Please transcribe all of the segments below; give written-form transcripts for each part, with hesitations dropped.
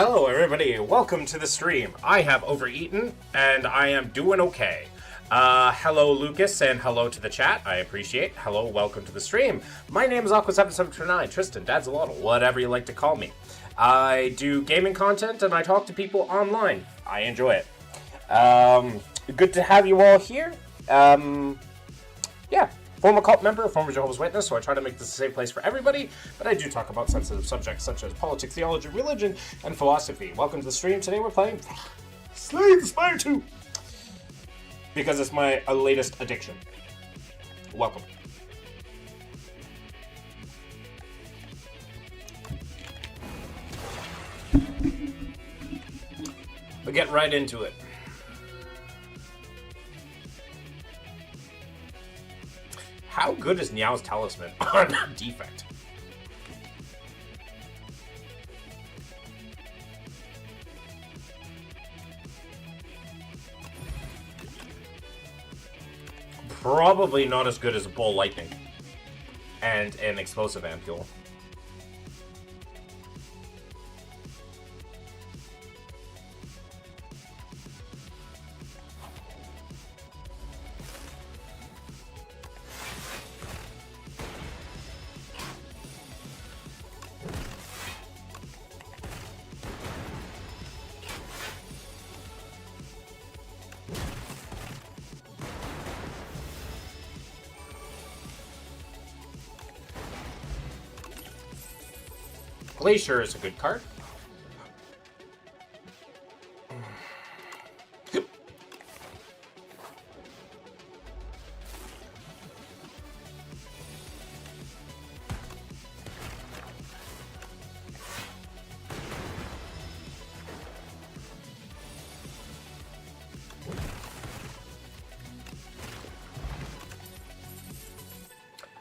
Hello everybody, welcome to the stream. I have overeaten, and I am doing okay. Hello Lucas, and hello to the chat, I appreciate. Hello, welcome to the stream. My name is Aqua7729, Tristan, Dadzalotl, whatever you like to call me. I do gaming content, and I talk to people online. I enjoy it. Good to have you all here. Yeah. Former cult member, former Jehovah's Witness, so I try to make this a safe place for everybody, but I do talk about sensitive subjects such as politics, theology, religion, and philosophy. Welcome to the stream. Today we're playing Slay the Spire 2, because it's my latest addiction. Welcome. We'll get right into it. How good is Niao's talisman on defect? Probably not as good as a Bull Lightning and an explosive ampule. Glacier is a good card.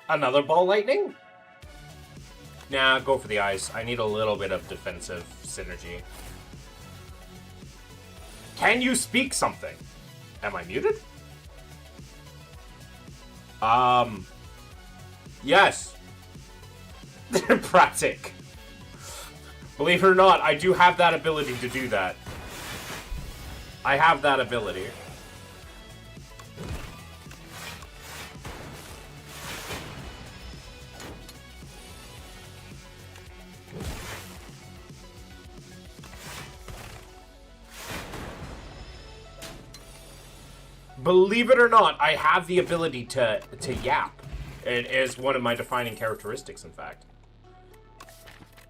Another Ball Lightning? Nah, go for the ice. I need a little bit of defensive synergy. Can you speak something? Am I muted? Yes. Pratic. Believe it or not, I do have that ability to do that. I have that ability. Believe it or not, I have the ability to yap. It is one of my defining characteristics, in fact.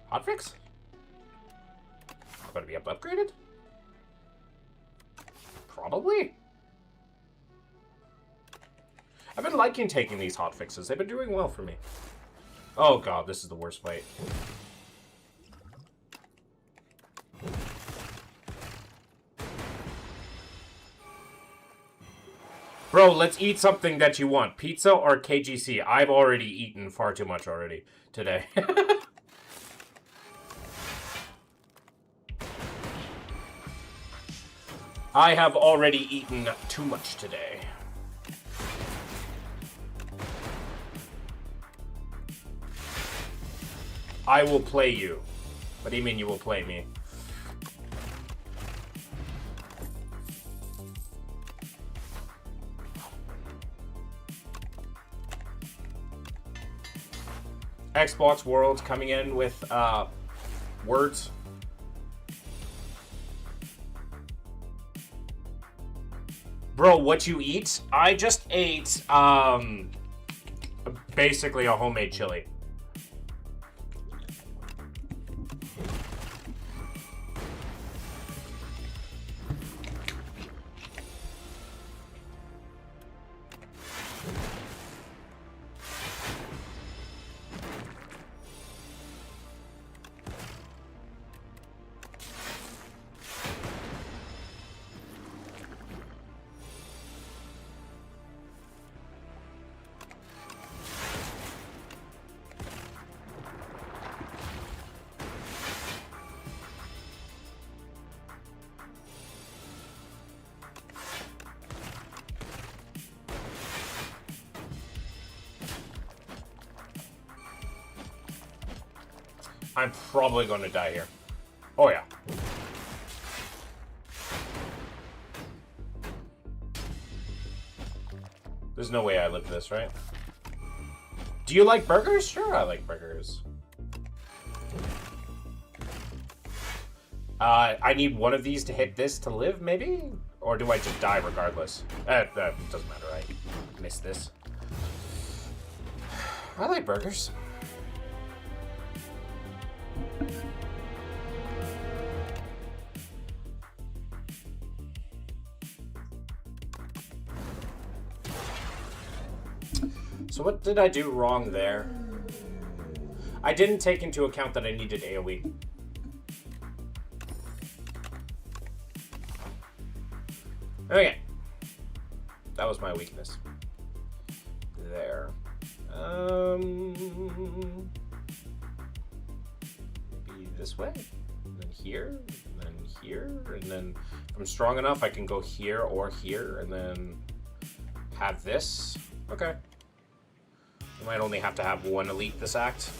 Hotfix? Going to be upgraded? Probably. I've been liking taking these hotfixes. They've been doing well for me. Oh god, this is the worst fight. Bro, let's eat something that you want. Pizza or KGC? I've already eaten far too much already today. I have already eaten too much today. I will play you. What do you mean you will play me? Xbox World coming in with words. Bro, what you eat? I just ate basically a homemade chili. I'm probably going to die here. Oh, yeah. There's no way I live this, right? Do you like burgers? Sure, I like burgers. I need one of these to hit this to live, maybe? Or do I just die regardless? That doesn't matter, right? Missed this. I like burgers. So what did I do wrong there? I didn't take into account that I needed AoE. Okay. That was my weakness. There. Maybe this way. And then here. And then here. And then if I'm strong enough, I can go here or here. And then have this. Okay. I might only have to have one elite this act.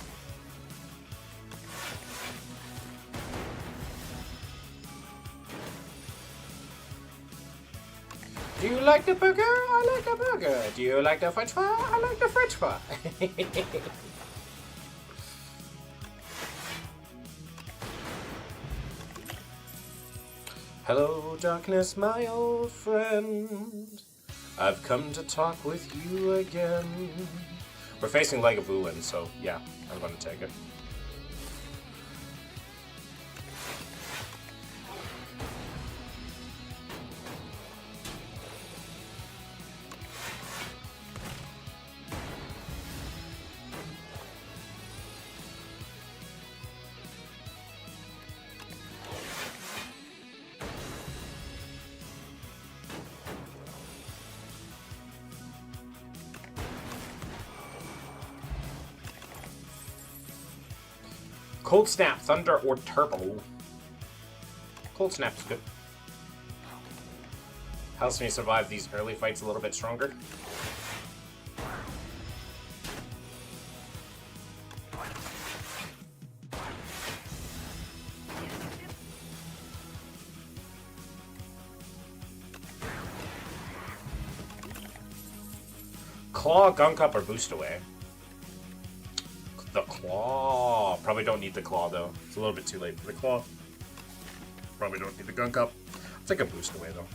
Do you like the burger? I like the burger. Do you like the french fry? I like the french fry. Hello, darkness, my old friend. I've come to talk with you again. We're facing Lagavulin, so yeah, I'm gonna take it. Cold Snap, Thunder, or Turbo. Cold Snap's good. Helps me survive these early fights a little bit stronger. Claw, Gunk Up, or Boost Away. The Claw. Probably don't need the Claw, though. It's a little bit too late for the Claw. Probably don't need the Gunk Up. I'll take a Boost Away, though.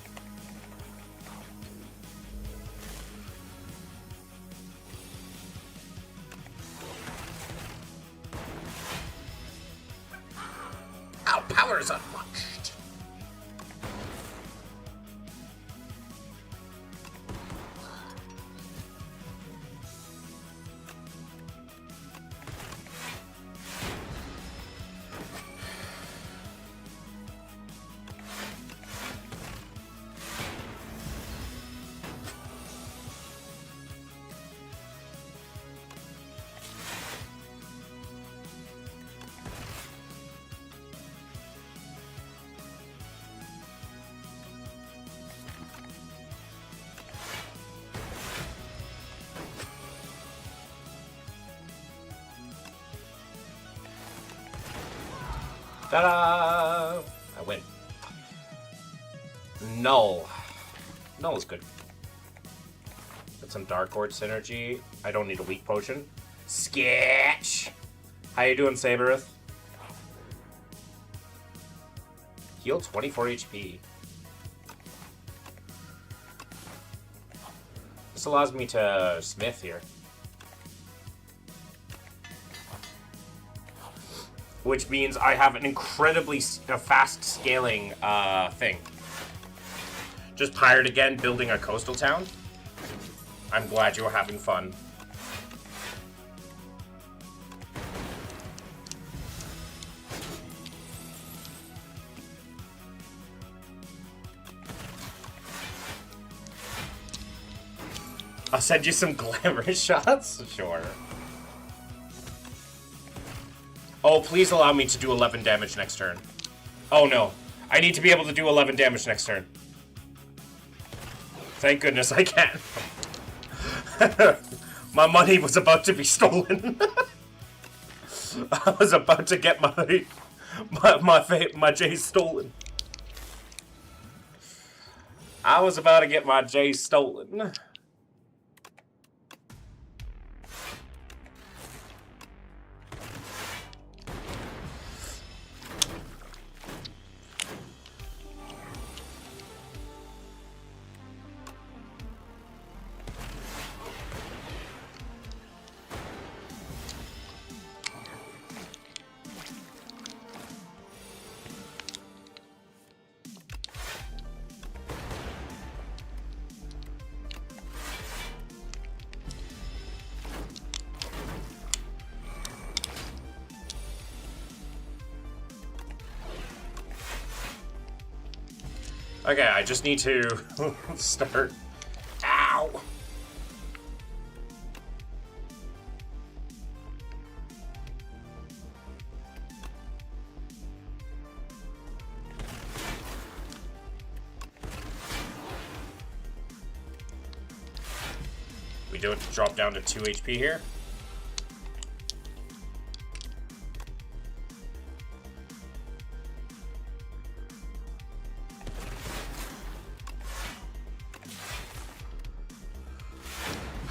Our power is unmatched. Ta-da! I win. Null. Null is good. Get some Dark Horde synergy. I don't need a weak potion. Sketch! How you doing, Saberith? Heal 24 HP. This allows me to smith here. Which means I have an incredibly fast scaling thing. Just tired again building a coastal town. I'm glad you were having fun. I'll send you some glamorous shots? Sure. Oh, please allow me to do 11 damage next turn. Oh no. I need to be able to do 11 damage next turn. Thank goodness I can. My money was about to be stolen. I was about to get my J stolen. I was about to get my J stolen. Okay, I just need to start. Ow! We do it to drop down to 2 HP here.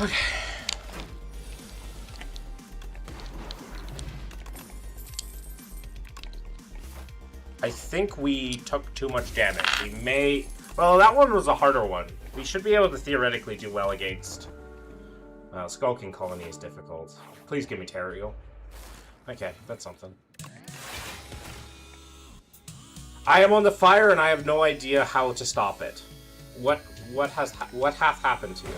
Okay. I think we took too much damage. We may... Well, that one was a harder one. We should be able to theoretically do well against... Skulking Colony is difficult. Please give me Terrio. Okay, that's something. I am on the fire and I have no idea how to stop it. What hath happened to you?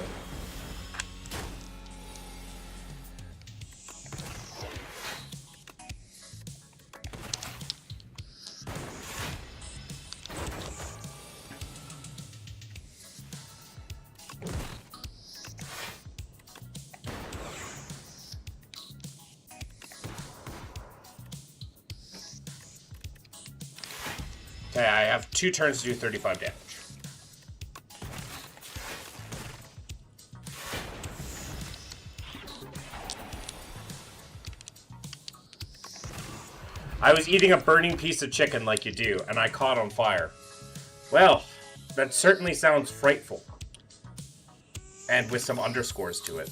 Okay, I have 2 turns to do 35 damage. I was eating a burning piece of chicken like you do, and I caught on fire. Well, that certainly sounds frightful. And with some underscores to it.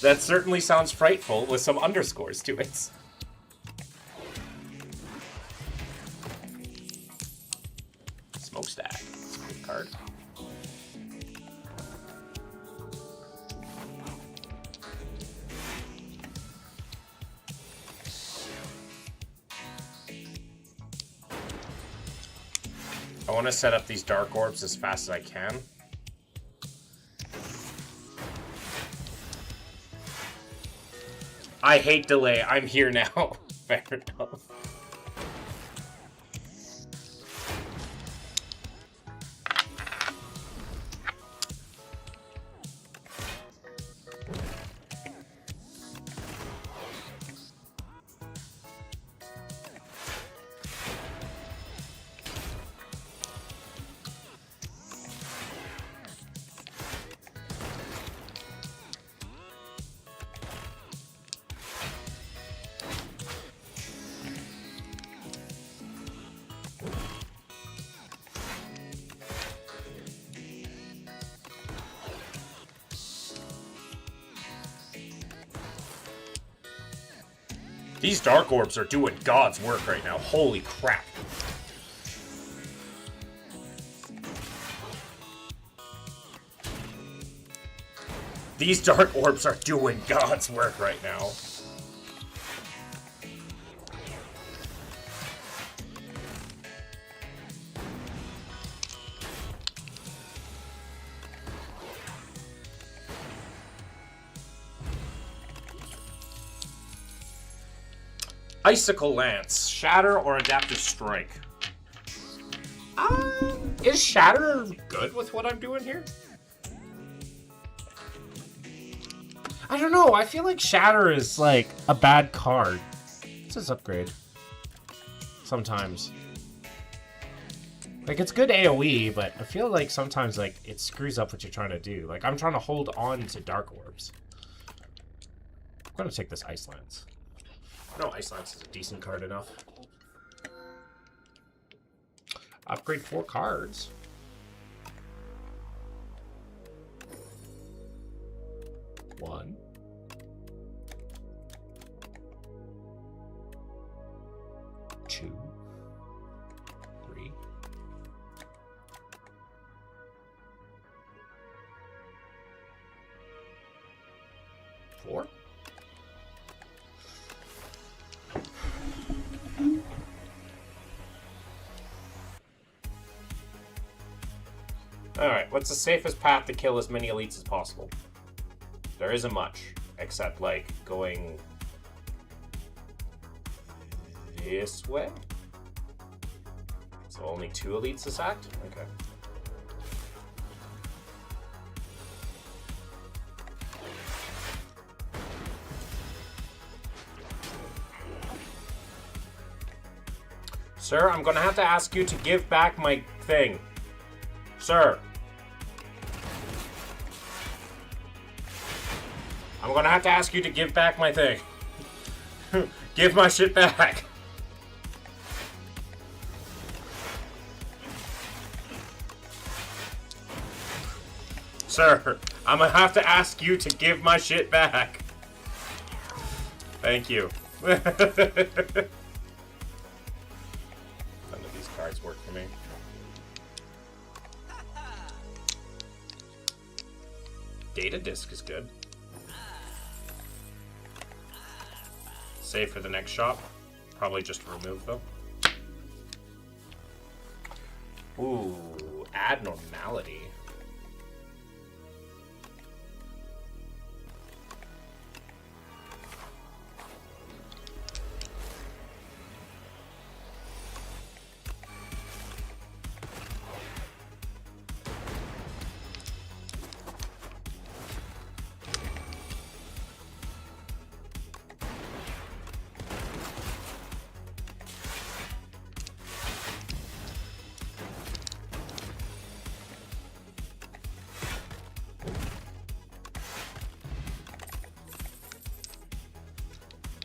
That certainly sounds frightful with some underscores to it. Smokestack. That's a good card. I want to set up these dark orbs as fast as I can. I hate delay. I'm here now. Fair enough. These dark orbs are doing God's work right now. Holy crap. These dark orbs are doing God's work right now. Icicle Lance, Shatter or Adaptive Strike? Is Shatter good with what I'm doing here? I don't know, I feel like Shatter is like a bad card. What's this upgrade? Sometimes. Like, it's good AoE, but I feel like sometimes like it screws up what you're trying to do. Like, I'm trying to hold on to Dark Orbs. I'm gonna take this Ice Lance. No, Ice Lance is a decent card enough. Upgrade 4 cards. One. Two. 3. 4? Alright, what's the safest path to kill as many elites as possible? There isn't much, except, like, going this way? So only 2 elites are sacked? Okay. Sir, I'm gonna have to ask you to give back my thing. Sir. I'm gonna have to ask you to give back my thing. Give my shit back. Sir, I'm gonna have to ask you to give my shit back. Thank you. None of these cards work for me. Data disk is good. Save for the next shop. Probably just remove though. Ooh, abnormality.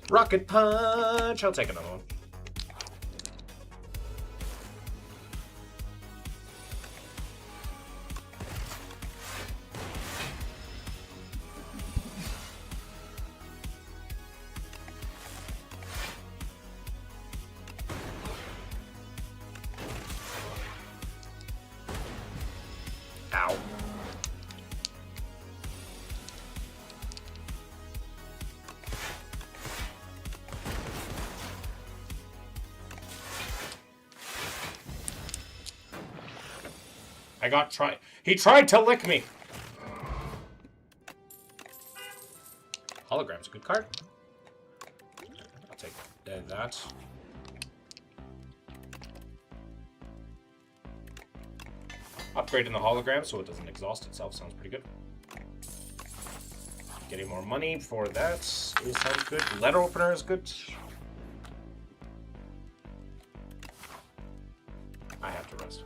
Rocket punch! I'll take another one. Ow. He tried to lick me. Hologram's a good card. I'll take that. Upgrading the hologram so it doesn't exhaust itself sounds pretty good. Getting more money for that sounds good. Letter opener is good. I have to rest.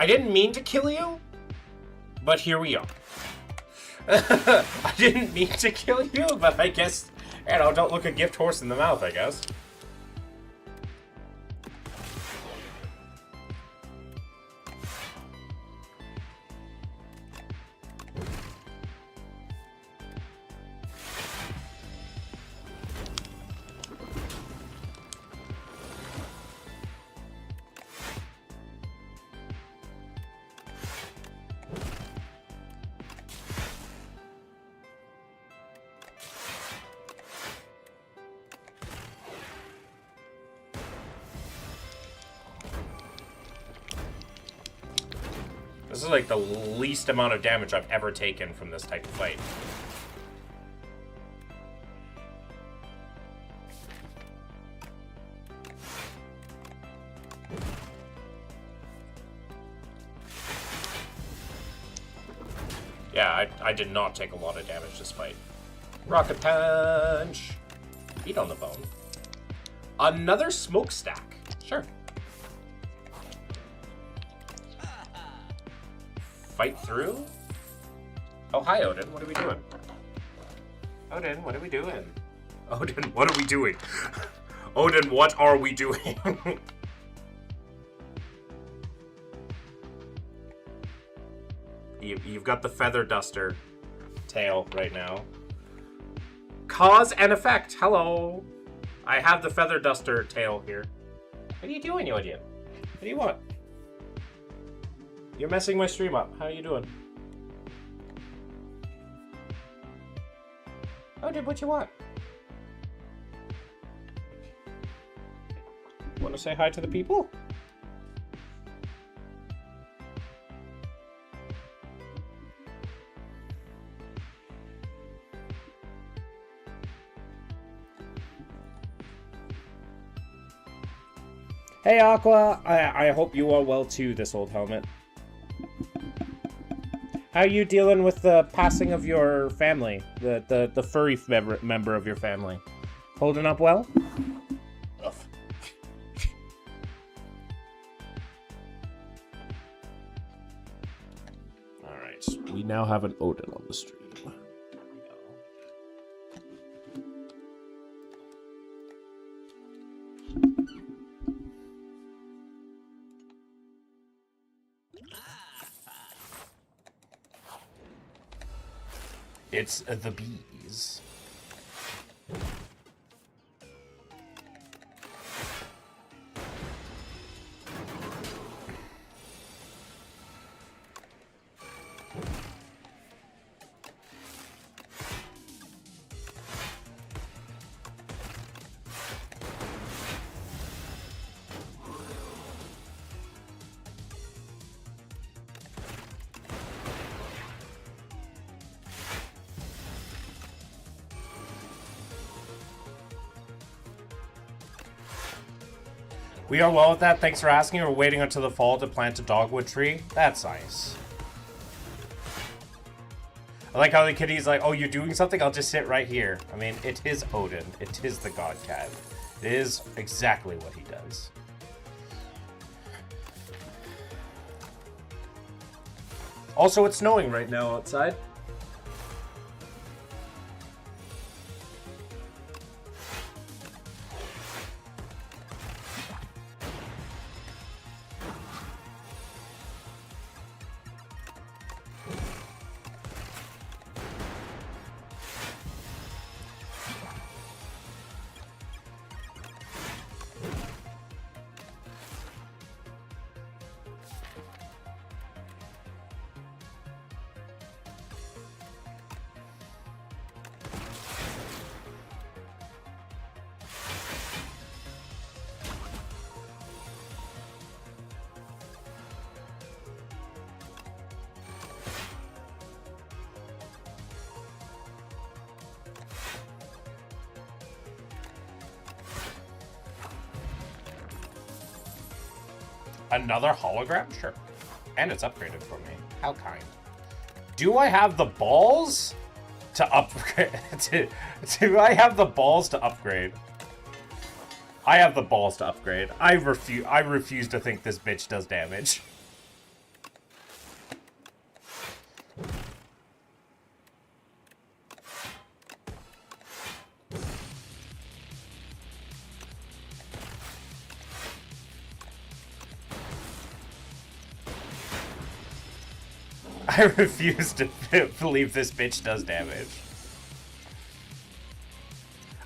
I didn't mean to kill you, but here we are. I didn't mean to kill you, but I guess, you know, don't look a gift horse in the mouth, I guess. This is like the least amount of damage I've ever taken from this type of fight. Yeah, I did not take a lot of damage this fight. Rocket punch! Beat on the bone. Another smokestack. Sure. Fight through? Oh, hi, Odin. What are we doing? Odin, what are we doing? Odin, what are we doing? Odin, what are we doing? You've got the feather duster tail right now. Cause and effect. Hello. I have the feather duster tail here. What are you doing, you idiot? What do you want? You're messing my stream up. How are you doing? Oh, dude, what you want? Want to say hi to the people? Hey, Aqua. I hope you are well too, this old helmet. How are you dealing with the passing of your family? The furry member of your family? Holding up well? Ugh. Alright, we now have an Odin on the stream. It's the bees. We are well with that. Thanks for asking. We're waiting until the fall to plant a dogwood tree. That's nice. I like how the kitty's like, oh, you're doing something? I'll just sit right here. I mean, it is Odin. It is the god cat. It is exactly what he does. Also, it's snowing right now outside. Another hologram? Sure. And it's upgraded for me. How kind. Do I have the balls to upgrade? Do I have the balls to upgrade? I have the balls to upgrade. I refuse to think this bitch does damage. I refuse to believe this bitch does damage.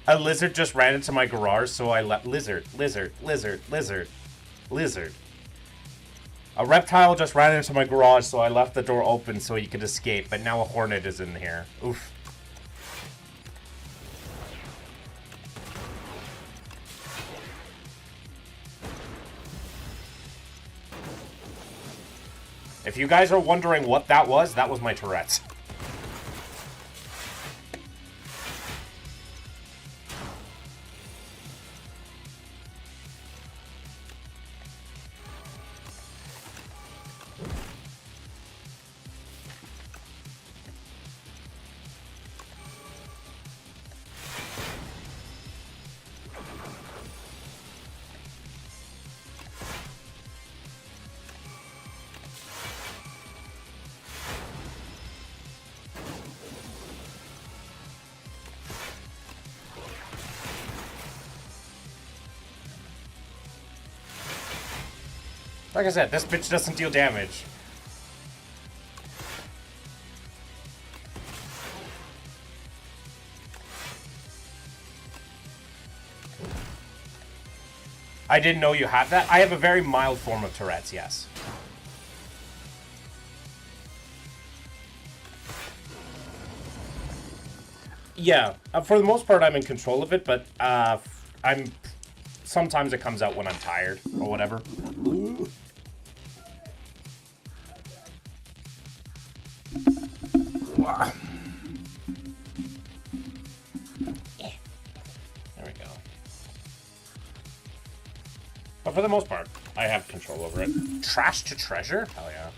A lizard just ran into my garage, so I let lizard. A reptile just ran into my garage, so I left the door open so he could escape, but now a hornet is in here. Oof. If you guys are wondering what that was my Tourette's. Like I said, this bitch doesn't deal damage. I didn't know you had that. I have a very mild form of Tourette's, yes. Yeah, for the most part, I'm in control of it, but sometimes it comes out when I'm tired or whatever. There we go. But for the most part, I have control over it. Trash to treasure? Hell yeah.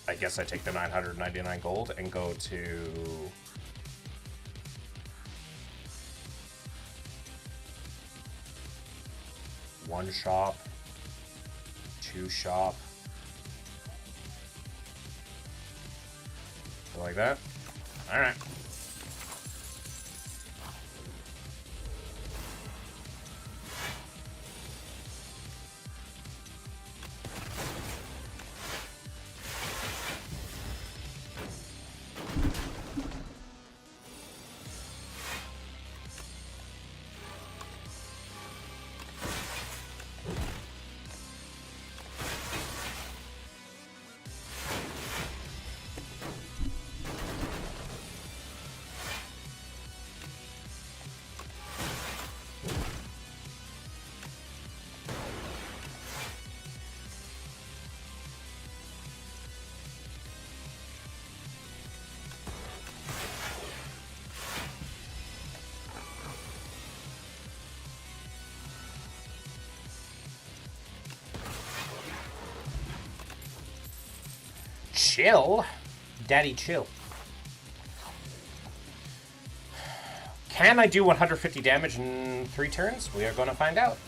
I guess I take the 999 gold and go to... one shop, two shop. Like that? Alright. Chill? Daddy, chill. Can I do 150 damage in 3 turns? We are going to find out.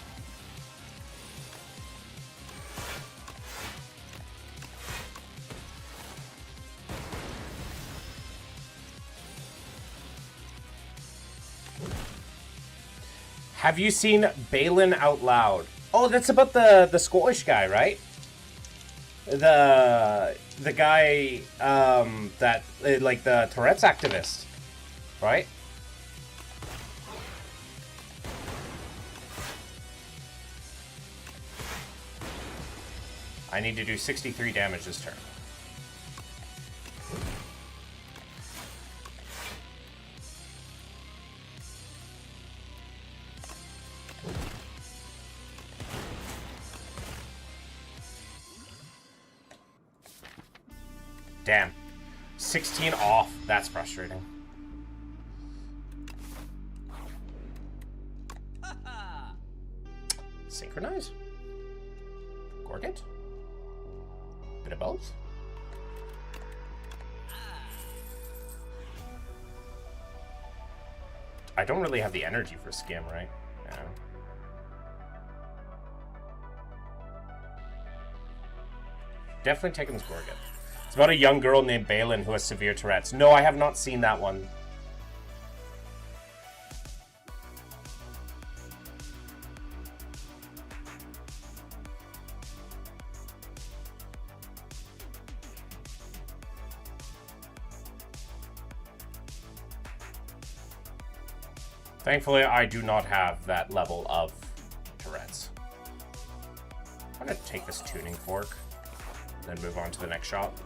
Have you seen Balin Out Loud? Oh, that's about the Scottish guy, right? The guy that like the Tourette's activist, right? I need to do 63 damage this turn. Damn. 16 off. That's frustrating. Synchronize? Gorget? Bit of both? I don't really have the energy for Skim, right? Yeah. Definitely taking this Gorget. It's about a young girl named Balin who has severe Tourette's. No, I have not seen that one. Thankfully, I do not have that level of Tourette's. I'm gonna take this tuning fork, then move on to the next shop.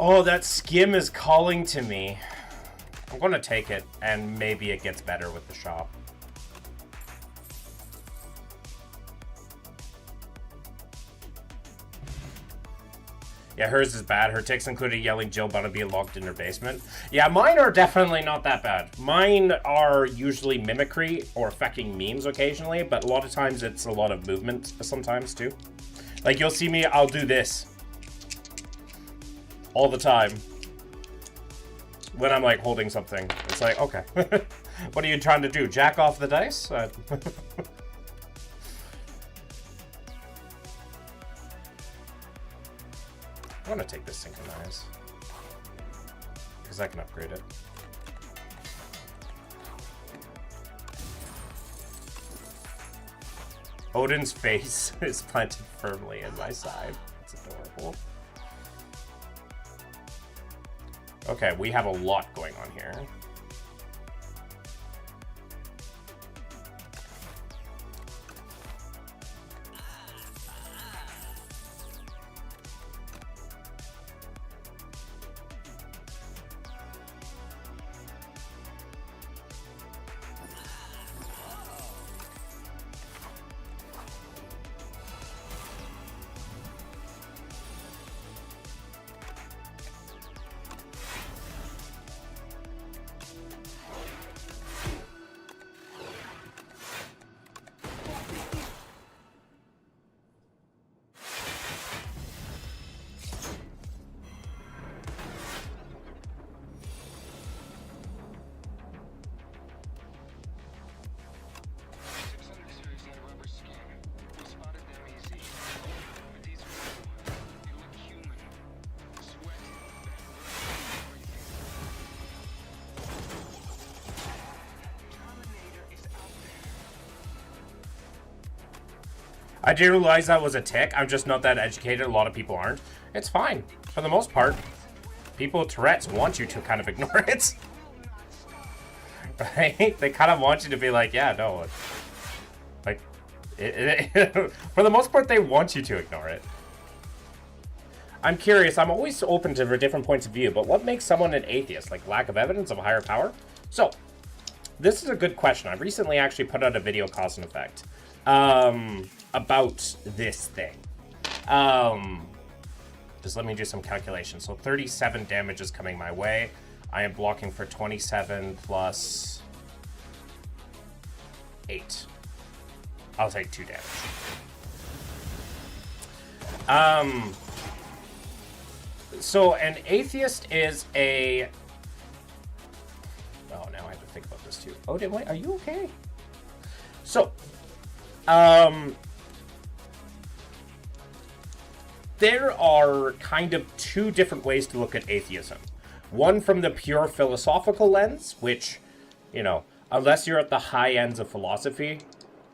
Oh, that Skim is calling to me. I'm going to take it, and maybe it gets better with the shop. Yeah, hers is bad. Her tics included yelling Jill about to be locked in her basement. Yeah, mine are definitely not that bad. Mine are usually mimicry or affecting memes occasionally, but a lot of times it's a lot of movement sometimes too. Like, you'll see me, I'll do this all the time when I'm like holding something. It's like, okay. What are you trying to do? Jack off the dice? I want to take this synchronize because I can upgrade it. Odin's face is planted firmly in my side. It's adorable. Okay, we have a lot going on here. I did realize that was a tick. I'm just not that educated. A lot of people aren't. It's fine. For the most part, people with Tourette's want you to kind of ignore it. Right? They kind of want you to be like, yeah, no. Like, for the most part, they want you to ignore it. I'm curious. I'm always open to different points of view, but what makes someone an atheist? Like, lack of evidence of a higher power? So, this is a good question. I recently actually put out a video, cause and effect, about this thing. Just let me do some calculations. So 37 damage is coming my way. I am blocking for 27 plus 8. I'll take 2 damage. So an atheist is a... Oh, now I have to think about this too. Oh, wait, are you okay? So, there are kind of two different ways to look at atheism. One from the pure philosophical lens, which, you know, unless you're at the high ends of philosophy,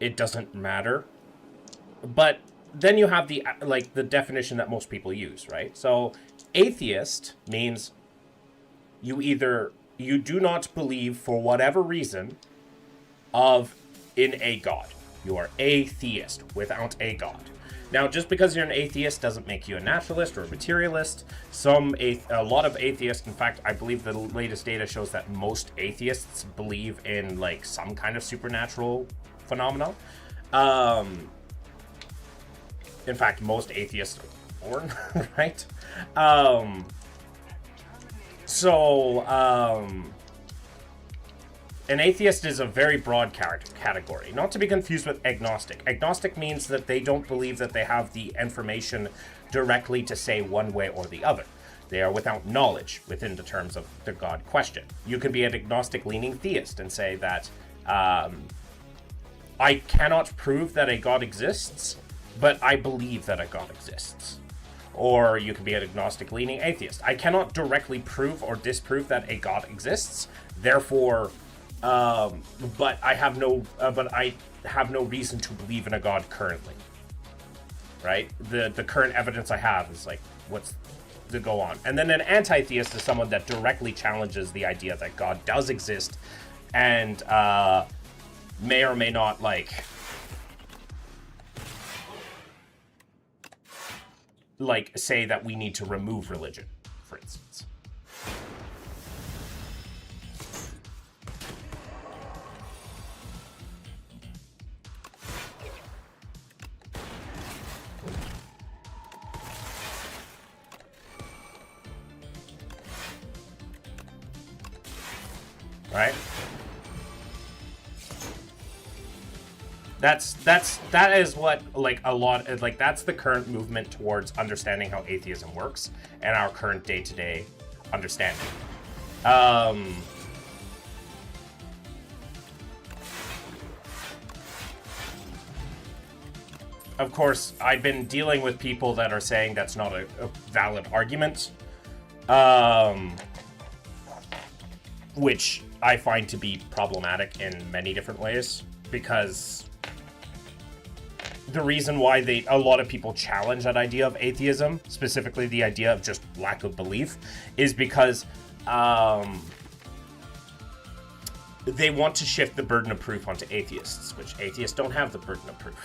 it doesn't matter. But then you have the, like, the definition that most people use, right? So, atheist means you do not believe, for whatever reason, in a god. You are atheist without a god. Now, just because you're an atheist doesn't make you a naturalist or a materialist. A lot of atheists, in fact, I believe the latest data shows that most atheists believe in, like, some kind of supernatural phenomenon. In fact, most atheists are born, right? An atheist is a very broad category, not to be confused with agnostic. Agnostic means that they don't believe that they have the information directly to say one way or the other. They are without knowledge within the terms of the God question. You can be an agnostic-leaning theist and say that I cannot prove that a God exists, but I believe that a God exists. Or you can be an agnostic-leaning atheist. I cannot directly prove or disprove that a God exists, therefore... but I have no reason to believe in a god currently. Right? The current evidence I have is like, what's to go on? And then an anti-theist is someone that directly challenges the idea that God does exist and may or may not like say that we need to remove religion, for instance. right? That is what, like, a lot, like, that's the current movement towards understanding how atheism works and our current day-to-day understanding. Of course, I've been dealing with people that are saying that's not a valid argument, which I find to be problematic in many different ways, because the reason why a lot of people challenge that idea of atheism, specifically the idea of just lack of belief, is because they want to shift the burden of proof onto atheists, which atheists don't have the burden of proof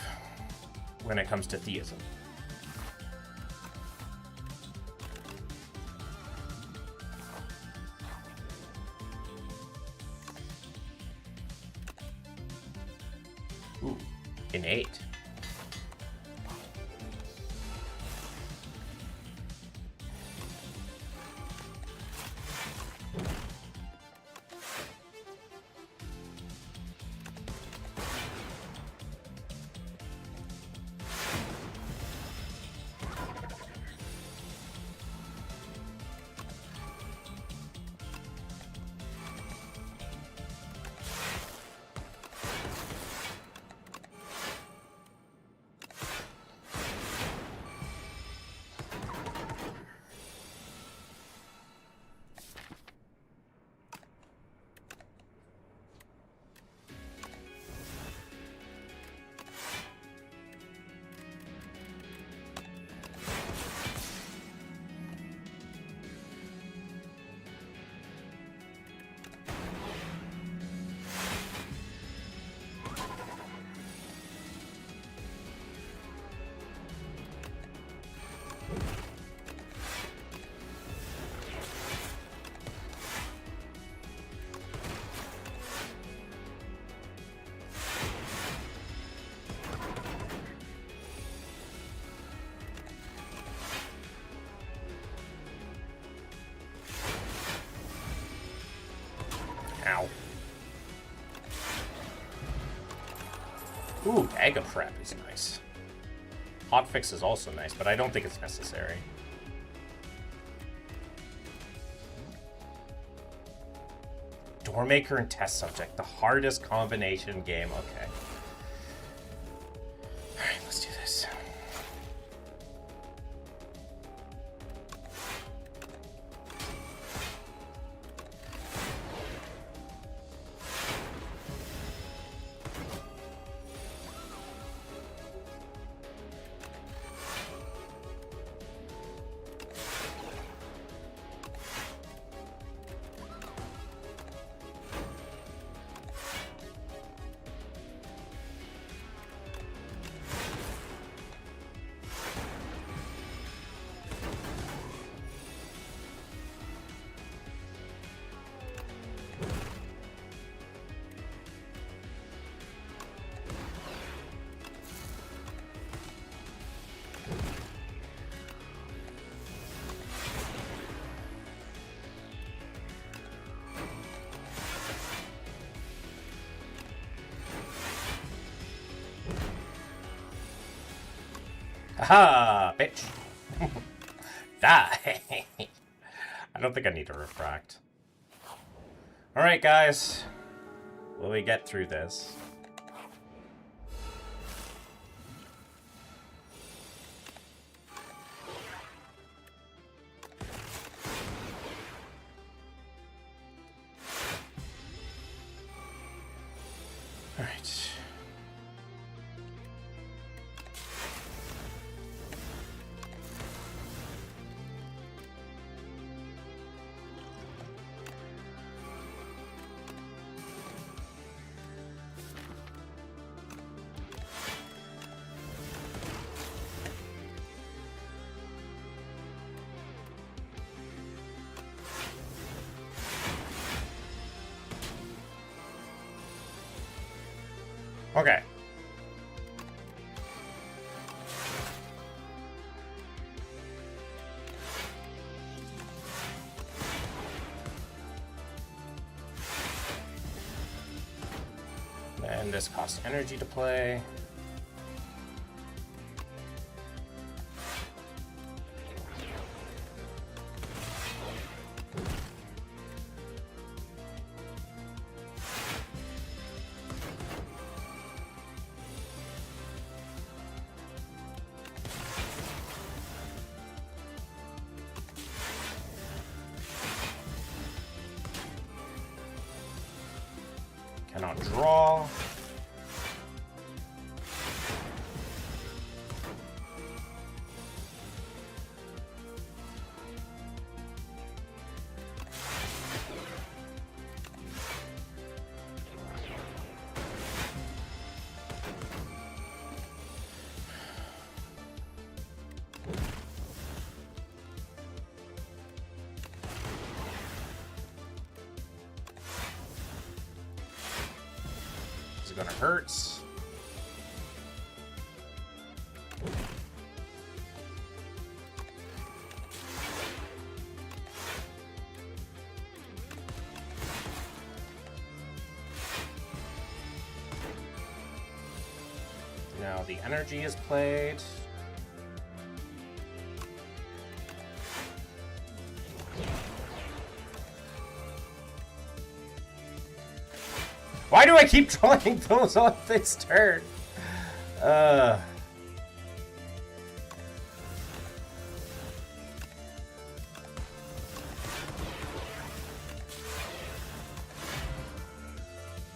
when it comes to theism. Ooh, innate. Ow. Ooh, Mega Prep is nice. Hotfix is also nice, but I don't think it's necessary. Doormaker and Test Subject, the hardest combination game. Okay. Alright, let's do this. Aha, bitch. Die. I don't think I need to refract. Alright, guys. Will we get through this? Alright. Okay. this cost energy to play. Cannot draw. Gonna hurt. Now the energy is played. Why do I keep drawing those on this turn?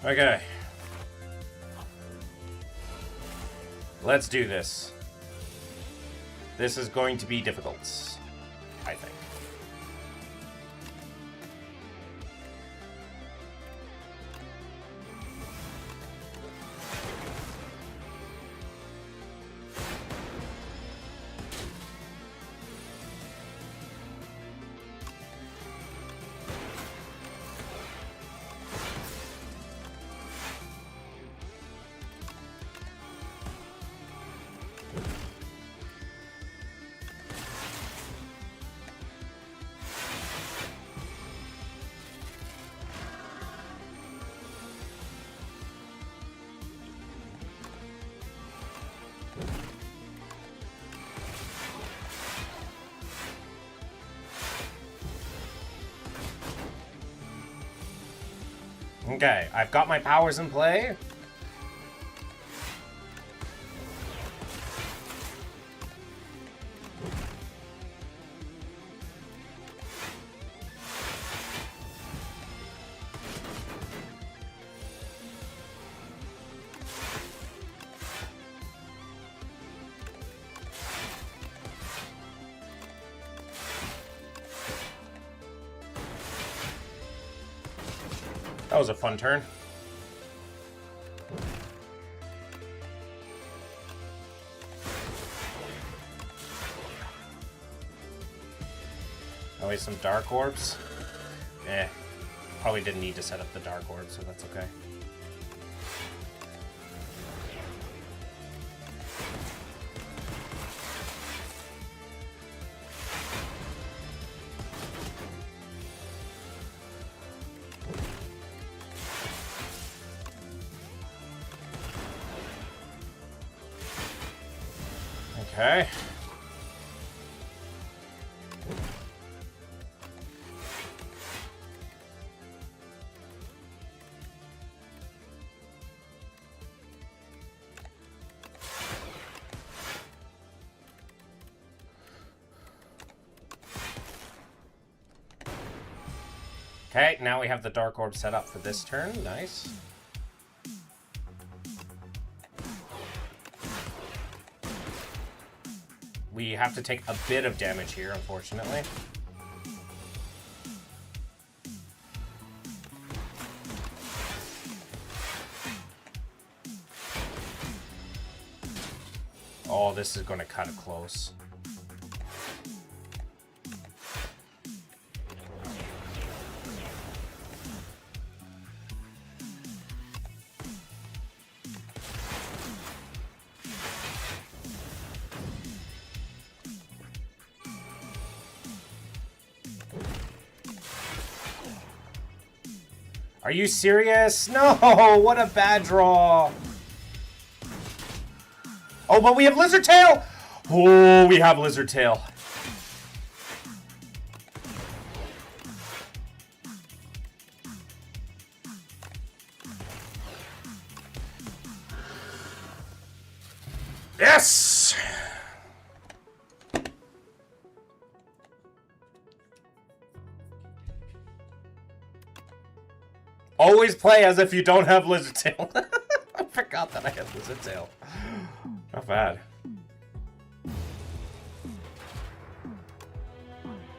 Okay. Let's do this. This is going to be difficult, I think. Okay, I've got my powers in play. That was a fun turn. Oh, wait, some dark orbs. Probably didn't need to set up the dark orb, so that's okay. Okay. Okay, now we have the Dark Orb set up for this turn. Nice. We have to take a bit of damage here, unfortunately. Oh, this is going to cut it close. Are you serious? No, what a bad draw. Oh, but we have Lizard Tail. Oh, we have Lizard Tail. Yes! Always play as if you don't have Lizard Tail. I forgot that I had Lizard Tail. Not bad.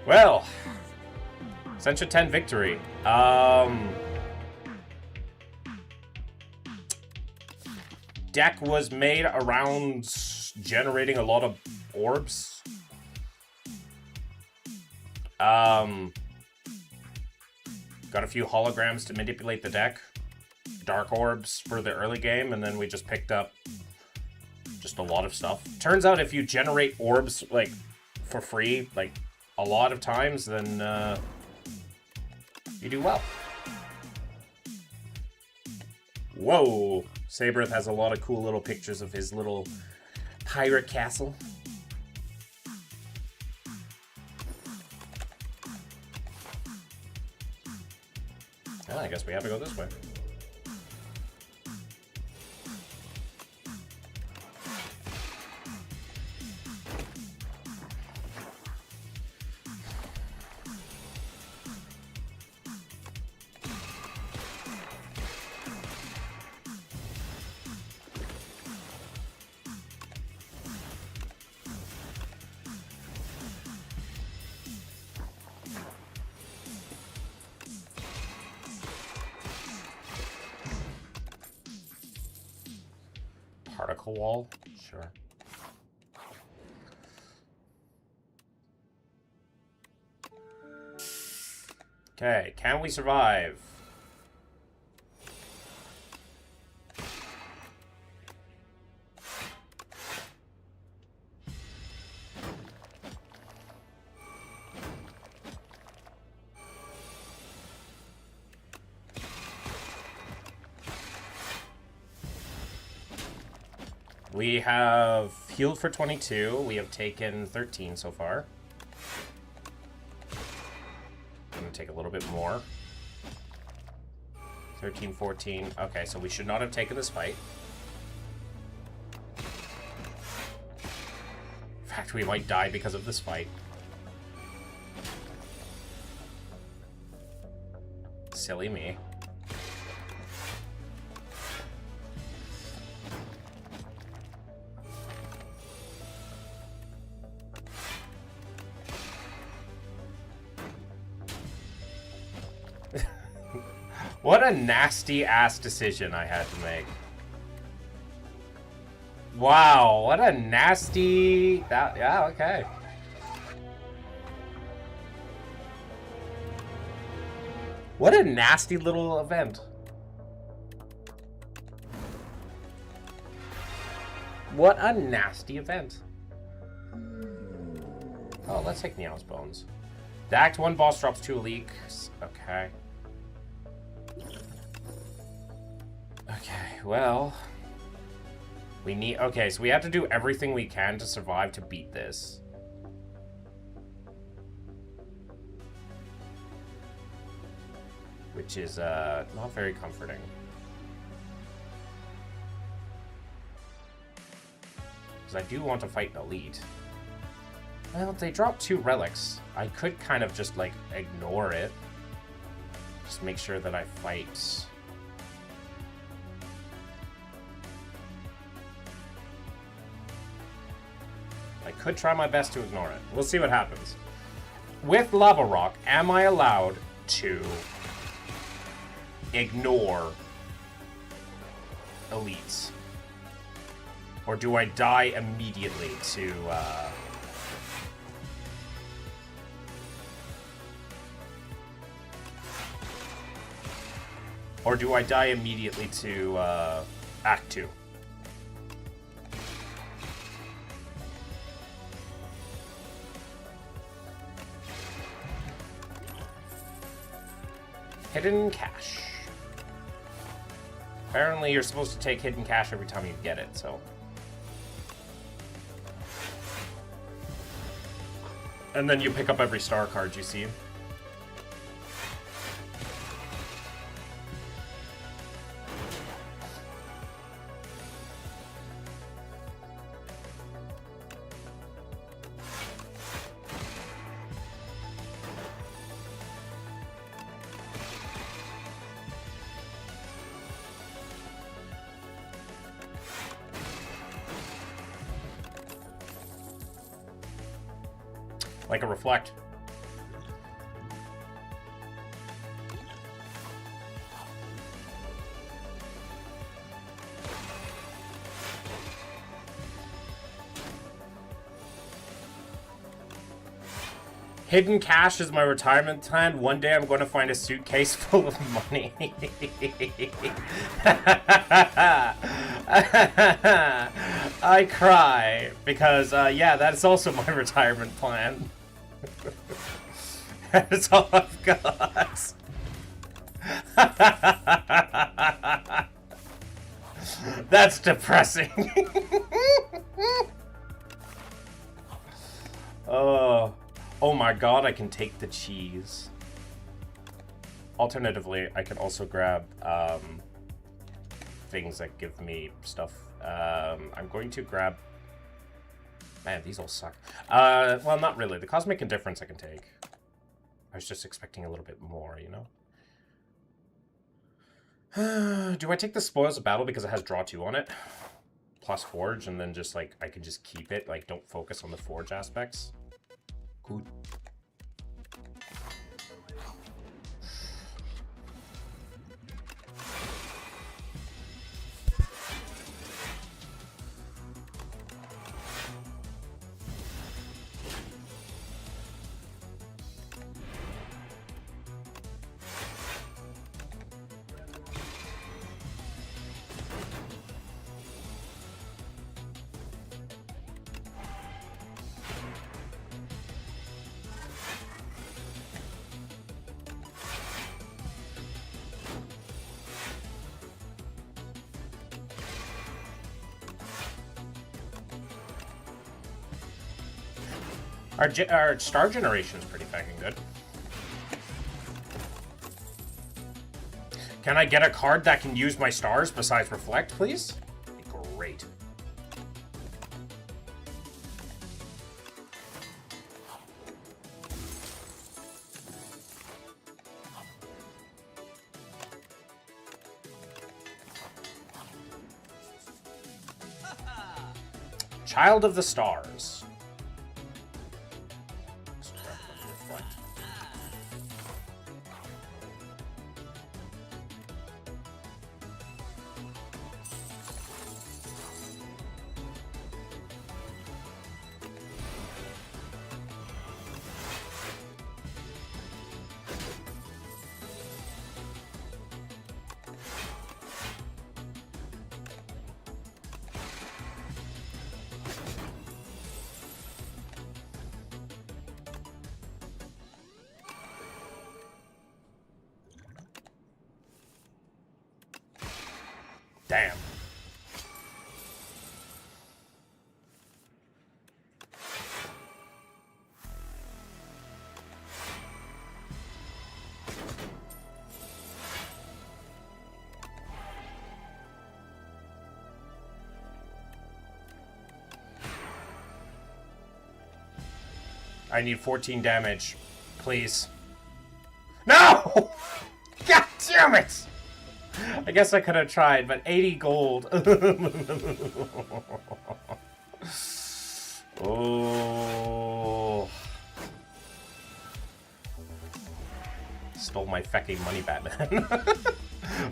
Well, Ascension 10 victory. Deck was made around generating a lot of orbs. Got a few holograms to manipulate the deck. Dark orbs for the early game, and then we just picked up just a lot of stuff. Turns out if you generate orbs, like, for free, like, a lot of times, then, you do well. Whoa! Sabrith has a lot of cool little pictures of his little pirate castle. Oh, I guess we have to go this way. Particle wall? Sure. Okay, can we survive? We have healed for 22. We have taken 13 so far. I'm going to take a little bit more. 13, 14. Okay, so we should not have taken this fight. In fact, we might die because of this fight. Silly me. What a nasty-ass decision I had to make. Wow, what a nasty... yeah, okay. What a nasty little event. What a nasty event. Oh, let's take Neon's Bones. The Act 1 boss drops 2 leaks. Okay. Okay, well... we need... okay, so we have to do everything we can to survive to beat this. Which is, not very comforting. Because I do want to fight an elite. Well, they dropped 2 relics. I could kind of just, like, ignore it. Just make sure that I fight... I could try my best to ignore it. We'll see what happens. With Lava Rock, am I allowed to ignore elites? Or do I die immediately to, or do I die immediately to, Act 2? Hidden cache. Apparently you're supposed to take hidden cash every time you get it, so. And then you pick up every star card you see. Like a reflect. Hidden cash is my retirement plan. One day I'm going to find a suitcase full of money. I cry because, yeah, that's also my retirement plan. That's all I've got. That's depressing. Oh my god, I can take the cheese. Alternatively, I can also grab things that give me stuff. I'm going to grab... Man, these all suck. Well, not really. The Cosmic Indifference I can take. I was just expecting a little bit more, you know? Do I take the Spoils of Battle because it has Draw 2 on it? Plus Forge, and then just, like, I can just keep it. Like, don't focus on the Forge aspects. Good. Our star generation is pretty fucking good. Can I get a card that can use my stars besides Reflect, please? Great. Child of the Stars. Damn. I need 14 damage, please. No! God damn it! I guess I could have tried, but 80 gold. Oh. Stole my fucking money, Batman.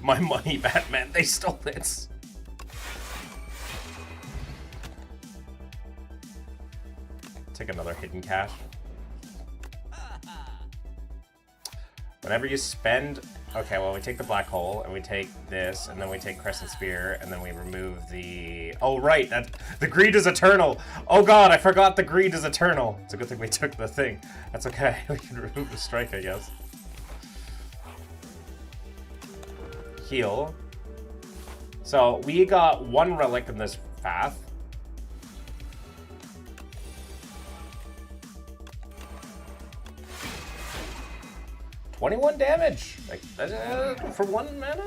My money, Batman. They stole it. Take another hidden cash. Whenever you spend... Okay, well, we take the black hole, and we take this, and then we take Crescent Spear, and then we remove the... Oh, right, the greed is eternal! Oh god, I forgot the greed is eternal! It's a good thing we took the thing. That's okay, we can remove the strike, I guess. Heal. So we got one relic in this path. $21 damage. Like, for 1 mana.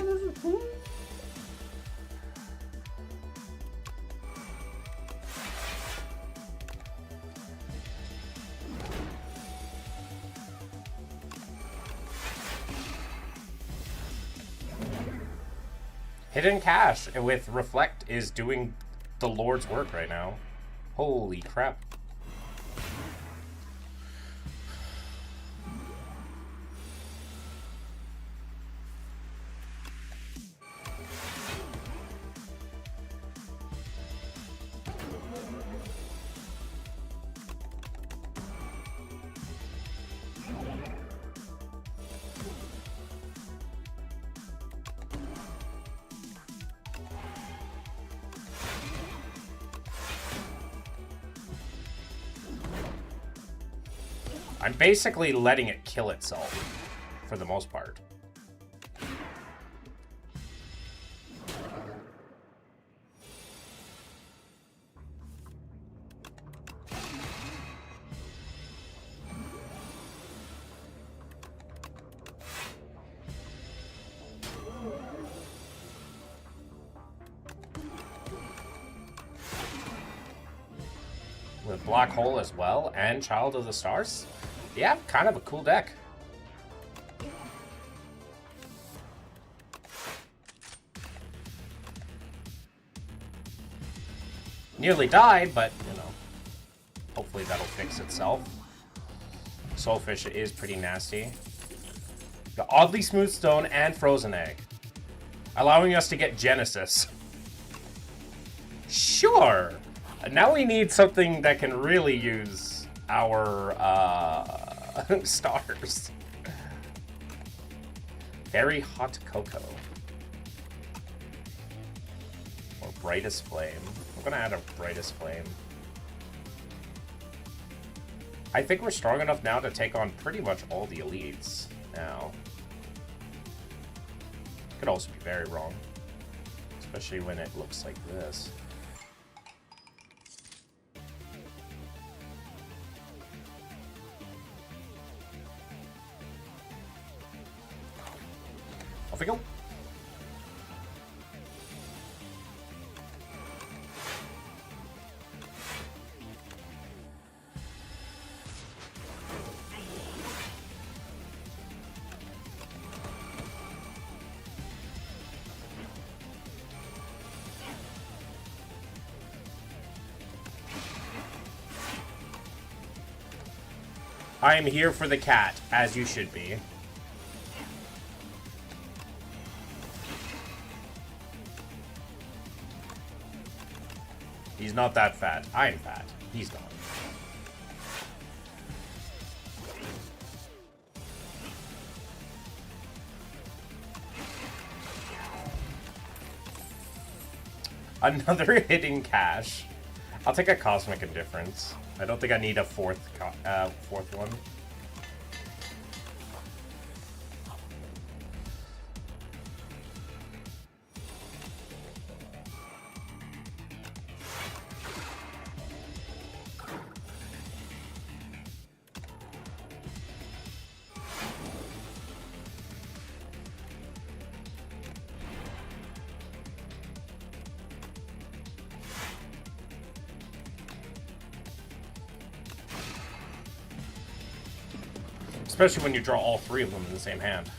Hidden Cache with Reflect is doing the Lord's work right now. Holy crap. I'm basically letting it kill itself, for the most part. With Black Hole as well, and Child of the Stars. Yeah, kind of a cool deck. Nearly died, but, you know, hopefully that'll fix itself. Soulfish is pretty nasty. Got Oddly Smooth Stone and Frozen Egg, allowing us to get Genesis. Sure! Now we need something that can really use our stars. Very Hot Cocoa. Or Brightest Flame. I'm gonna add a Brightest Flame. I think we're strong enough now to take on pretty much all the elites now. Could also be very wrong. Especially when it looks like this. Off we go. I am here for the cat, as you should be. He's not that fat. I'm fat. He's not. Another Hidden Cache. I'll take a Cosmic Indifference. I don't think I need a fourth one. Especially when you draw all three of them in the same hand.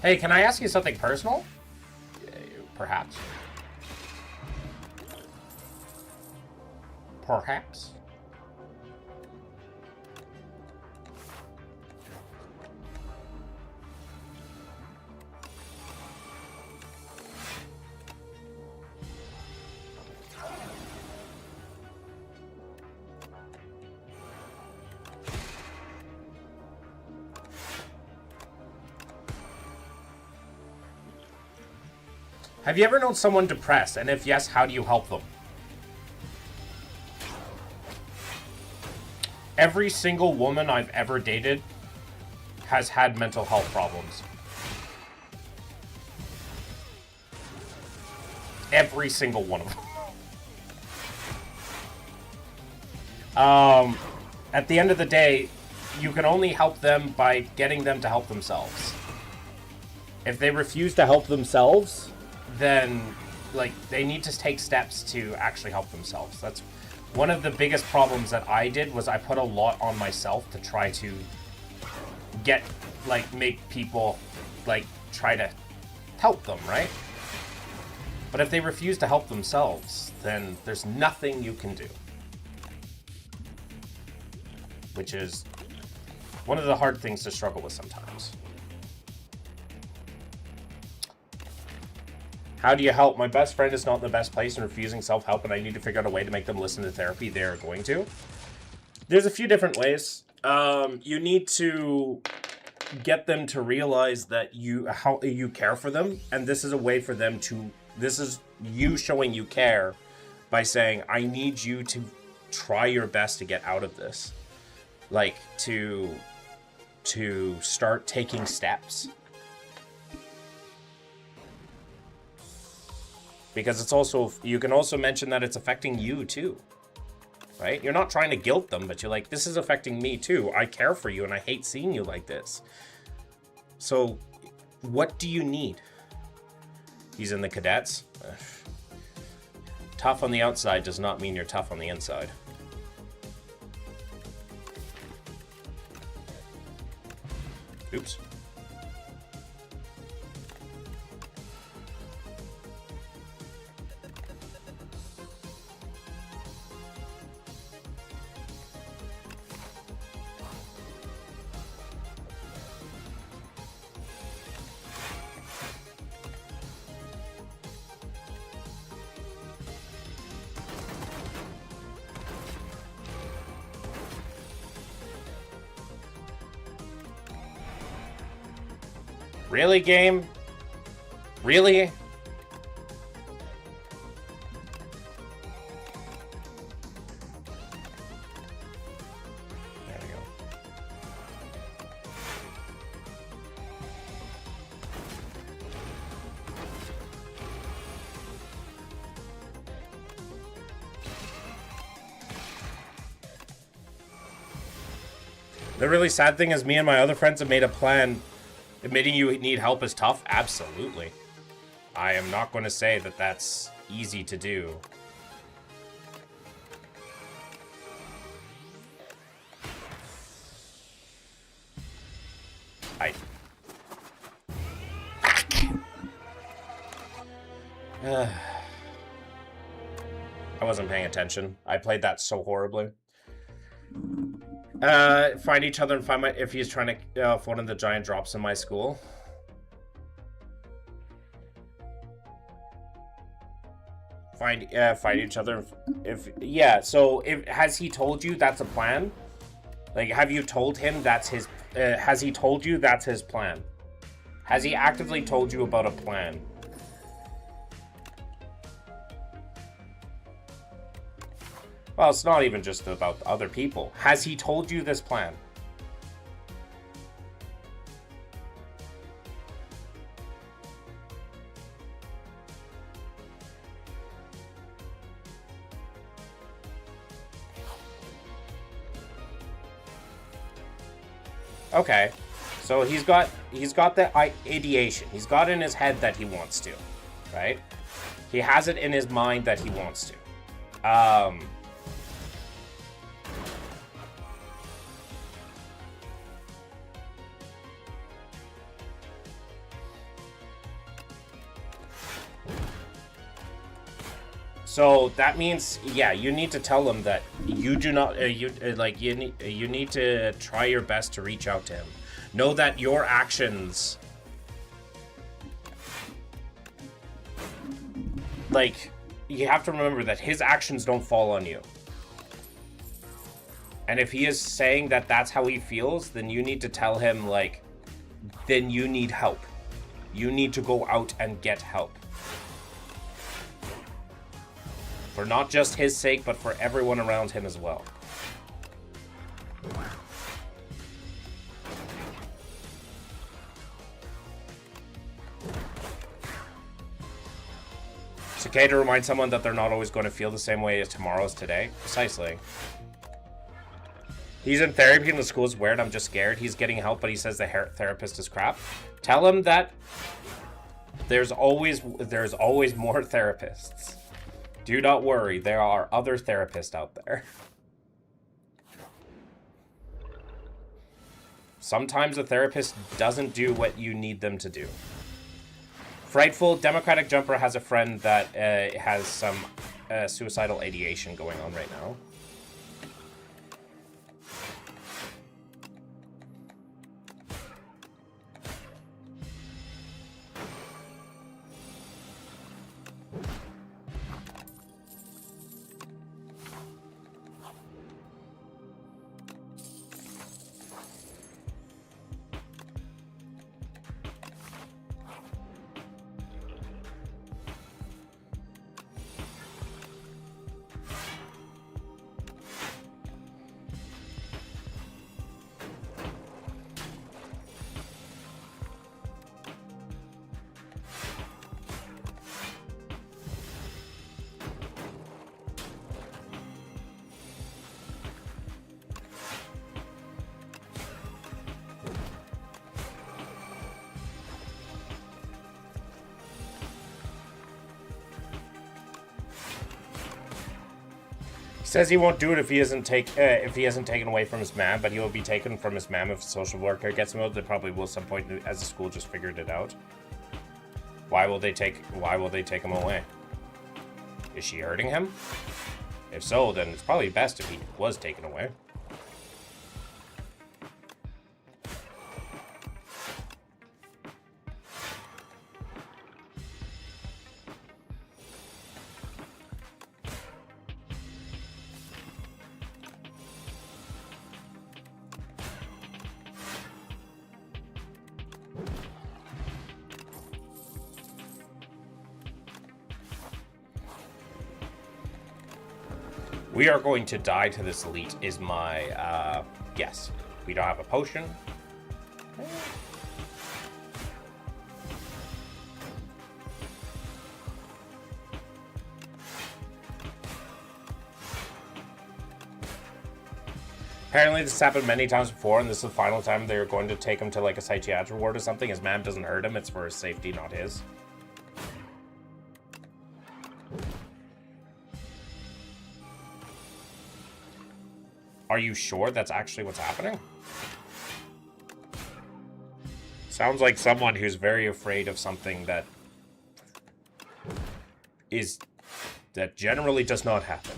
Hey, can I ask you something personal? Perhaps. Perhaps. Have you ever known someone depressed? And if yes, how do you help them? Every single woman I've ever dated has had mental health problems. Every single one of them. At the end of the day, you can only help them by getting them to help themselves. If they refuse to help themselves, then like they need to take steps to actually help themselves. That's one of the biggest problems that I did, was I put a lot on myself to try to get, like, make people, like, try to help them, right? But if they refuse to help themselves, then there's nothing you can do. Which is one of the hard things to struggle with sometimes. How do you help? My best friend is not in the best place and refusing self-help, and I need to figure out a way to make them listen to therapy. They are going to. There's a few different ways. You need to get them to realize that you care for them, and this is a way for them to. This is you showing you care by saying, "I need you to try your best to get out of this," like to start taking steps. Because it's also, you can also mention that it's affecting you too, right? You're not trying to guilt them, but you're like, this is affecting me too. I care for you and I hate seeing you like this. So what do you need? He's in the cadets. Tough on the outside does not mean you're tough on the inside. Oops. Really, game? Really? There we go. The really sad thing is me and my other friends have made a plan. Admitting you need help is tough? Absolutely. I am not going to say that that's easy to do. I wasn't paying attention. I played that so horribly. Find each other and find my, if he's trying to phone in the giant drops in my school. Find each other if yeah, so if has he told you that's a plan? Like, have you told him that's his has he told you that's his plan? Has he actively told you about a plan? Well, it's not even just about other people. Has he told you this plan? Okay. So he's got the ideation. He's got in his head that he wants to, right? He has it in his mind that he wants to. So that means, yeah, you need to tell him that you do not, you need to try your best to reach out to him. Know that your actions, like, you have to remember that his actions don't fall on you. And if he is saying that that's how he feels, then you need to tell him, like, then you need help. You need to go out and get help. For not just his sake, but for everyone around him as well. It's okay to remind someone that they're not always going to feel the same way as tomorrow's today. Precisely. He's in therapy and the school's weird. I'm just scared. He's getting help, but he says the therapist is crap. Tell him that there's always more therapists. Do not worry. There are other therapists out there. Sometimes a therapist doesn't do what you need them to do. Frightful Democratic Jumper has a friend that has some suicidal ideation going on right now. Says he won't do it if he isn't taken away from his mom, but he will be taken from his mom if a social worker gets him out. They probably will at some point as the school just figured it out. Why will they take him away? Is she hurting him? If so, then it's probably best if he was taken away. We are going to die to this elite, is my guess. We don't have a potion. Apparently this happened many times before, and this is the final time they're going to take him to like a psychiatric ward or something. His mom doesn't hurt him, it's for his safety, not his. Are you sure that's actually what's happening? Sounds like someone who's very afraid of something that generally does not happen.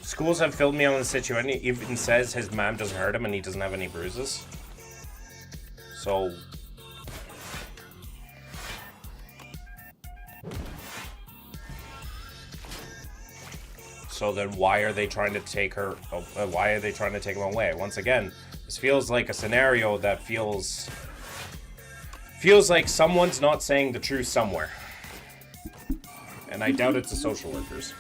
Schools have filled me on the situation. He even says his mom doesn't hurt him and he doesn't have any bruises. So... then why are they trying to take her... why are they trying to take him away? Once again, this feels like a scenario that feels like someone's not saying the truth somewhere. And I doubt it's the social workers.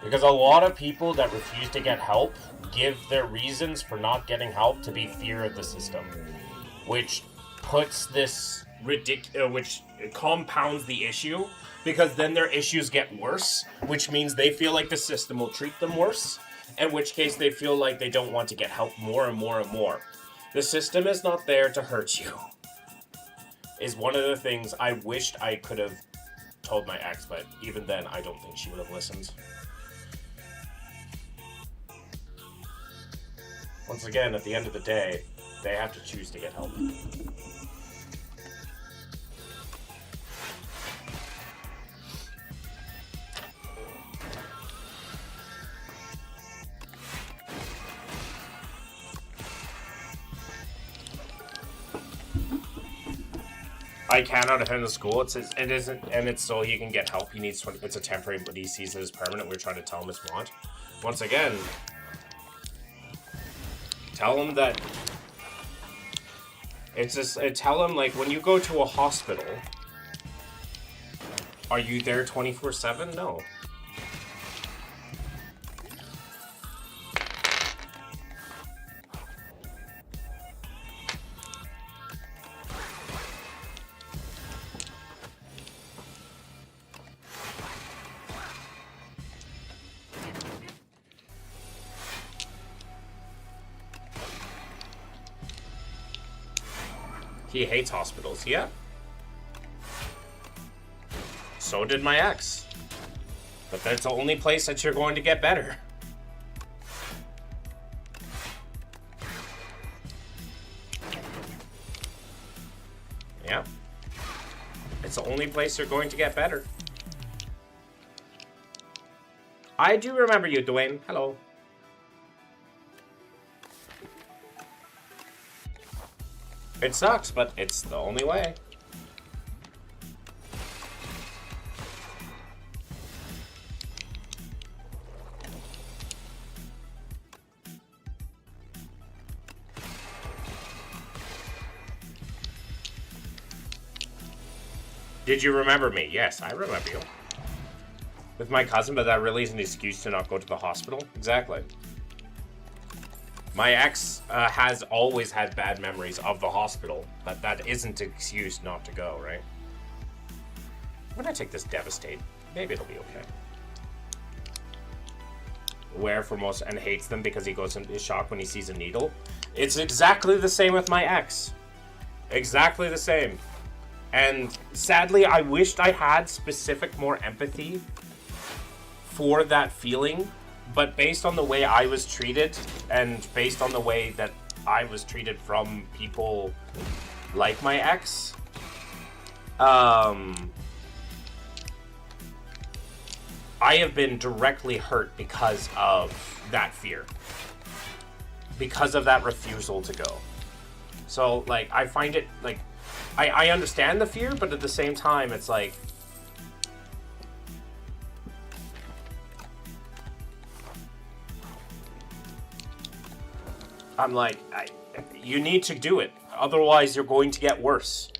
Because a lot of people that refuse to get help give their reasons for not getting help to be fear of the system. Which puts this which compounds the issue, because then their issues get worse, which means they feel like the system will treat them worse, in which case they feel like they don't want to get help more and more and more. The system is not there to hurt you, is one of the things I wished I could have told my ex, but even then, I don't think she would have listened. Once again, at the end of the day, they have to choose to get help. I cannot attend the school. It isn't, and it's so he can get help. He needs 20. It's a temporary, but he sees it as permanent. We're trying to tell him it's not. Once again, tell him that it's just. Tell him, like, when you go to a hospital, are you there 24/7? No. He hates hospitals, yeah. So did my ex. But that's the only place that you're going to get better. Yeah. It's the only place you're going to get better. I do remember you, Dwayne. Hello. It sucks, but it's the only way. Did you remember me? Yes, I remember you. With my cousin, but that really is an excuse to not go to the hospital? Exactly. My ex has always had bad memories of the hospital, but that isn't an excuse not to go, right? When I take this Devastate, maybe it'll be okay. Where for most, and hates them because he goes into shock when he sees a needle. It's exactly the same with my ex. Exactly the same. And sadly, I wished I had specific more empathy for that feeling. But based on the way I was treated, and based on the way that I was treated from people like my ex, I have been directly hurt because of that fear. Because of that refusal to go. So, like, I find it, like, I understand the fear, but at the same time, it's like, I'm like, you need to do it. Otherwise, you're going to get worse.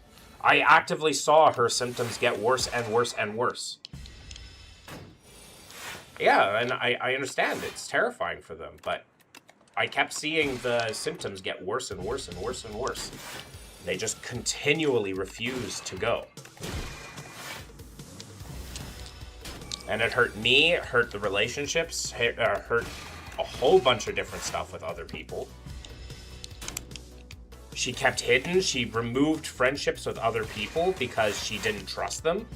I actively saw her symptoms get worse and worse and worse. Yeah, and I understand. It's terrifying for them, but I kept seeing the symptoms get worse and worse and worse and worse. They just continually refused to go. And it hurt me, it hurt the relationships, hurt a whole bunch of different stuff with other people. She kept hidden. She removed friendships with other people because she didn't trust them.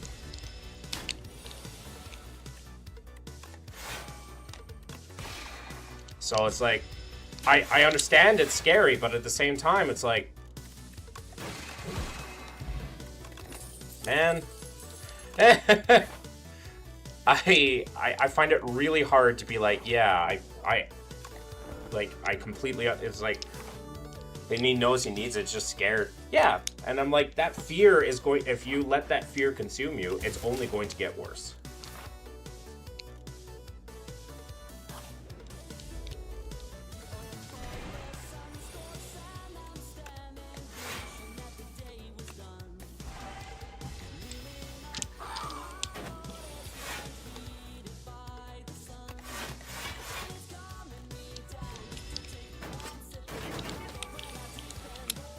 So it's like, I understand it's scary, but at the same time, it's like, man, I find it really hard to be like, yeah, I completely, it's like, and he knows he needs it, it's just scared. Yeah, and I'm like, that fear is going, if you let that fear consume you, it's only going to get worse.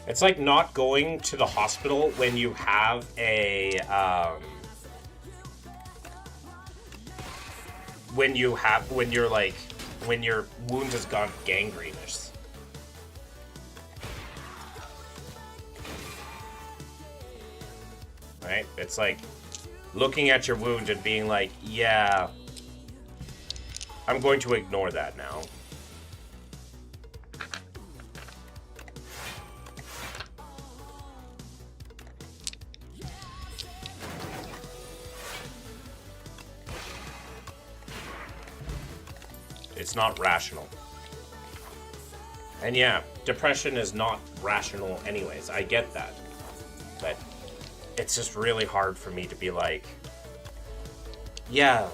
It's like not going to the hospital when you have a, when your wound has gone gangrenous. Right? It's like looking at your wound and being like, yeah, I'm going to ignore that now. It's not rational. And yeah, depression is not rational anyways. I get that. But it's just really hard for me to be like, yeah,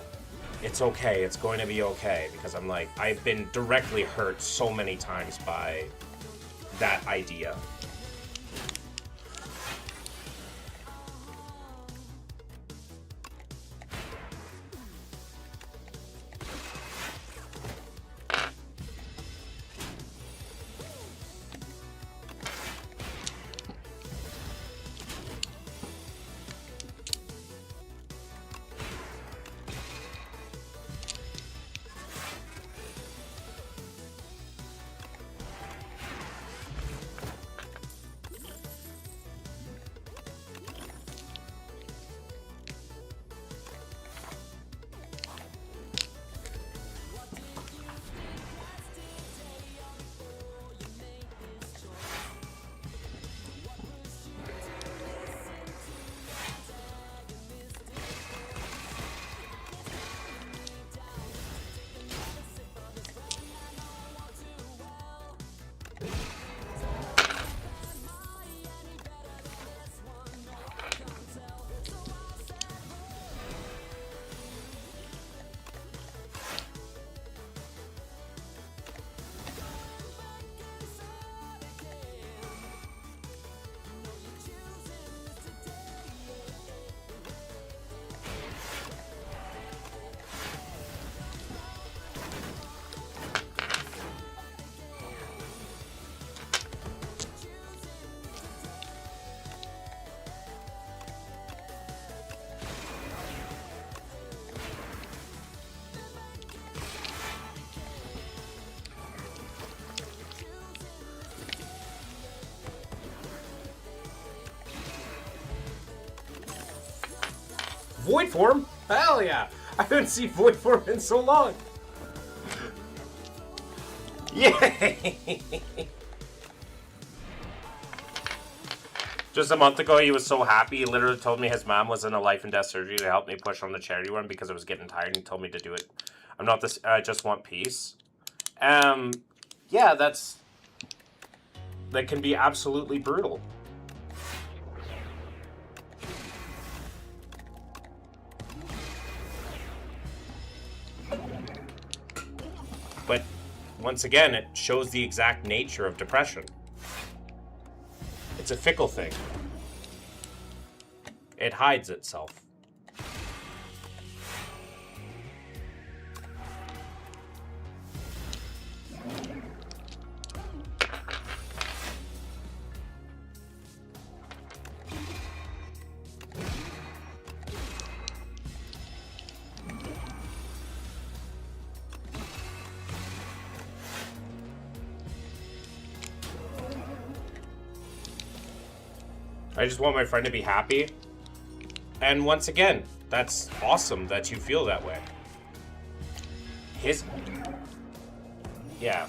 it's okay. It's going to be okay. Because I'm like, I've been directly hurt so many times by that idea. Void form? Hell yeah! I haven't seen void form in so long. Yay! Just a month ago, he was so happy. He literally told me his mom was in a life and death surgery to help me push on the charity run because I was getting tired, and he told me to do it. I'm not this. I just want peace. Yeah, that can be absolutely brutal. But once again, it shows the exact nature of depression. It's a fickle thing. It hides itself. I just want my friend to be happy. And once again, that's awesome that you feel that way. Yeah.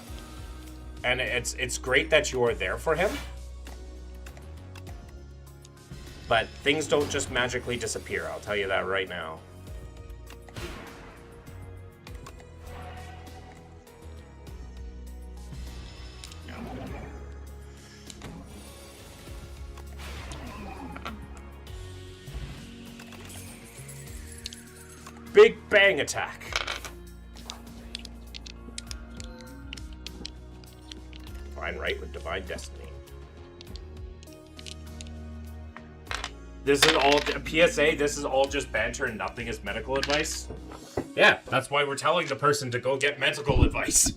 And it's great that you are there for him. But things don't just magically disappear, I'll tell you that right now. Big bang attack. Fine right with divine destiny. This is all PSA. This is all just banter and nothing is medical advice. Yeah, that's why we're telling the person to go get medical advice.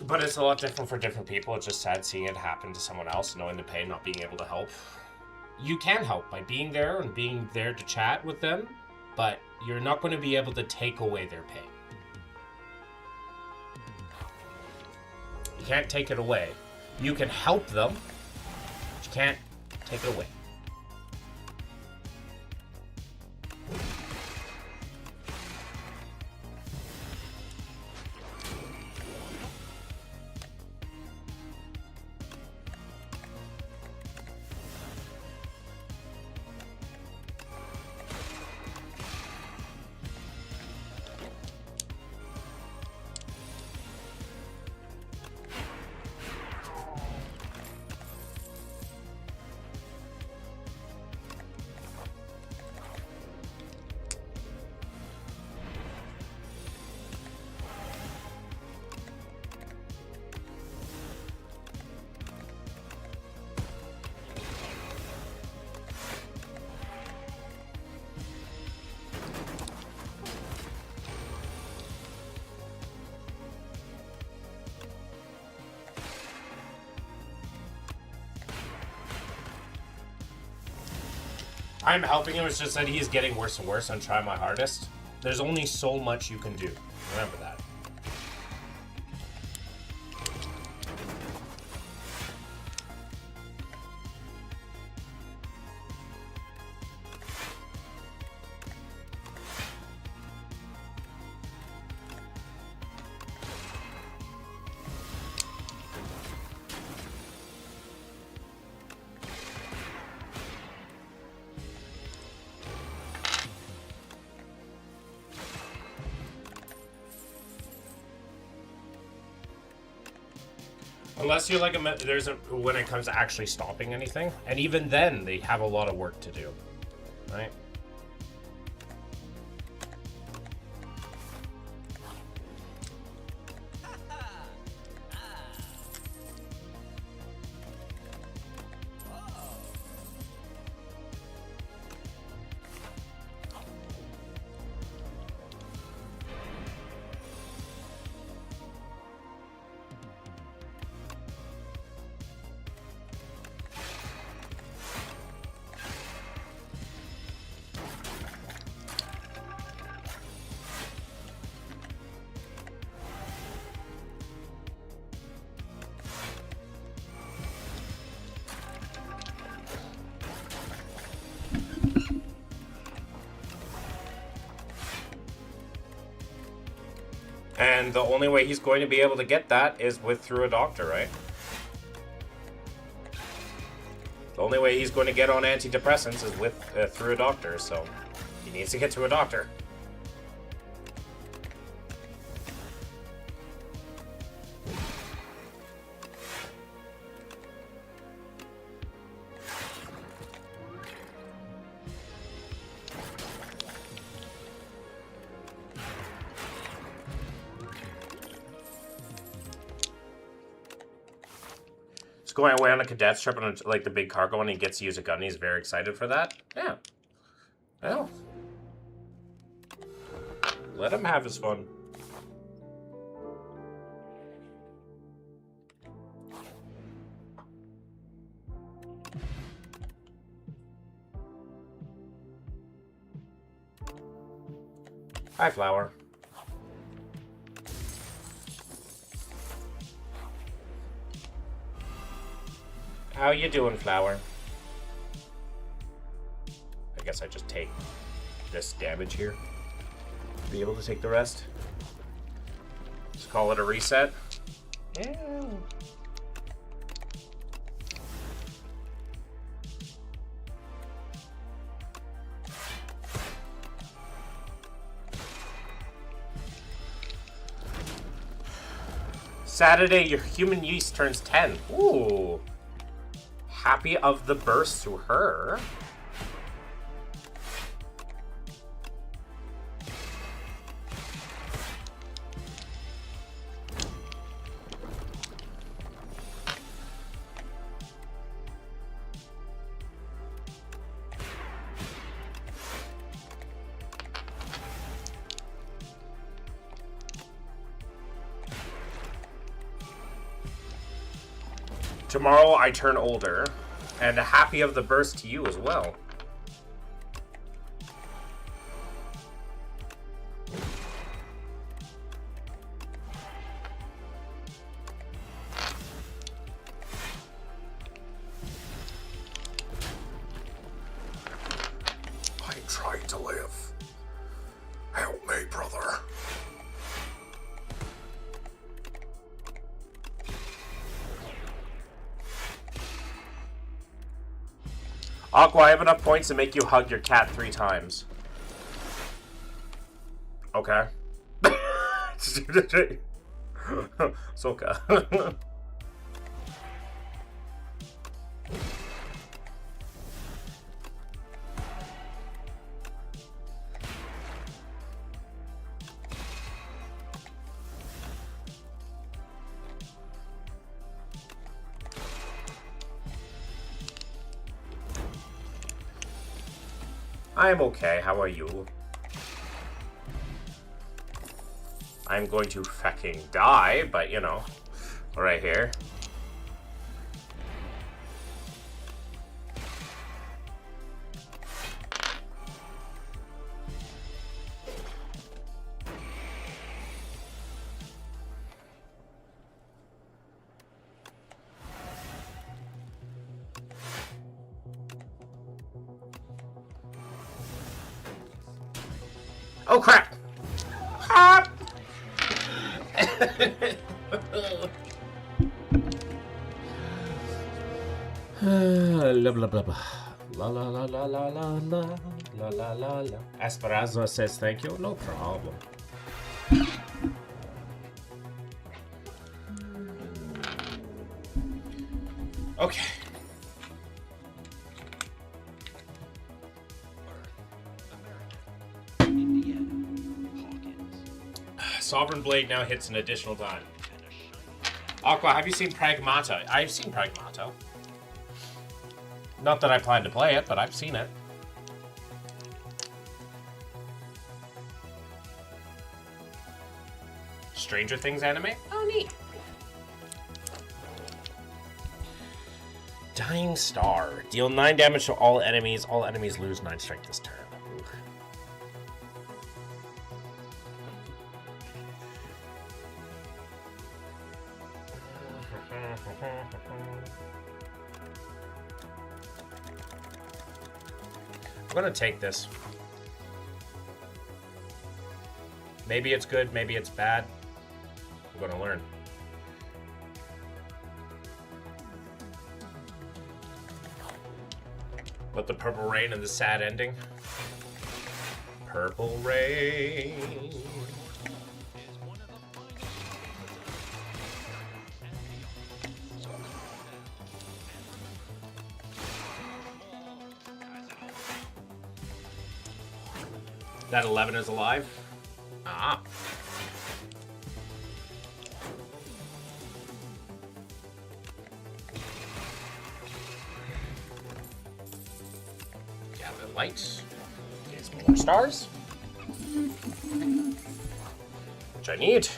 But it's a lot different for different people. It's just sad seeing it happen to someone else, knowing the pain, not being able to help. You can help by being there and being there to chat with them, but you're not going to be able to take away their pain. You can't take it away. You can help them, but you can't take it away. I'm helping him, it's just that he's getting worse and worse. I'm trying my hardest. There's only so much you can do. Remember that. Unless you're like when it comes to actually stopping anything, and even then they have a lot of work to do, right? And the only way he's going to be able to get that is through a doctor, right? The only way he's going to get on antidepressants is through a doctor, so he needs to get to a doctor. Going away on a cadet's trip on like the big cargo and he gets to use a gun. He's very excited for that. Yeah. Well. Let him have his fun. Hi, Flower. How you doing, Flower? I guess I just take this damage here to be able to take the rest. Just call it a reset. Yeah. Saturday, your human yeast turns 10. Ooh. Happy of the birth to her. Tomorrow I turn older. And happy of the birth to you as well. I'm trying to live. Help me, brother. Aqua, I have enough points to make you hug your cat 3 times. Okay. Soka. I'm okay, how are you? I'm going to fucking die, but you know, right here. Oh crap! Ah! La blah blah blah. La la la la la la la la la la la. Esperanza says thank you. No problem. Okay. Sovereign Blade now hits an additional time. Aqua, have you seen Pragmata? I've seen Pragmata. Not that I plan to play it, but I've seen it. Stranger Things anime? Oh, neat. Dying Star. Deal 9 damage to all enemies. All enemies lose 9 strength this turn. Ooh. I'm gonna take this. Maybe it's good, maybe it's bad. I'm gonna learn. But the Purple Rain and the sad ending. Purple Rain. That 11 is alive? Ah. Gather lights. Get some more stars. Which I need.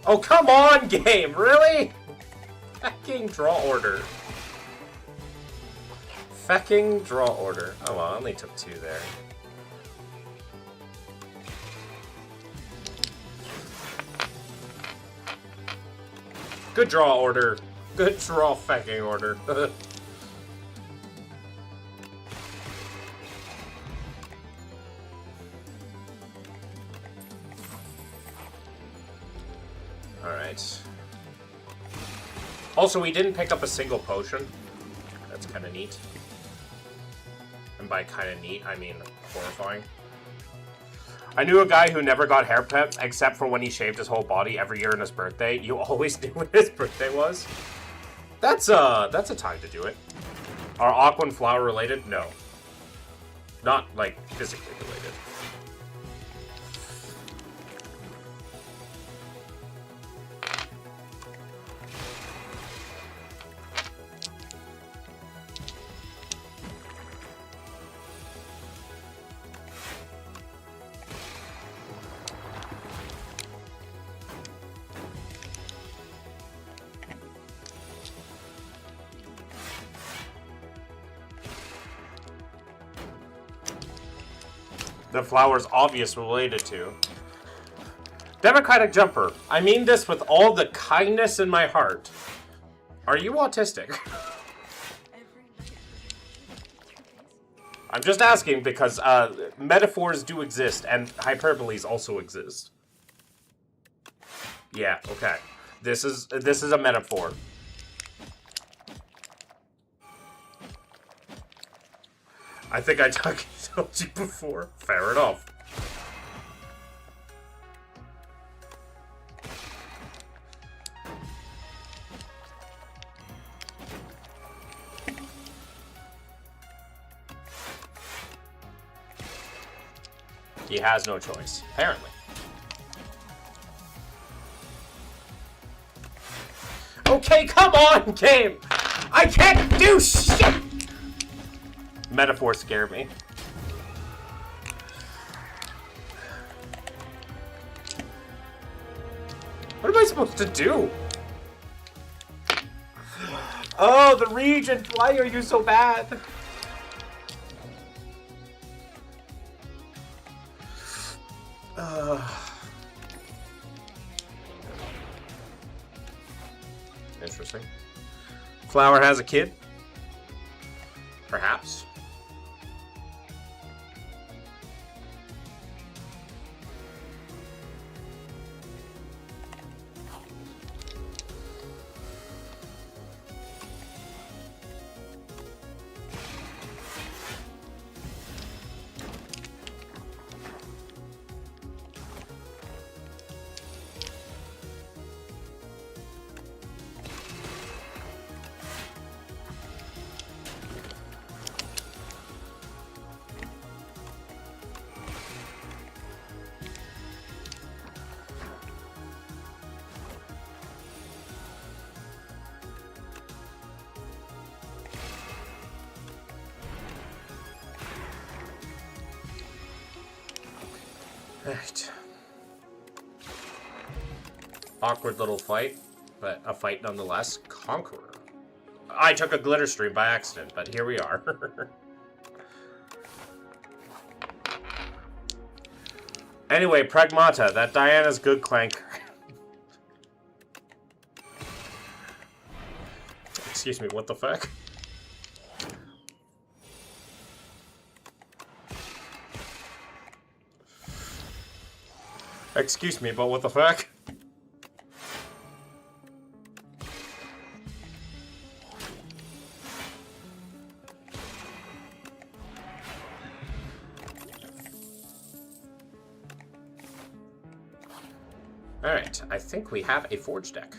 Oh, come on, game! Really? Fucking draw order. Fucking draw order. Oh, well, I only took 2 there. Good draw order. Good draw fucking order. Alright. Also, we didn't pick up a single potion. That's kind of neat. And by kind of neat, I mean horrifying. I knew a guy who never got haircut except for when he shaved his whole body every year on his birthday. You always knew when his birthday was? That's a time to do it. Are Aqua and Flower related? No. Not, like, physically related. The flower's obvious related to. Democratic Jumper. I mean this with all the kindness in my heart. Are you autistic? I'm just asking because metaphors do exist and hyperboles also exist. Yeah, okay. This is a metaphor. I think I told you before. Fair enough. He has no choice, apparently. Okay, come on, game! I can't do shit! Metaphors scare me. What am I supposed to do? Oh, the region! Why are you so bad? Interesting. Flower has a kid? Perhaps. Right. Awkward little fight, but a fight nonetheless. Conqueror. I took a glitter stream by accident, but here we are. Anyway, Pragmata, that Diana's good clanker. Excuse me, what the fuck? Excuse me, but what the fuck? Alright, I think we have a forge deck.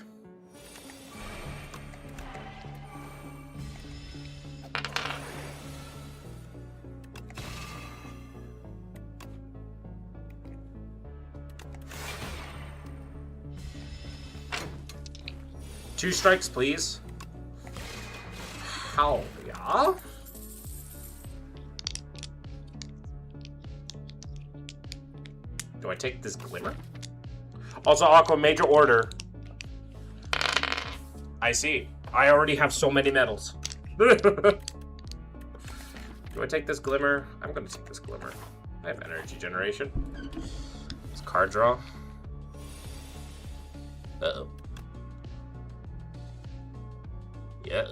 Two strikes, please. How? Yeah? Do I take this glimmer? Also, Aqua, major order. I see. I already have so many medals. Do I take this glimmer? I'm gonna take this glimmer. I have energy generation. It's card draw. Uh-oh. Yeah.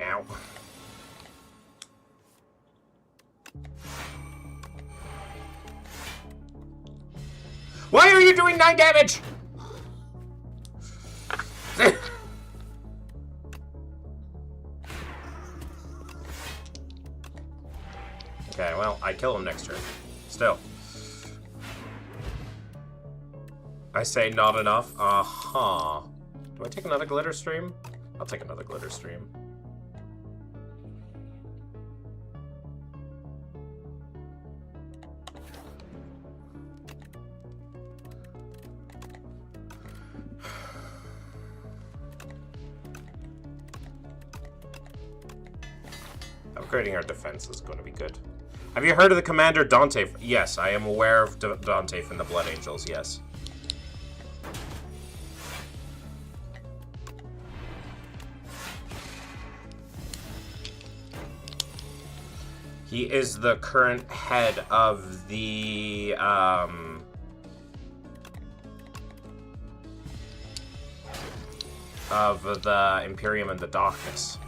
Ow. Why are you doing 9 damage? Okay, well, I kill him next turn. Still. I say not enough? Uh-huh. Do I take another glitter stream? I'll take another glitter stream. upgrading our defense is going to be good. Have you heard of the commander Dante? Yes, I am aware of Dante from the Blood Angels, yes. He is the current head of the, Imperium and the Darkness.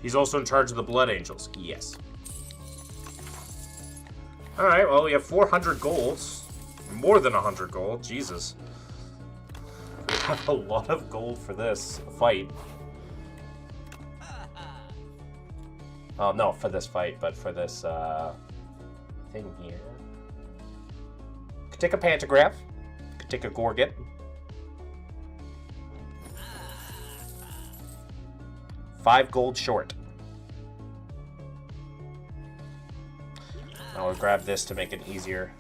He's also in charge of the Blood Angels. Yes. Alright, well, we have 400 golds. More than 100 gold. Jesus. We have a lot of gold for this fight. Oh, no, for this fight, but for this, thing here. Could take a pantograph. Could take a gorget. $5 gold short. Now we'll grab this to make an easier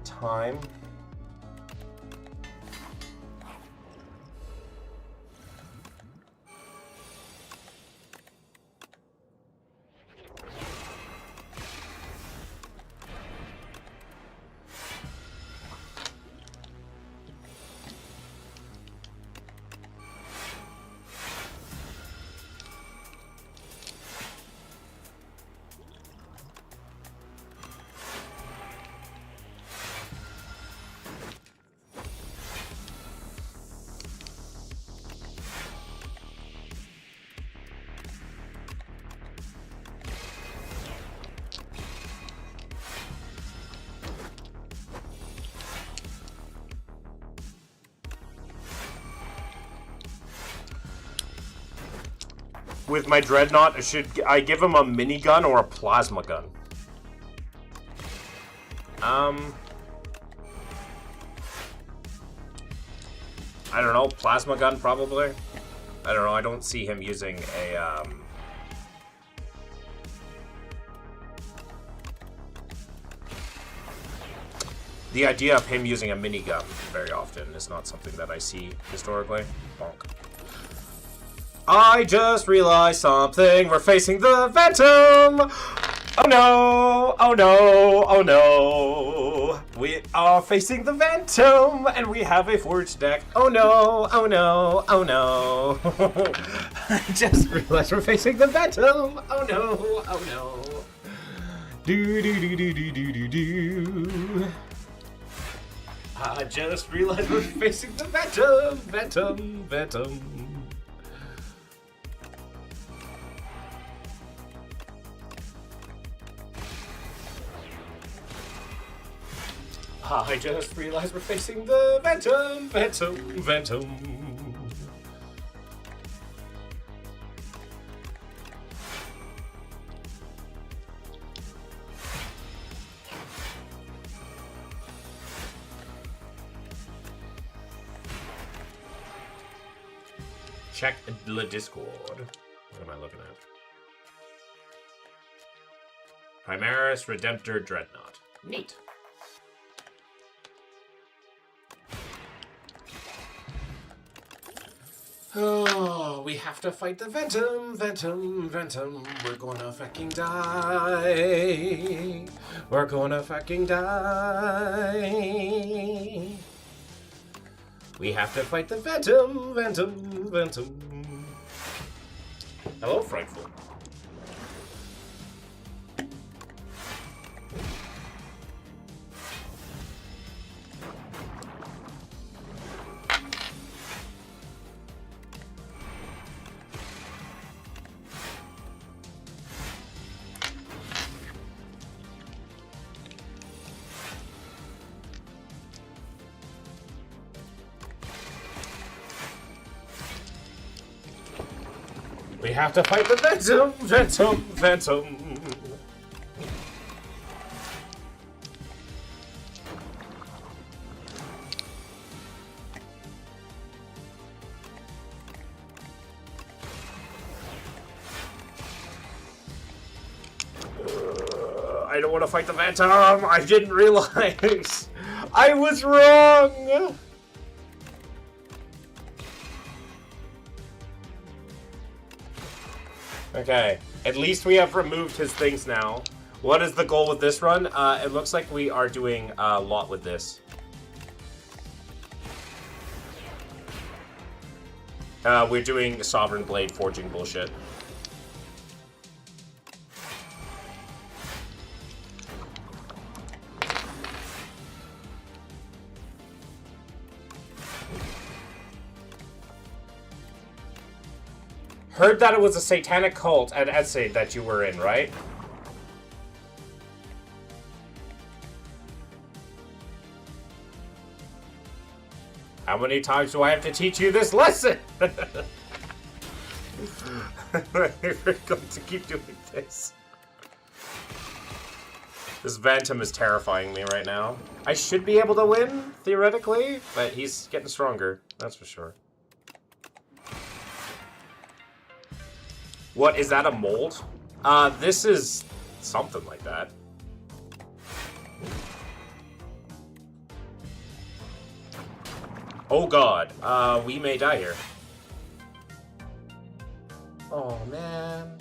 time. With my Dreadnought, should I give him a minigun or a plasma gun? I don't know, plasma gun probably? I don't know, I don't see him using a, The idea of him using a minigun very often is not something that I see historically. Bonk. I just realized something. We're facing the Phantom. Oh no, oh no, oh no. We are facing the Phantom and we have a forged deck. Oh no, oh no, oh no. I just realized we're facing the Phantom. Oh no, oh no. Do do do do do do do do. I just realized we're facing the Phantom, Phantom, Phantom. I just realized we're facing the Phantom, Phantom, Phantom. Check the Discord. What am I looking at? Primaris Redemptor Dreadnought. Neat. Oh, we have to fight the Phantom, Phantom, Phantom. We're gonna fucking die. We're gonna fucking die. We have to fight the Phantom, Phantom, Phantom. Hello, Frankfurt. We have to fight the Phantom, Phantom, Phantom. I don't want to fight the Phantom. I didn't realize. I was wrong. Okay. At least we have removed his things now. What is the goal with this run? It looks like we are doing a lot with this. We're doing Sovereign Blade forging bullshit. Heard that it was a satanic cult at Essay that you were in, right? How many times do I have to teach you this lesson? We're going to keep doing this. This Phantom is terrifying me right now. I should be able to win, theoretically, but he's getting stronger, that's for sure. What, is that a mold? This is something like that. Oh god, we may die here. Oh man.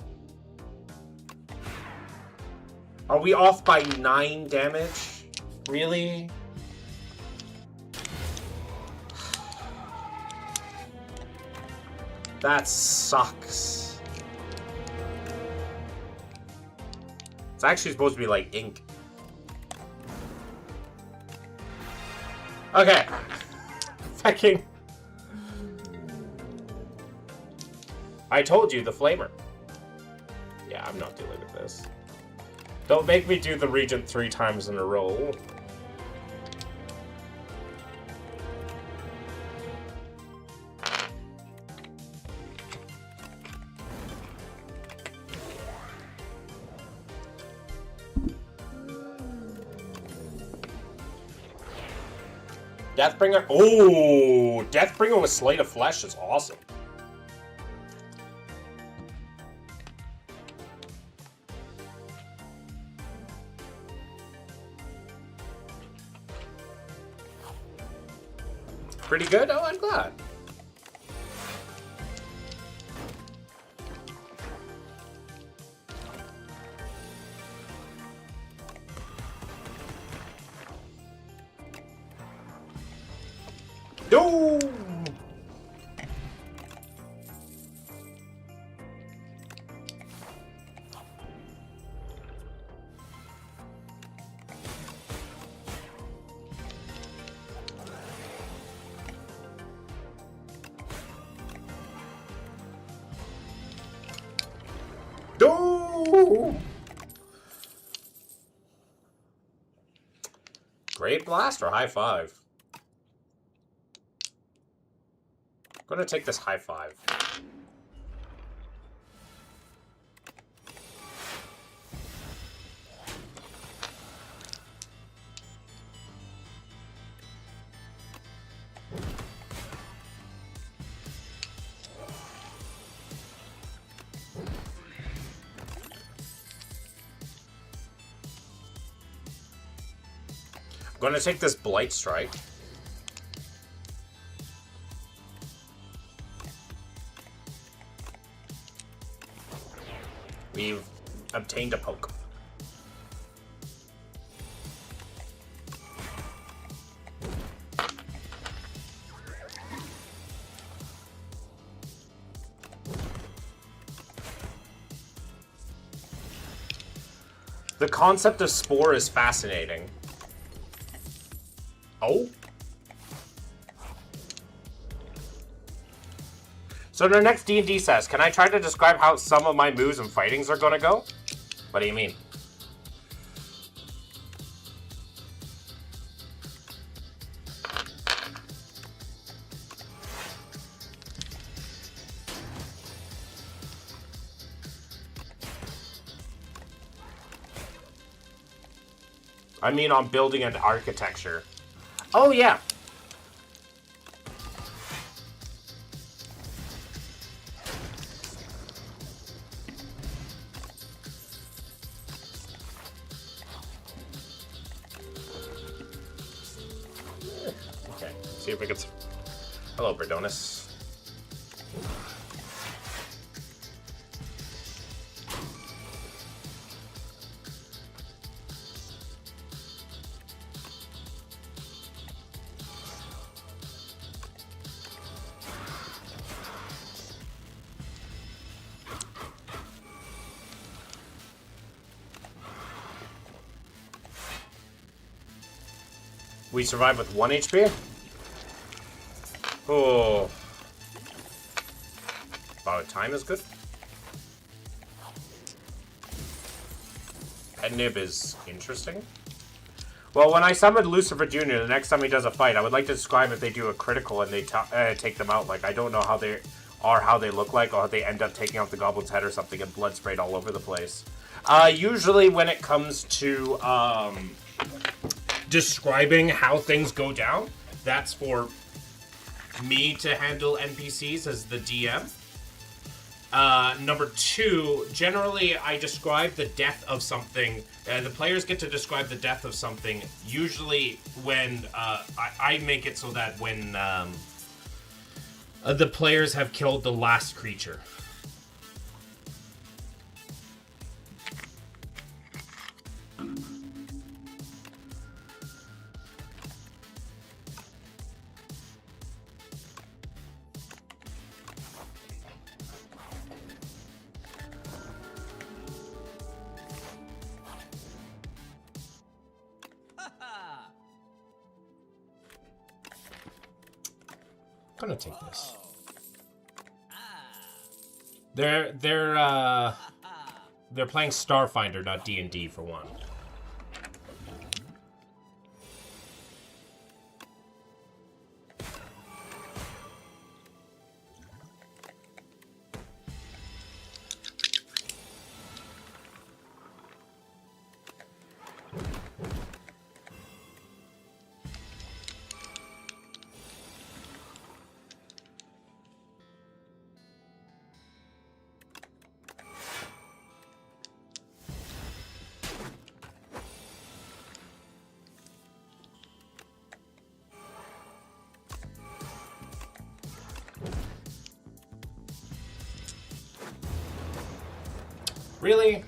Are we off by 9 damage? Really? That sucks. It's actually supposed to be like ink. Okay. Fucking. I told you, the flamer. Yeah, I'm not dealing with this. Don't make me do the Regent 3 times in a row. Deathbringer. Oh, Deathbringer with Slate of Flesh is awesome. Pretty good? Oh, I'm glad. No! No! Great blast or high five? I'm gonna take this high five. I'm gonna take this Blight Strike. We've obtained a poke. The concept of Spore is fascinating. Oh? So in our next D&D says, can I try to describe how some of my moves and fightings are gonna go? What do you mean? I mean, I'm building an architecture. Oh, yeah. see if we can... Hello, Bradonis. We survive with 1 HP? Oh. Wow, time is good. Pet Nib is interesting. Well, when I summoned Lucifer Jr., the next time he does a fight, I would like to describe if they do a critical and they take them out. Like, I don't know how they are, how they look like, or how they end up taking out the goblin's head or something and blood sprayed all over the place. Usually when it comes to, describing how things go down, that's for me to handle NPCs as the DM. Number 2, generally I describe the death of something. The players get to describe the death of something, usually when I make it so that when the players have killed the last creature. I'm gonna take this. They're playing Starfinder, not D&D for one. Really?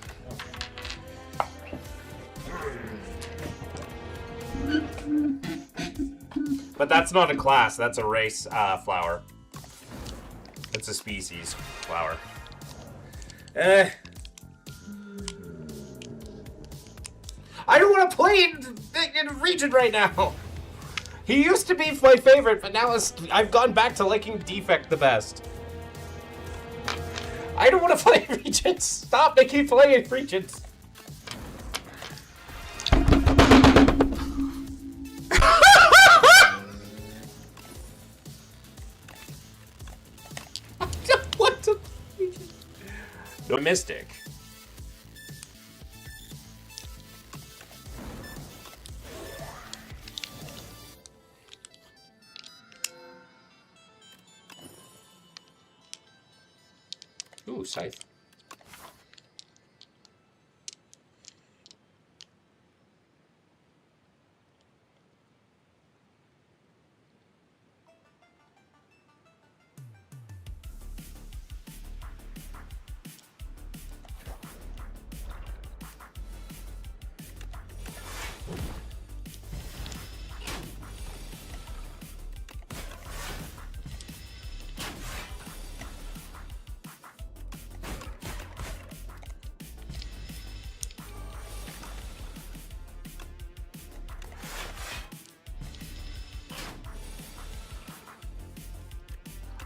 But that's not a class, that's a race flower. It's a species flower. I don't want to play in Region right now! He used to be my favorite, but now I've gone back to liking Defect the best. I don't want to play Regents! Stop making me play Regents! What the... No Mystic. Ooh, Scythe.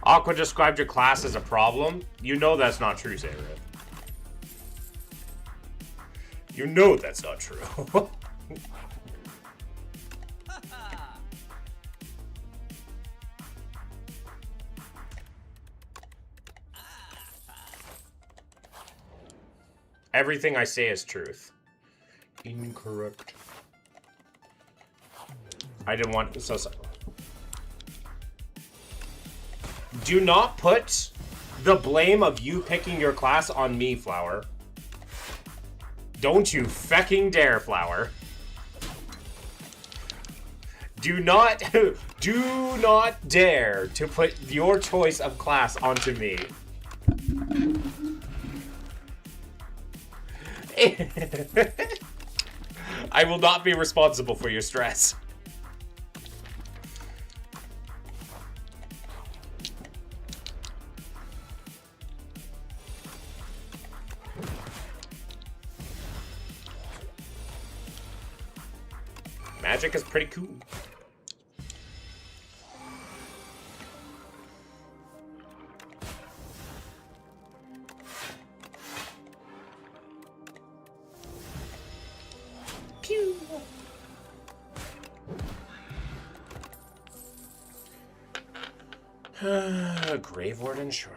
Aqua described your class as a problem. You know that's not true, Sarah. You know that's not true. Everything I say is truth. Incorrect. I didn't want... So. Do not put the blame of you picking your class on me, Flower. Don't you fecking dare, Flower. Do not dare to put your choice of class onto me. I will not be responsible for your stress. Magic is pretty cool. Pew. Grave Warden, sure.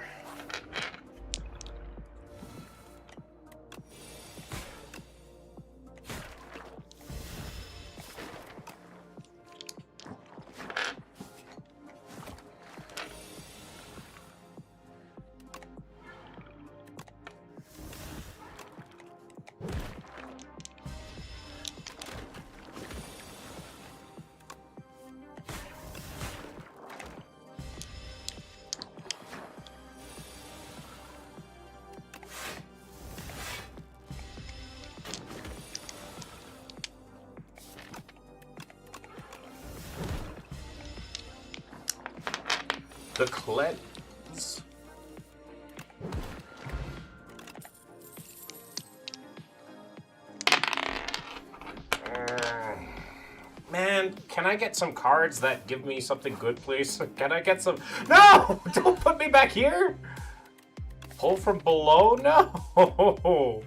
The cleanse. Man, can I get some cards that give me something good, please? Can I get some... No! Don't put me back here! Pull from below? No! Oh.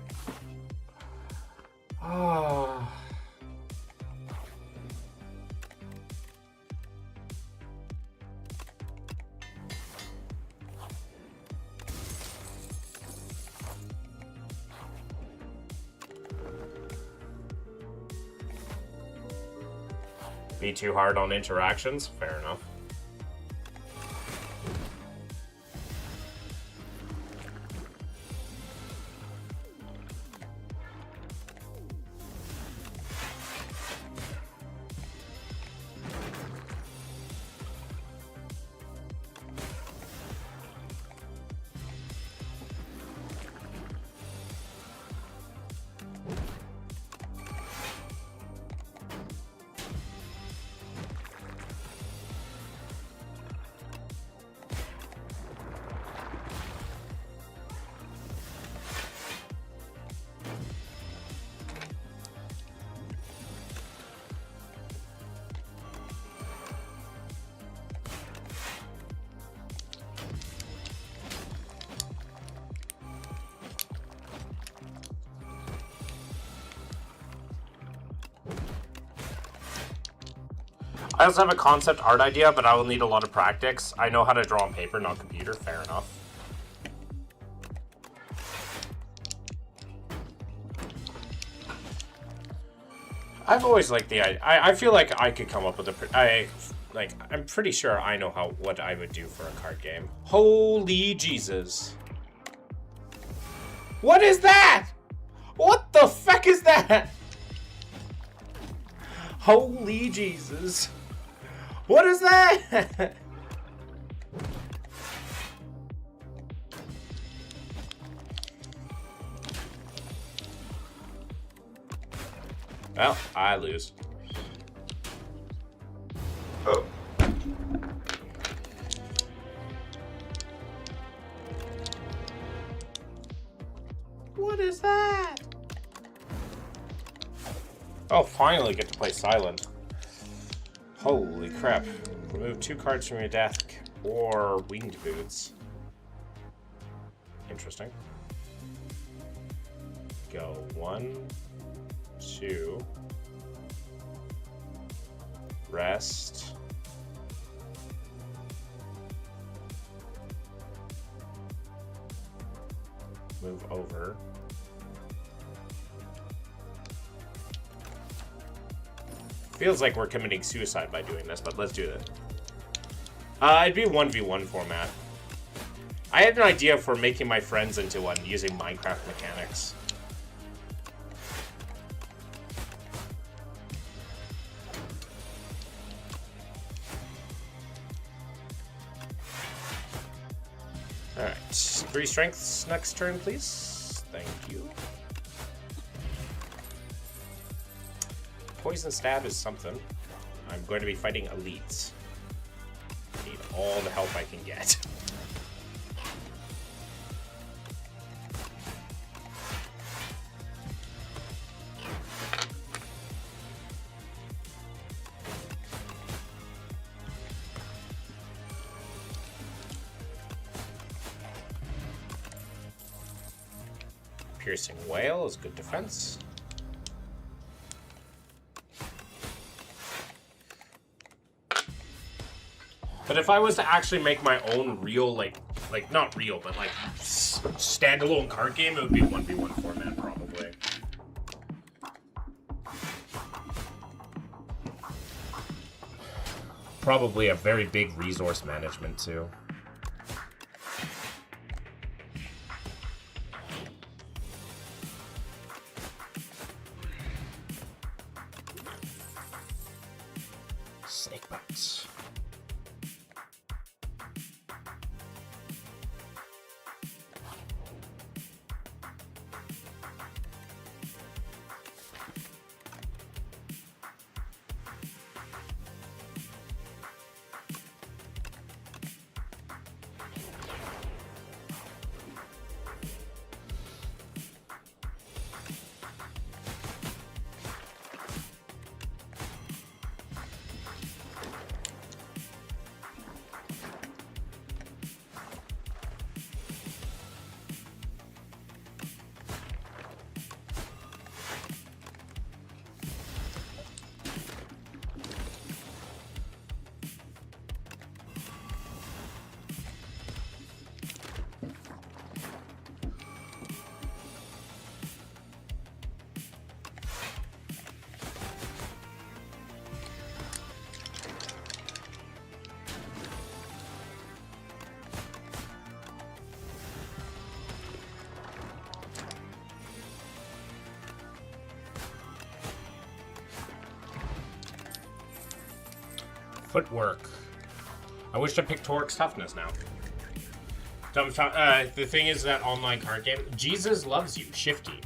Be too hard on interactions? Fair enough. I also have a concept art idea, but I will need a lot of practice. I know how to draw on paper, not computer. Fair enough. I've always liked the idea. I feel like I could come up with I'm pretty sure I know what I would do for a card game. Holy Jesus. What is that? What the fuck is that? Holy Jesus. What is that? Well, I lose. Oh. What is that? Oh, finally get to play silent. Holy crap. Remove 2 cards from your deck or winged boots. Interesting. Go 1, 2. Rest. Move over. Feels like we're committing suicide by doing this, but let's do it. It'd be 1v1 format. I had an idea for making my friends into one using Minecraft mechanics. Alright, 3 strengths next turn, please. Thank you. Poison stab is something. I'm going to be fighting elites. Need all the help I can get. Piercing Whale is good defense. But if I was to actually make my own real, like not real, but like standalone card game, it would be a 1v1 format probably. Probably a very big resource management too. Snake bites. Footwork. I wish I picked Torque's Toughness now. The thing is that online card game, Jesus loves you, Shifty.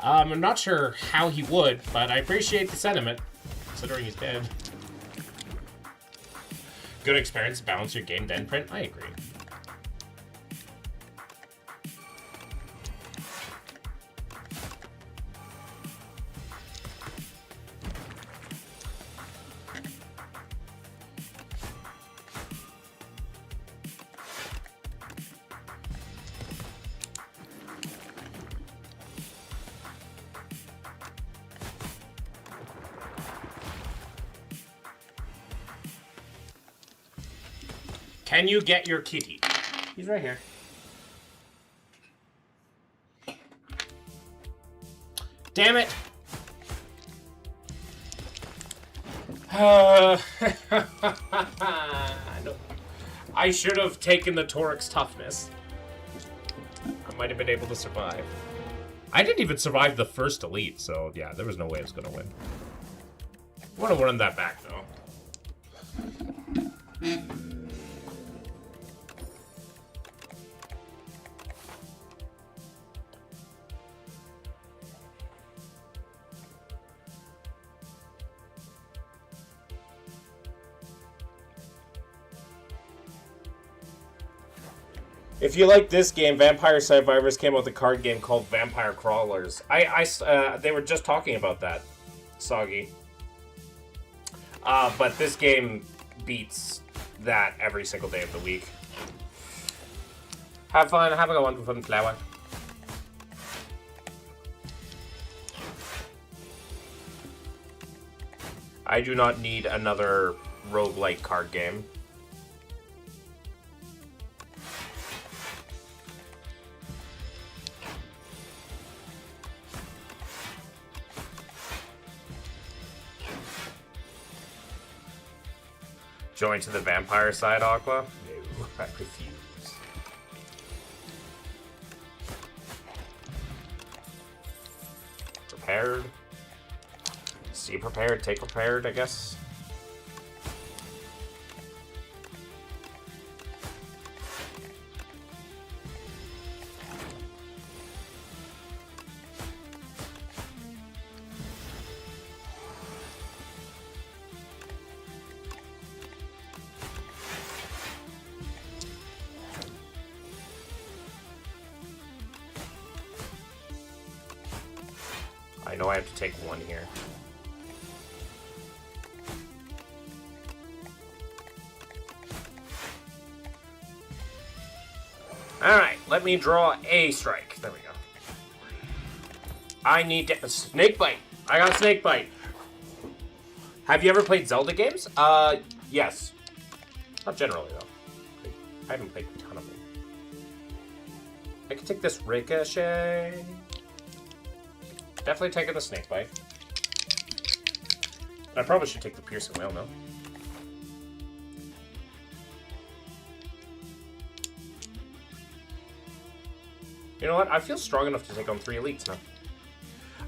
I'm not sure how he would, but I appreciate the sentiment, considering he's dead. Good experience, balance your game, then print. I agree. Can you get your kitty? He's right here. Damn it! I should have taken the Torque's Toughness. I might have been able to survive. I didn't even survive the first elite, so yeah, there was no way I was going to win. I want to run that back, though. If you like this game, Vampire Survivors came out with a card game called Vampire Crawlers. They were just talking about that, Soggy. But this game beats that every single day of the week. Have fun, have a wonderful flower. I do not need another roguelike card game. Join to the vampire side, Aqua? No, I refuse. Prepared. See prepared, take prepared, I guess. I know I have to take one here. Alright, let me draw a strike. There we go. I need to... Snake Bite! I got Snake Bite! Have you ever played Zelda games? Yes. Not generally, though. I haven't played a ton of them. I can take this Ricochet. Definitely taking the Snake Bite. I probably should take the Piercing Whale, no? You know what? I feel strong enough to take on 3 elites now.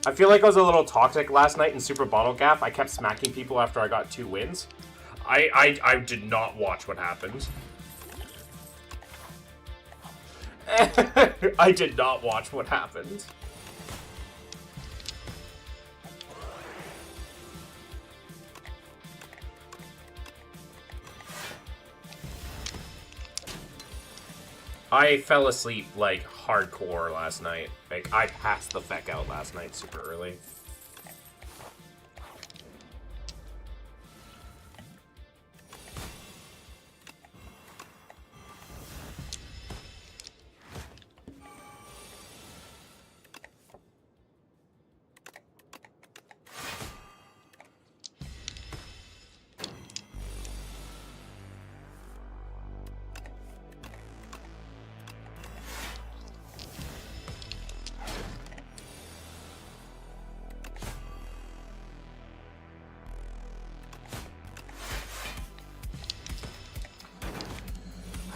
I feel like I was a little toxic last night in Super Bottle Gaff. I kept smacking people after I got 2 wins. I did not watch what happened. I did not watch what happened. I fell asleep, like, hardcore last night. Like, I passed the feck out last night super early.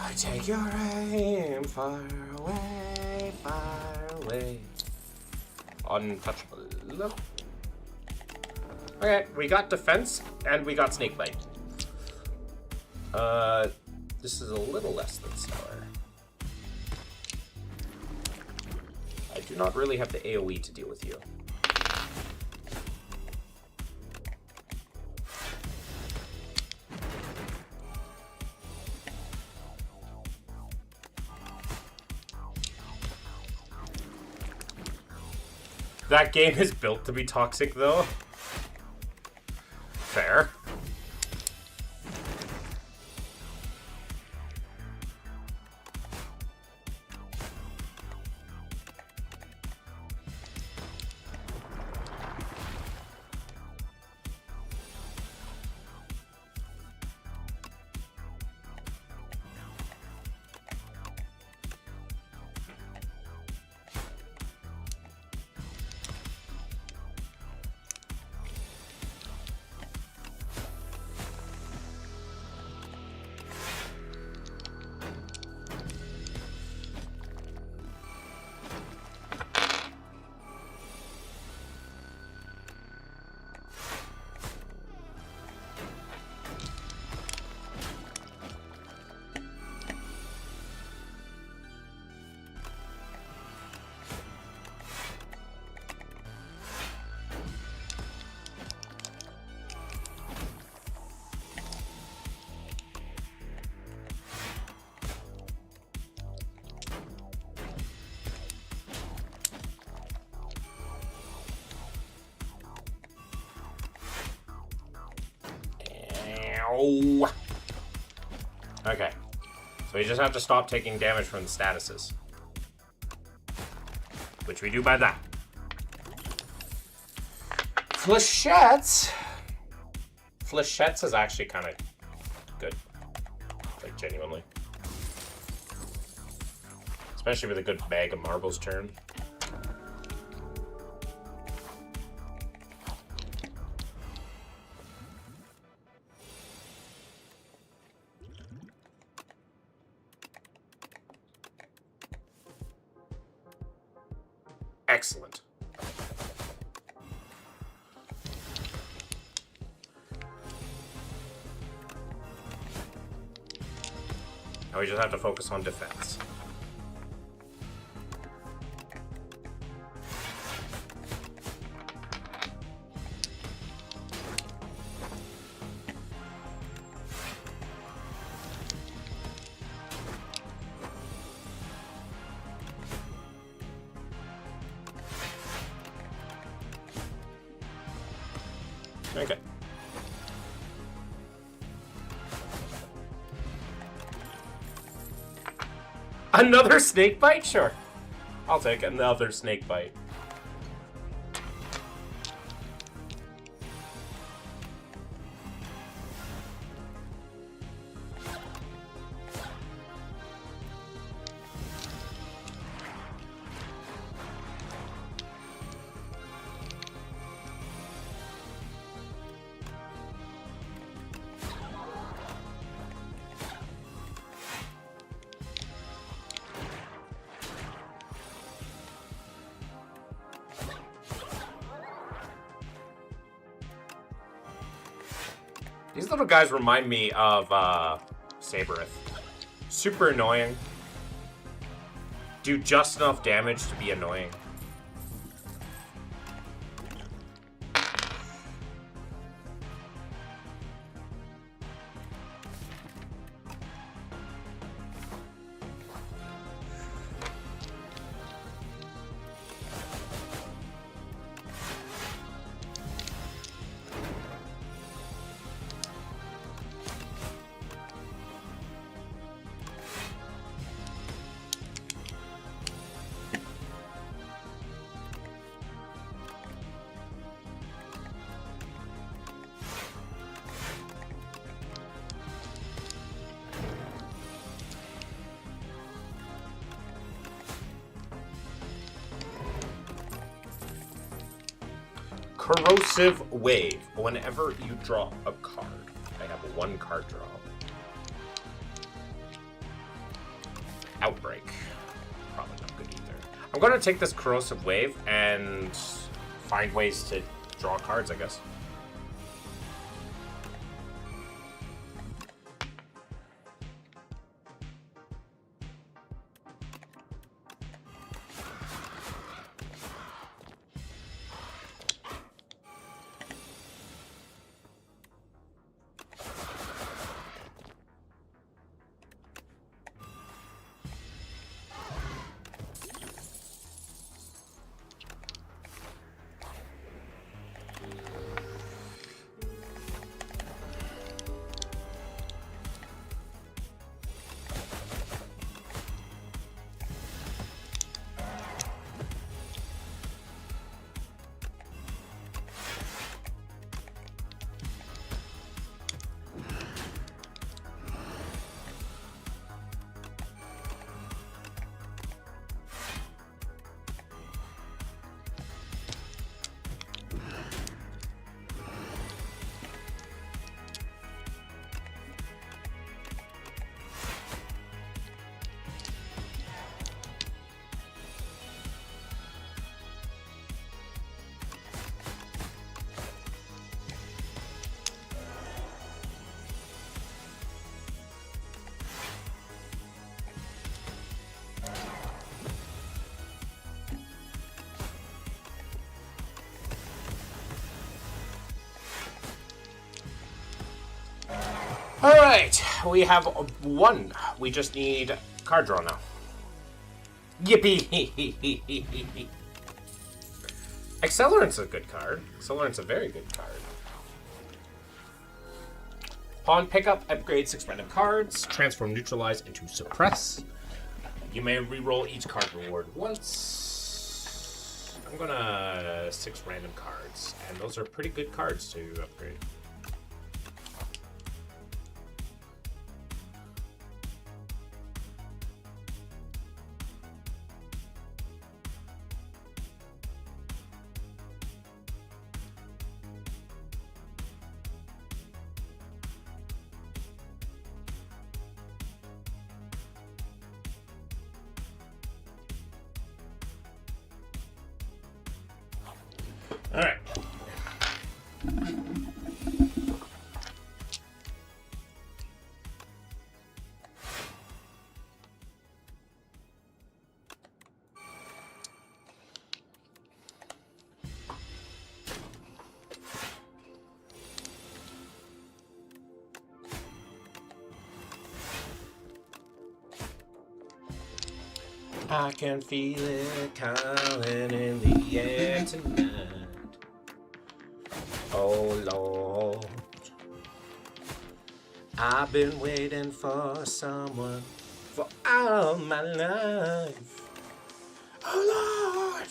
I take your aim far away. Untouchable. Okay, we got defense and we got snake bite. This is a little less than stellar. I do not really have the AoE to deal with you. That game is built to be toxic, though. Fair. Ow. Okay. So we just have to stop taking damage from the statuses. Which we do by that. Flechettes. Flechettes is actually kind of good. Like, genuinely. Especially with a good bag of marbles turn. Excellent. Now we just have to focus on defense. Okay. Another snake bite? Sure. I'll take another snake bite. These little guys remind me of Saberith. Super annoying. Do just enough damage to be annoying. Corrosive Wave. Whenever you draw a card, I have a 1 card draw. Outbreak. Probably not good either. I'm going to take this Corrosive Wave and find ways to draw cards, I guess. Alright, we have 1. We just need card draw now. Yippee! Accelerant's a good card. Accelerant's a very good card. Pawn pickup, upgrade 6 random cards, transform neutralize into suppress. You may re-roll each card reward once. I'm gonna 6 random cards, and those are pretty good cards to upgrade. All right. I can feel it calling in the air tonight. Oh Lord, I've been waiting for someone for all my life. Oh Lord.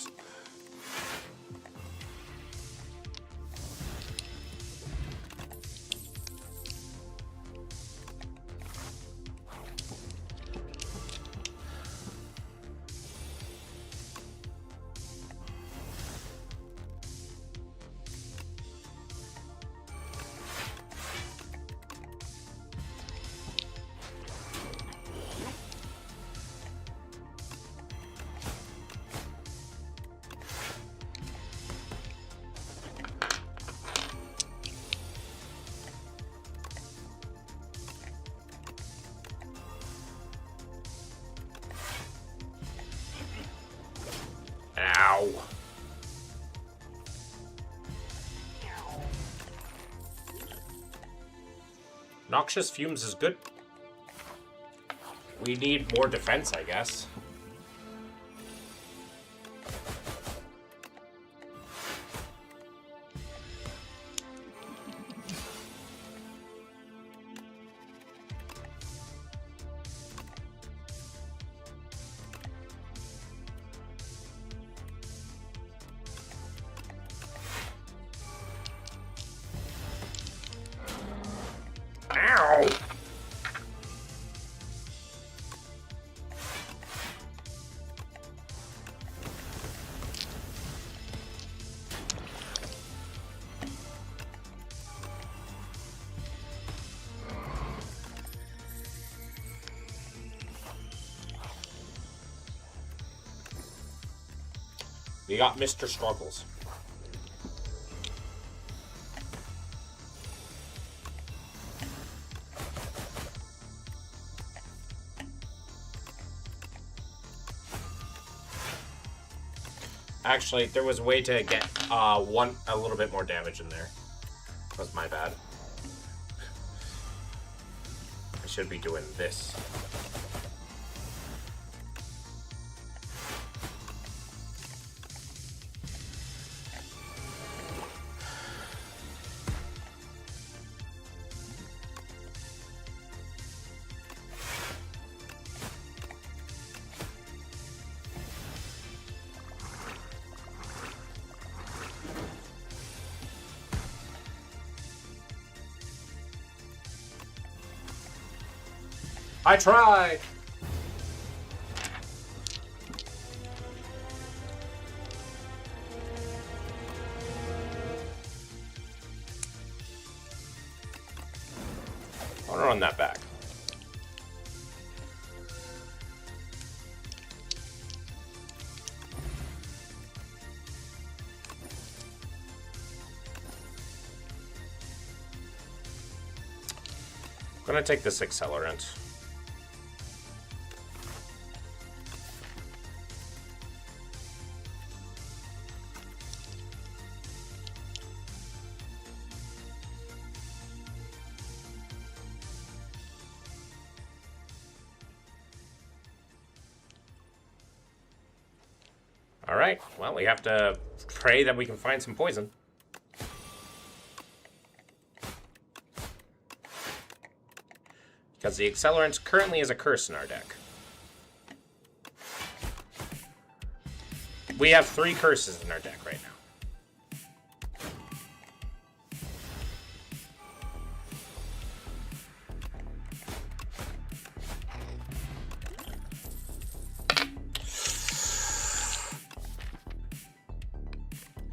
Ow. Noxious fumes is good. We need more defense, I guess. Ow! We got Mr. Struggles. Actually, there was a way to get a little bit more damage in there. That was my bad. I should be doing this. I tried! I wanna run that back. I'm gonna take this accelerant. Alright, well, we have to pray that we can find some poison. Because the accelerant currently is a curse in our deck. We have 3 curses in our deck right now.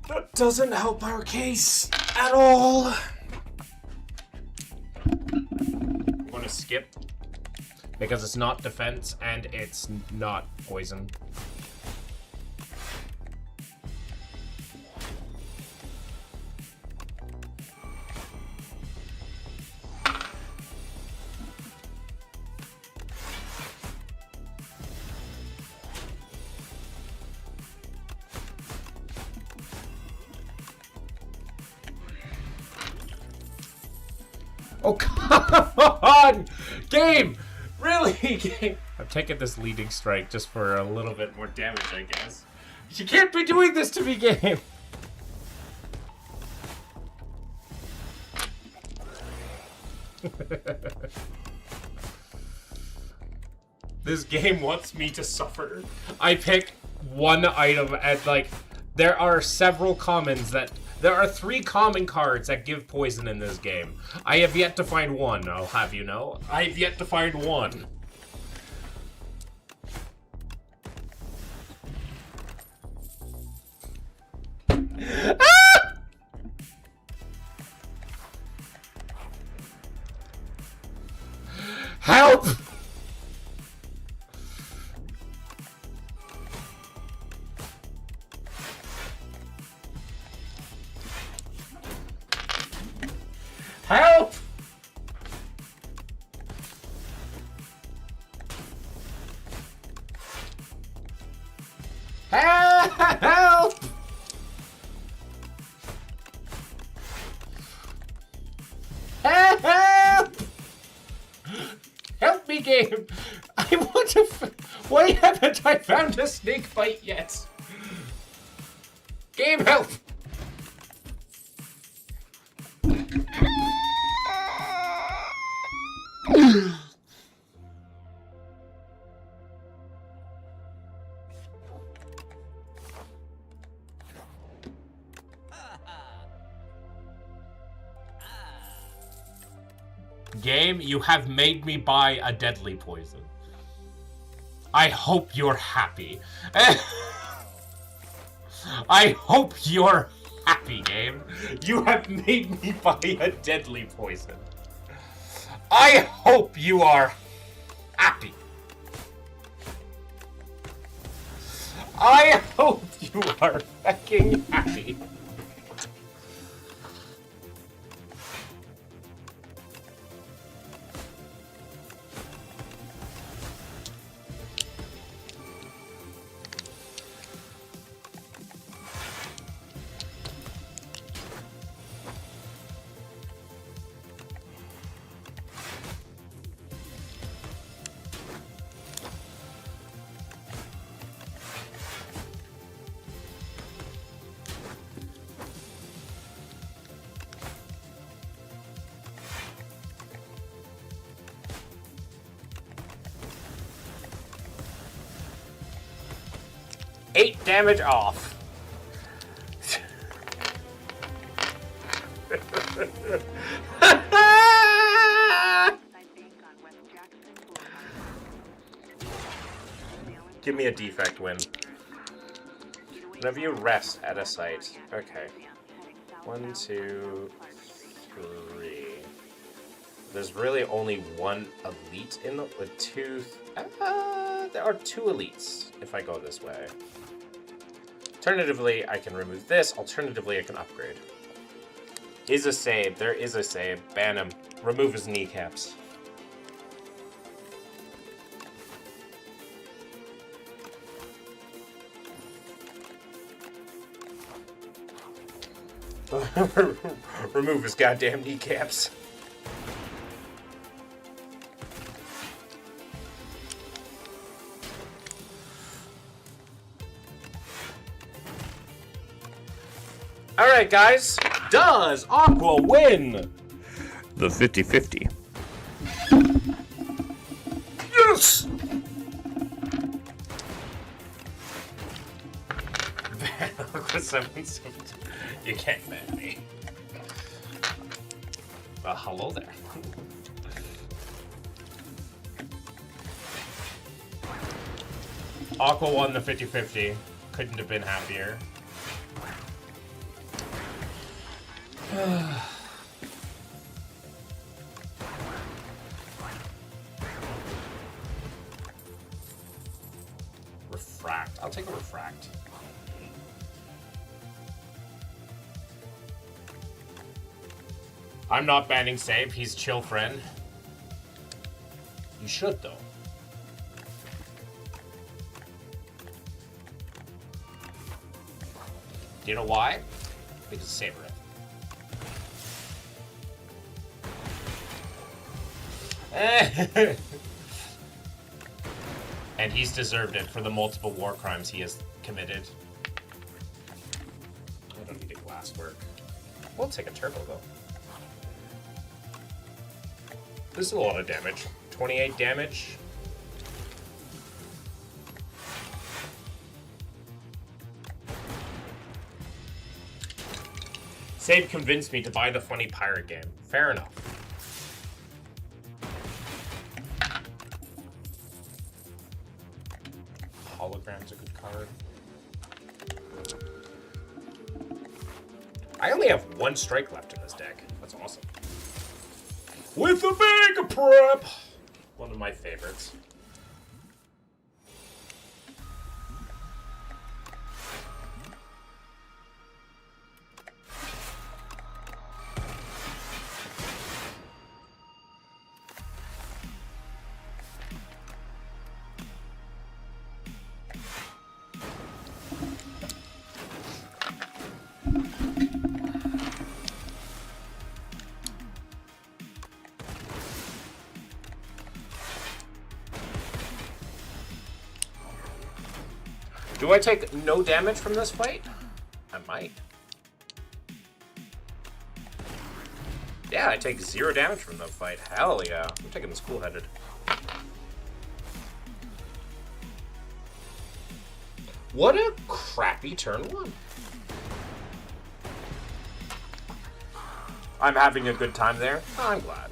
That doesn't help our case at all. I'm going to skip because it's not defense and it's not poison. Oh, come on! Game! Really? Game? I'm taking this leading strike just for a little bit more damage, I guess. You can't be doing this to me, game! This game wants me to suffer. I pick one item and, like, there are several commons that... There are 3 common cards that give poison in this game. I have yet to find one, I'll have you know. I've yet to find one. Ah! Help! Help! Help! Help! Help me, game! I want to. Why haven't I found a snake bite yet? Game, help! Game, you have made me buy a deadly poison. I hope you're happy. I hope you're happy, game. You have made me buy a deadly poison. I hope you are happy. I hope you are fucking happy. Eight damage off. Give me a defect win. Whenever you rest at a site. Okay. 1, 2, 3. There's really only one elite in the... with two... there are 2 elites if I go this way. Alternatively, I can remove this. Alternatively, I can upgrade. Is a save. There is a save. Ban him. Remove his kneecaps. Remove his goddamn kneecaps. Alright, guys. Does Aqua win the 50-50? Yes! Aqua 7-7. You can't ban me. Hello there. Aqua won the 50-50. Couldn't have been happier. Refract. I'll take a refract. I'm not banning save. He's chill friend. You should though. Do you know why? Because of Saber. And he's deserved it for the multiple war crimes he has committed. I don't need a glass work. We'll take a turbo though. This is a lot of damage. 28 damage. Sabe convinced me to buy the funny pirate game. Fair enough. Hologram's a good card. I only have one strike left in this deck. That's awesome. With a big prep! One of my favorites. Do I take no damage from this fight? I might. Yeah, I take 0 damage from the fight. Hell yeah. I'm taking this cool-headed. What a crappy turn 1. I'm having a good time there. I'm glad.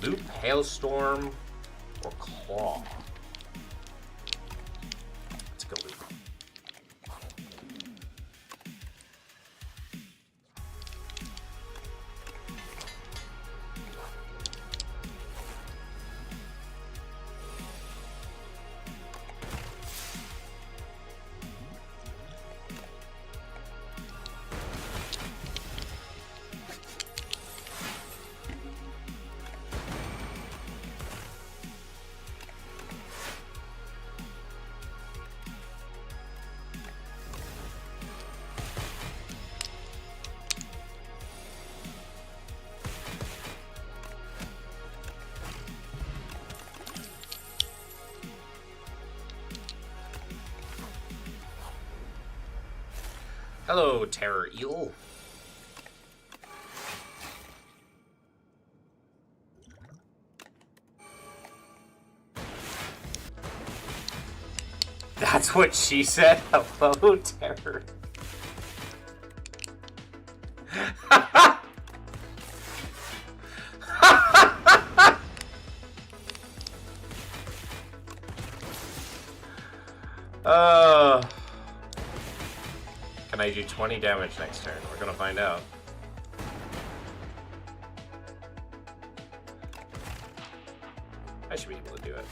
Loop, Hailstorm, or Claw. Let's go Loop. Hello, Terror Eel. That's what she said. Hello, Terror. Can I do 20 damage next turn? We're gonna find out. I should be able to do it.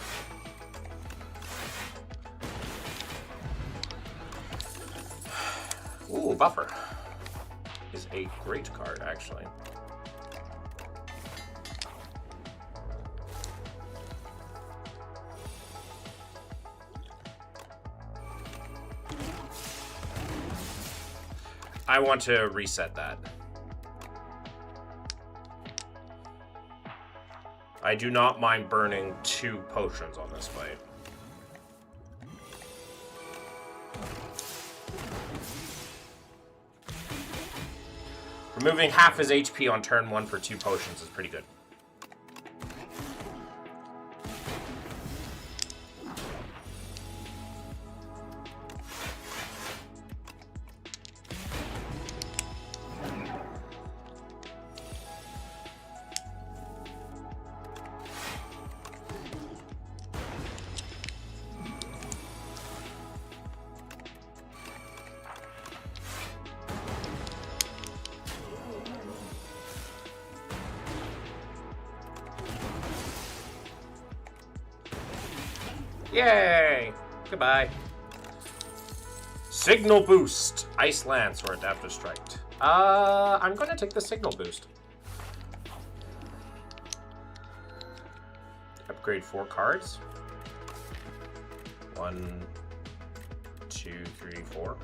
Ooh, Buffer is a great card, actually. I want to reset that. I do not mind burning 2 potions on this fight. Removing half his HP on turn 1 for 2 potions is pretty good. Yay! Goodbye. Signal Boost. Ice Lance or Adaptive Strike. I'm going to take the Signal Boost. Upgrade 4 cards. 1, 2, 3, 4.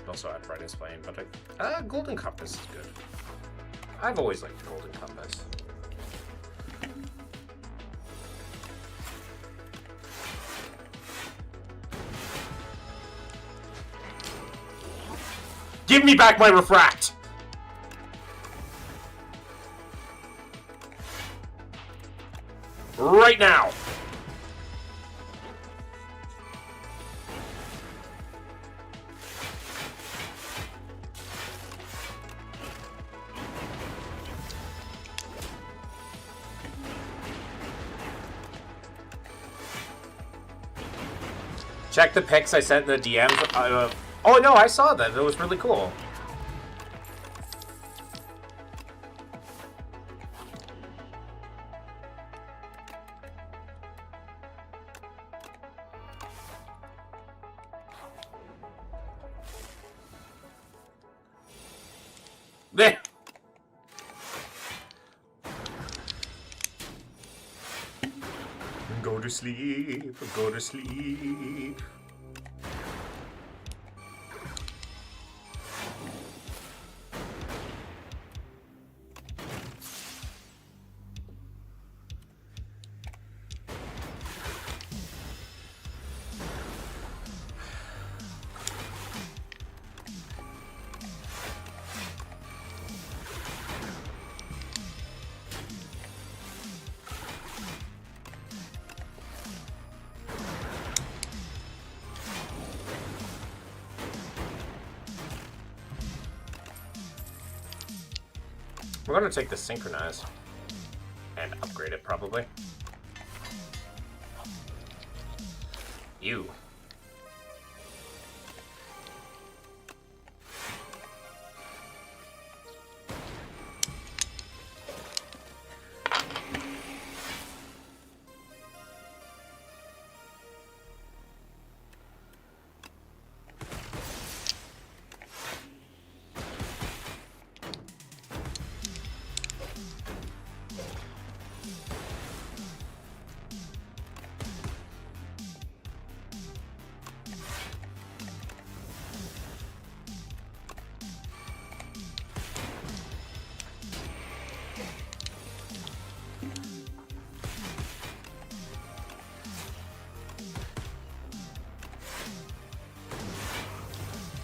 Also Arthritis Plane, but Golden Compass is good. I've always liked the Golden Compass. Give me back my refract! Right now! Check the pics I sent in the DMs. Oh no, I saw that. It was really cool. There. Go to sleep. Go to sleep. We're gonna take the Synchronize and upgrade it, probably. You.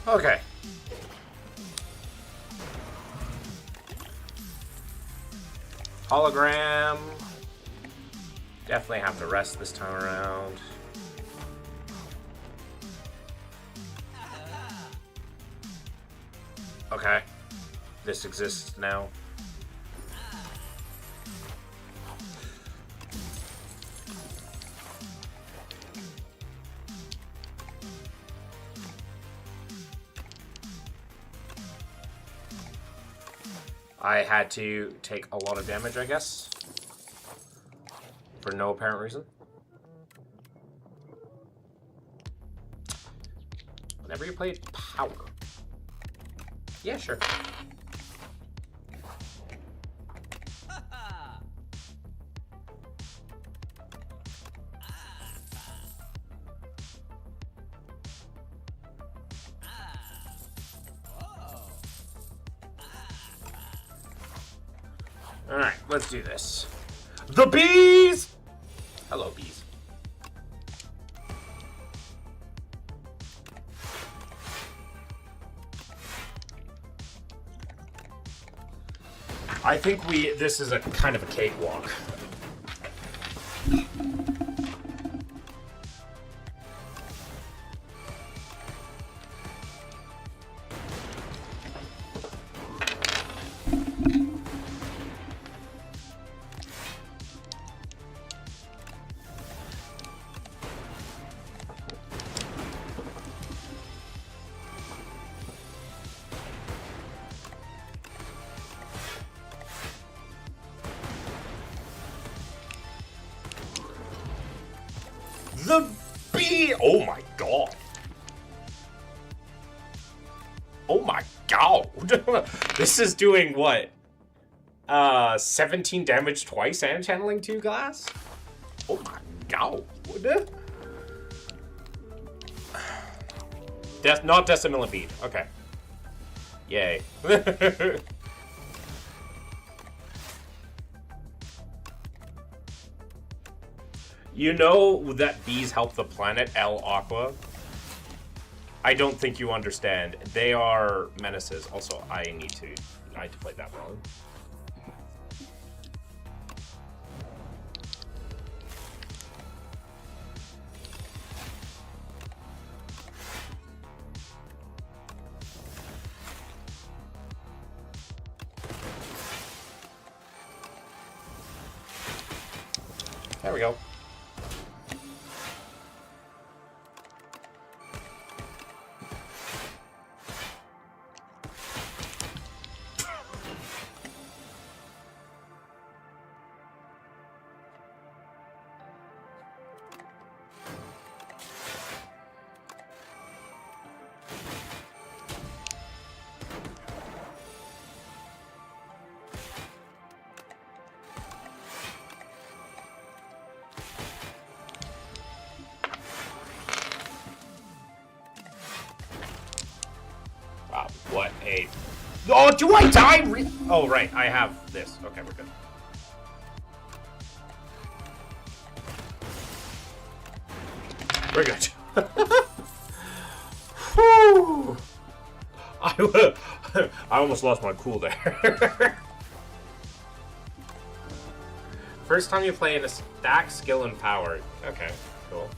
Okay. Hologram. Definitely have to rest this time around. Okay. This exists now. I had to take a lot of damage, I guess. For no apparent reason. Whenever you played power. Yeah, sure. Alright, let's do this. The bees! Hello, bees. I think this is a kind of a cakewalk. The bee! Oh my god. Oh my god. This is doing what? 17 damage twice and channeling 2 glass? Oh my god. Not Decimillipede. Okay. Yay. You know that bees help the planet El Aqua? I don't think you understand. They are menaces. Also, I need to play that wrong. There we go. What a... Oh, do I die? Oh, right. I have this. Okay, we're good. We're good. Whew. I almost lost my cool there. First time you play in a stack, skill, and power. Okay, cool.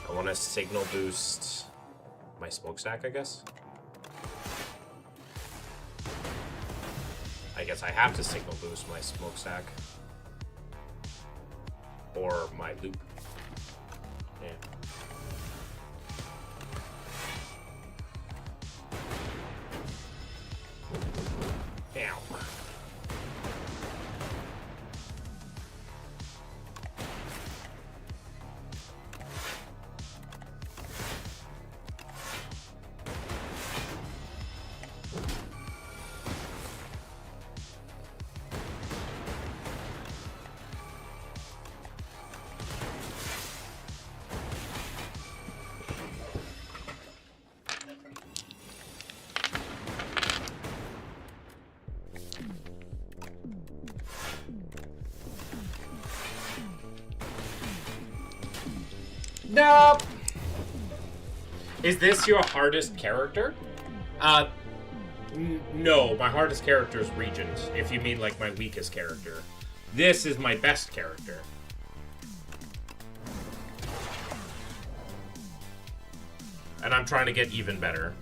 I want to signal boost my smokestack, I guess. I guess I have to signal boost my smokestack. Or my loop. Yeah. Ow. Nope. Is this your hardest character? No, my hardest character is Regent, if you mean like my weakest character. This is my best character. And I'm trying to get even better.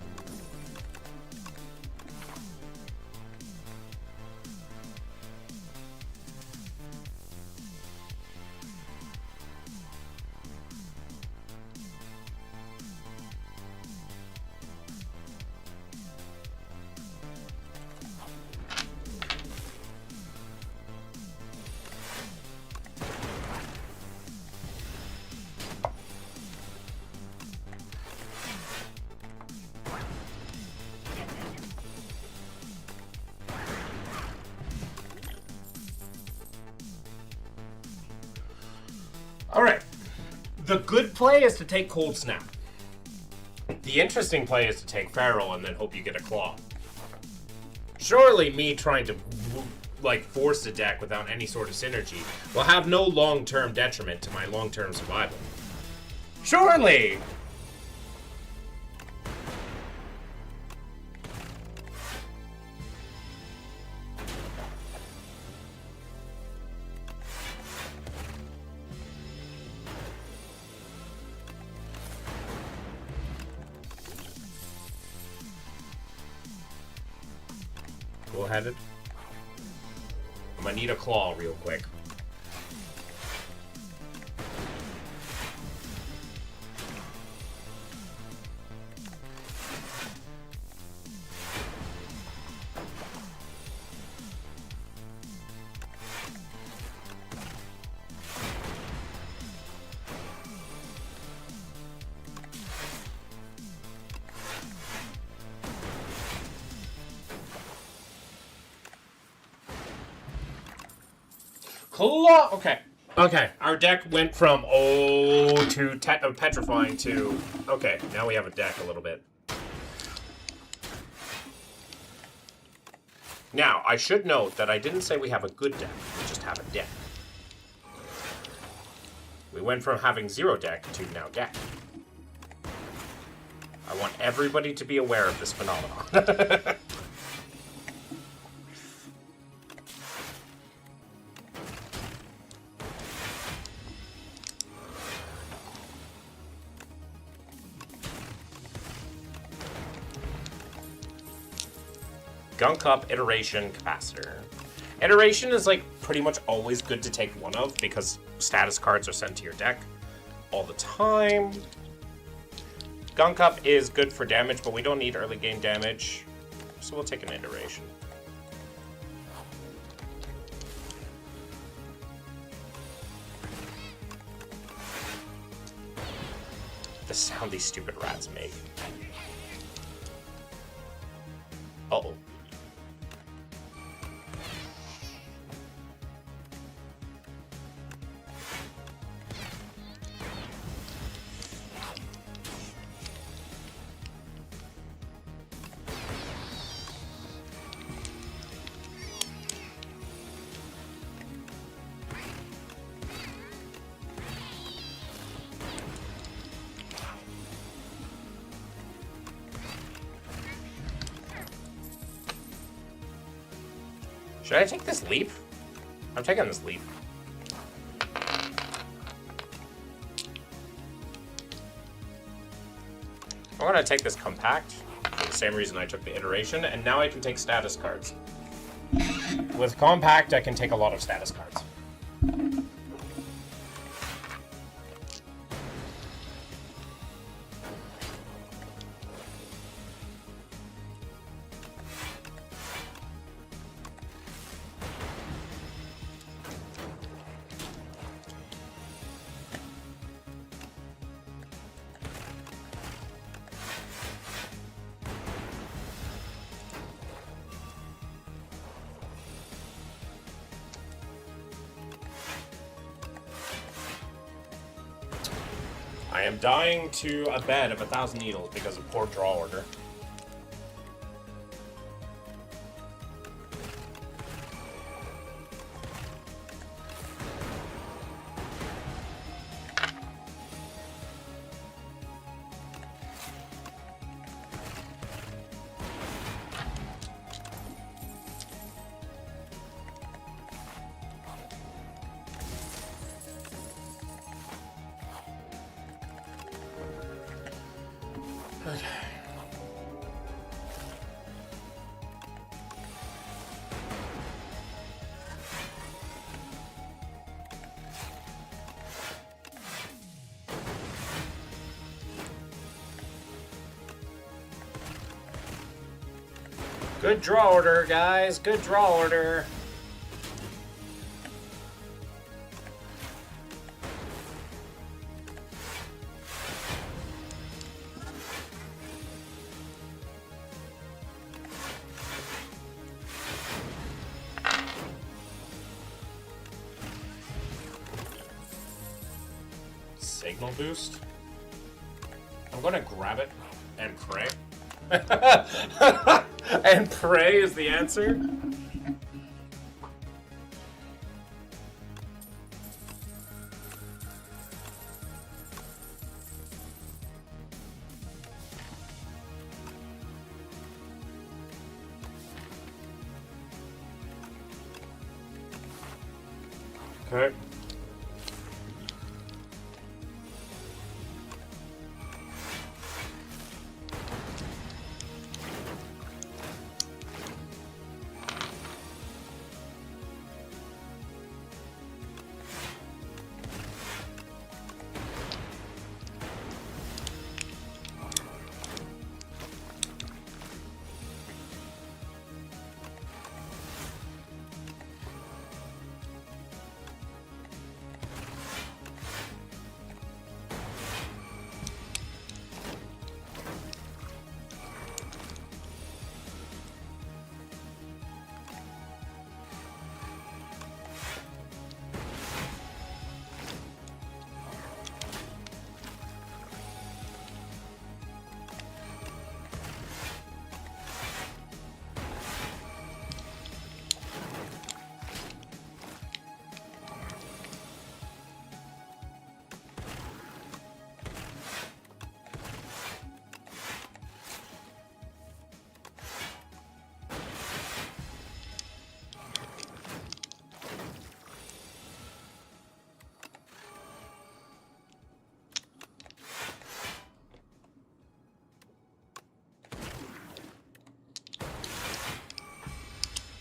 Alright. The good play is to take Cold Snap. The interesting play is to take Feral and then hope you get a Claw. Surely me trying to, like, force the deck without any sort of synergy will have no long-term detriment to my long-term survival. Surely! Cool-headed. I'm gonna need a Claw real quick. Okay. Okay. Our deck went from to petrifying to... Okay, now we have a deck a little bit. Now, I should note that I didn't say we have a good deck. We just have a deck. We went from having 0 deck to now deck. I want everybody to be aware of this phenomenon. Gunk Up, Iteration, Capacitor. Iteration is like pretty much always good to take one of because status cards are sent to your deck all the time. Gunk Up is good for damage, but we don't need early game damage, so we'll take an Iteration. The sound these stupid rats make. Uh-oh. Should I take this leap? I'm taking this leap. I'm gonna take this compact for the same reason I took the iteration, and now I can take status cards. With compact, I can take a lot of status cards. I am dying to a bed of 1,000 needles because of poor draw order. Good draw order, guys. Good draw order. Signal boost. I'm gonna grab it and pray. And pray is the answer? Okay.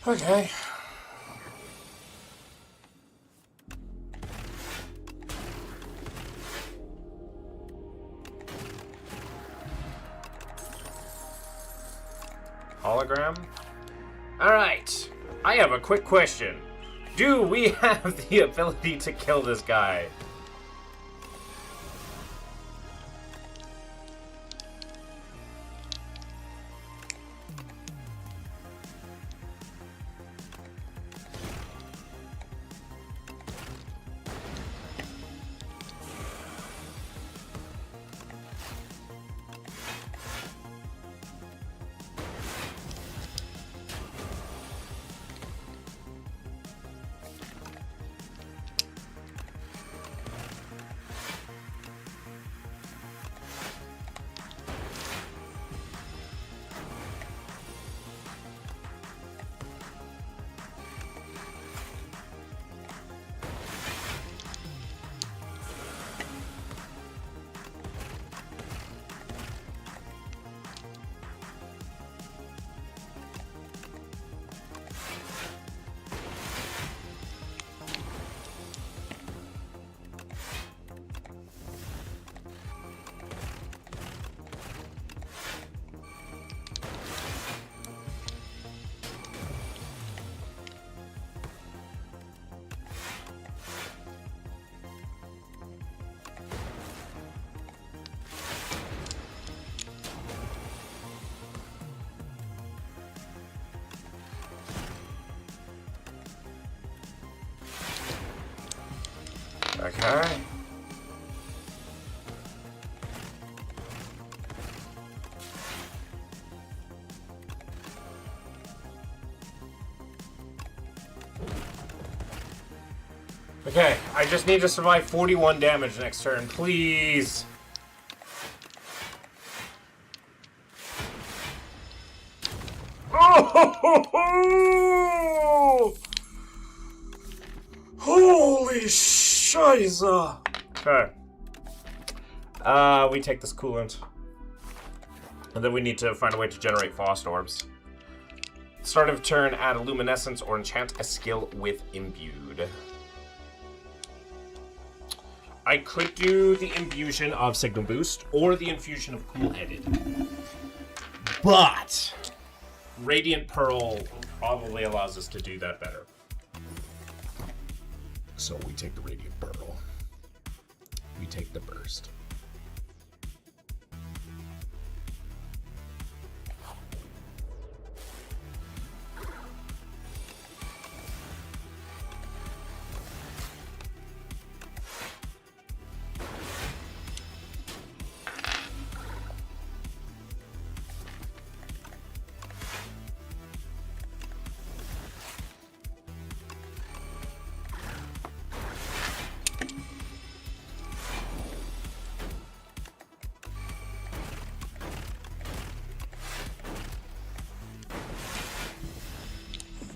Okay. Hologram? Alright. I have a quick question. Do we have the ability to kill this guy? Okay. Okay, I just need to survive 41 damage next turn, please. Oh! Holy shiza! Okay. We take this coolant. And then we need to find a way to generate frost orbs. Start of turn, add a luminescence or enchant a skill with imbued. I could do the infusion of Signal Boost or the infusion of Cool-Headed. But Radiant Pearl probably allows us to do that better. So we take the Radiant Pearl. We take the Burst.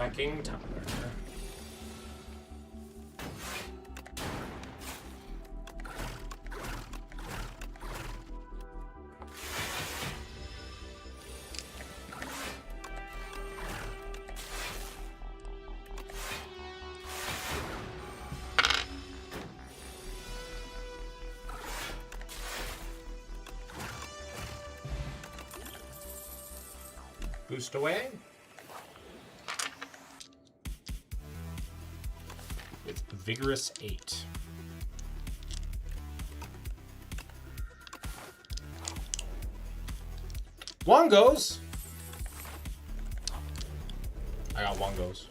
Fucking Tumbler. Boost away. With Vigorous 8. Wongos! I got Wongos.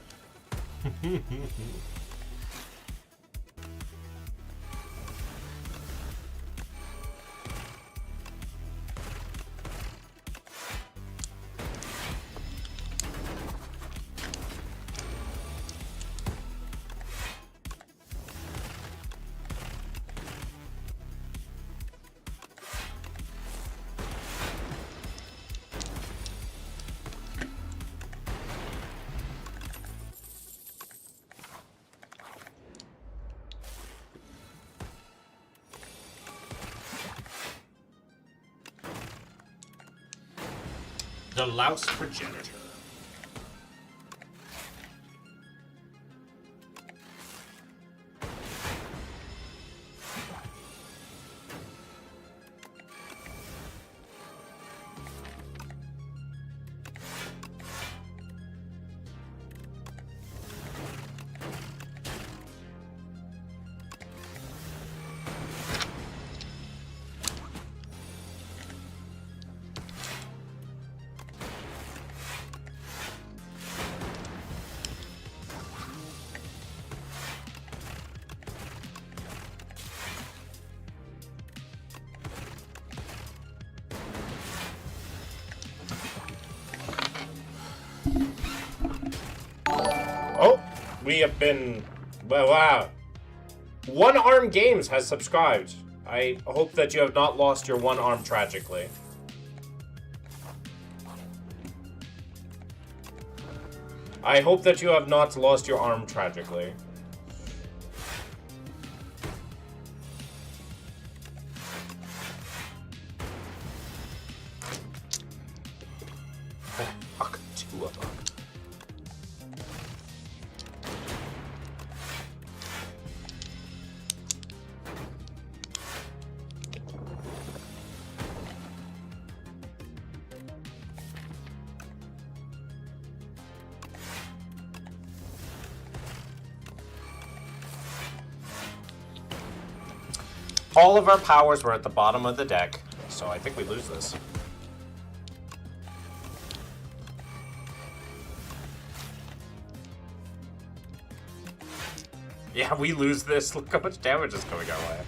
The Louse Progenitor. we have been... Well, wow. One Arm Games has subscribed. I hope that you have not lost your one arm tragically. I hope that you have not lost your arm tragically. Fuck, two of them. All of our powers were at the bottom of the deck, so I think we lose this. Yeah, we lose this. Look how much damage is going our way.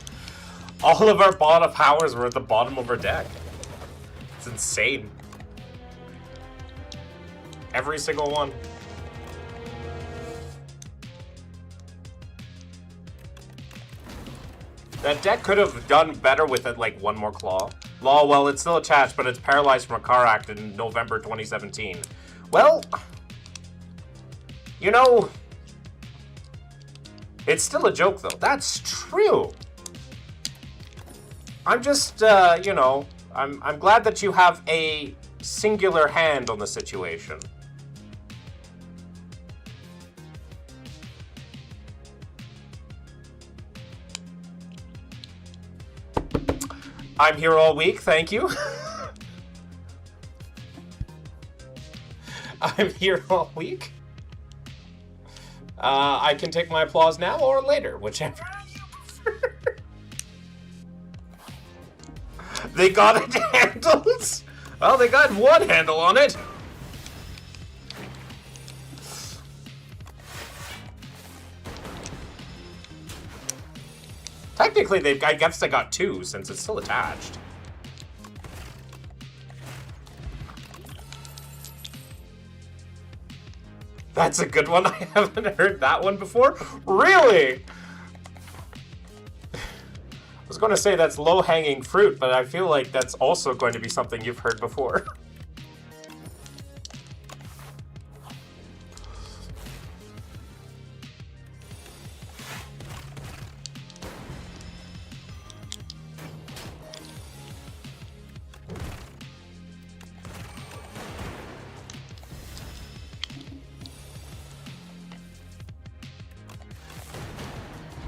All of our bottom powers were at the bottom of our deck. It's insane. Every single one. That deck could have done better with it, like, one more claw. Lol, well, it's still attached, but it's paralyzed from a car accident in November 2017. Well, you know, it's still a joke, though. That's true. I'm just, you know, I'm glad that you have a singular hand on the situation. I'm here all week, thank you. I'm here all week. I can take my applause now or later, whichever you prefer. They got it handled? Well, they got one handle on it. Technically, I guess they got two, since it's still attached. That's a good one. I haven't heard that one before. Really? I was going to say that's low-hanging fruit, but I feel like that's also going to be something you've heard before.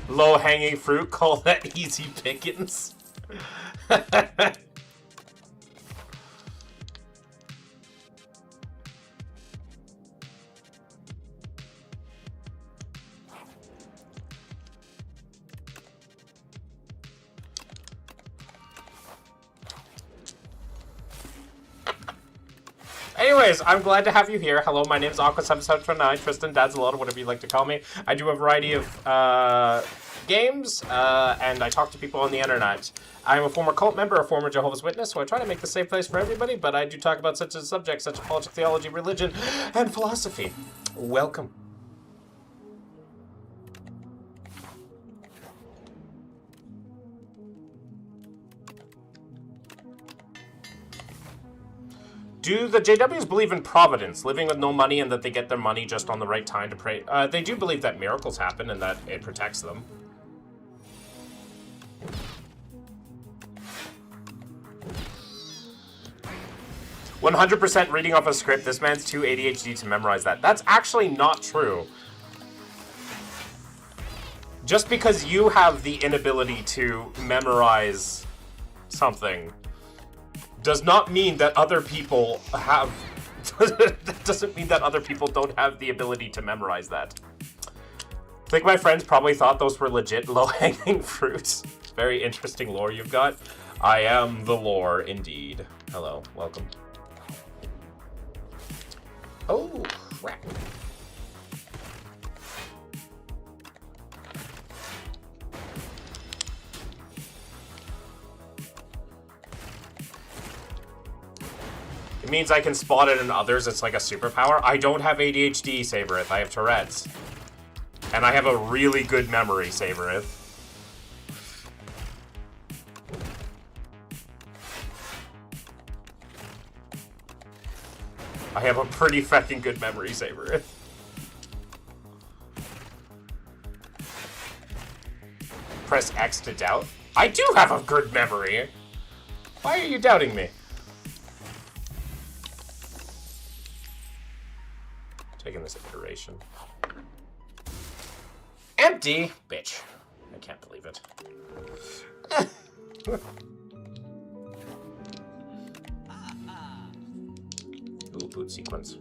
Low-hanging fruit, call that easy pickings. Anyways, I'm glad to have you here. Hello, my name is Aqua7729, Tristan, Dadzalota, whatever you'd like to call me. I do a variety of games, and I talk to people on the internet. I'm a former cult member, a former Jehovah's Witness, so I try to make the safe place for everybody, but I do talk about such as subjects such as politics, theology, religion, and philosophy. Welcome. Do the JWs believe in providence, living with no money and that they get their money just on the right time to pray? They do believe that miracles happen and that it protects them. "100% reading off a script. This man's too ADHD to memorize that." That's actually not true. Just because you have the inability to memorize something does not mean that other people have... that doesn't mean that other people don't have the ability to memorize that. I think my friends probably thought those were legit low-hanging fruits. Very interesting lore you've got. I am the lore, indeed. Hello, welcome. Oh, crap. It means I can spot it in others. It's like a superpower. I don't have ADHD, Saberith. I have Tourette's. And I have a really good memory, Saberith. I have a pretty fucking good memory, Saberith. Press X to doubt. I do have a good memory. Why are you doubting me? Taking this iteration. Empty! Bitch. I can't believe it. Ooh, boot sequence.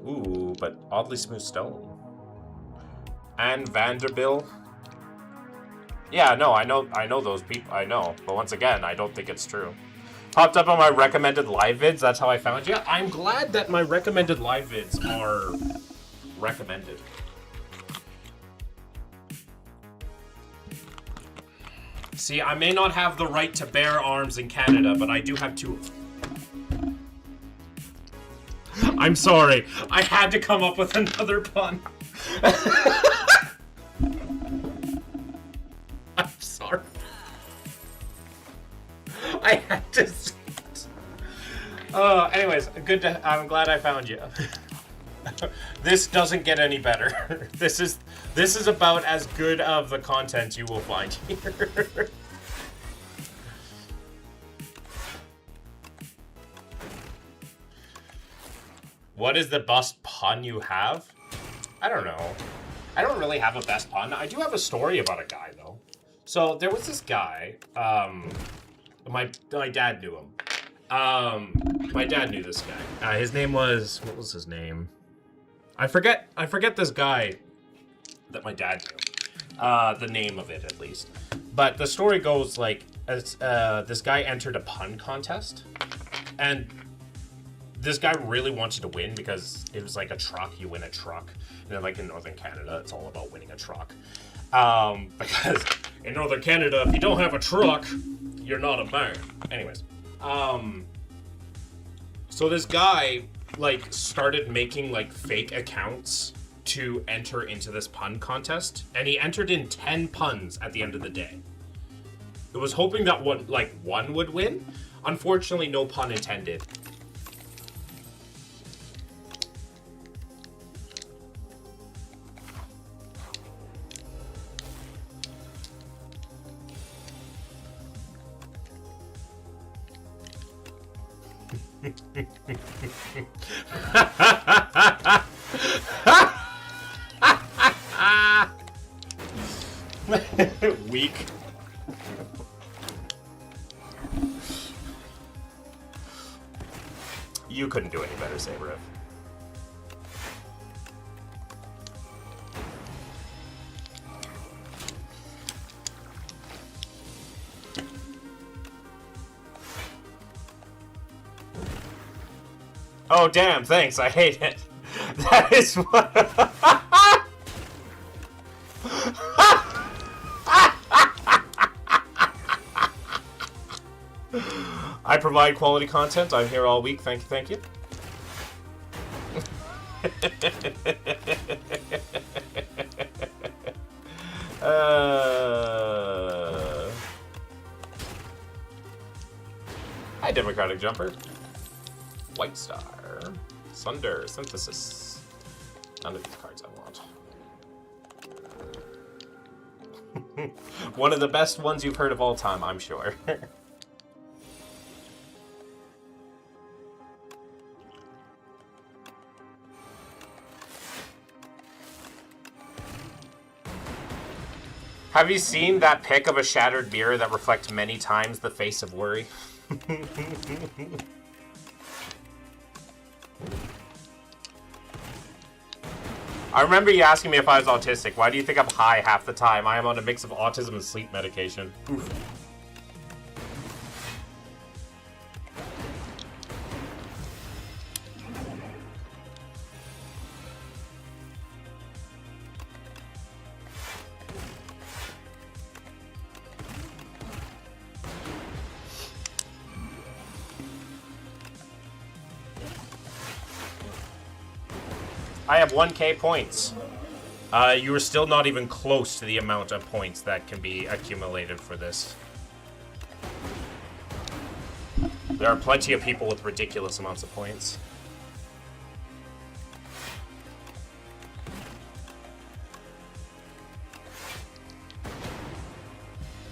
Ooh, but oddly smooth stone. And Vanderbilt. Yeah, no, I know those people. I know, but once again, I don't think it's true. Popped up on my recommended live vids. That's how I found you. I'm glad that my recommended live vids are recommended. See, I may not have the right to bear arms in Canada, but I do have 2 of them. I'm sorry. I had to come up with another pun. I'm sorry. I had to say it. Anyways, I'm glad I found you. This doesn't get any better. This is about as good of the content you will find here. What is the best pun you have? I don't know. I don't really have a best pun. I do have a story about a guy, though. So, there was this guy, my dad knew him. My dad knew this guy. His name was, what was his name? I forget this guy that my dad knew. The name of it, at least. But the story goes like, this guy entered a pun contest, and this guy really wanted to win because it was like a truck. You win a truck. And then, like, in Northern Canada, it's all about winning a truck. Because in Northern Canada, if you don't have a truck, you're not a man. Anyways. So this guy, like, started making, like, fake accounts to enter into this pun contest. And he entered in 10 puns at the end of the day. It was hoping that one would win. Unfortunately, no pun intended. Weak. You couldn't do any better, Saberith. Oh, damn, thanks, I hate it. That is what... I provide quality content. I'm here all week. Thank you, thank you. Hi, Democratic Jumper. White Star. Sunder. Synthesis. None of these cards I want. One of the best ones you've heard of all time, I'm sure. Have you seen that pic of a shattered mirror that reflects many times the face of worry? I remember you asking me if I was autistic. Why do you think I'm high half the time? I am on a mix of autism and sleep medication. Oof. I have 1k points. You are still not even close to the amount of points that can be accumulated for this. There are plenty of people with ridiculous amounts of points.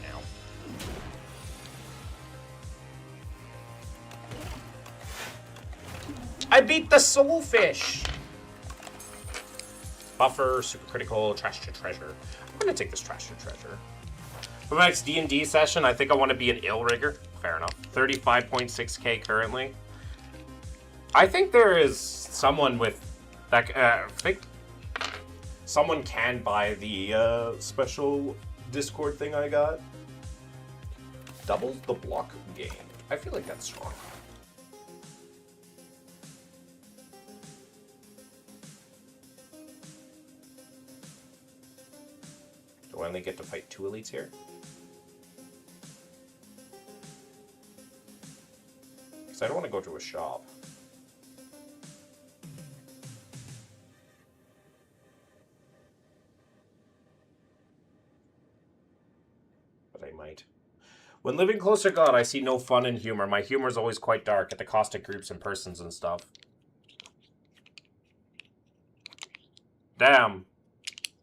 Ow. I beat the soulfish! Buffer, super critical, trash to treasure. I'm gonna take this trash to treasure. For my next D&D session, I think I want to be an ill rigger. Fair enough. 35.6k currently. I think there is someone with that. I think someone can buy the special Discord thing I got. Doubles the block gained. I feel like that's strong. Do I only get to fight 2 elites here? Because I don't want to go to a shop. But I might. When living close to God, I see no fun in humor. My humor is always quite dark at the cost of groups and persons and stuff. Damn.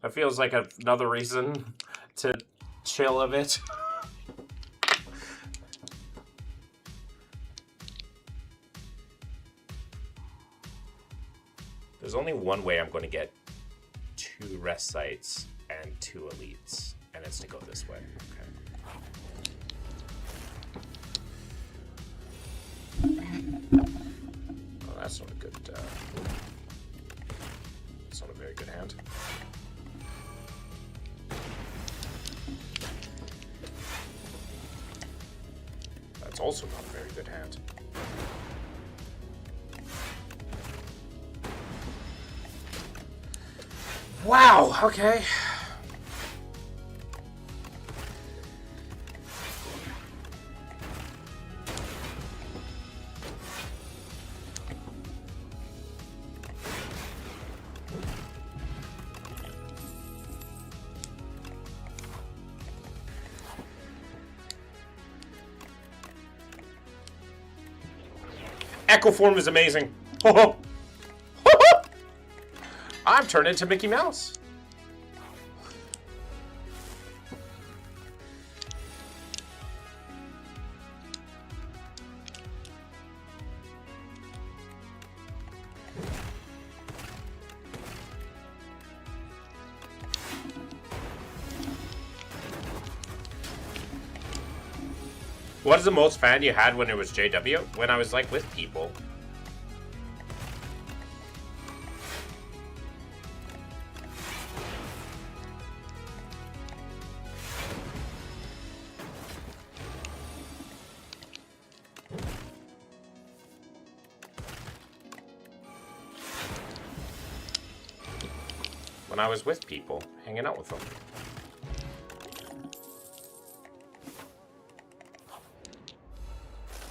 That feels like another reason to chill a bit. There's only one way I'm going to get 2 rest sites and 2 elites, and it's to go this way. Okay. Well, that's not a good. That's not a very good hand. That's also not a very good hand. Wow, okay. Echo form is amazing. I'm turned into Mickey Mouse. What is the most fan you had when it was JW? When I was like with people. When I was with people, hanging out with them.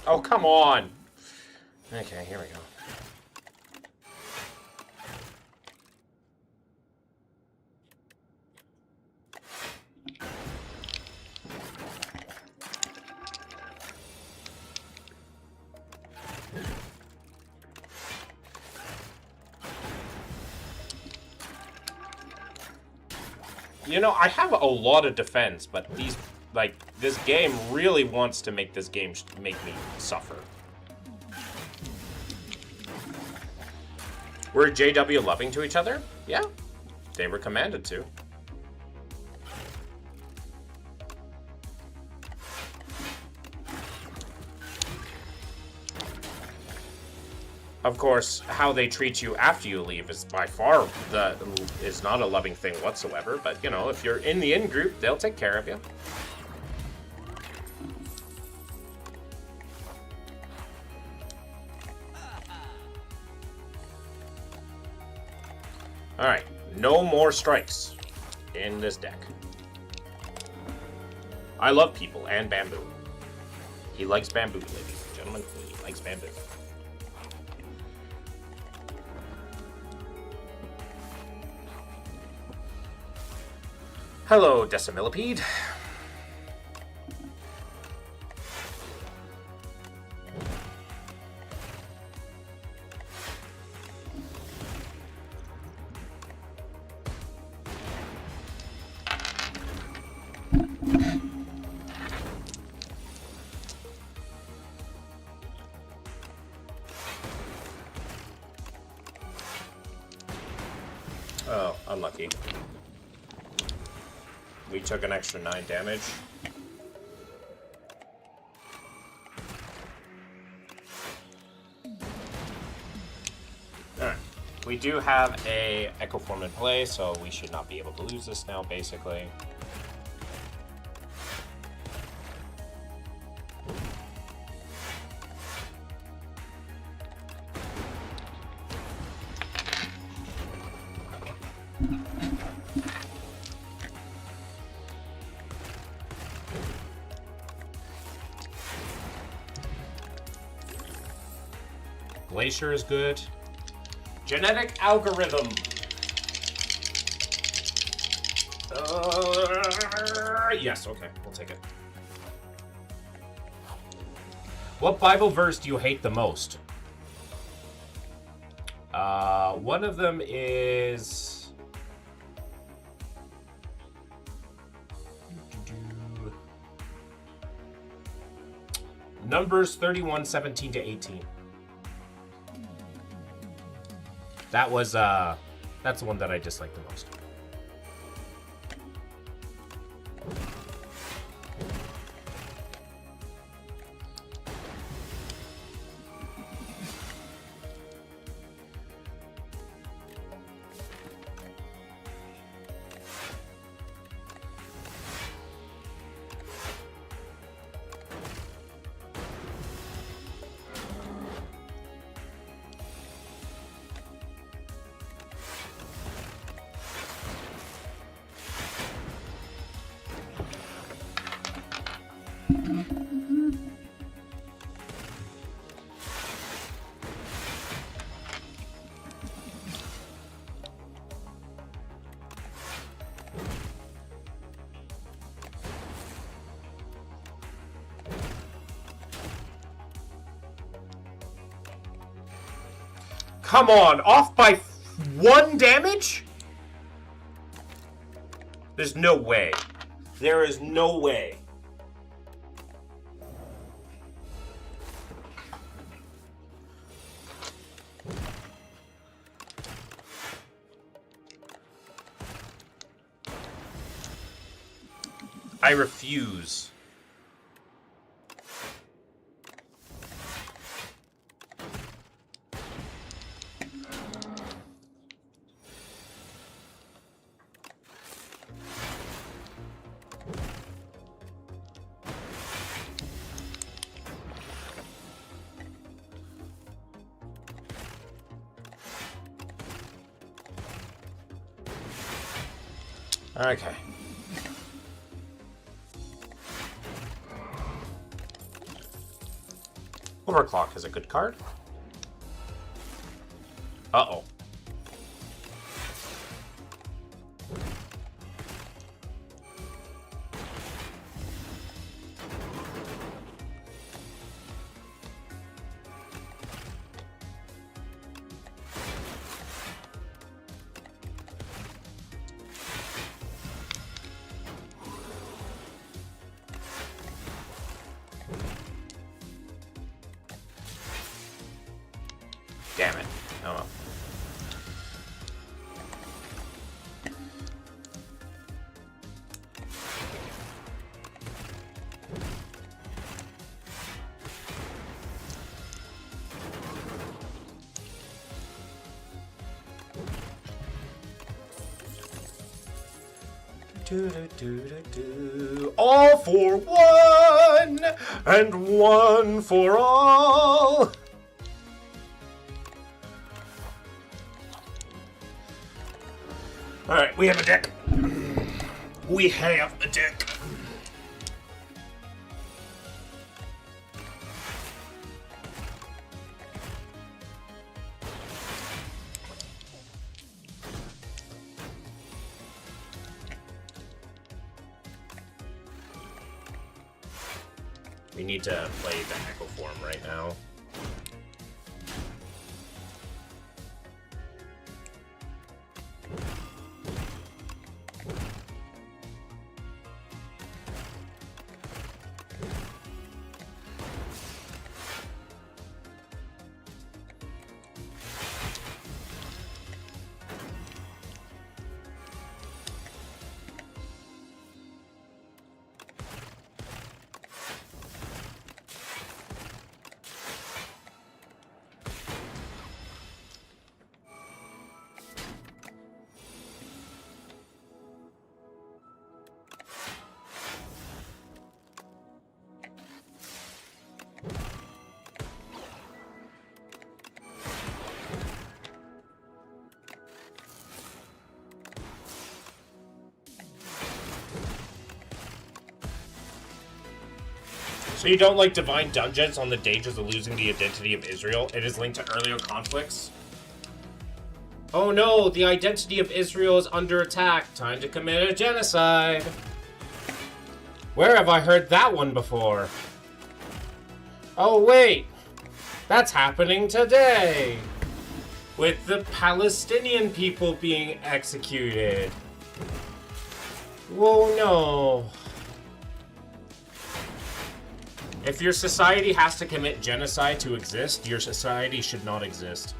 Oh, come on! Okay, here we go. You know, I have a lot of defense, but these... Like, this game really wants to make this game make me suffer. Were JW loving to each other? Yeah, they were commanded to. Of course, how they treat you after you leave is by far is not a loving thing whatsoever. But, you know, if you're in the in-group, they'll take care of you. Alright, no more strikes in this deck. I love people and bamboo. He likes bamboo, ladies and gentlemen. He likes bamboo. Hello, Decimillipede. Oh, unlucky. We took an extra 9 damage. Alright. We do have a Echo Form in play, so we should not be able to lose this now, basically. Glacier is good. Genetic algorithm. Yes, okay, we'll take it. What Bible verse do you hate the most? One of them is... Numbers 31, 17 to 18. That was, that's the one that I dislike the most. Come on, off by 1 damage? There's no way. There is no way. I refuse. Okay. Overclock is a good card. Uh-oh. Damn it. Oh well. All for one, and one for all. Alright, we have a deck. We have a deck. We need to play the Echo Form right now. So you don't like Divine Dungeons on the dangers of losing the identity of Israel? It is linked to earlier conflicts. Oh no, the identity of Israel is under attack. Time to commit a genocide. Where have I heard that one before? Oh wait, that's happening today. With the Palestinian people being executed. Whoa, no. If your society has to commit genocide to exist, your society should not exist.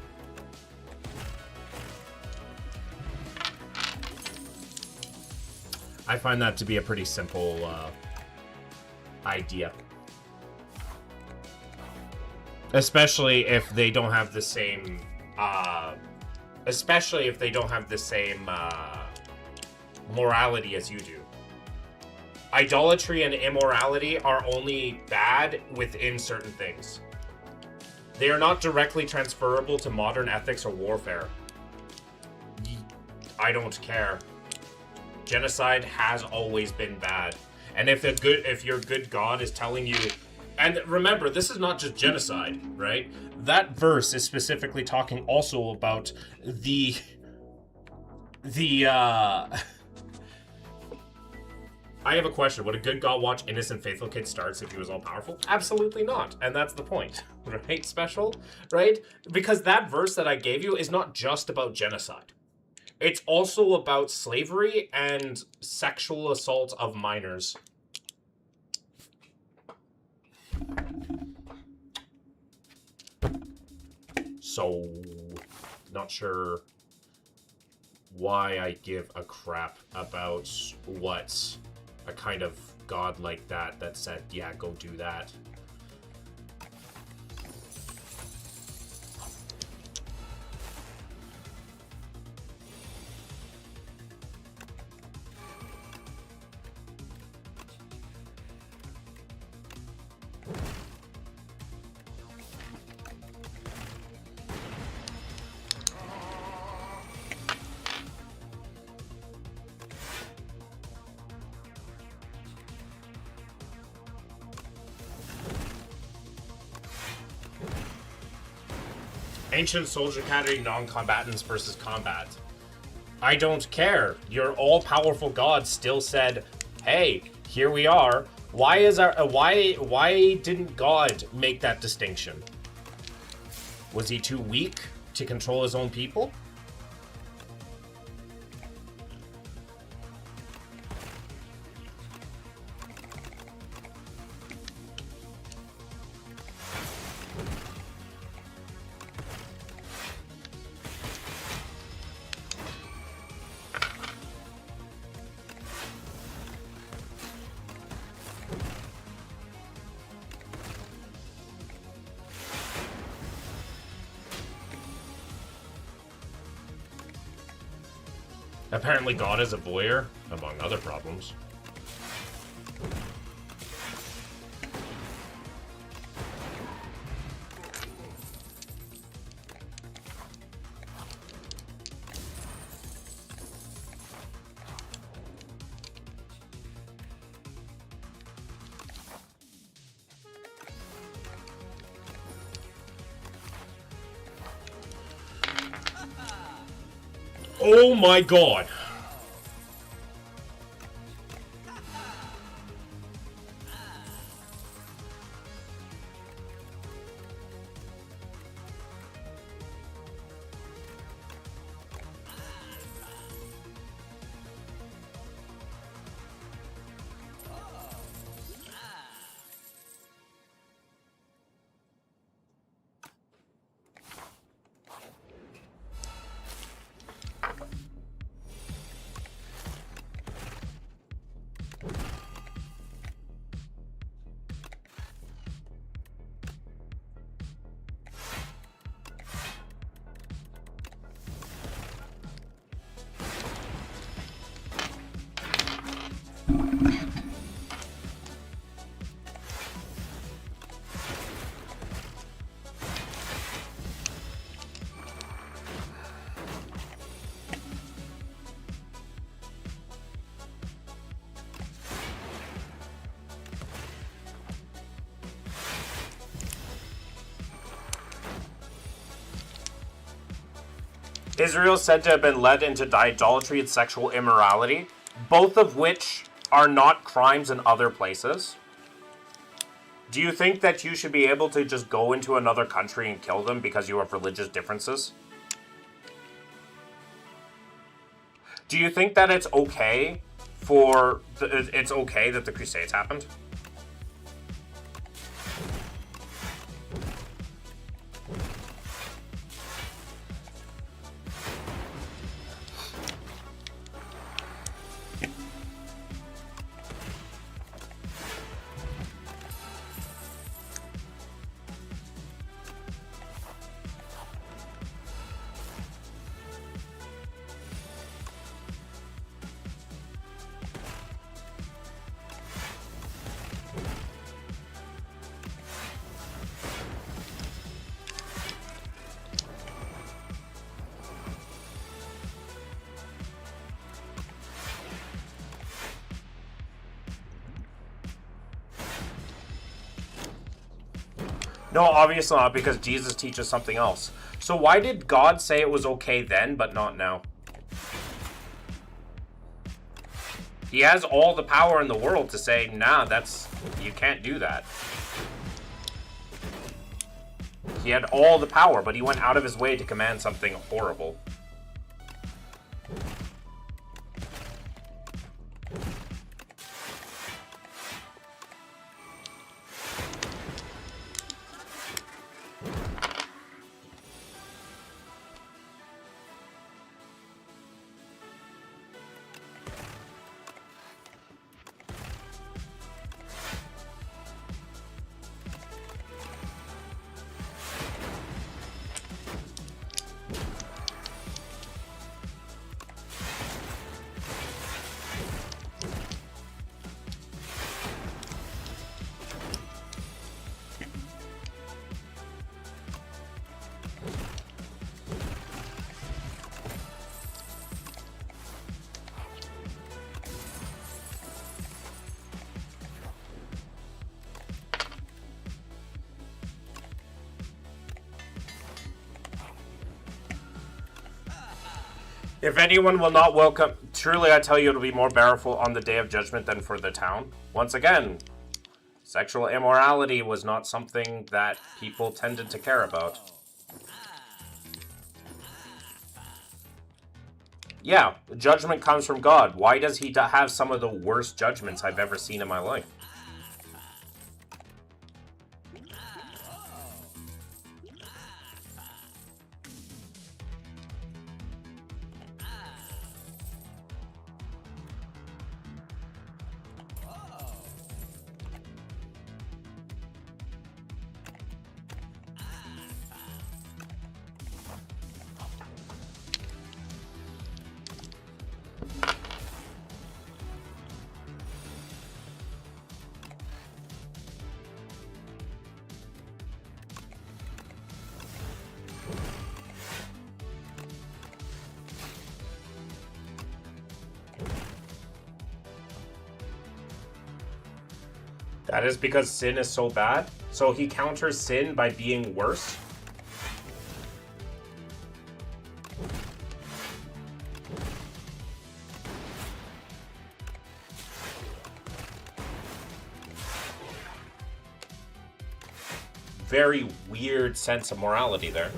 I find that to be a pretty simple idea. Especially if they don't have the same morality as you do. Idolatry and immorality are only bad within certain things. They are not directly transferable to modern ethics or warfare. I don't care. Genocide has always been bad. And if your good God is telling you, and remember, this is not just genocide, right? That verse is specifically talking also about the I have a question. Would a good God watch innocent faithful kid starts if he was all powerful? Absolutely not. And that's the point, right, Special? Right? Because that verse that I gave you is not just about genocide. It's also about slavery and sexual assault of minors. So, not sure why I give a crap about what a kind of god like that said, yeah, go do that. Ancient soldier category non-combatants versus combat. I don't care. Your all-powerful God still said, "Hey, here we are." Why didn't God make that distinction? Was he too weak to control his own people? Apparently God is a voyeur, among other problems. Oh my god! Israel is said to have been led into idolatry and sexual immorality, both of which are not crimes in other places. Do you think that you should be able to just go into another country and kill them because you have religious differences? Do you think that it's okay it's okay that the Crusades happened? No, obviously not, because Jesus teaches something else. So why did God say it was okay then, but not now? He has all the power in the world to say, nah, you can't do that. He had all the power, but he went out of his way to command something horrible. If anyone will not welcome, truly I tell you, it'll be more bearable on the day of judgment than for the town. Once again, sexual immorality was not something that people tended to care about. Yeah, judgment comes from God. Why does he have some of the worst judgments I've ever seen in my life? That is because sin is so bad. So he counters sin by being worse. Very weird sense of morality there.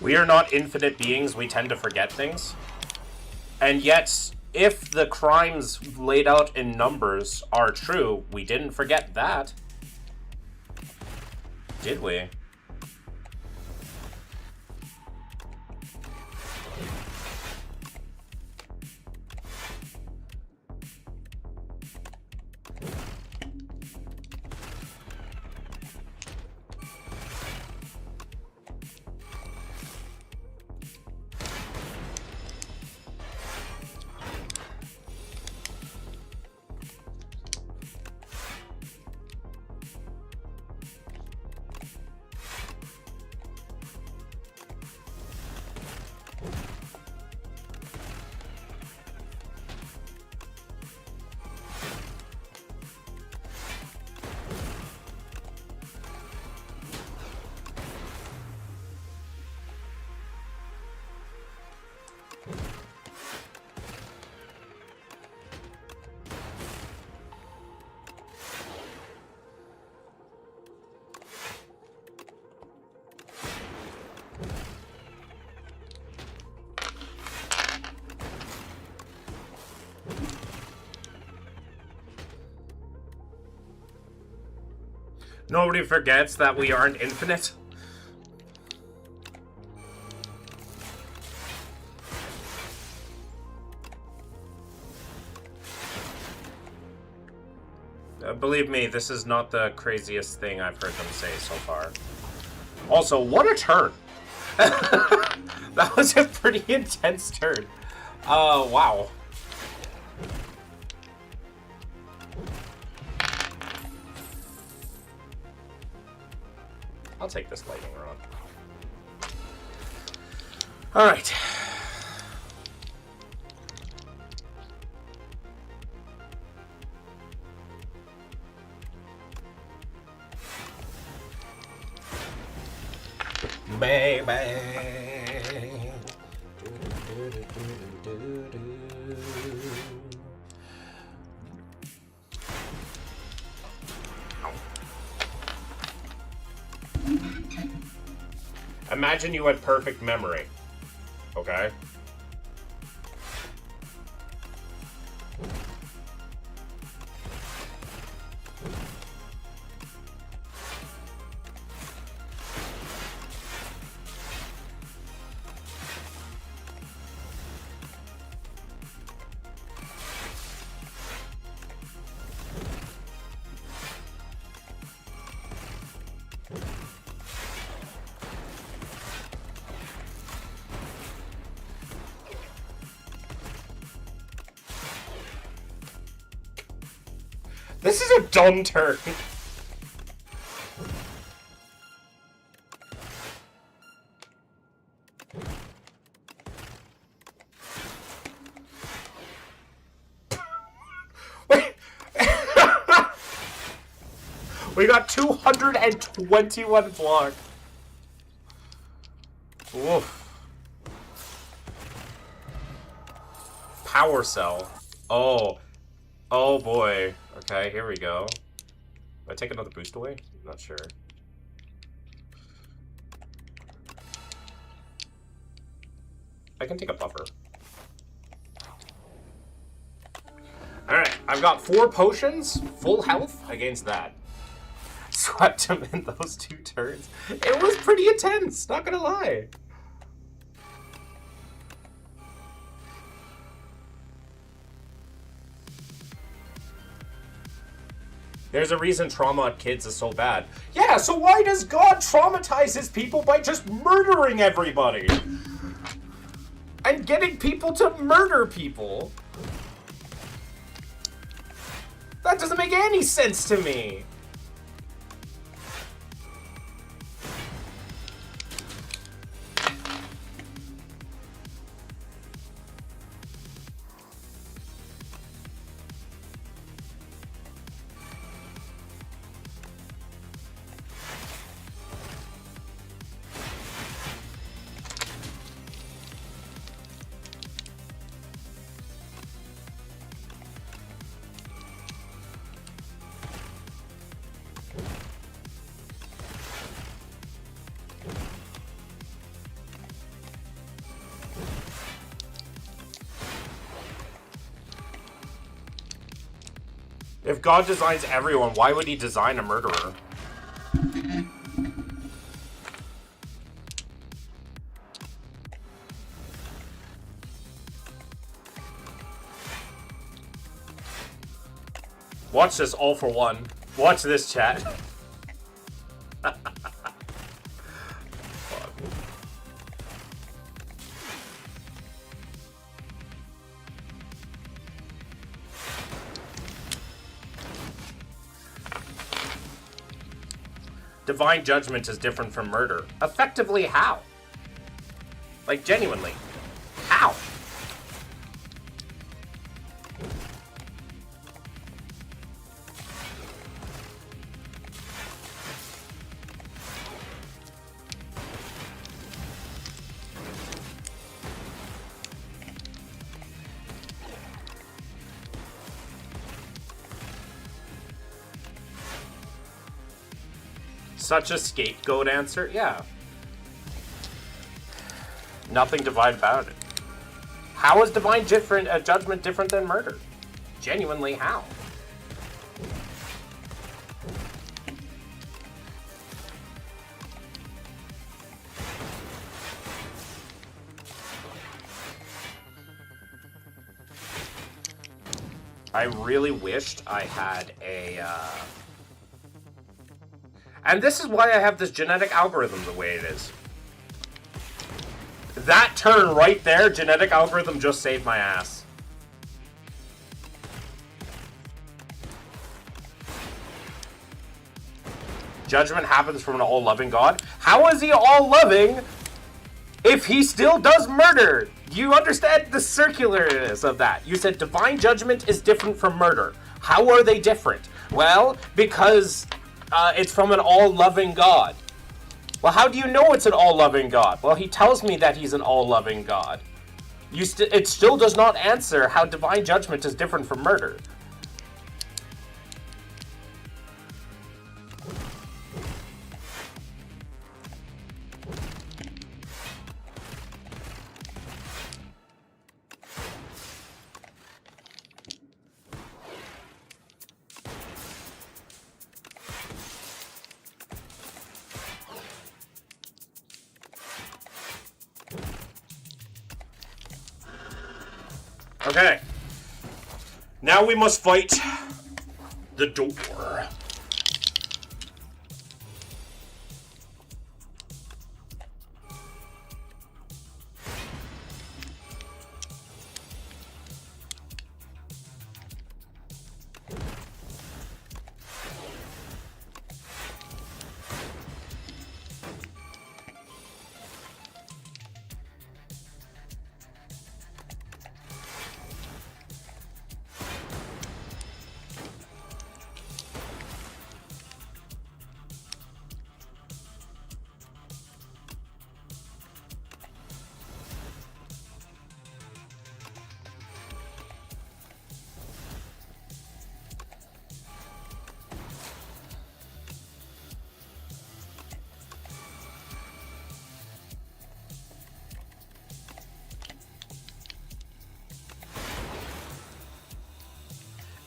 We are not infinite beings. We tend to forget things. And yet, if the crimes laid out in numbers are true, we didn't forget that. Did we? Nobody forgets that we aren't infinite. Believe me, this is not the craziest thing I've heard them say so far. Also, what a turn! That was a pretty intense turn. Wow. I'll take this lightning rod. Alright. Baby. Imagine you had perfect memory. Okay? This is a dumb turn. Wait. We got 221 block. Oof. Power cell. Oh. Oh boy. Okay, here we go. Do I take another boost away? Not sure. I can take a buffer. Alright, I've got 4 potions, full health against that. Swept him in those 2 turns. It was pretty intense, not gonna lie. There's a reason trauma on kids is so bad. Yeah, so why does God traumatize his people by just murdering everybody? And getting people to murder people? That doesn't make any sense to me. If God designs everyone, why would he design a murderer? Watch this all for one. Watch this, chat. Divine judgment is different from murder. Effectively, how? Like, genuinely. How? Such a scapegoat answer? Yeah. Nothing divine about it. How is divine judgment different than murder? Genuinely, how? I really wished I had a... And this is why I have this genetic algorithm the way it is. That turn right there, genetic algorithm just saved my ass. Judgment happens from an all-loving God. How is he all-loving if he still does murder? Do you understand the circularness of that? You said divine judgment is different from murder. How are they different? Well, because... it's from an all-loving God. Well, how do you know it's an all-loving God? Well, he tells me that he's an all-loving God. It still does not answer how divine judgment is different from murder. Okay. Now we must fight the door.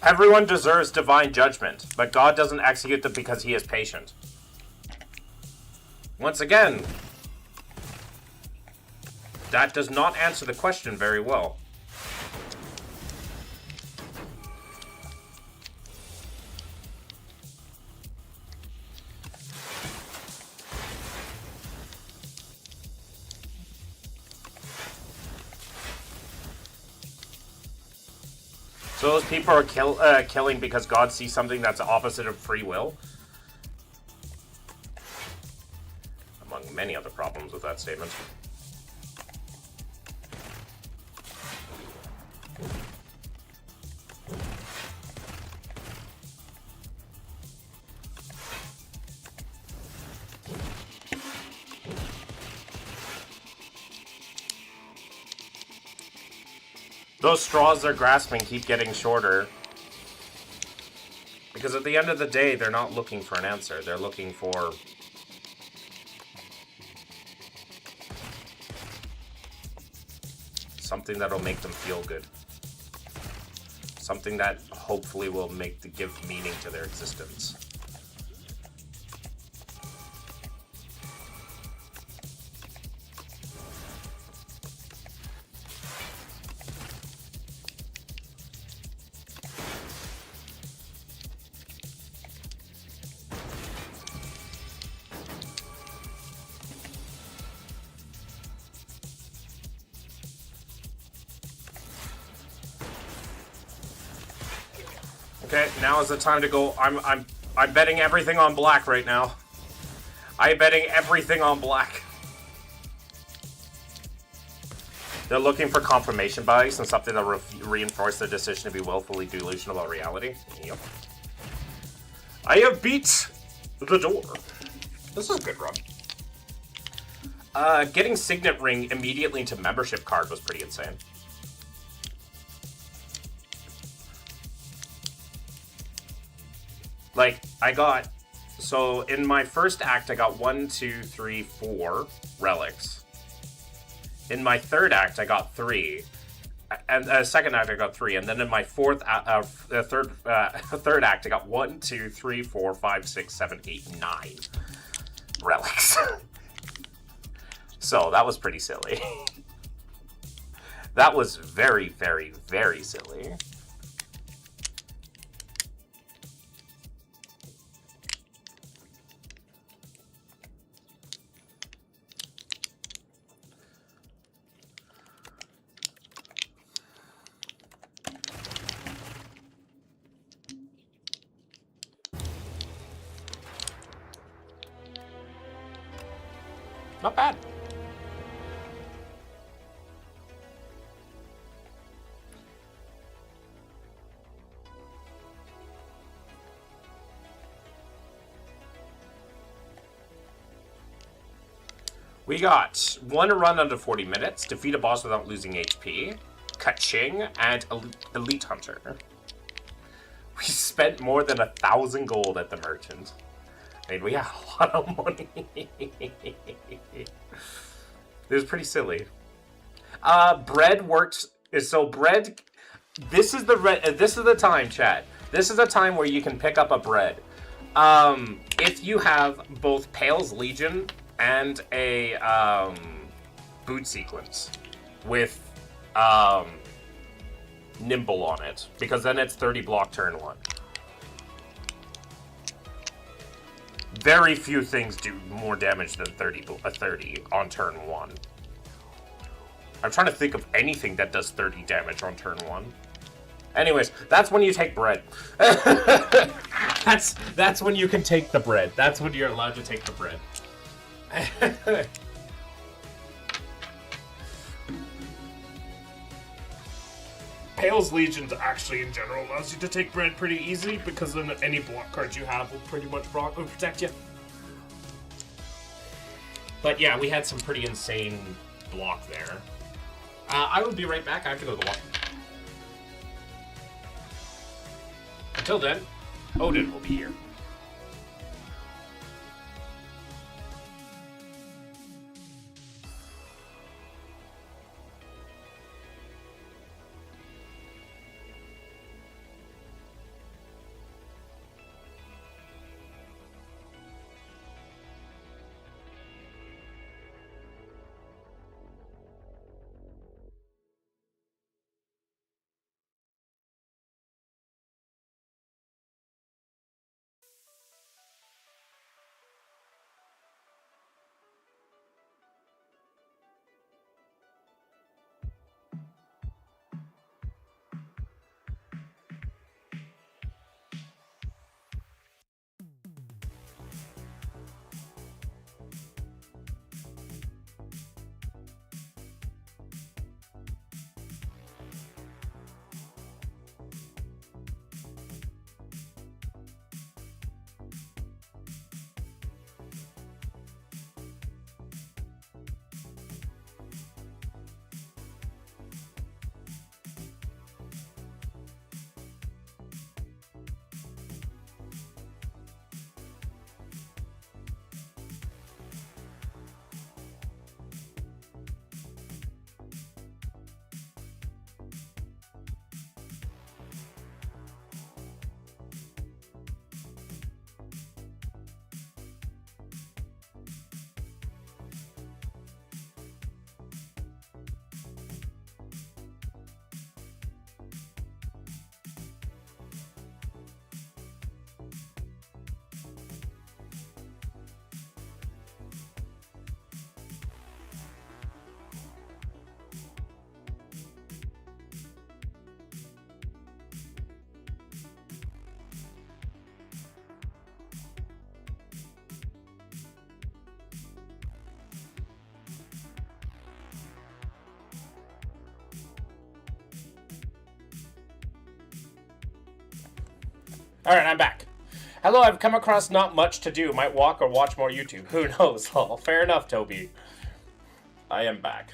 Everyone deserves divine judgment, but God doesn't execute them because he is patient. Once again, that does not answer the question very well. So those people are killing because God sees something that's opposite of free will? Among many other problems with that statement. Those straws they're grasping keep getting shorter. Because at the end of the day, they're not looking for an answer. They're looking for... something that'll make them feel good. Something that hopefully will give meaning to their existence. Okay, now is the time to go. I'm betting everything on black right now. I'm betting everything on black. They're looking for confirmation bias and something that reinforce their decision to be willfully delusional about reality. Yep. I have beat the door. This is a good run. Getting Signet Ring immediately into membership card was pretty insane. Like, so in my first act, I got 1, 2, 3, 4 relics. In my third act, I got 3. And second act, I got 3. And then in my third act, I got 1, 2, 3, 4, 5, 6, 7, 8, 9 relics. So that was pretty silly. That was very, very, very silly. Not bad. We got one run under 40 minutes, defeat a boss without losing HP, Kaching, and Elite Hunter. We spent more than 1,000 gold at the merchant. I mean, we had a lot of money. It was pretty silly. Bread works. So bread. This is the time, chat. This is the time where you can pick up a bread. If you have both Pale's Legion and a boot sequence with Nimble on it, because then it's 30 block turn 1. Very few things do more damage than 30 on turn 1. I'm trying to think of anything that does 30 damage on turn 1. Anyways, that's when you take bread. That's when you can take the bread. That's when you're allowed to take the bread. Pale's Legion actually in general allows you to take bread pretty easy because then any block cards you have will pretty much protect you. But yeah, we had some pretty insane block there. I will be right back. I have to go to the washroom. Until then, Odin will be here. Alright, I'm back. Hello, I've come across not much to do. Might walk or watch more YouTube. Who knows? Lol. Fair enough, Toby. I am back.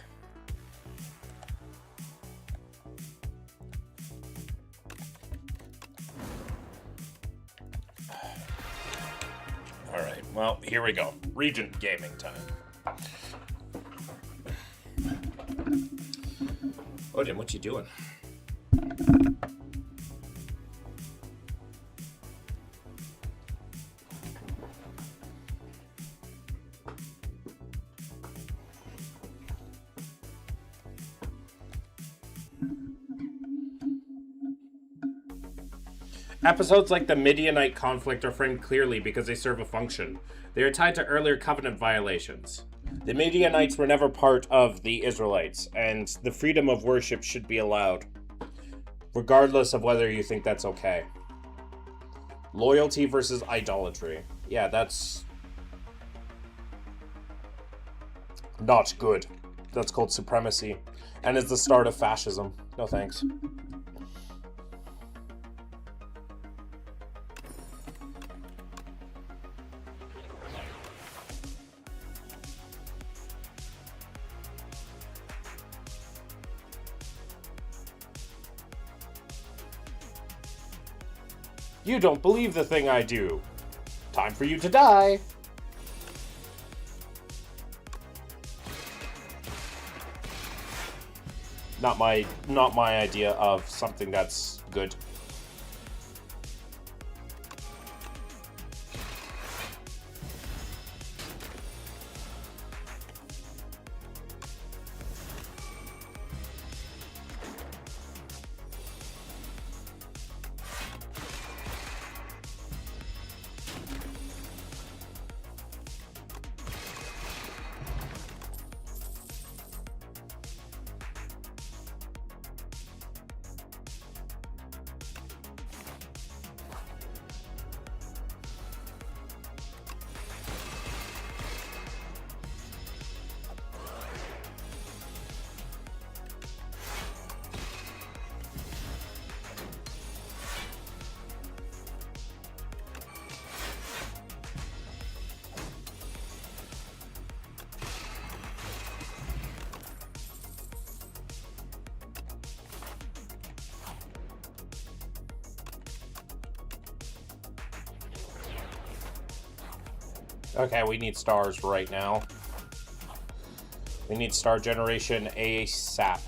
Alright, well, here we go. Regent gaming time. Odin, what you doing? Episodes like the Midianite conflict are framed clearly because they serve a function. They are tied to earlier covenant violations. The Midianites were never part of the Israelites, and the freedom of worship should be allowed, regardless of whether you think that's okay. Loyalty versus idolatry. Yeah, that's not good. That's called supremacy, and is the start of fascism. No thanks. You don't believe the thing I do. Time for you to die. Not my idea of something that's good. Okay, we need stars right now. We need star generation ASAP.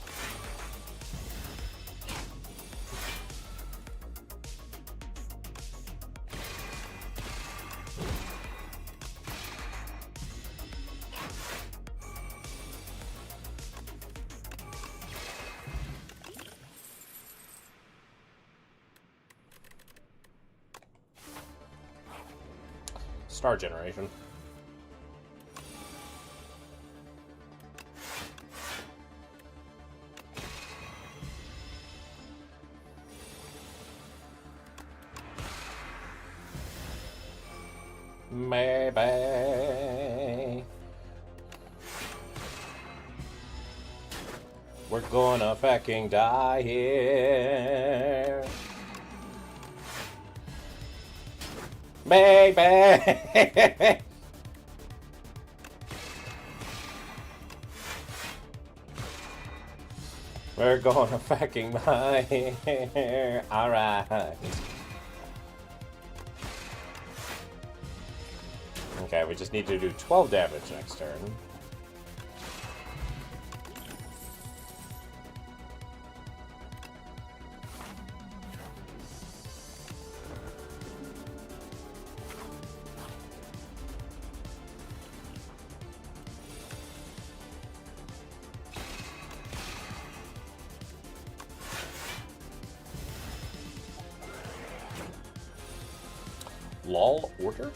Star generation. Maybe we're gonna fucking die here. Baby. We're gonna fucking die here. Alright. Okay, we just need to do 12 damage next turn. LOL order?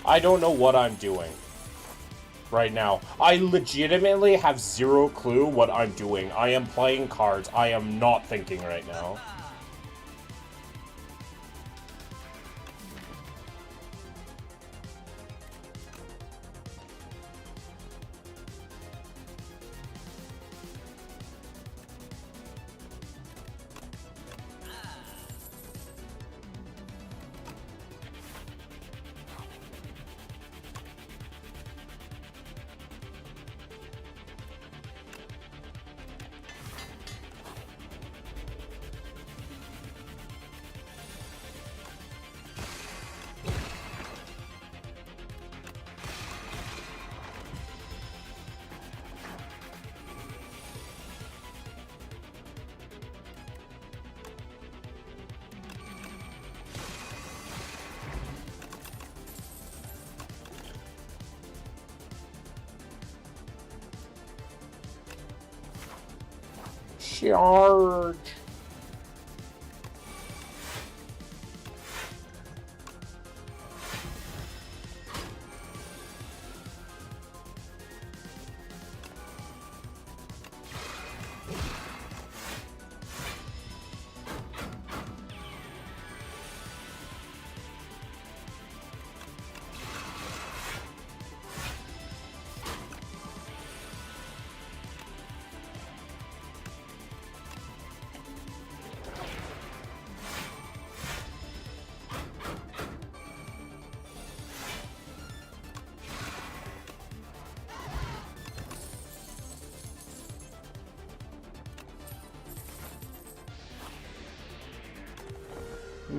I don't know what I'm doing right now. I legitimately have zero clue what I'm doing. I am playing cards. I am not thinking right now. Charge.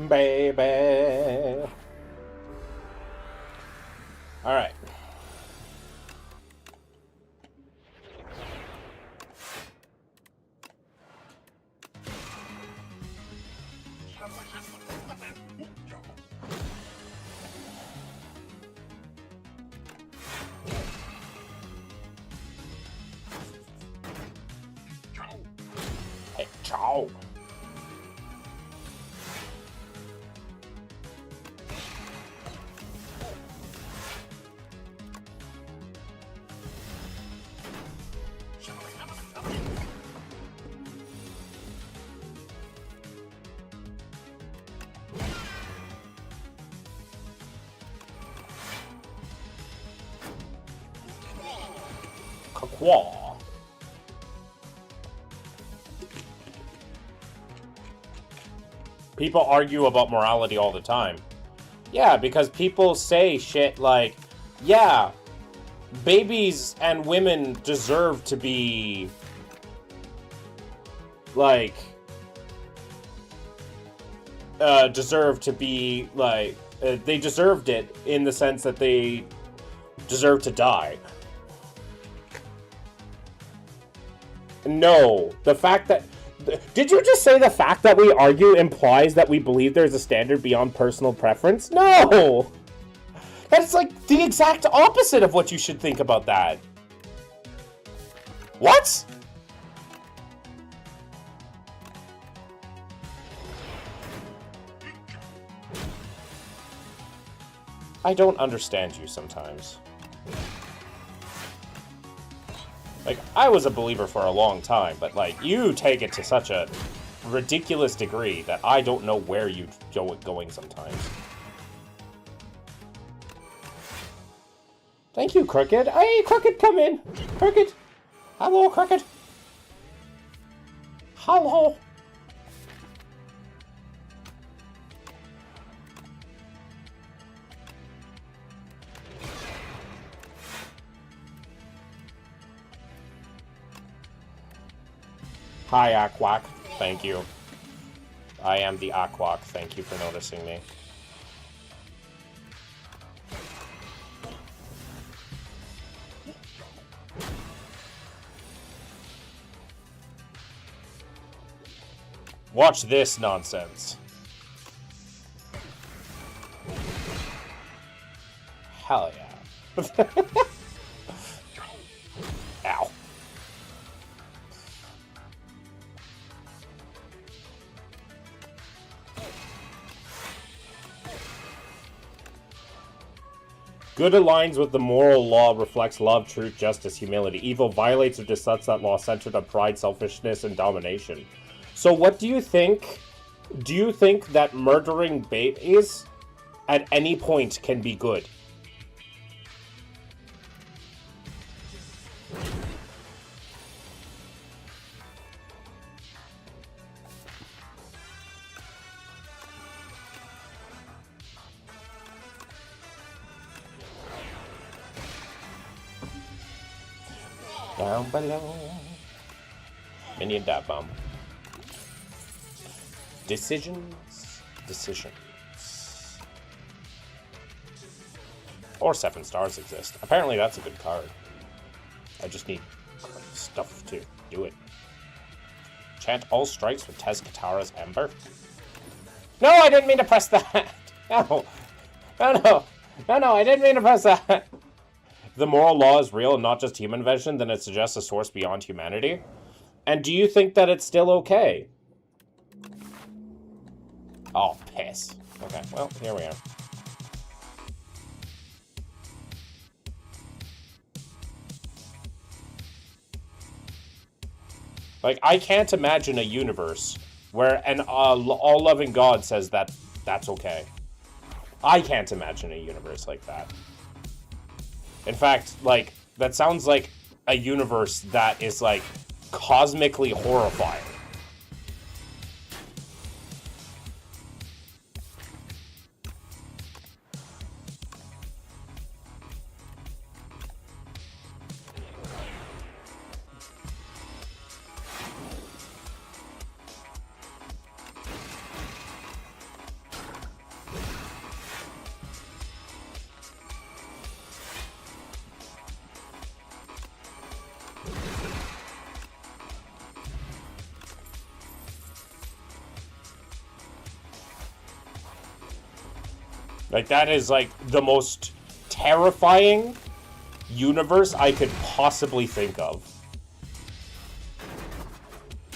Baby. All right. Hey, ciao. Kakwa. People argue about morality all the time. Yeah, because people say shit like, yeah, babies and women deserve to be, like, they deserved it in the sense that they deserve to die. No, the fact that... Did you just say the fact that we argue implies that we believe there's a standard beyond personal preference? No! That's like the exact opposite of what you should think about that. What? I don't understand you sometimes. Like, I was a believer for a long time, but, like, you take it to such a ridiculous degree that I don't know where you're going sometimes. Thank you, Crooked. Hey, Crooked, come in. Crooked. Hello, Crooked. Hello. Hi, Aquak. Thank you. I am the Aquak. Thank you for noticing me. Watch this nonsense. Hell yeah. Ow. Good aligns with the moral law, reflects love, truth, justice, humility. Evil violates or disrupts that law centered on pride, selfishness, and domination. So what do you think? Do you think that murdering babies at any point can be good? Down below. Minion dot bomb. Decisions. Or 7 stars exist. Apparently that's a good card. I just need stuff to do it. Chant all strikes with Tez Katara's Ember. No, I didn't mean to press that. No, I didn't mean to press that. The moral law is real and not just human invention, then it suggests a source beyond humanity. And do you think that it's still okay? Oh, piss. Okay, well, here we are. Like, I can't imagine a universe where an all-loving God says that that's okay. I can't imagine a universe like that. In fact, like, that sounds like a universe that is, like, cosmically horrifying. Like, that is, like, the most terrifying universe I could possibly think of.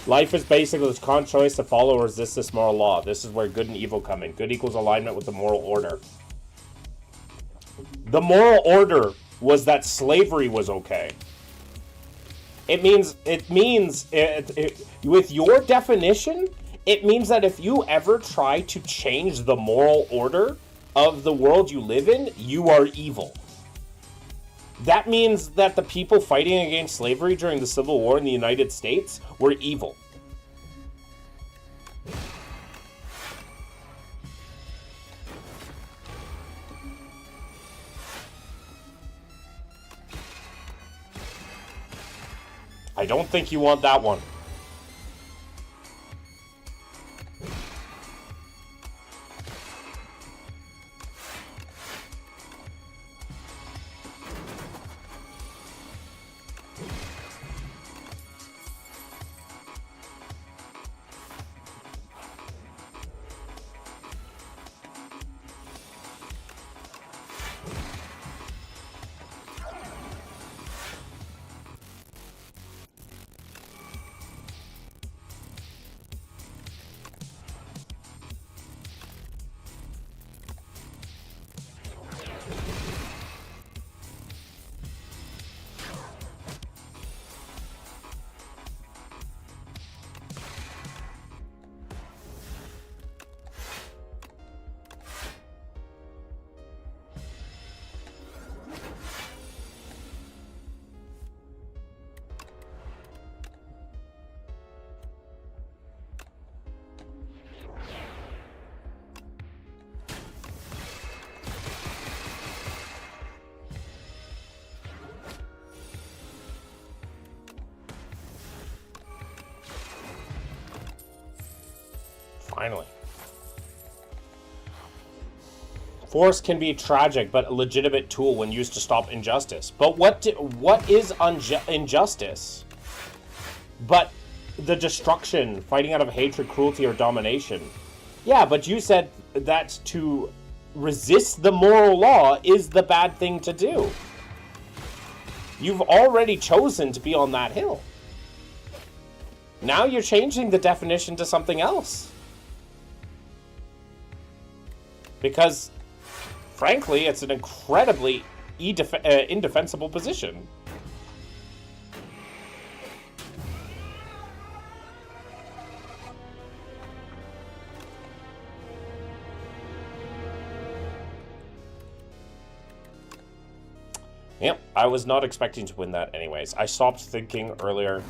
Life is basically this conscious choice to follow or resist this moral law. This is where good and evil come in. Good equals alignment with the moral order. The moral order was that slavery was okay. With your definition, it means that if you ever try to change the moral order of the world you live in, you are evil. That means that the people fighting against slavery during the Civil War in the United States were evil. I don't think you want that one. Finally. Force can be tragic, but a legitimate tool when used to stop injustice. But what is injustice? But the destruction, fighting out of hatred, cruelty, or domination. Yeah, but you said that to resist the moral law is the bad thing to do. You've already chosen to be on that hill. Now you're changing the definition to something else. Because, frankly, it's an incredibly indefensible position. Yep, I was not expecting to win that anyways. I stopped thinking earlier.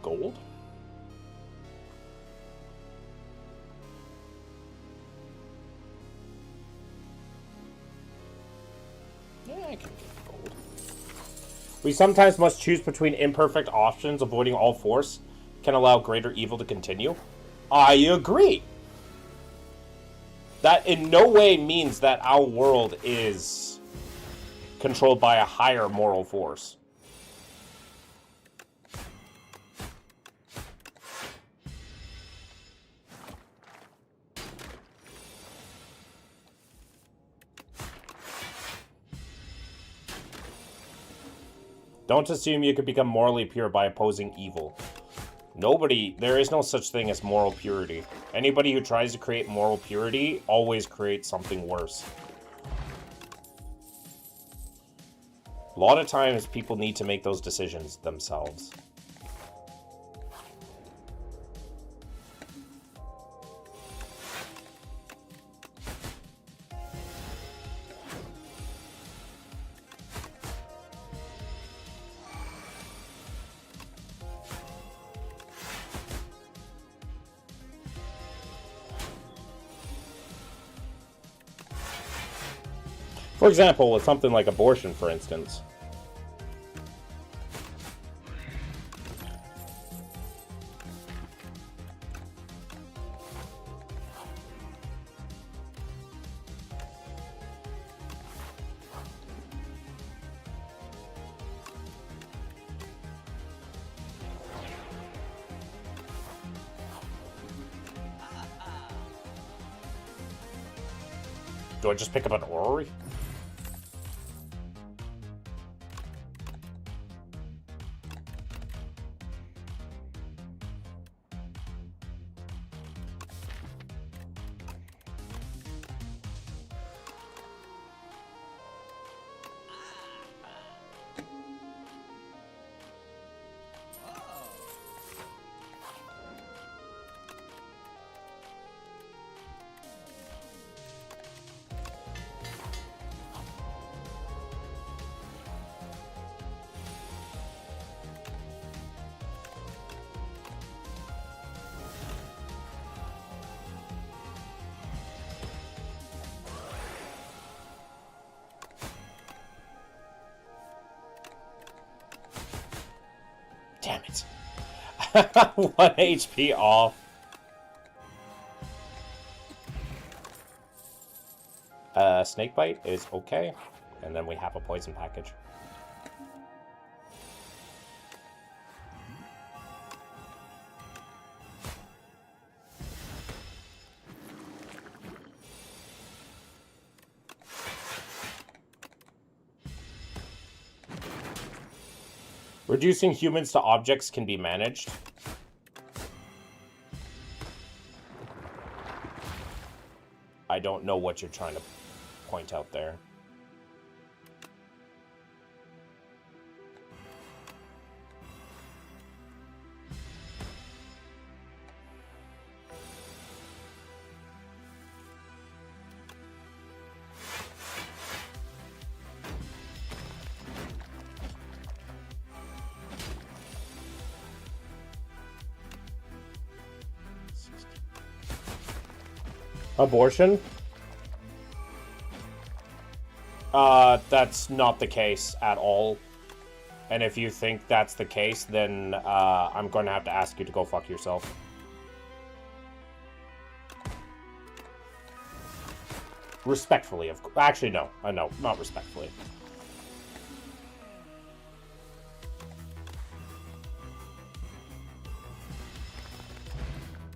Gold? Yeah, I can get gold. We sometimes must choose between imperfect options. Avoiding all force can allow greater evil to continue. I agree. That in no way means that our world is controlled by a higher moral force. Don't assume you can become morally pure by opposing evil. There is no such thing as moral purity. Anybody who tries to create moral purity always creates something worse. A lot of times people need to make those decisions themselves. For example, with something like abortion, for instance. Do I just pick up an orrery? Damn it. 1 HP off. Snakebite is okay. And then we have a poison package. Reducing humans to objects can be managed. I don't know what you're trying to point out there. Abortion? That's not the case at all. And if you think that's the case, then I'm going to have to ask you to go fuck yourself. Respectfully, of course. Actually, no. No, not respectfully.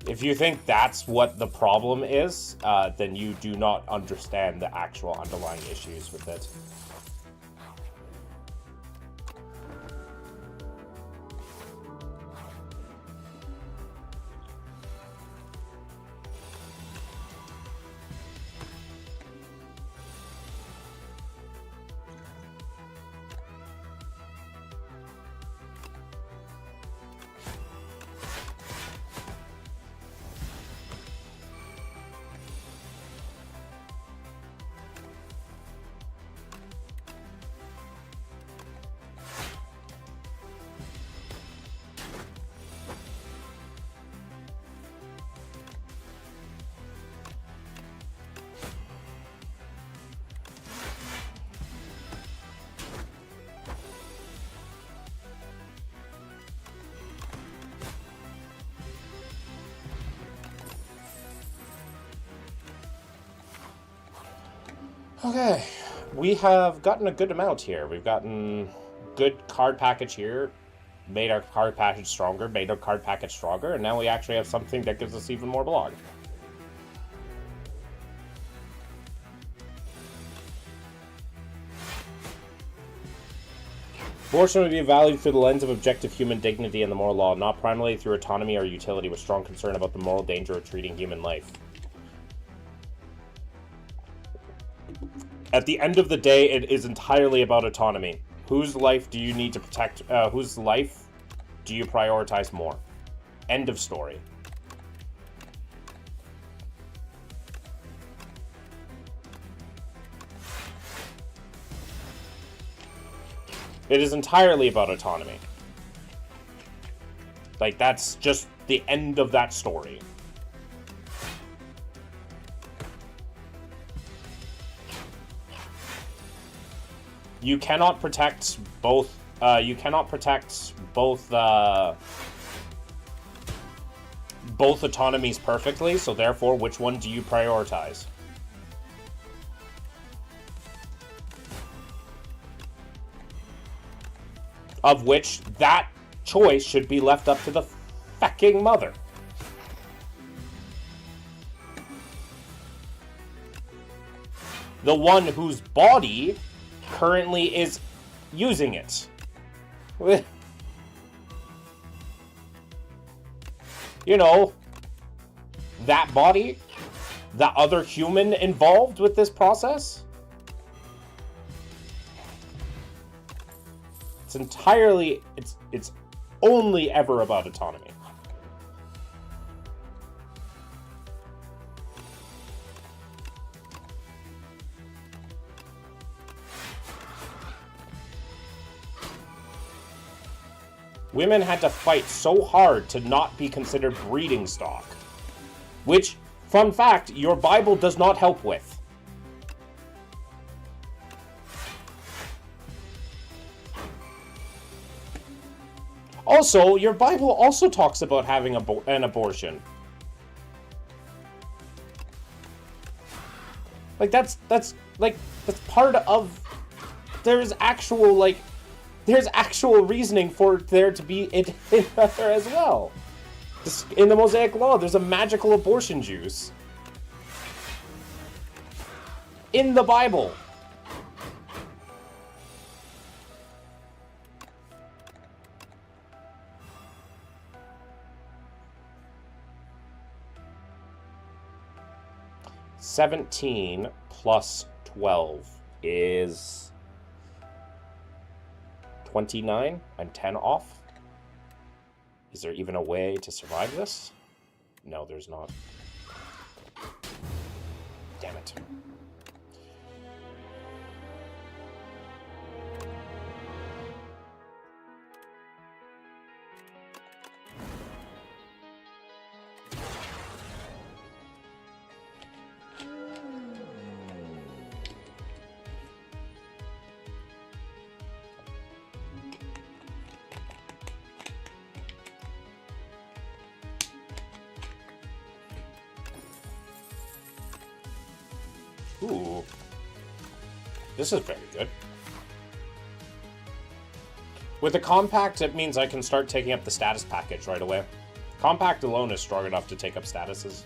If you think that's what the problem is, then you do not understand the actual underlying issues with it. Okay, we have gotten a good amount here. We've gotten good card package here, made our card package stronger, and now we actually have something that gives us even more blog. Abortion would be valued through the lens of objective human dignity and the moral law, not primarily through autonomy or utility, with strong concern about the moral danger of treating human life. At the end of the day, it is entirely about autonomy. Whose life do you need to protect? Whose life do you prioritize more? End of story. It is entirely about autonomy. Like, that's just the end of that story. You cannot protect both. Both autonomies perfectly. So therefore, which one do you prioritize? Of which that choice should be left up to the fucking mother. The one whose body currently is using it. You know, that body, the other human involved with this process. It's entirely, it's only ever about autonomy. Women had to fight so hard to not be considered breeding stock. Which, fun fact, your Bible does not help with. Also, your Bible also talks about having an abortion. Like, that's part of... There's actual reasoning for there to be it in there as well. In the Mosaic Law, there's a magical abortion juice. In the Bible. $17 plus 12 is 29. I'm 10 off. Is there even a way to survive this? No, there's not. Damn it. Ooh. This is very good. With the compact, it means I can start taking up the status package right away. Compact alone is strong enough to take up statuses.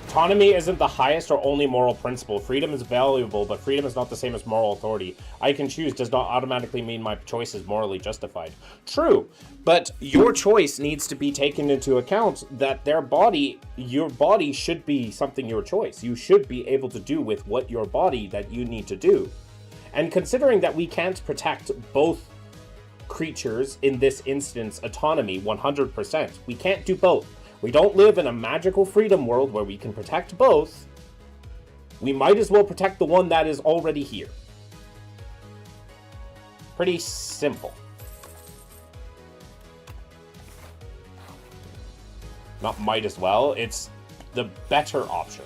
Autonomy isn't the highest or only moral principle. Freedom is valuable, but freedom is not the same as moral authority. I can choose does not automatically mean my choice is morally justified. True, but your choice needs to be taken into account that your body should be something your choice. You should be able to do with what your body that you need to do. And considering that we can't protect both creatures, in this instance, autonomy 100%, we can't do both. We don't live in a magical freedom world where we can protect both. We might as well protect the one that is already here. Pretty simple. Not might as well, it's the better option.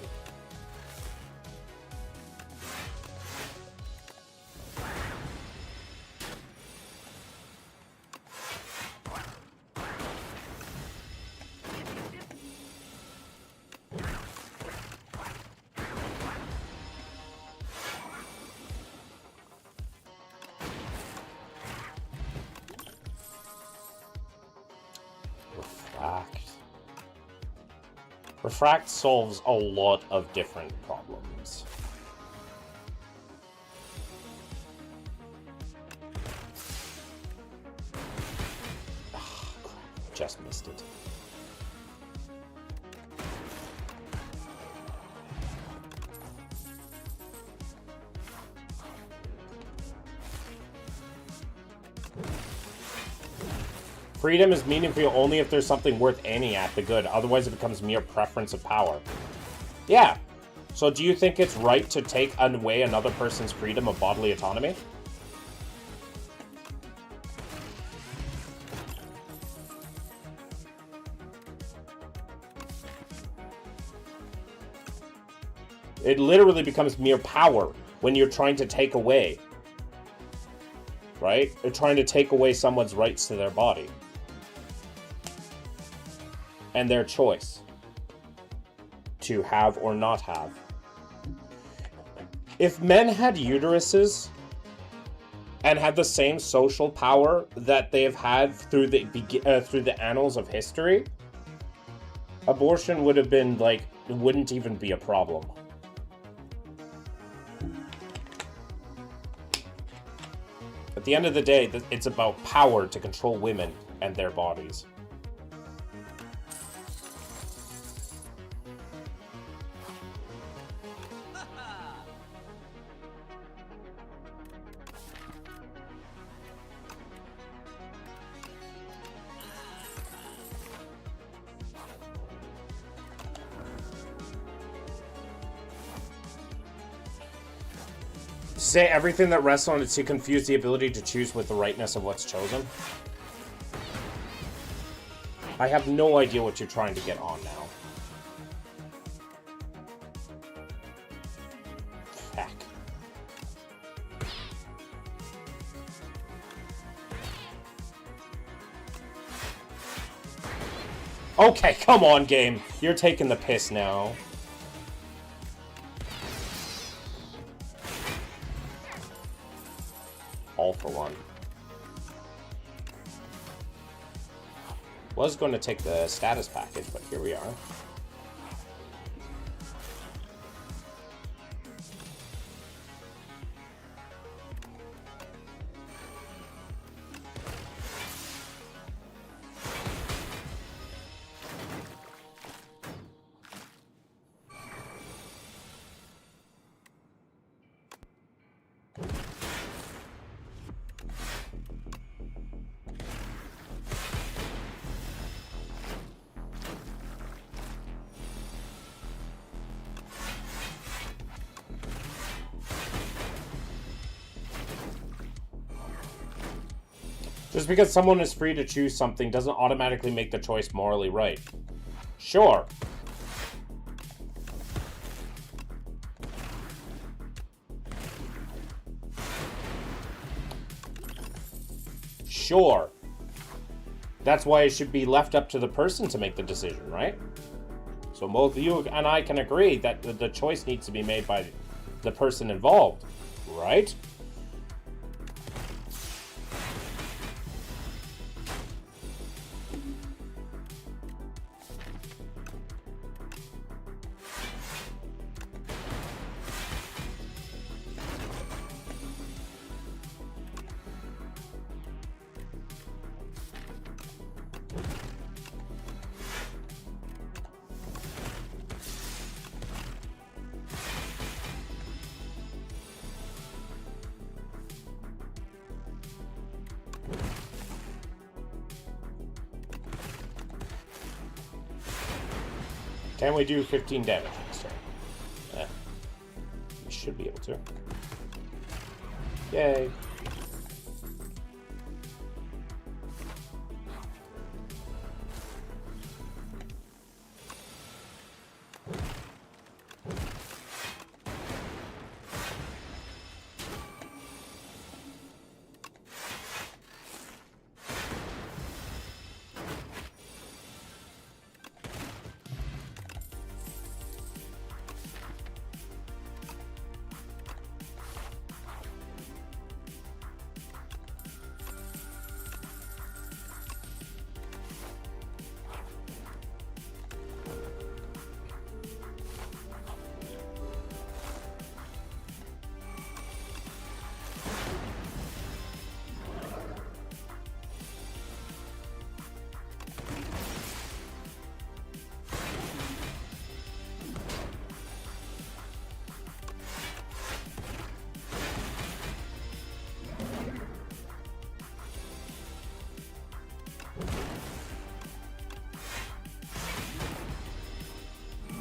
Refract solves a lot of different problems. Ah, crap. Just missed it. Freedom is meaningful only if there's something worth aiming at the good, otherwise it becomes mere preference of power. Yeah. So do you think it's right to take away another person's freedom of bodily autonomy? It literally becomes mere power when you're trying to take away. Right? You're trying to take away someone's rights to their body. And their choice to have or not have. If men had uteruses and had the same social power that they have had through the annals of history, abortion would have been like, it wouldn't even be a problem. At the end of the day, it's about power to control women and their bodies. Say everything that rests on it to confuse the ability to choose with the rightness of what's chosen. I have no idea what you're trying to get on now. Heck. Okay, come on, game. You're taking the piss now. All for one. Was going to take the status package, but here we are. Just because someone is free to choose something doesn't automatically make the choice morally right. Sure. Sure. That's why it should be left up to the person to make the decision, right? So both you and I can agree that the choice needs to be made by the person involved, right? Can we do 15 damage this turn? Yeah. We should be able to. Yay.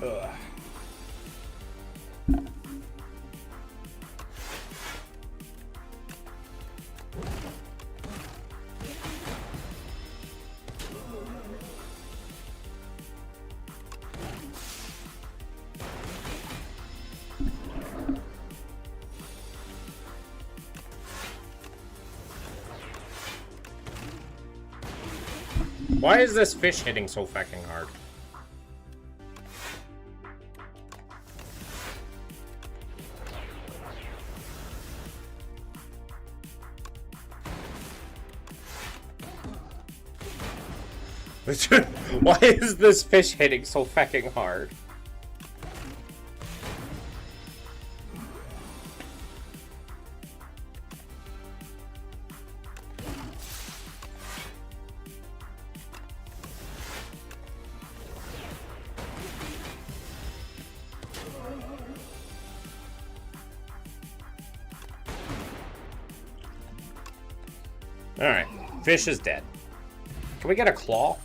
Ugh. Why is this fish hitting so fucking hard? Why is this fish hitting so fucking hard? Alright, fish is dead. Can we get a claw?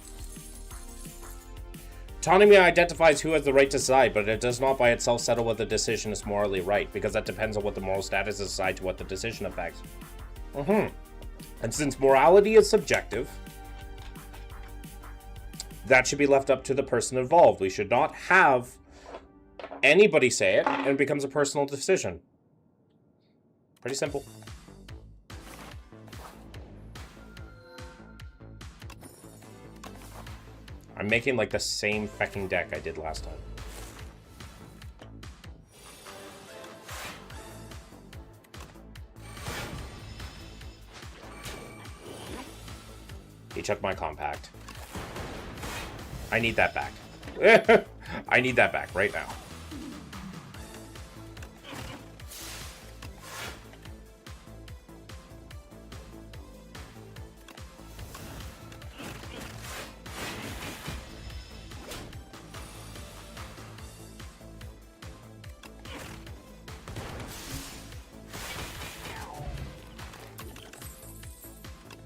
Autonomy identifies who has the right to decide, but it does not by itself settle whether the decision is morally right, because that depends on what the moral status is assigned to what the decision affects. And since morality is subjective, that should be left up to the person involved. We should not have anybody say it, and it becomes a personal decision. Pretty simple. I'm making like the same fucking deck I did last time. He took my compact. I need that back. I need that back right now.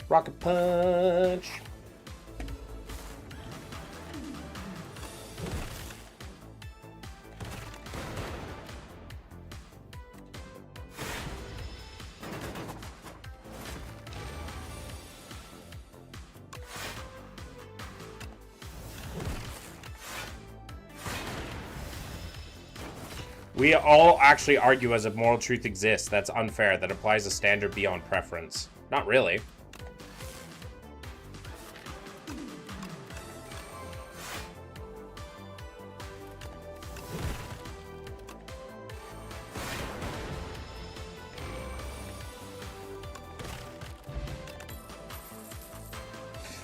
Rocket punch. We all actually argue as if moral truth exists. That's unfair. That applies a standard beyond preference. Not really.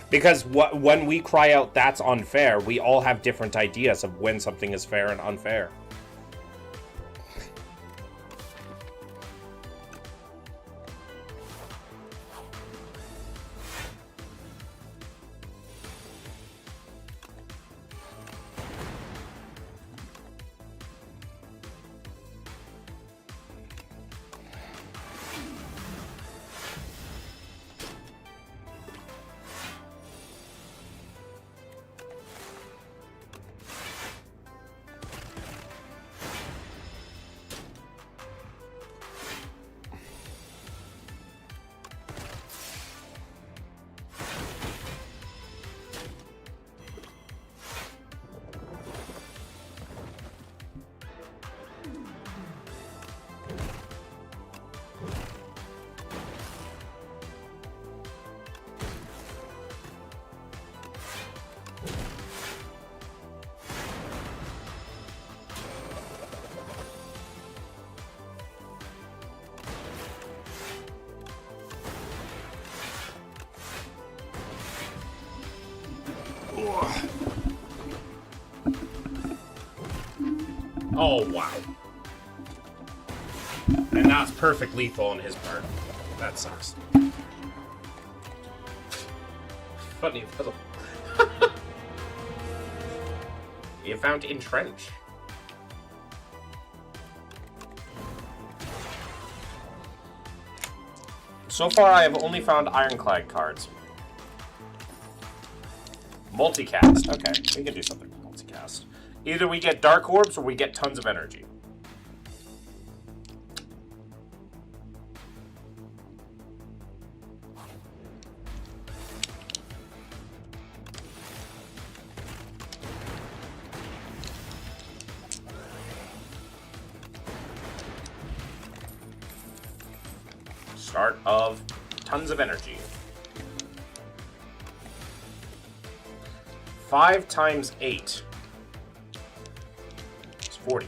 Because when we cry out, that's unfair, we all have different ideas of when something is fair and unfair. Oh, wow. And that's perfect lethal on his part. That sucks. Funny puzzle. You found Entrench. So far, I have only found Ironclad cards. Multicast. Okay, we can do something with multicast. Either we get dark orbs or we get tons of energy. Start of tons of energy. 5 times 8 is 40.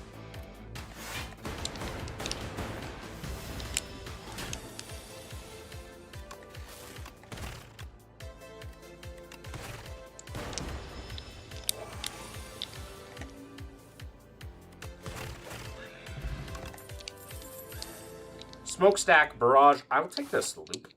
Smokestack, barrage. I will take this, Luke.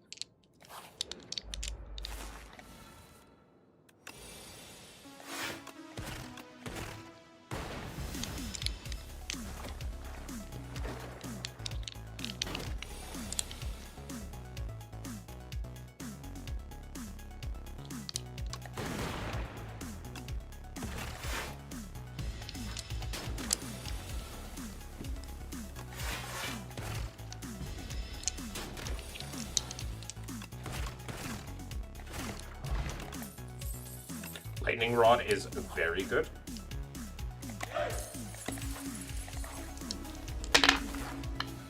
Lightning Rod is very good.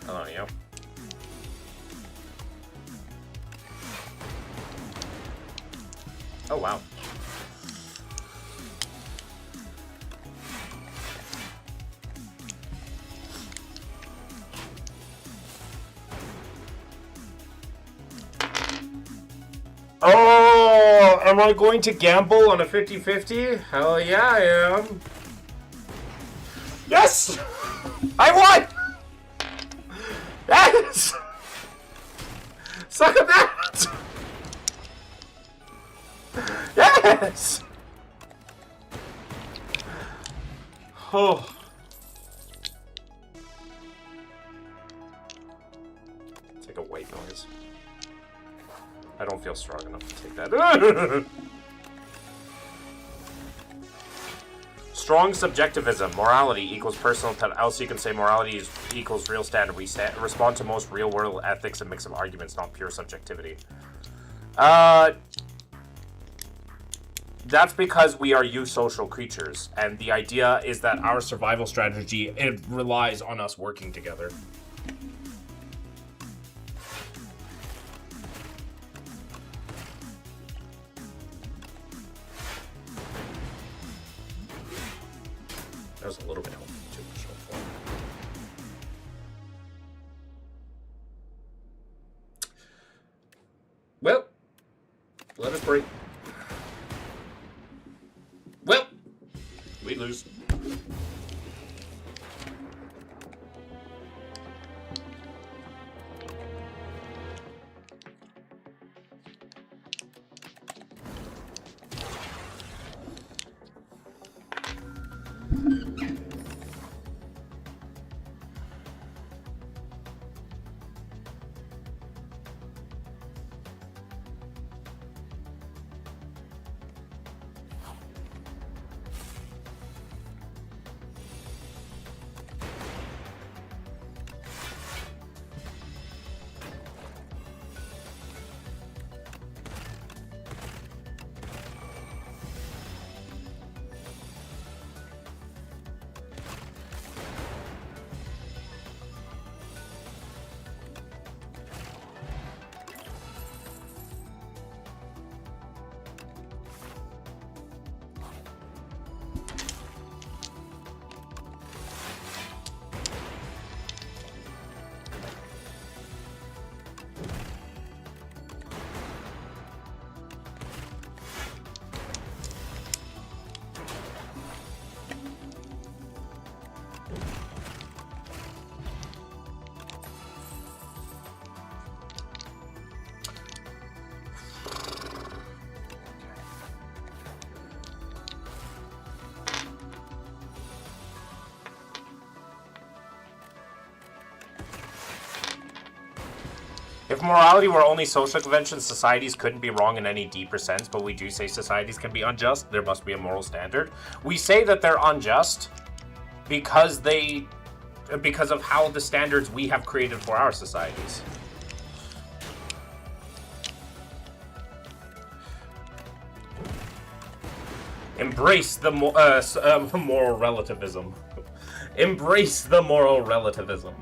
Hello, you. Oh, wow. Oh, am I going to gamble on a 50-50? Hell yeah, I am. Yes! I won! Yes! Suck at that! Yes! Oh. Take a white noise. I don't feel strong enough to take that. Strong subjectivism. Morality equals personal. Else you can say morality equals real standard. We respond to most real-world ethics, a mix of arguments, not pure subjectivity. That's because we are eusocial creatures, and the idea is that our survival strategy, it relies on us working together. That was a little bit helpful, too much helpful. Well, let us break. Well, we lose. If morality were only social conventions, societies couldn't be wrong in any deeper sense, but we do say societies can be unjust. There must be a moral standard. We say that they're unjust because of how the standards we have created for our societies. Embrace the moral relativism. Embrace the moral relativism.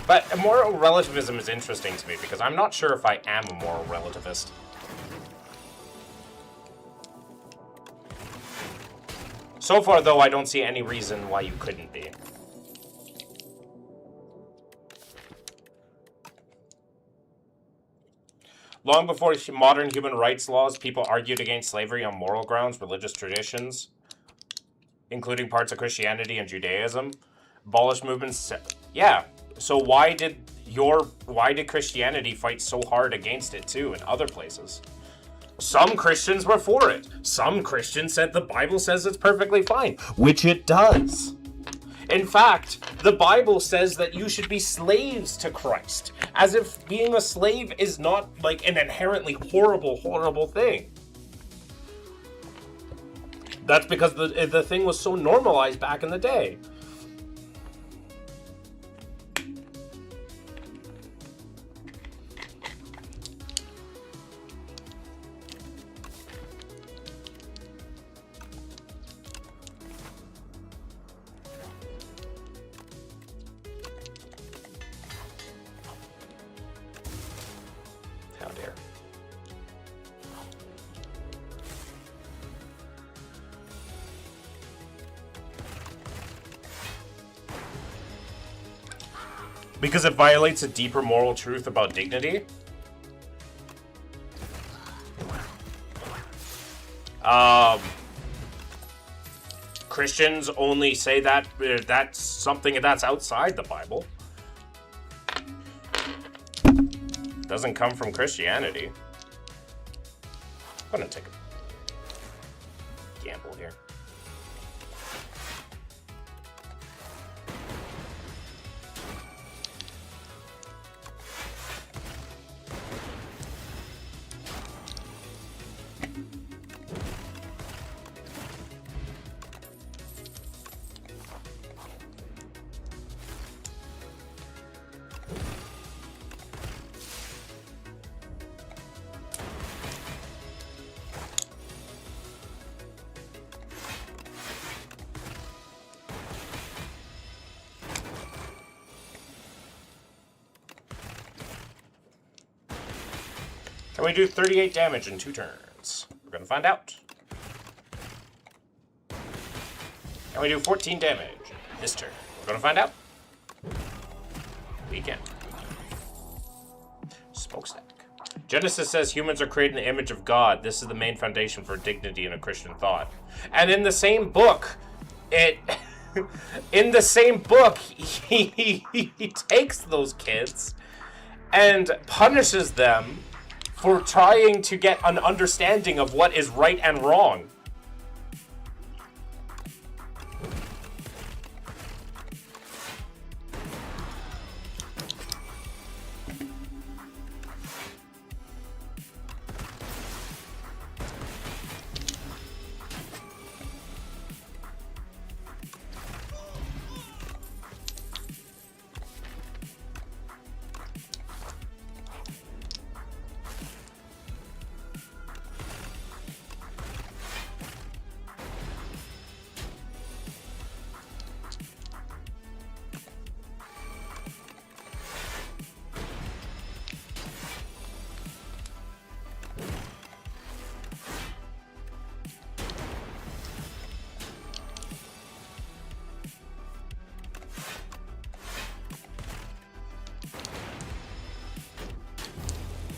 But moral relativism is interesting to me because I'm not sure if I am a moral relativist. So far, though, I don't see any reason why you couldn't be. Long before modern human rights laws, people argued against slavery on moral grounds, religious traditions, including parts of Christianity and Judaism. Abolish movements. Yeah. So why did Christianity fight so hard against it too in other places? Some Christians were for it. Some Christians said the Bible says it's perfectly fine, which it does. In fact, the Bible says that you should be slaves to Christ, as if being a slave is not like an inherently horrible, horrible thing. That's because the thing was so normalized back in the day. How dare. Because it violates a deeper moral truth about dignity. Christians only say that that's something that's outside the Bible. Doesn't come from Christianity. I'm gonna take a gamble here. Can we do 38 damage in 2 turns? We're gonna find out. Can we do 14 damage this turn? We're gonna find out. We can. Smokestack. Genesis says humans are created in the image of God. This is the main foundation for dignity in a Christian thought. And in the same book, in the same book, he takes those kids and punishes them for trying to get an understanding of what is right and wrong.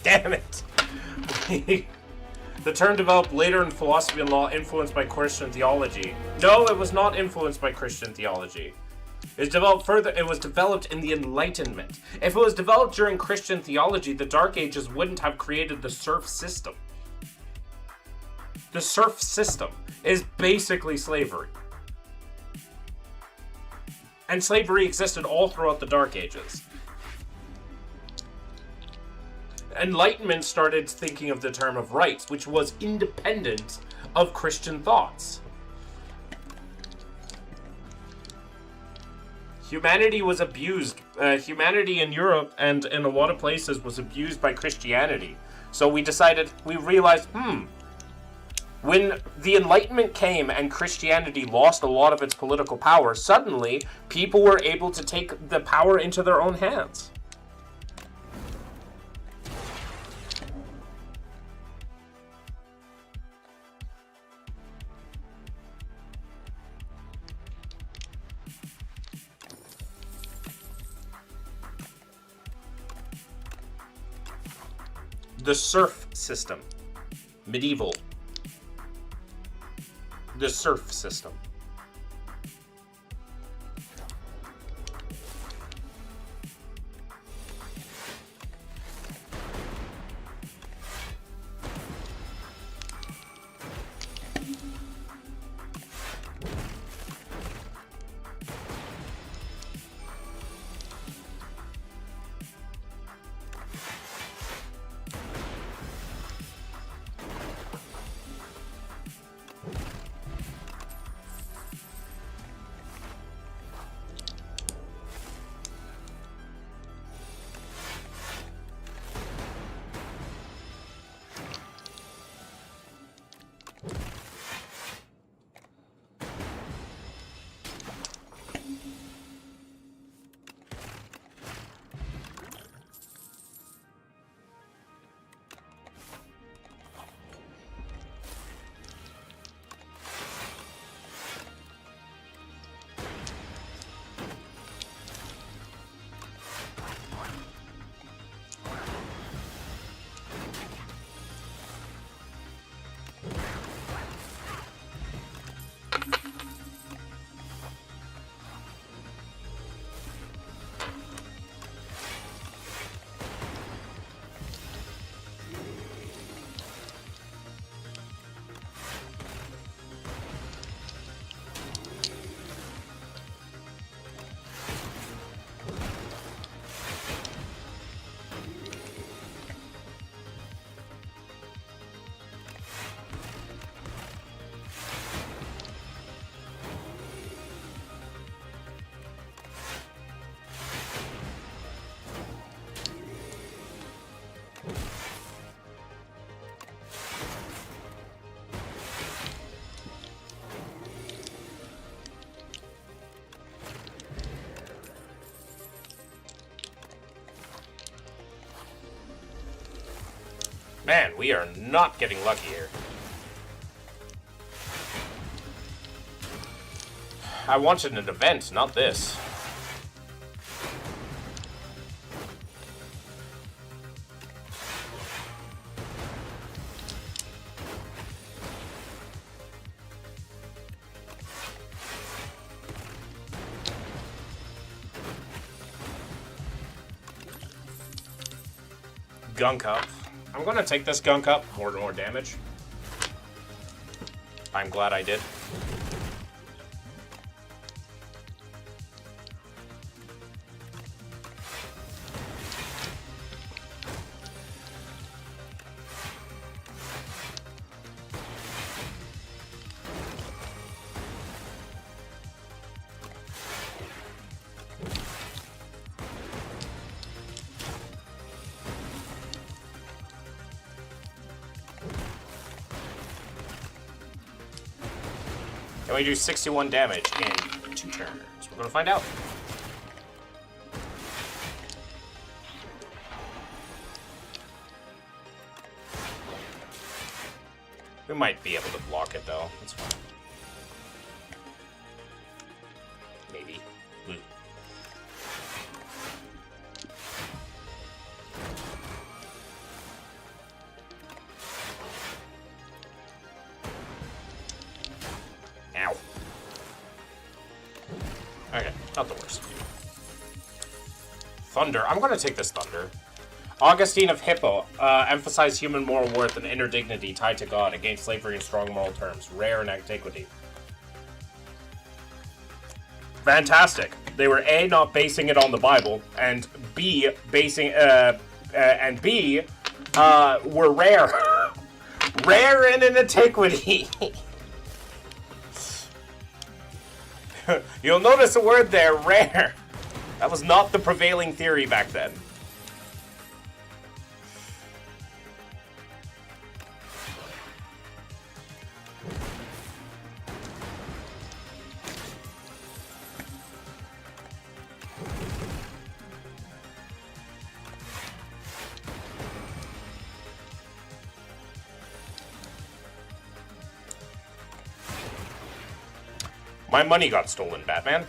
Damn it. The term developed later in philosophy and law, influenced by Christian theology. No, it was not influenced by Christian theology. It was developed further. It was developed in the Enlightenment. If it was developed during Christian theology, the Dark Ages wouldn't have created the serf system. The serf system is basically slavery. And slavery existed all throughout the Dark Ages. Enlightenment started thinking of the term of rights, which was independent of Christian thoughts. Humanity was abused. Humanity in Europe and in a lot of places was abused by Christianity. So we realized, when the Enlightenment came and Christianity lost a lot of its political power, suddenly people were able to take the power into their own hands. The serf system. Medieval. The serf system. Man, we are not getting lucky here. I wanted an event, not this. Gunk up. I'm gonna take this gunk up. More damage. I'm glad I did. And we do 61 damage in 2 turns. We're gonna find out. We might be able to block it though. That's fine. Maybe. Thunder. I'm gonna take this Thunder. Augustine of Hippo emphasized human moral worth and inner dignity tied to God against slavery in strong moral terms. Rare in antiquity. Fantastic. They were A, not basing it on the Bible, and B, were rare. Rare in an antiquity. You'll notice a word there, rare. That was not the prevailing theory back then. My money got stolen, Batman.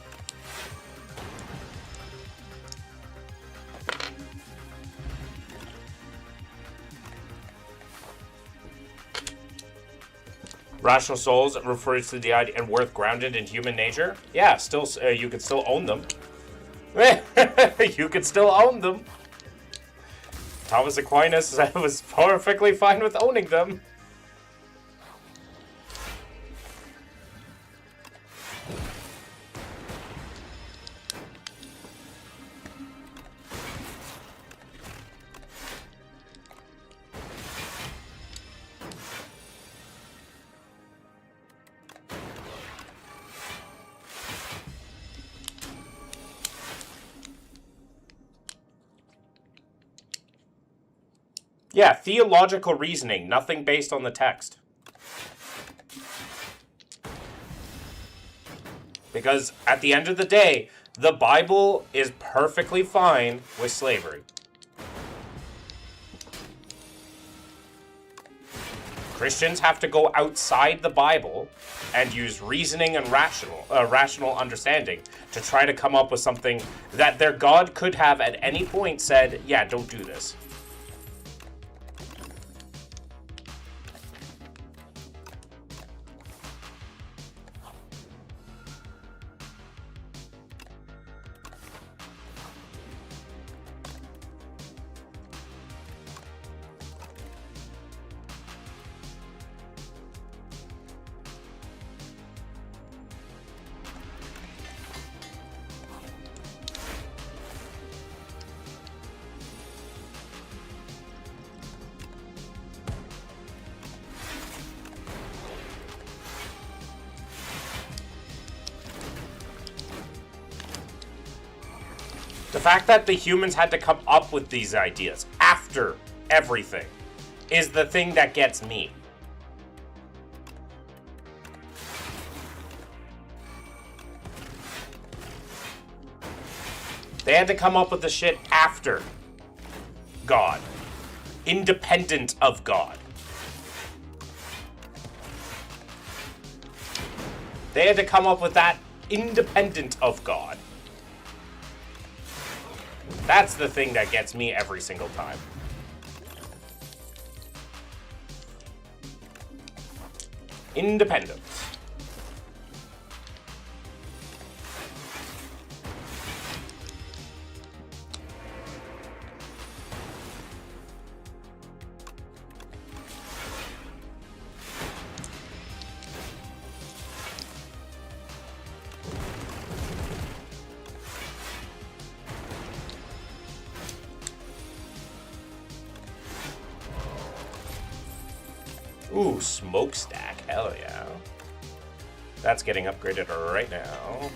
Rational souls refers to the idea and worth grounded in human nature. Yeah, still, you could still own them. You could still own them. Thomas Aquinas was perfectly fine with owning them. Yeah, theological reasoning, nothing based on the text. Because at the end of the day, the Bible is perfectly fine with slavery. Christians have to go outside the Bible and use reasoning and rational understanding to try to come up with something that their God could have at any point said, yeah, don't do this. The fact that the humans had to come up with these ideas after everything is the thing that gets me. They had to come up with the shit after God. Independent of God. They had to come up with that independent of God. That's the thing that gets me every single time. Independence. Ooh, smokestack. Hell yeah. That's getting upgraded right now.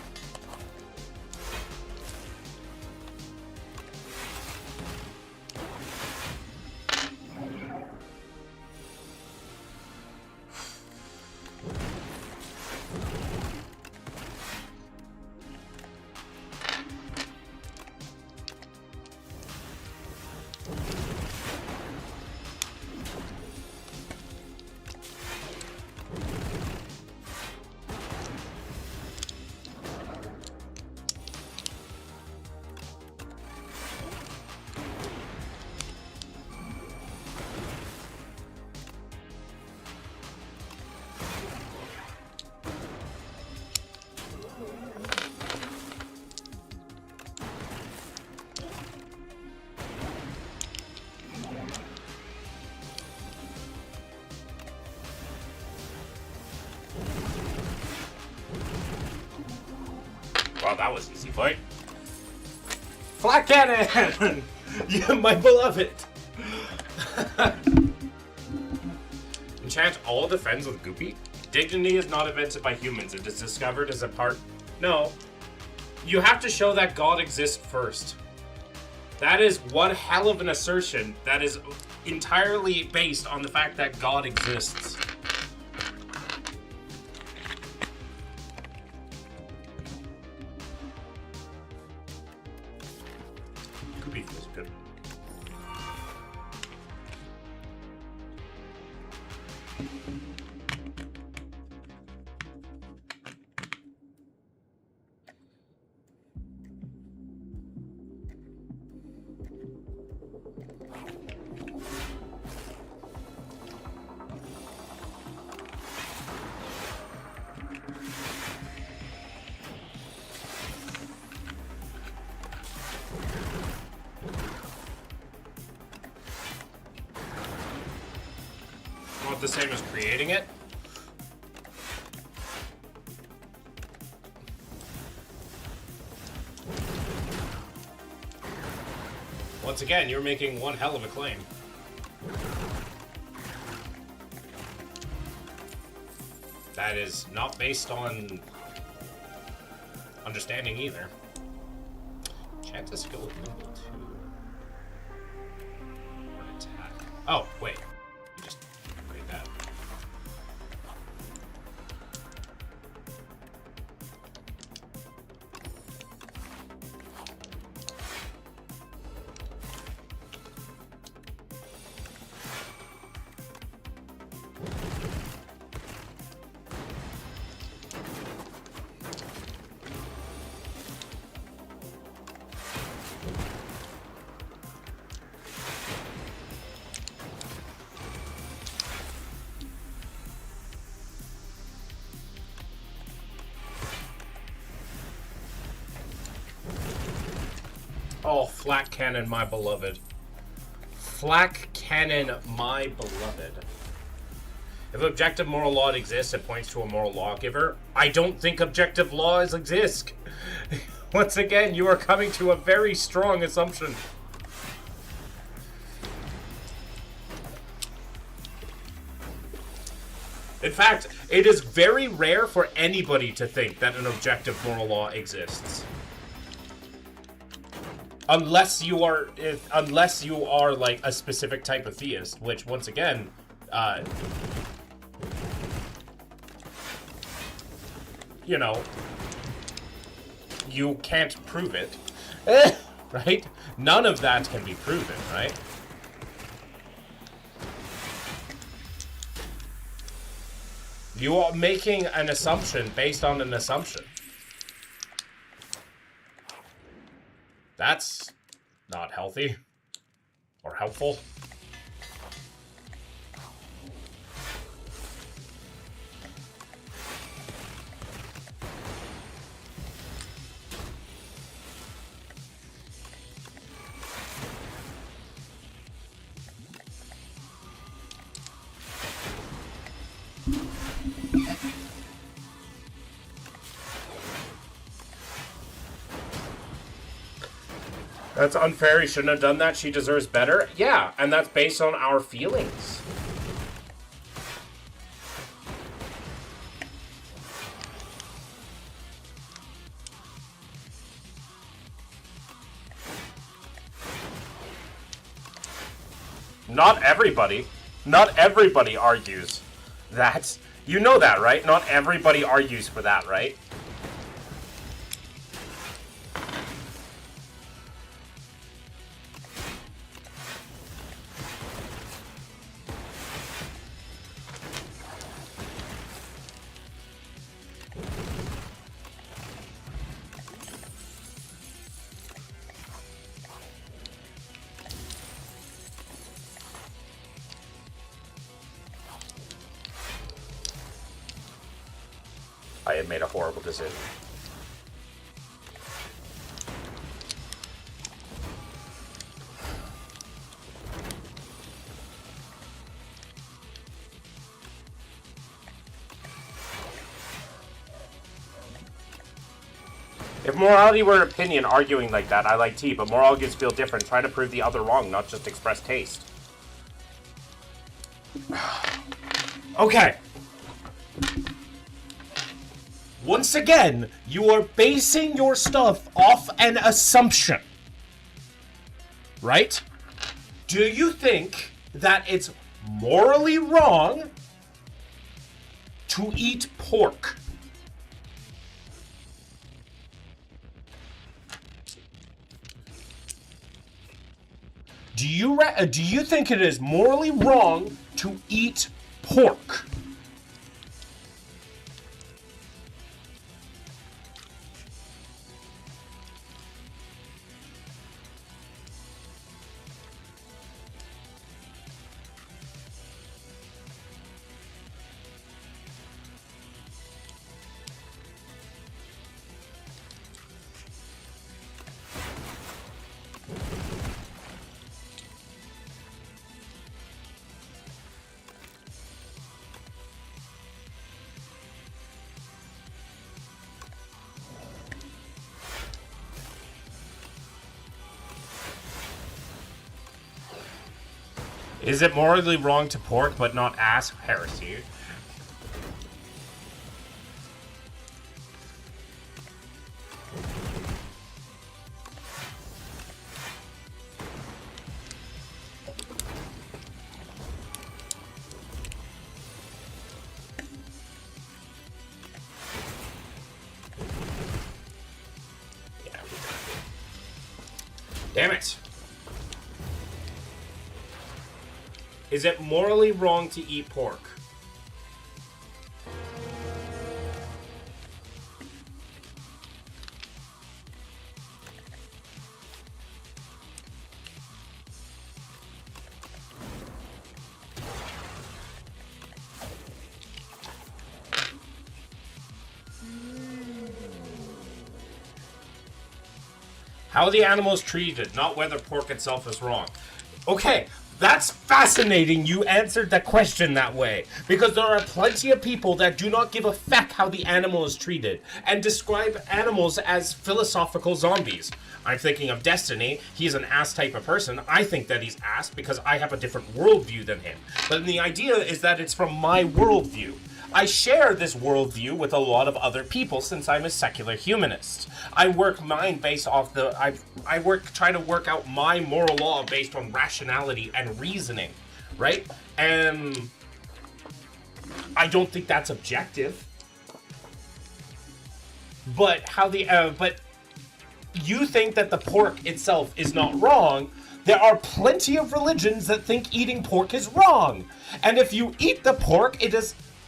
Oh, that was easy fight. Flat cannon! You, my beloved! Enchant all defense with Goopy? Dignity is not invented by humans. It is discovered as a part... No. You have to show that God exists first. That is one hell of an assertion that is entirely based on the fact that God exists. Goopy feels good. Not the same as creating it. Once again, you're making one hell of a claim. That is not based on understanding either. Chant a skill with level 2. Or attack. Oh, wait. You just upgrade that. Oh, Flak Cannon, my beloved. Flak Cannon, my beloved. If objective moral law exists, it points to a moral lawgiver. I don't think objective laws exist. Once again, you are coming to a very strong assumption. In fact, it is very rare for anybody to think that an objective moral law exists. Unless you are like a specific type of theist, which once again, you know, you can't prove it, right? None of that can be proven, right? You are making an assumption based on an assumption. That's not healthy or helpful. That's unfair. He shouldn't have done that. She deserves better. Yeah, and that's based on our feelings. Not everybody argues that. You know that, right? Not everybody argues for that, right? I had made a horrible decision. If morality were an opinion arguing like that, I like tea, but moral arguments feel different. Try to prove the other wrong, not just express taste. Okay. Once again, you are basing your stuff off an assumption. Right? Do you think that it's morally wrong to eat pork? Do you think it is morally wrong to eat pork? Is it morally wrong to pork but not ass? Heresy. Yeah. Damn it. Is it morally wrong to eat pork? How the animal is treated, not whether pork itself is wrong. Okay. That's fascinating you answered that question that way. Because there are plenty of people that do not give a feck how the animal is treated and describe animals as philosophical zombies. I'm thinking of Destiny. He's an ass type of person. I think that he's ass because I have a different worldview than him. But the idea is that it's from my worldview. I share this worldview with a lot of other people since I'm a secular humanist. I work mine based off try to work out my moral law based on rationality and reasoning, right? And I don't think that's objective. But but you think that the pork itself is not wrong. There are plenty of religions that think eating pork is wrong. And if you eat the pork,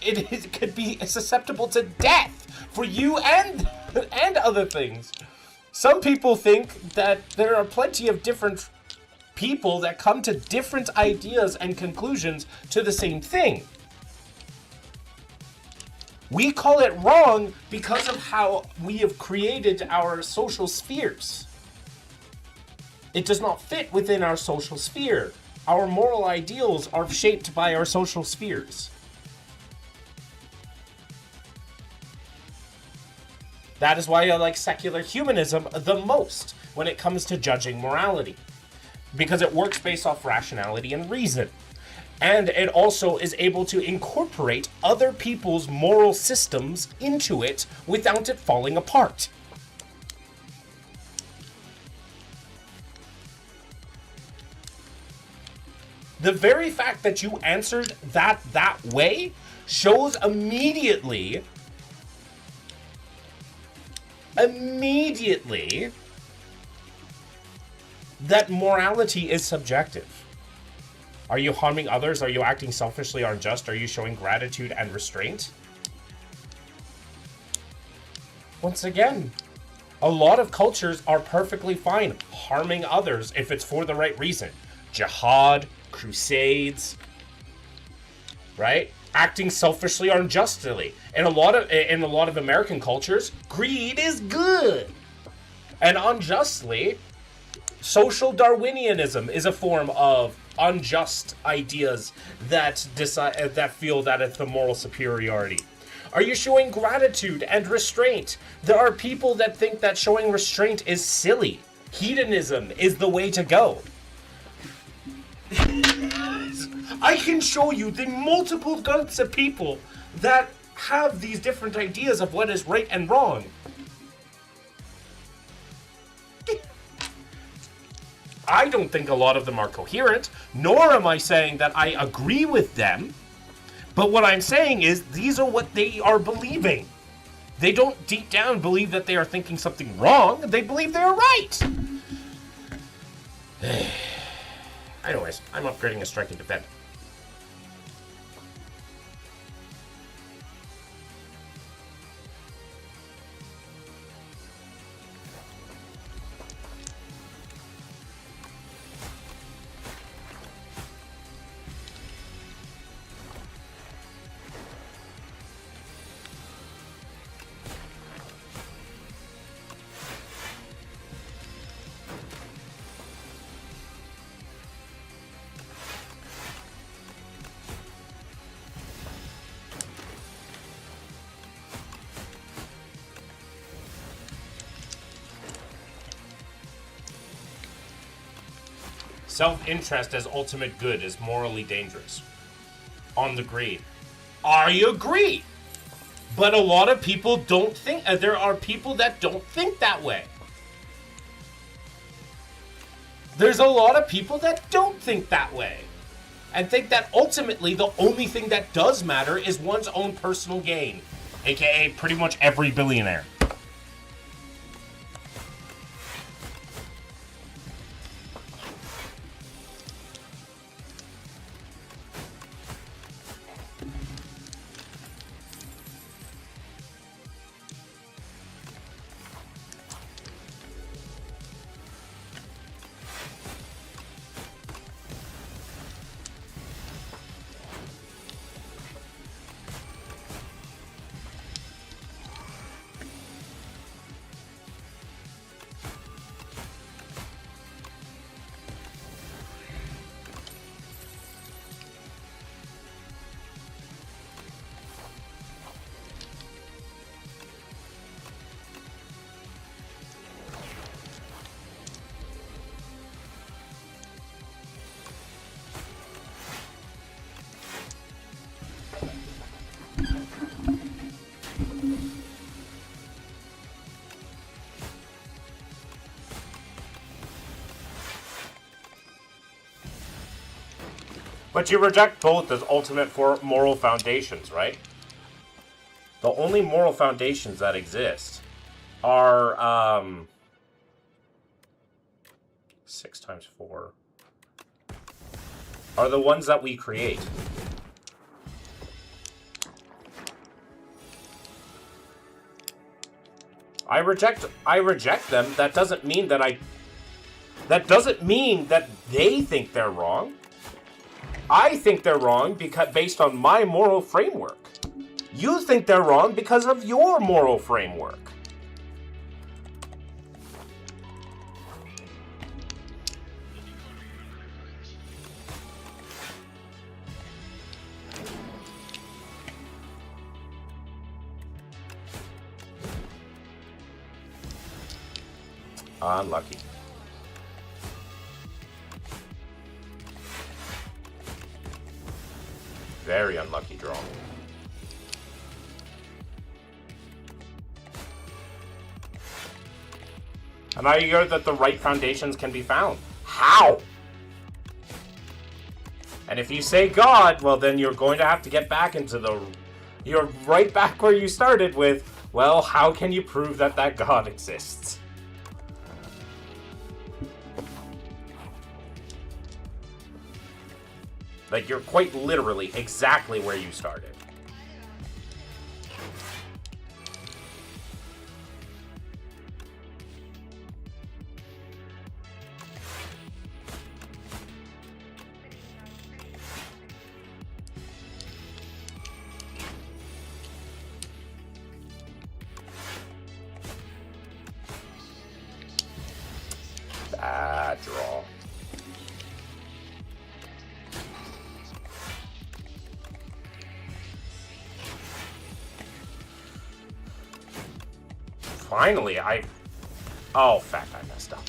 it could be susceptible to death for you and other things. Some people think that there are plenty of different people that come to different ideas and conclusions to the same thing. We call it wrong because of how we have created our social spheres. It does not fit within our social sphere. Our moral ideals are shaped by our social spheres. That is why I like secular humanism the most when it comes to judging morality. Because it works based off rationality and reason. And it also is able to incorporate other people's moral systems into it without it falling apart. The very fact that you answered that way shows immediately that morality is subjective. Are you harming others? Are you acting selfishly or unjust? Are you showing gratitude and restraint? Once again, a lot of cultures are perfectly fine harming others if it's for the right reason. Jihad, crusades, right? Acting selfishly or unjustly. In a lot of American cultures, greed is good. And unjustly, social Darwinianism is a form of unjust ideas that feel that it's the moral superiority. Are you showing gratitude and restraint? There are people that think that showing restraint is silly. Hedonism is the way to go. I can show you the multiple groups of people that have these different ideas of what is right and wrong. I don't think a lot of them are coherent, nor am I saying that I agree with them. But what I'm saying is these are what they are believing. They don't deep down believe that they are thinking something wrong. They believe they're right. Anyways, I'm upgrading a strike and defend. Self-interest as ultimate good is morally dangerous. On the green. I agree! But a lot of people don't think... there are people that don't think that way. There's a lot of people that don't think that way. And think that ultimately the only thing that does matter is one's own personal gain. AKA pretty much every billionaire. But you reject both as ultimate for moral foundations, right? The only moral foundations that exist are 6 times 4 are the ones that we create. I reject them. That doesn't mean that they think they're wrong. I think they're wrong because based on my moral framework. You think they're wrong because of your moral framework. Unlucky. Very unlucky draw. And I hear that the right foundations can be found. How? And if you say God, well then you're going to have to get back into the... You're right back where you started with, well, how can you prove that that God exists? Like, you're quite literally exactly where you started. Bad draw. Finally, oh, fuck, I messed up.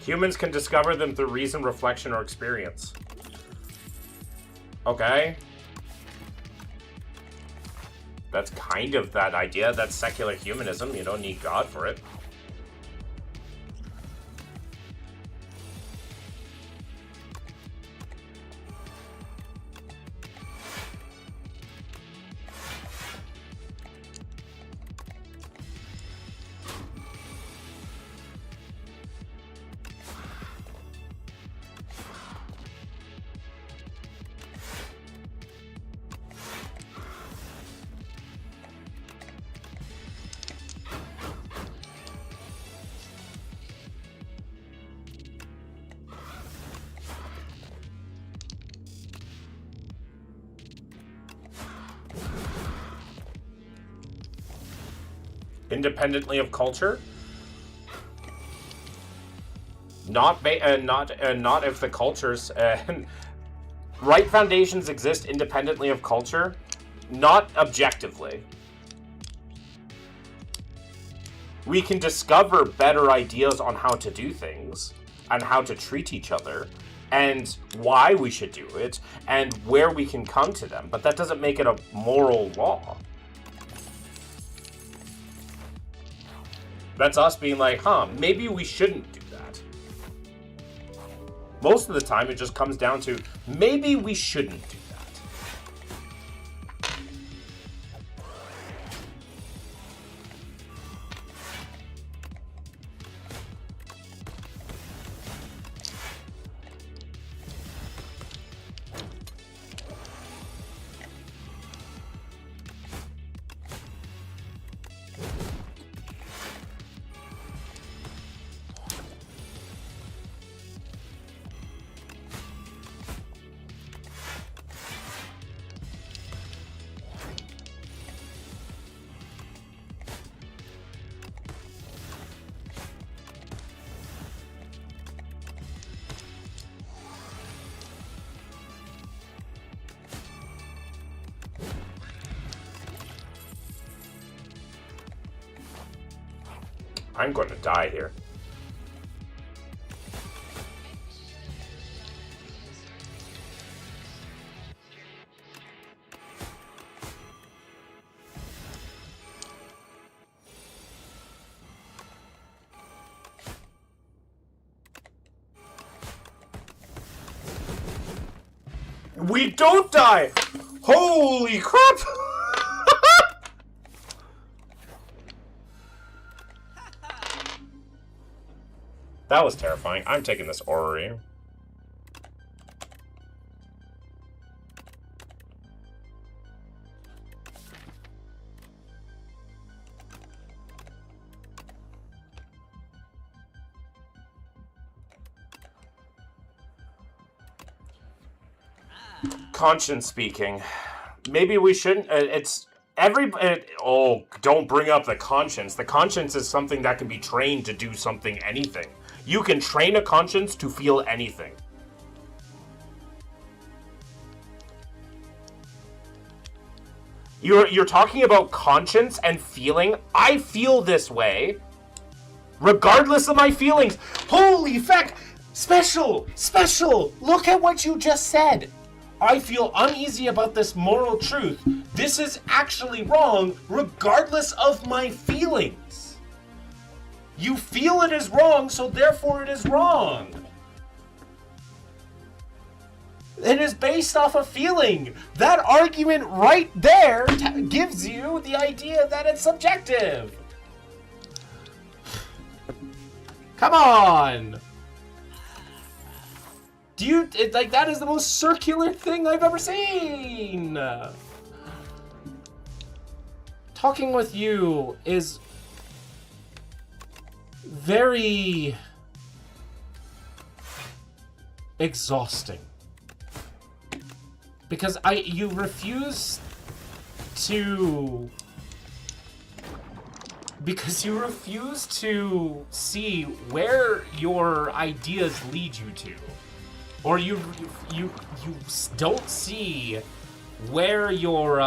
Humans can discover them through reason, reflection, or experience. Okay. That's kind of that idea. That's secular humanism. You don't need God for it. Independently of culture, not if the cultures right foundations exist independently of culture, not objectively. We can discover better ideas on how to do things and how to treat each other and why we should do it and where we can come to them, but that doesn't make it a moral law. That's us being like, maybe we shouldn't do that. Most of the time, it just comes down to, maybe we shouldn't do that. I'm going to die here. We don't die! Holy crap! That was terrifying. I'm taking this orrery. Conscience speaking. Maybe we shouldn't. Oh, don't bring up the conscience. The conscience is something that can be trained to do something, anything. You can train a conscience to feel anything. You're talking about conscience and feeling. I feel this way, regardless of my feelings. Holy fuck! Special! Look at what you just said. I feel uneasy about this moral truth. This is actually wrong, regardless of my feelings. You feel it is wrong, so therefore it is wrong. It is based off a feeling. That argument right there gives you the idea that it's subjective. Come on. That is the most circular thing I've ever seen. Talking with you is very exhausting. Because you refuse to Because you refuse to see where your ideas lead you to. Or you don't see where your,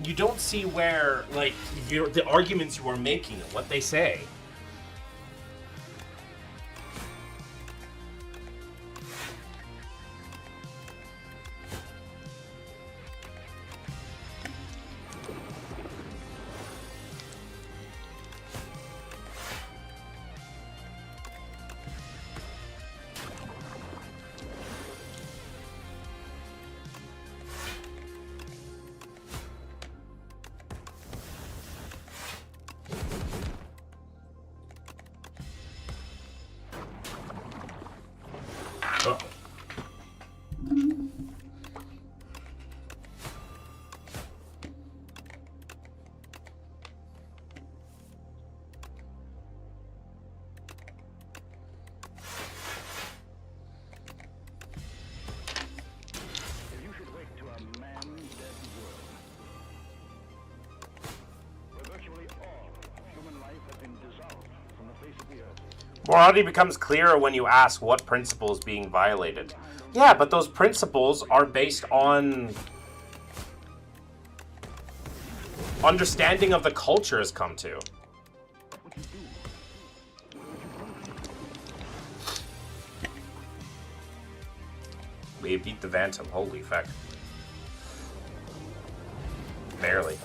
you don't see where, like, the arguments you are making and what they say. Morality becomes clearer when you ask what principle is being violated. Yeah, but those principles are based on understanding of the culture has come to. We beat the Phantom, holy fuck. Barely.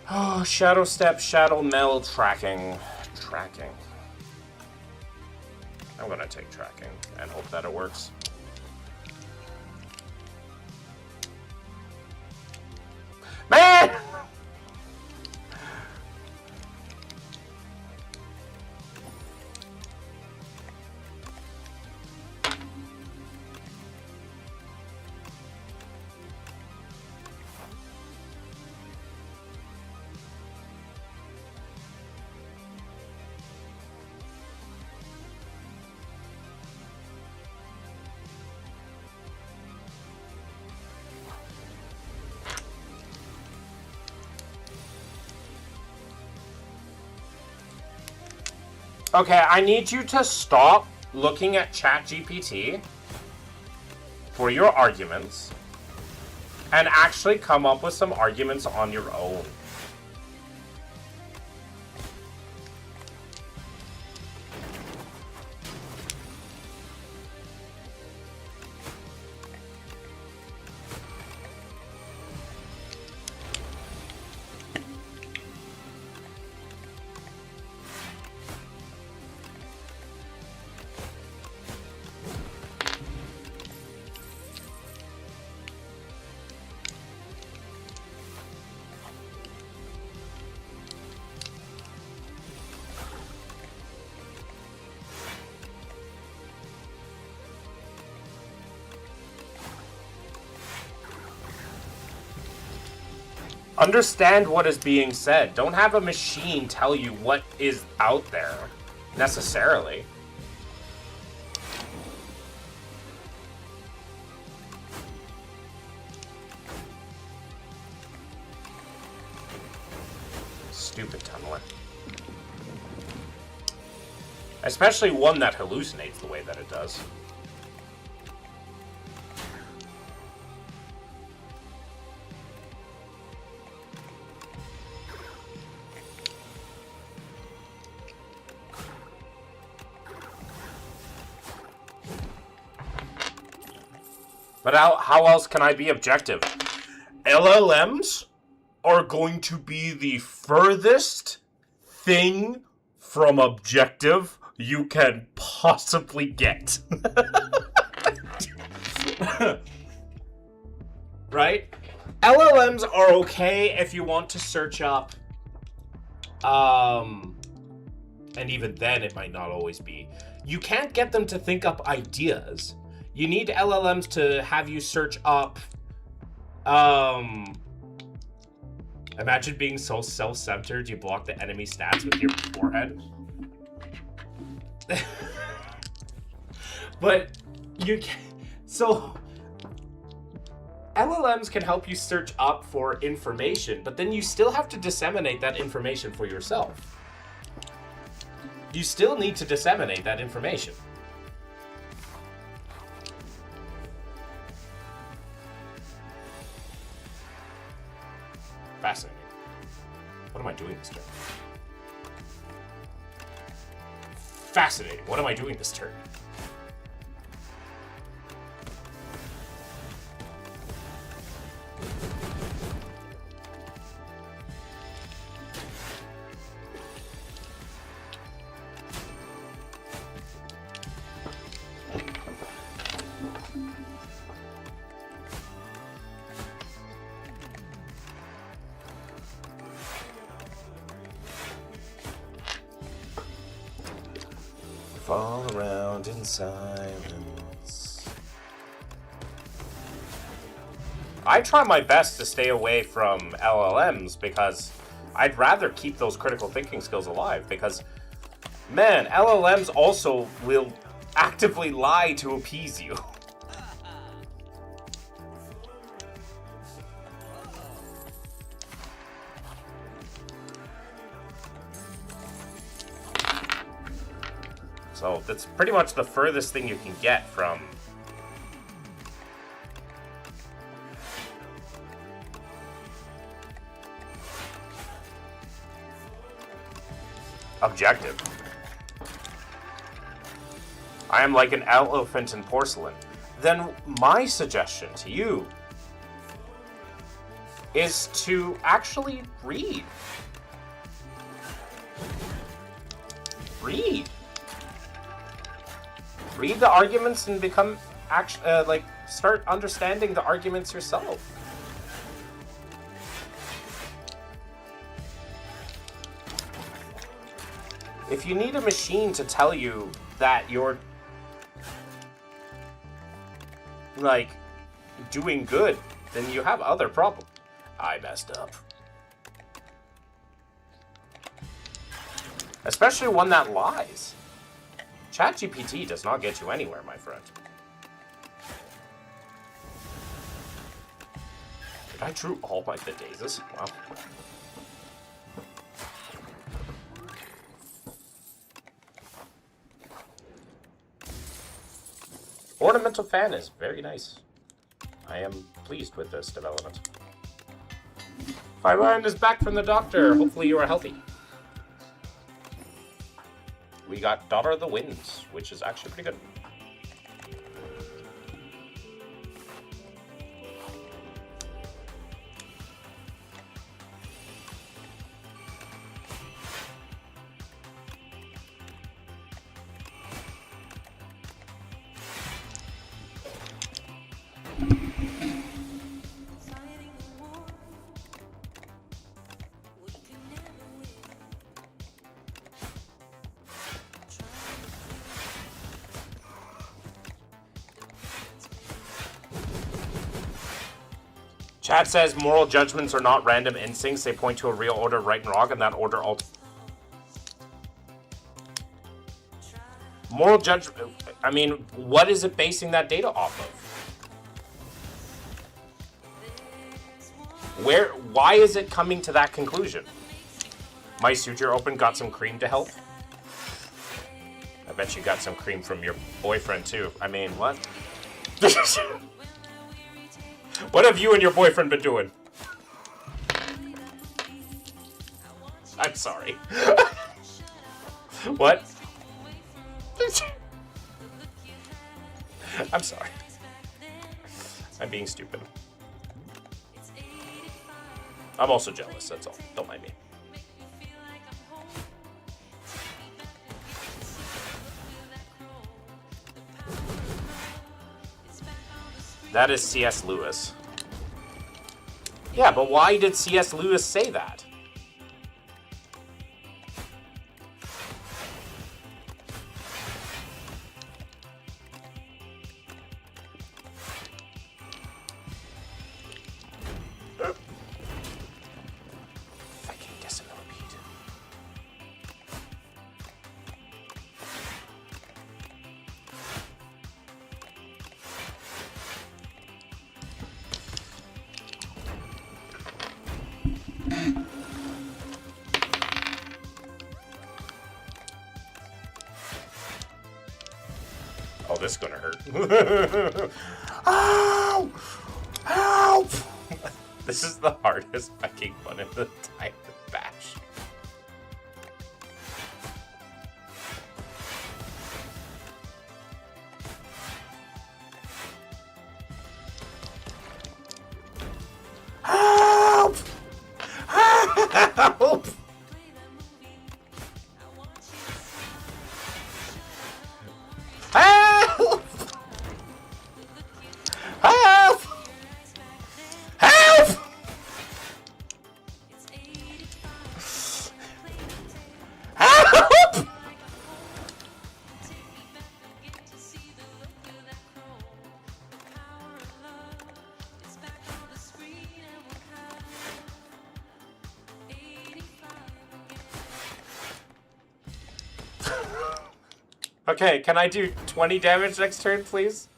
Oh, Shadow Step, Shadow Meld, tracking. Tracking. I'm gonna take tracking and hope that it works. Man! Okay, I need you to stop looking at ChatGPT for your arguments and actually come up with some arguments on your own. Understand what is being said. Don't have a machine tell you what is out there, necessarily. Stupid tunneler. Especially one that hallucinates the way that it does. But how else can I be objective? LLMs are going to be the furthest thing from objective you can possibly get. Right? LLMs are okay if you want to search up, and even then it might not always be. You can't get them to think up ideas. You need LLMs to have you search up, Imagine being so self-centered you block the enemy stats with your forehead. But you can, so LLMs can help you search up for information, but then you still have to disseminate that information for yourself. You still need to disseminate that information. Fascinating. What am I doing this turn? Fascinating. What am I doing this turn? Fall around in silence. I try my best to stay away from LLMs because I'd rather keep those critical thinking skills alive because, man, LLMs also will actively lie to appease you. So that's pretty much the furthest thing you can get from objective. I am like an elephant in porcelain. Then my suggestion to you is to actually read. Read. Read the arguments and become start understanding the arguments yourself. If you need a machine to tell you that you're like doing good, then you have other problems. I messed up. Especially one that lies. ChatGPT does not get you anywhere, my friend. Did I drew all my fit daisies? Wow. Ornamental fan is very nice. I am pleased with this development. Fireland is back from the doctor. Hopefully you are healthy. We got Daughter of the Winds, which is actually pretty good. Chat says moral judgments are not random instincts. They point to a real order, right and wrong, and that order moral judgment. I mean, what is it basing that data off of? Why is it coming to that conclusion? My suture open, got some cream to help? I bet you got some cream from your boyfriend too. I mean, what? What have you and your boyfriend been doing? I'm sorry. What? I'm sorry. I'm being stupid. I'm also jealous, that's all. Don't mind me. That is C.S. Lewis. Yeah, but why did C.S. Lewis say that? this is gonna hurt. Ow! Help! This is the hardest fucking one in the entire batch. Help! Help! Help! Help! Help! Help! Okay, can I do 20 damage next turn, please?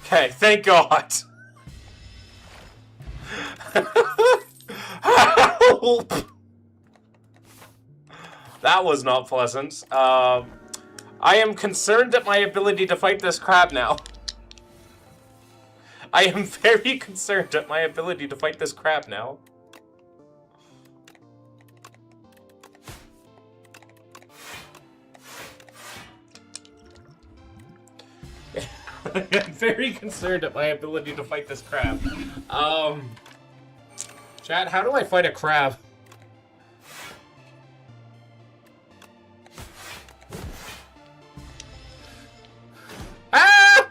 Okay, thank God. Help! That was not pleasant. I am concerned at my ability to fight this crab now. I am very concerned at my ability to fight this crab now. I'm very concerned at my ability to fight this crab. Chat, how do I fight a crab? Ah!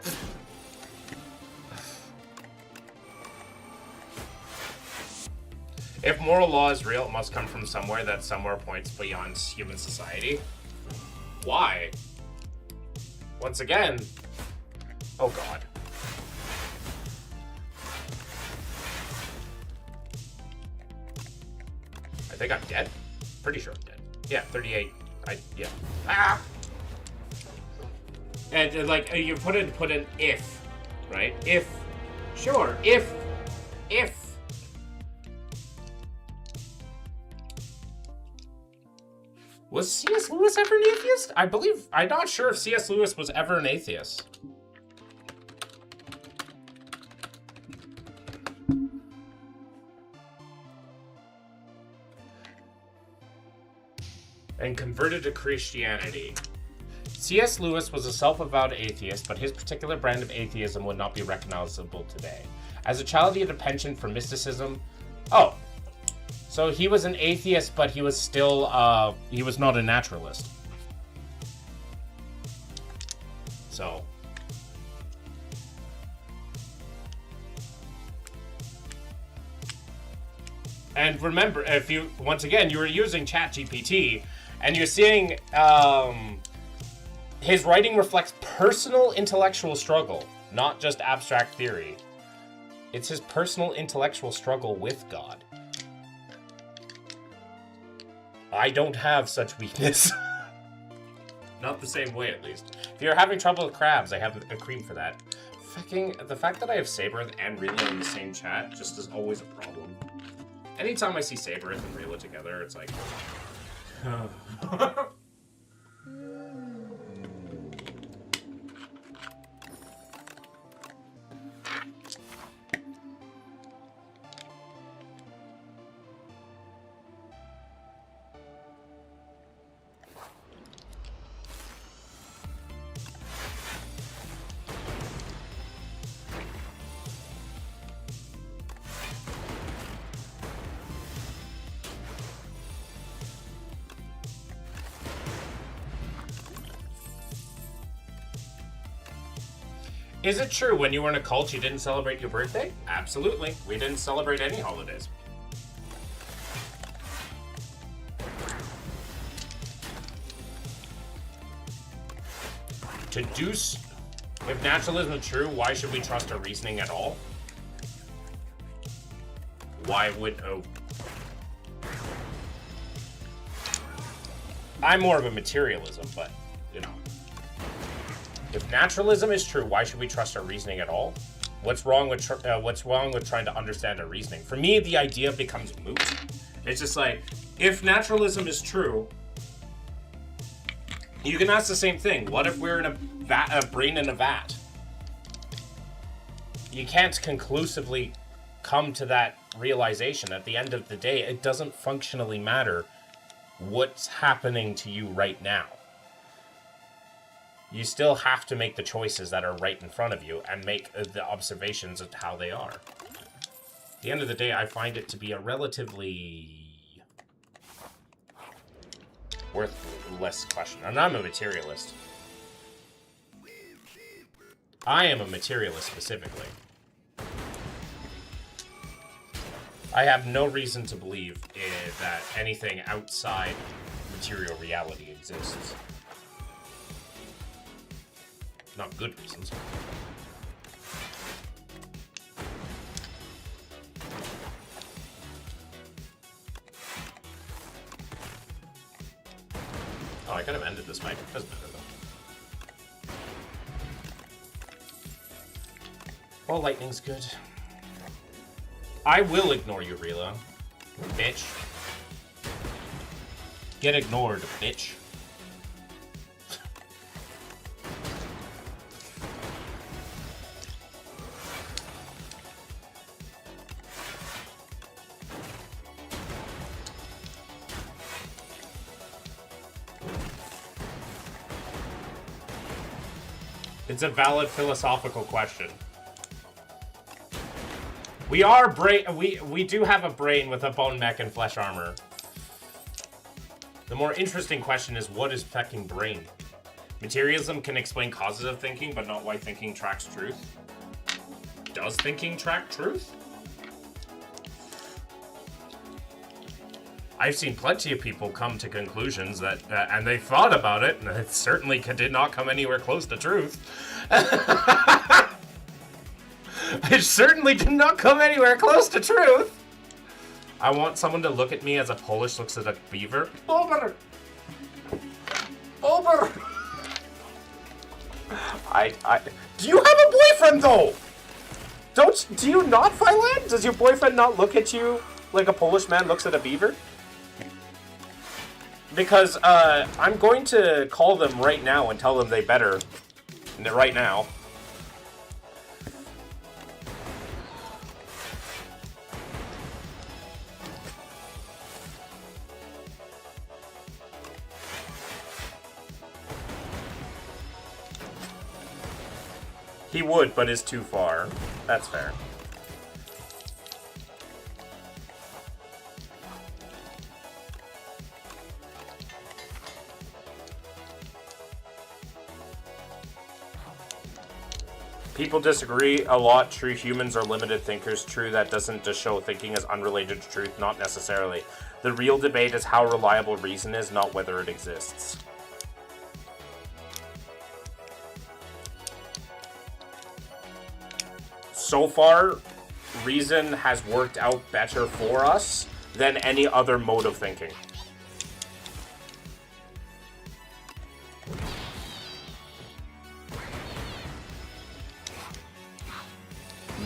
If moral law is real, it must come from somewhere. That somewhere points beyond human society. Why? Once again... Oh God. I think I'm dead. Pretty sure I'm dead. Yeah, 38. Yeah. Ah! And like you put an if, right? If, sure. If. Was C.S. Lewis ever an atheist? I'm not sure if C.S. Lewis was ever an atheist. And converted to Christianity. C.S. Lewis was a self-avowed atheist, but his particular brand of atheism would not be recognizable today. As a child, he had a penchant for mysticism. Oh. So he was an atheist, but he was still, he was not a naturalist. So. And remember, if you, once again, you were using ChatGPT, and you're seeing, his writing reflects personal intellectual struggle, not just abstract theory. It's his personal intellectual struggle with God. I don't have such weakness. Not the same way, at least. If you're having trouble with crabs, I have a cream for that. Fucking, the fact that I have Saberith and Rila in the same chat just is always a problem. Anytime I see Saberith and Rila together, it's like... Is it true when you were in a cult you didn't celebrate your birthday? Absolutely. We didn't celebrate any holidays. To Deuce, if naturalism is true, why should we trust our reasoning at all? Why would... Oh. I'm more of a materialism, but, you know. If naturalism is true, why should we trust our reasoning at all? What's wrong with trying to understand our reasoning? For me, the idea becomes moot. It's just like, if naturalism is true, You can ask the same thing. What if we're in a brain in a vat? You can't conclusively come to that realization. At the end of the day, it doesn't functionally matter what's happening to you right now. You still have to make the choices that are right in front of you and make the observations of how they are. At the end of the day, I find it to be a relatively worthless question. And I'm a materialist. I am a materialist specifically. I have no reason to believe that anything outside material reality exists. Not good reasons. Oh, I could have ended this mic. Doesn't matter though. Well, lightning's good. I will ignore you, Rila. Bitch. Get ignored, bitch. It's a valid philosophical question. We are we do have a brain with a bone mech and flesh armor. The more interesting question is, what is fucking brain? Materialism can explain causes of thinking, but not why thinking tracks truth. Does thinking track truth? I've seen plenty of people come to conclusions that, and they thought about it, and it certainly did not come anywhere close to truth. It certainly did not come anywhere close to truth. I want someone to look at me as a Polish looks at a beaver. Over! Over! Do you have a boyfriend, though? Do you not, Phylan? Does your boyfriend not look at you like a Polish man looks at a beaver? Because, I'm going to call them right now and tell them they better. Right now. He would, but is too far. That's fair. People disagree a lot. True humans are limited thinkers. True, that doesn't just show thinking is unrelated to truth. Not necessarily. The real debate is how reliable reason is, not whether it exists. So far, reason has worked out better for us than any other mode of thinking.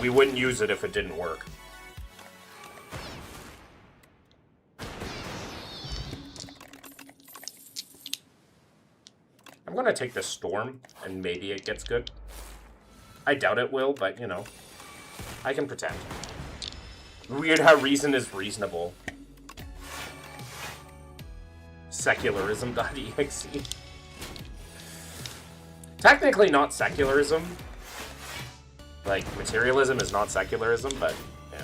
We wouldn't use it if it didn't work. I'm gonna take this storm, and maybe it gets good. I doubt it will, but, you know, I can pretend. Weird how reason is reasonable. Secularism.exe. Technically not secularism. Like, materialism is not secularism, but, yeah.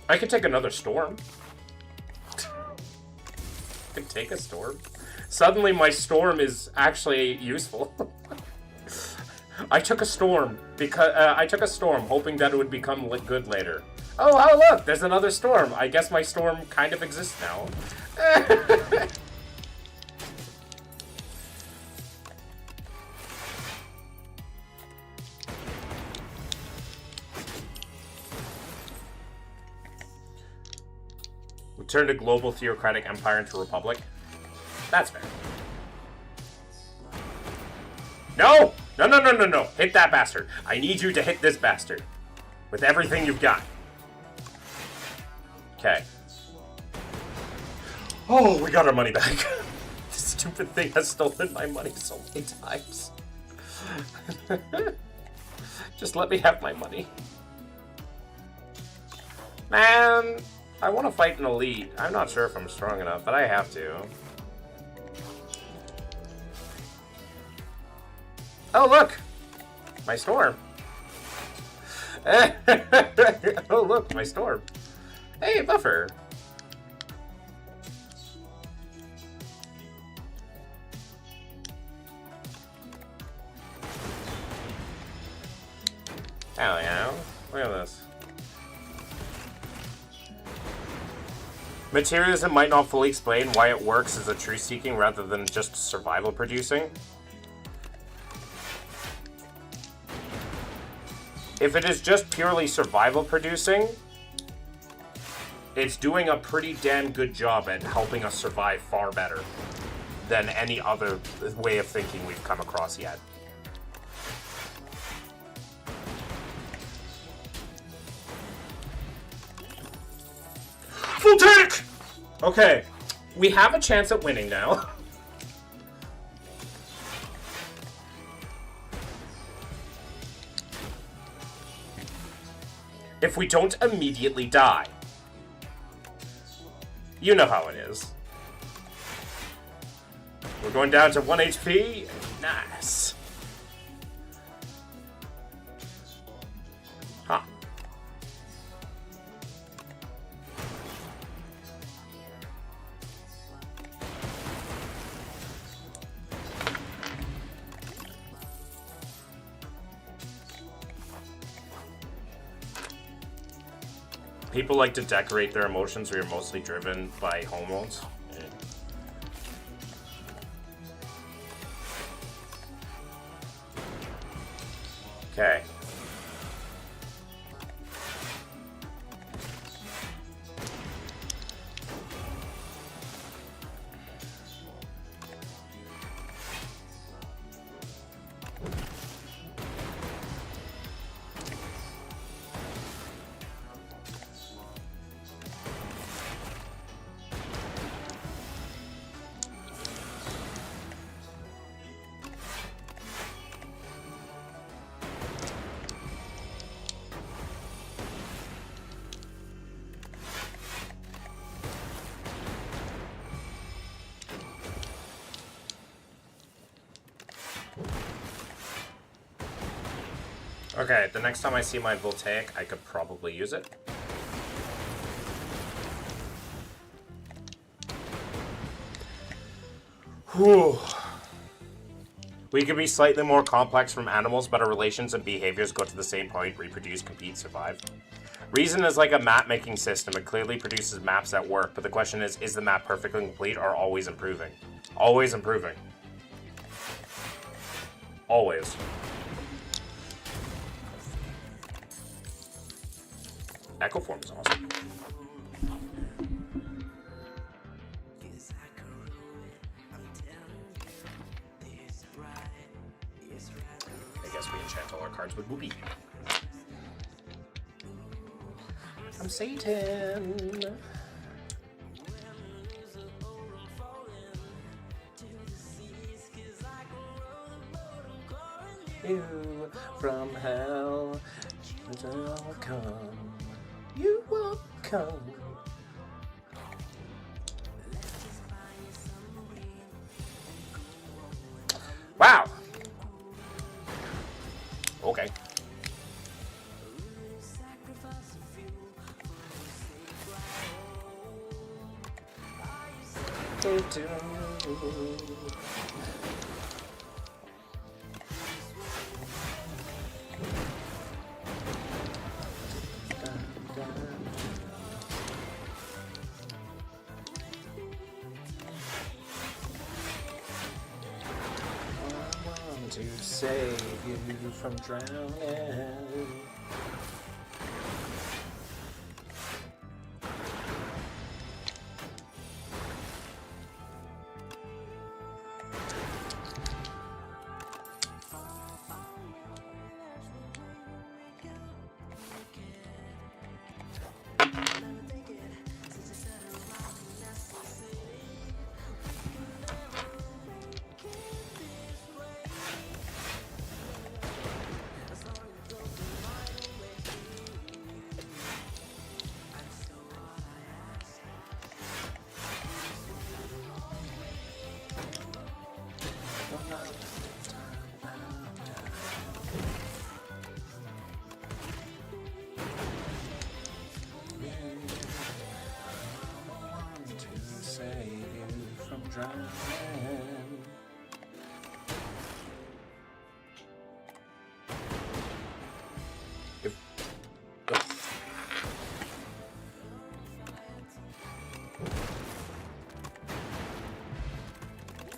I could take another storm. I could take a storm. Suddenly my storm is actually useful. I took a storm because hoping that it would become good later. Oh, look, there's another storm. I guess my storm kind of exists now. We turned a global theocratic empire into a republic. That's fair. No! No. Hit that bastard. I need you to hit this bastard. With everything you've got. Okay. Oh, we got our money back. This stupid thing has stolen my money so many times. Just let me have my money. Man, I want to fight an elite. I'm not sure if I'm strong enough, but I have to. Oh, look! My storm. Oh, look, my storm. Hey, buffer. Hell yeah. Look at this. Materialism might not fully explain why it works as a truth-seeking rather than just survival-producing. If it is just purely survival-producing, it's doing a pretty damn good job at helping us survive far better than any other way of thinking we've come across yet. Full tank! Okay, we have a chance at winning now. If we don't immediately die. You know how it is. We're going down to 1 HP. Nice. Huh. People like to decorate their emotions where you're mostly driven by hormones. Okay. Okay, the next time I see my Voltaic, I could probably use it. Whew. We could be slightly more complex from animals, but our relations and behaviors go to the same point: reproduce, compete, survive. Reason is like a map-making system. It clearly produces maps that work, but the question is the map perfectly complete or always improving? Always improving. Always. Echo form is awesome. I guess we enchant all our cards with Whoopee. I'm Satan. You from hell will come. You will come. Wow. Okay. To save you from drowning. trying.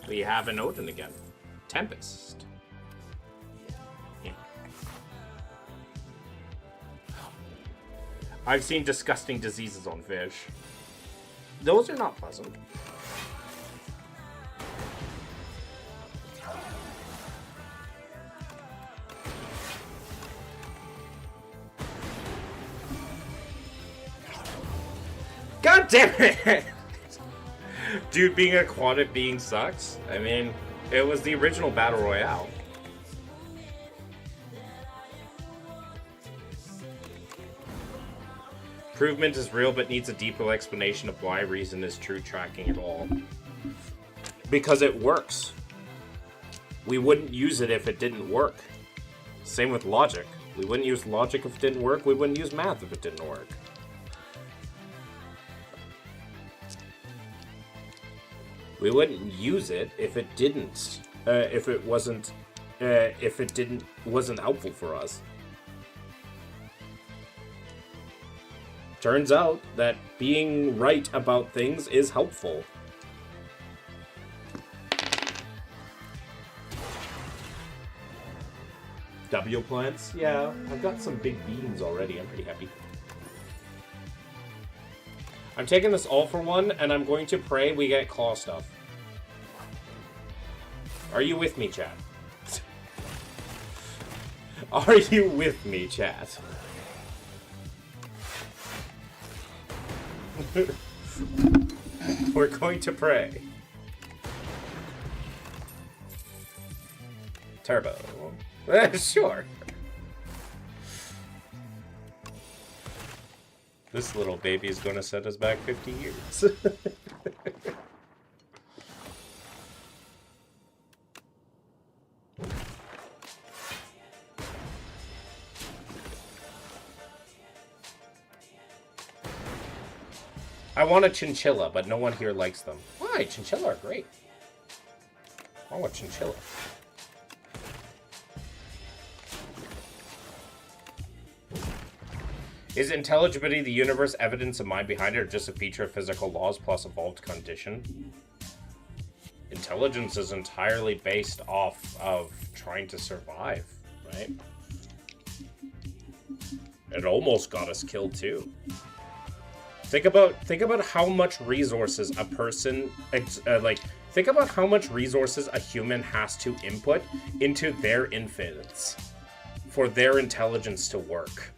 We have an Odin again. Tempest. Yeah. I've seen disgusting diseases on fish. Those are not pleasant. God damn it! Dude, being a aquatic being sucks. I mean, it was the original Battle Royale. Improvement is real, but needs a deeper explanation of why reason is true tracking at all. Because it works. We wouldn't use it if it didn't work. Same with logic. We wouldn't use logic if it didn't work. We wouldn't use math if it didn't work. We wouldn't use it if it didn't, wasn't helpful for us. Turns out that being right about things is helpful. W plants? Yeah, I've got some big beans already. I'm pretty happy. I'm taking this all for one, and I'm going to pray we get claw stuff. Are you with me, chat? Are you with me, chat? We're going to pray. Turbo. Sure. This little baby is going to set us back 50 years. I want a chinchilla, but no one here likes them. Why? Chinchilla are great. I want chinchilla. Is intelligibility of the universe evidence of mind behind it, or just a feature of physical laws plus evolved condition? Intelligence is entirely based off of trying to survive, right? It almost got us killed too. Think about how much resources a person think about how much resources a human has to input into their infants for their intelligence to work.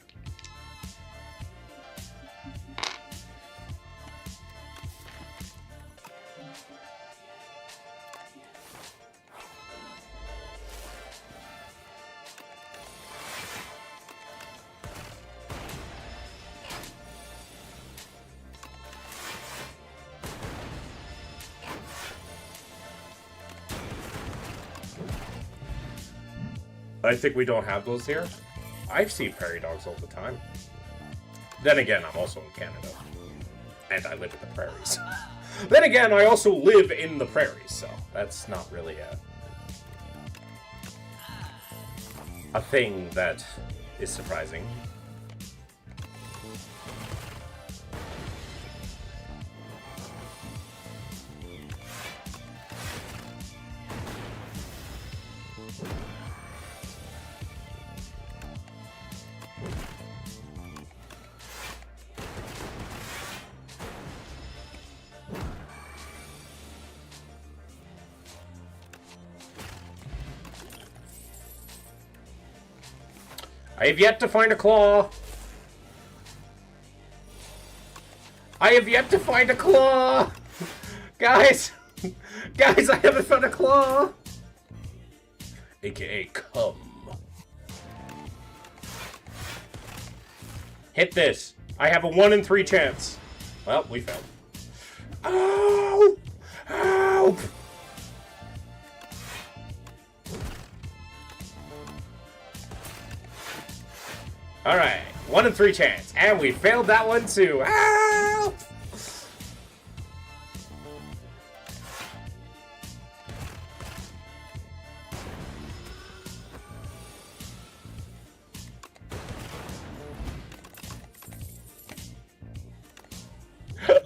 I think we don't have those here. I've seen prairie dogs all the time. Then again, I'm also in Canada. And I live in the prairies. Then again, I also live in the prairies, so that's not really a thing that is surprising. I have yet to find a claw. I have yet to find a claw. Guys. Guys, I haven't found a claw. AKA come. Hit this. I have a 1 in 3 chance. Well, we failed. Ow! Help! Alright, 1 in 3 chance. And we failed that one too. Help!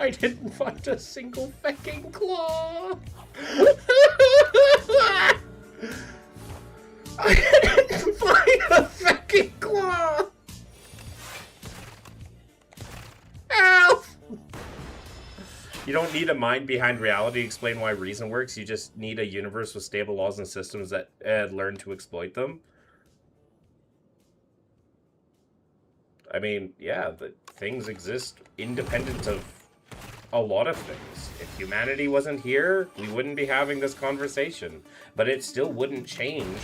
I didn't find a single fucking claw. I didn't find a fucking claw. Help! You don't need a mind behind reality to explain why reason works. You just need a universe with stable laws and systems that learn to exploit them. I mean, yeah, things exist independent of a lot of things. If humanity wasn't here, we wouldn't be having this conversation. But it still wouldn't change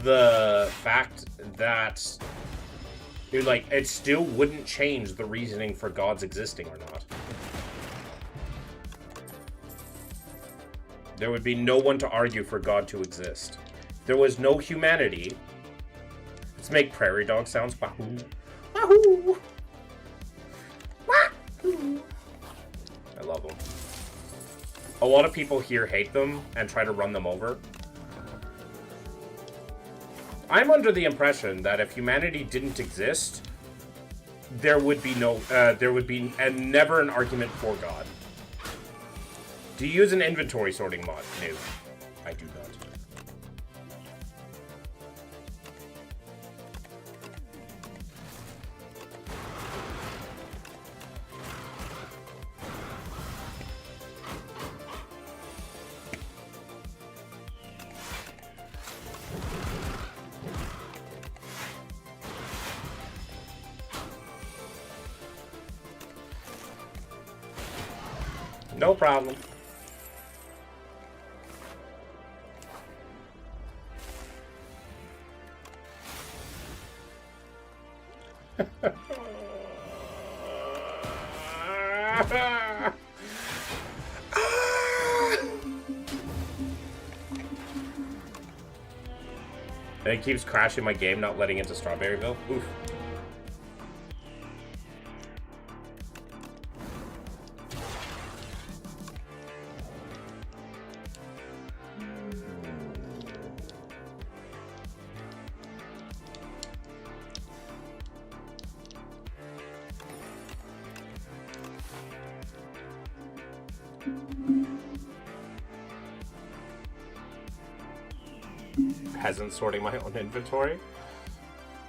the fact that, like, it still wouldn't change the reasoning for God's existing or not. There would be no one to argue for God to exist. There was no humanity. Let's make prairie dog sounds. Wahoo. Wahoo. Wahoo. I love them. A lot of people here hate them and try to run them over. I'm under the impression that if humanity didn't exist, there would be never an argument for God. Do you use an inventory sorting mod? No, I do not. No problem. And it keeps crashing my game, not letting into Strawberryville. Oof. Peasant sorting my own inventory.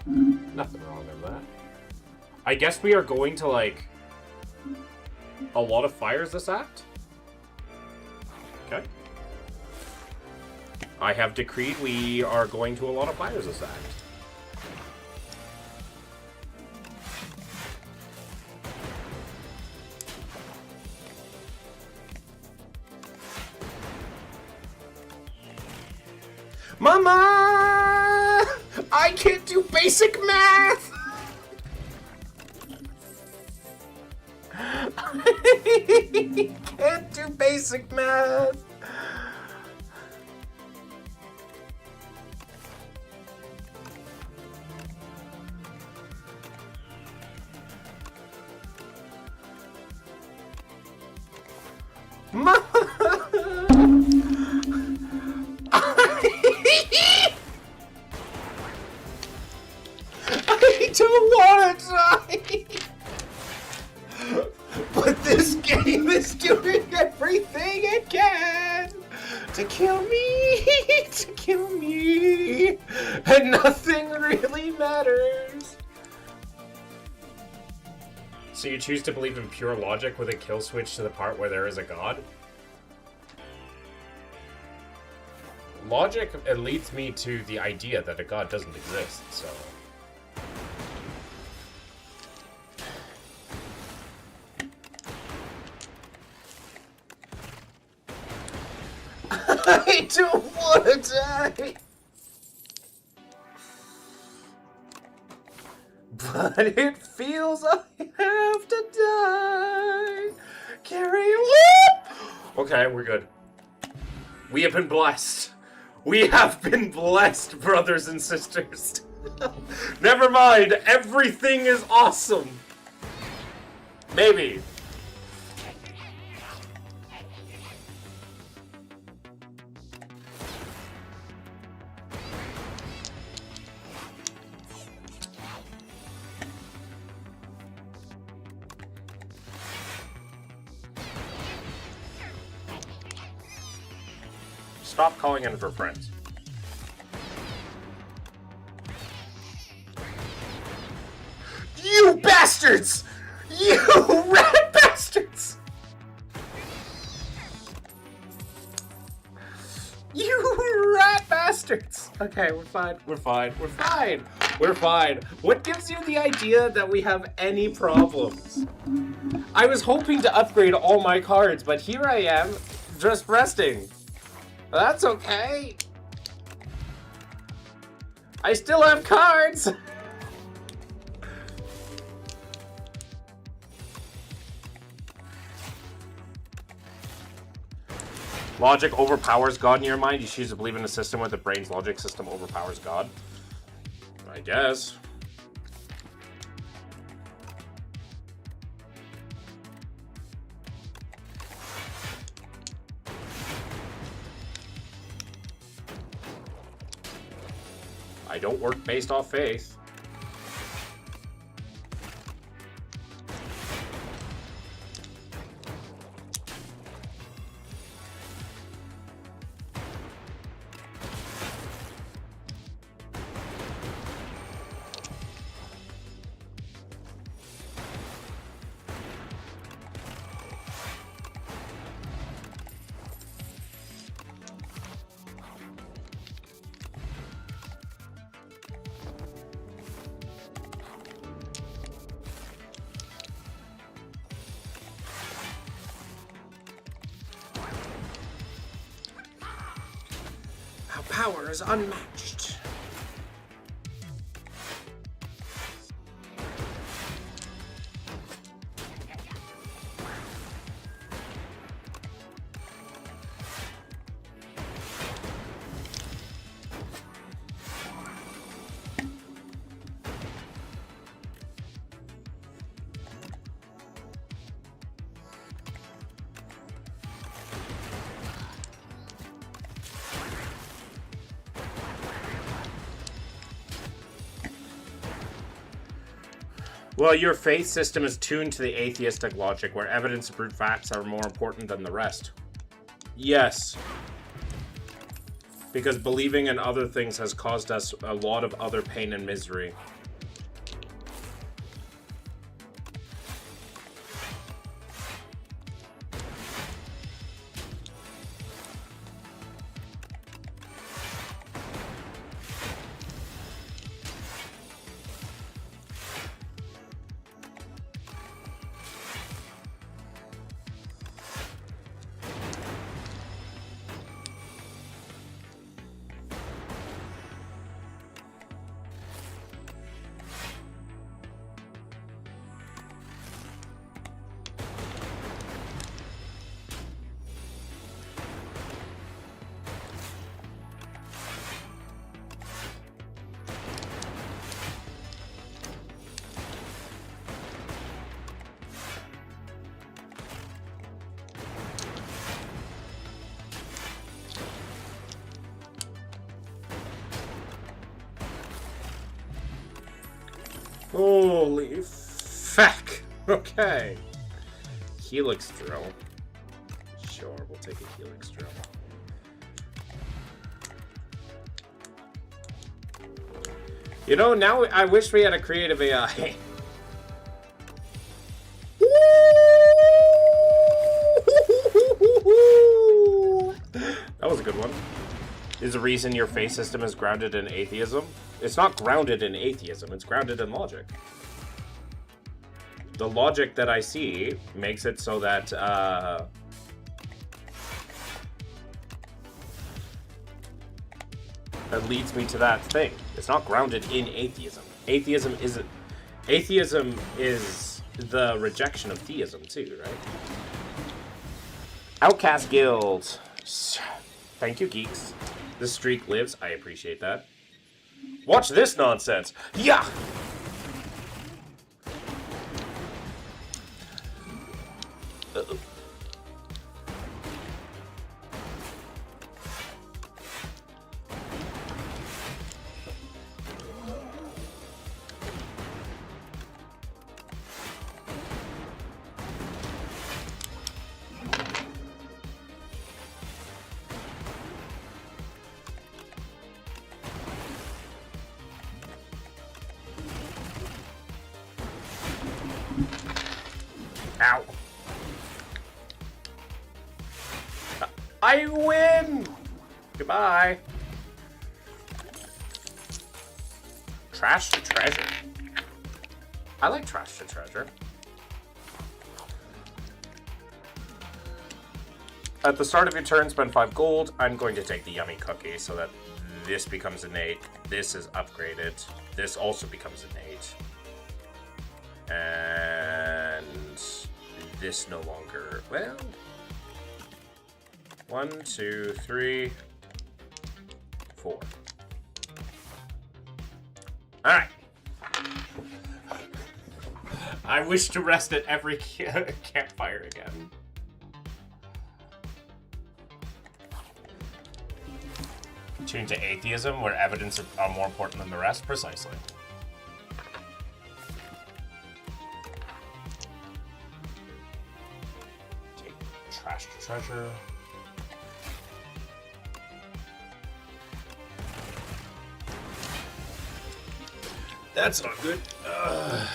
Nothing wrong with that. I guess we are going to, like, a lot of fires this act. Okay. I have decreed we are going to a lot of fires this act. Mama! I can't do basic math! I can't do basic math! Mama! I don't want to die! But this game is doing everything it can to kill me, to kill me, and nothing really matters. So you choose to believe in pure logic with a kill switch to the part where there is a god? Logic leads me to the idea that a god doesn't exist, so... I don't want to die! But it feels I have to die! Carry on! Okay, we're good. We have been blessed. We have been blessed, brothers and sisters. Never mind, everything is awesome. Maybe. stop calling in for friends. You bastards! You rat bastards! You rat bastards! Okay, we're fine. We're fine. We're fine. We're fine. What gives you the idea that we have any problems? I was hoping to upgrade all my cards, but here I am, just resting. That's okay. I still have cards! Logic overpowers God in your mind? You choose to believe in a system where the brain's logic system overpowers God? I guess. I don't work based off faith. Power is unmatched. Well, your faith system is tuned to the atheistic logic, where evidence and brute facts are more important than the rest. Yes. Because believing in other things has caused us a lot of other pain and misery. Holy fuck. Okay. Helix drill. Sure, we'll take a helix drill. You know, now I wish we had a creative AI. That was a good one. Is the reason your faith system is grounded in atheism? It's not grounded in atheism, it's grounded in logic. The logic that I see makes it so that, that leads me to that thing. It's not grounded in atheism. Atheism is the rejection of theism too, right? Outcast Guild. Thank you, geeks. The streak lives. I appreciate that. Watch this nonsense. Yeah! Ow. I win! Goodbye. Trash to treasure. I like trash to treasure. At the start of your turn, spend 5 gold. I'm going to take the yummy cookie so that this becomes innate. This is upgraded. This also becomes innate. And this no longer, well, 1, 2, 3, 4. All right. I wish to rest at every campfire again. Tune to atheism, where evidence are more important than the rest. Precisely. Take trash to treasure. That's not good. Ow!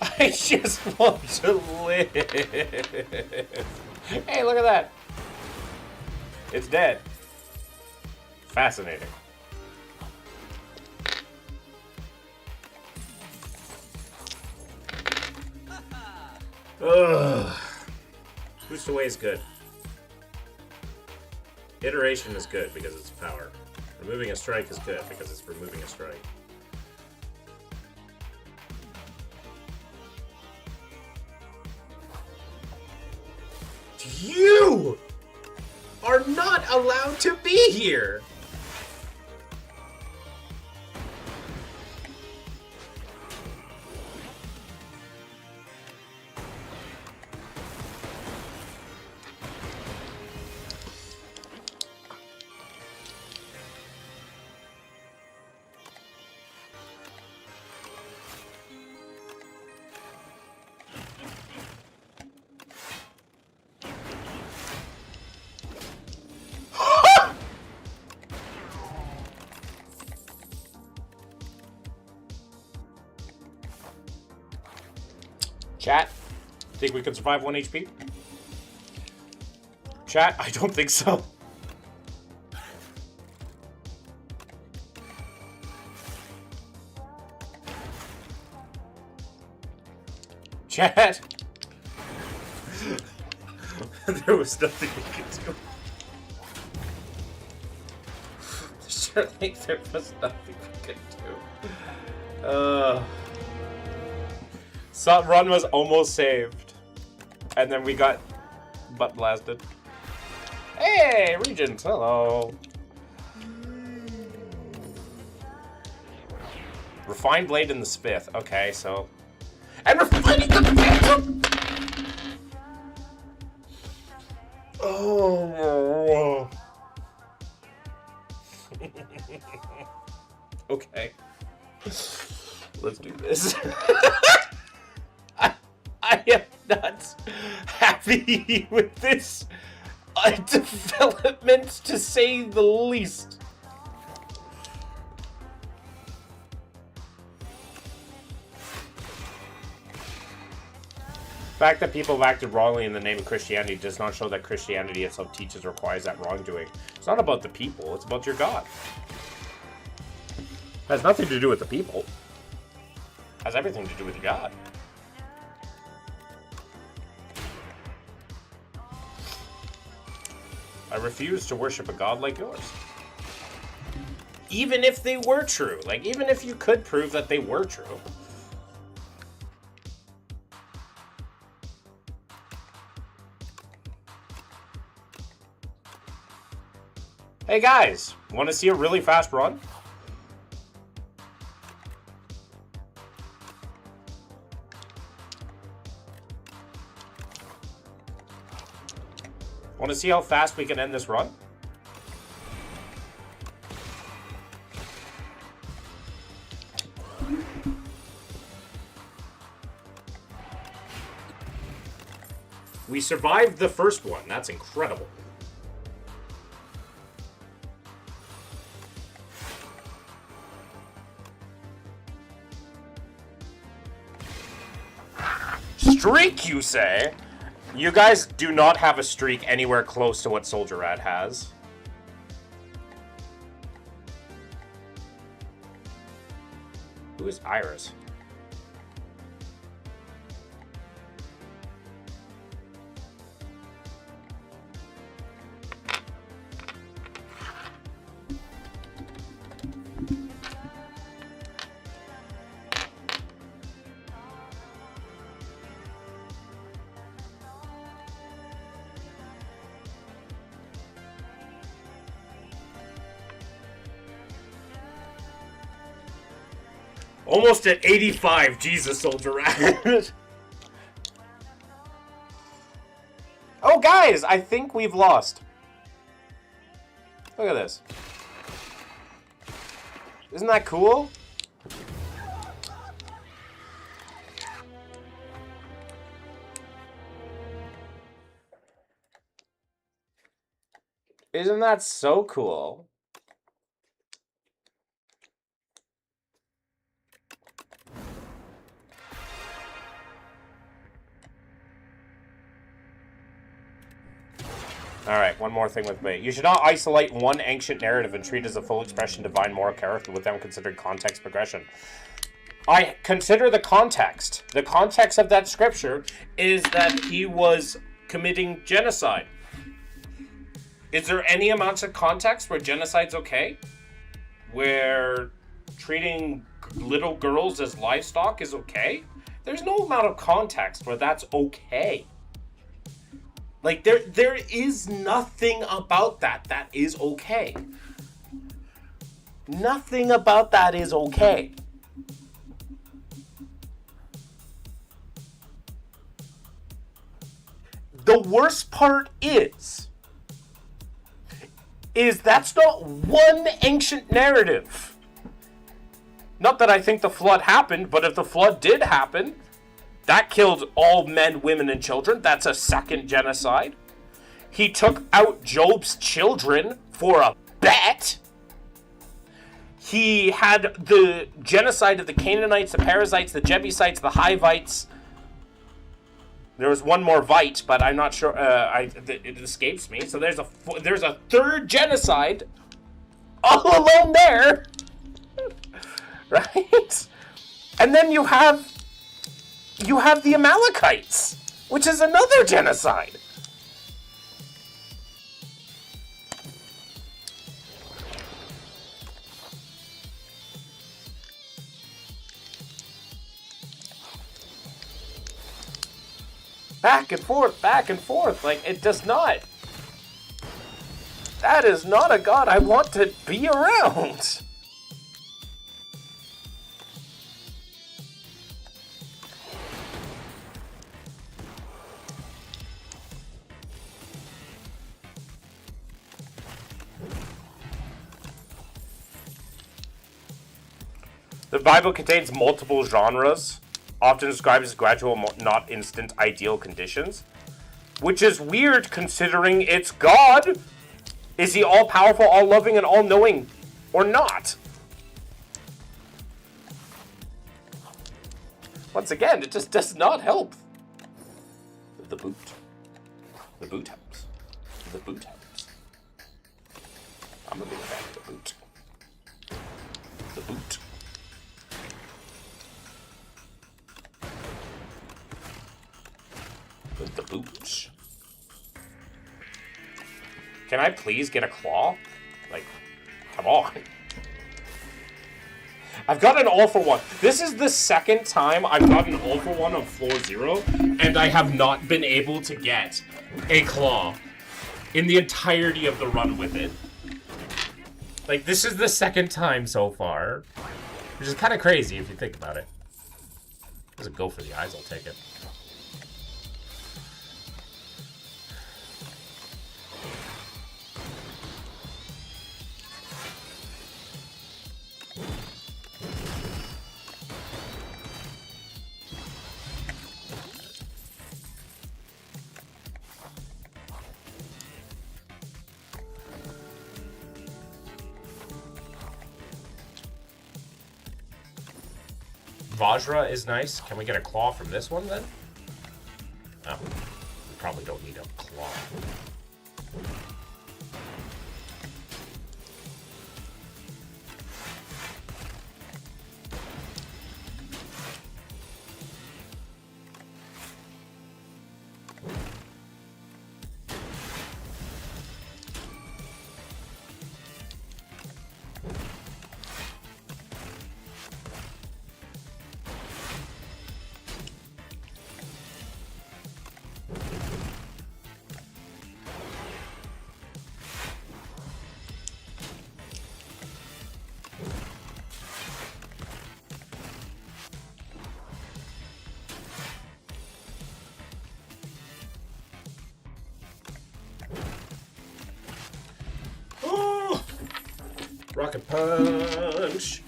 I just want to live. Hey, look at that. It's dead. Fascinating. Ugh. Boost away is good. Iteration is good because it's power. Removing a strike is good because it's removing a strike. You are not allowed to be here! Chat, think we can survive 1 HP? Chat, I don't think so. Chat! There was nothing we could do. Surely there was nothing we could do. Run was almost saved. And then we got butt blasted. Hey, Regent, hello. Refined blade in the spith. Okay, so. And refining the blade! Oh. Okay. Let's do this. I am not happy with this development, to say the least. The fact that people have acted wrongly in the name of Christianity does not show that Christianity itself teaches or requires that wrongdoing. It's not about the people, it's about your God. It has nothing to do with the people. It has everything to do with your God. I refuse to worship a god like yours. Even if they were true. Like, even if you could prove that they were true. Hey guys, want to see a really fast run? Want to see how fast we can end this run? We survived the first one. That's incredible. Streak, you say? You guys do not have a streak anywhere close to what Soldier Rat has. Who is Iris? Almost at 85. Jesus, Soldier Rat. Oh, guys, I think we've lost. Look at this. Isn't that cool? Isn't that so cool? Alright, one more thing with me. You should not isolate one ancient narrative and treat it as a full expression of divine moral character without considering context progression. I consider the context. The context of that scripture is that he was committing genocide. Is there any amounts of context where genocide's okay? Where treating little girls as livestock is okay? There's no amount of context where that's okay. Like, there is nothing about that is okay. Nothing about that is okay. The worst part is that's not one ancient narrative. Not that I think the flood happened, but if the flood did happen, that killed all men, women, and children. That's a second genocide. He took out Job's children for a bet. He had the genocide of the Canaanites, the Perizzites, the Jebusites, the Hivites. There was one more Vite, but I'm not sure. It escapes me. So there's a third genocide all alone there. Right? And then you have the Amalekites, which is another genocide. Back and forth. Like, it does not. That is not a god I want to be around. The Bible contains multiple genres, often described as gradual, not instant, ideal conditions. Which is weird considering it's God. Is he all-powerful, all-loving, and all-knowing? Or not? Once again, it just does not help. The boot. The boot helps. The boot helps. I'm a big fan of the boot. The boot. With the boots. Can I please get a claw? Like, come on. I've got an all for one. This is the second time I've got an all for one on floor 0, and I have not been able to get a claw in the entirety of the run with it. Like, this is the second time so far, which is kind of crazy if you think about it. Doesn't go for the eyes, I'll take it. Vajra is nice. Can we get a claw from this one then? Oh, we probably don't need a claw. Rocket punch.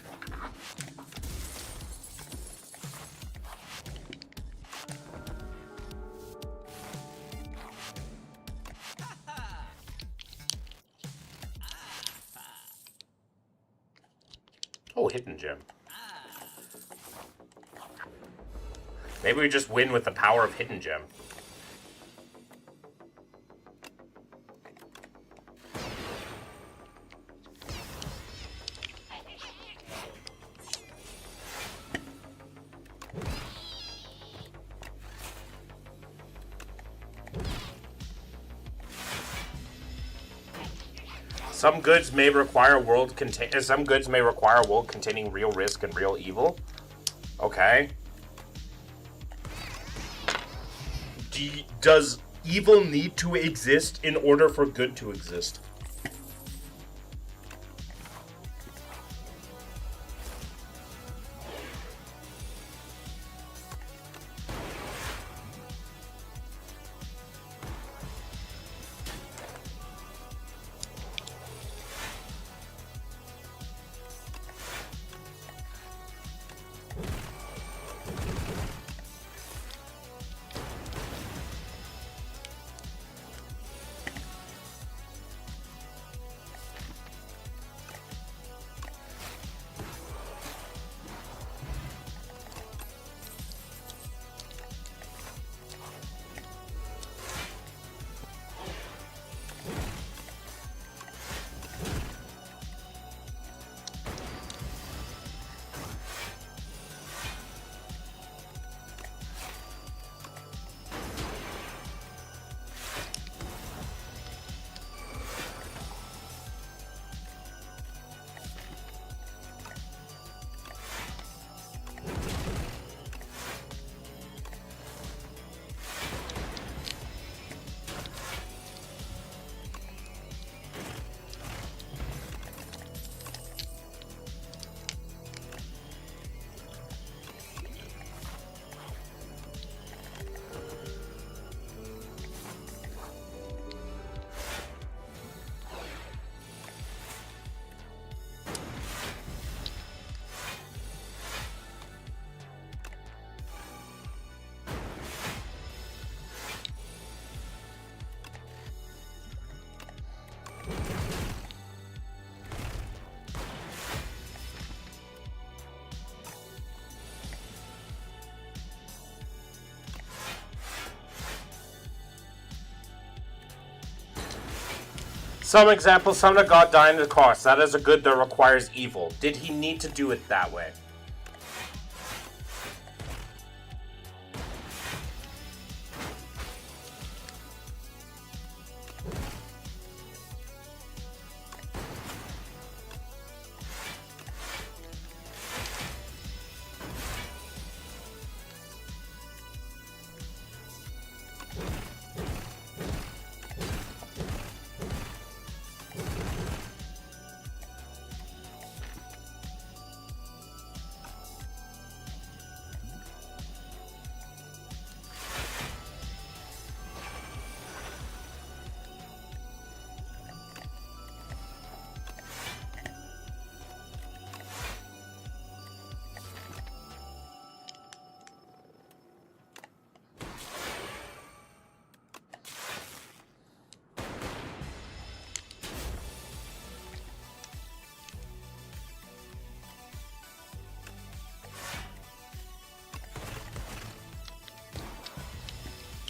Oh, hidden gem. Maybe we just win with the power of hidden gem. Some goods may require a world containing real risk and real evil. Okay. Does evil need to exist in order for good to exist? Some example, summon a god dying to the cost. That is a good that requires evil. Did he need to do it that way?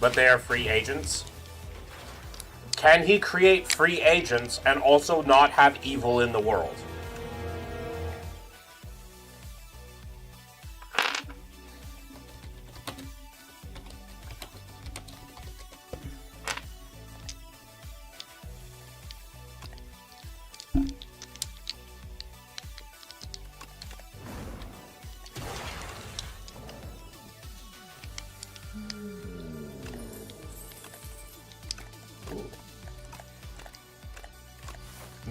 but they are free agents. Can he create free agents and also not have evil in the world?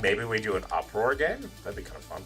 Maybe we do an uproar game? That'd be kind of fun.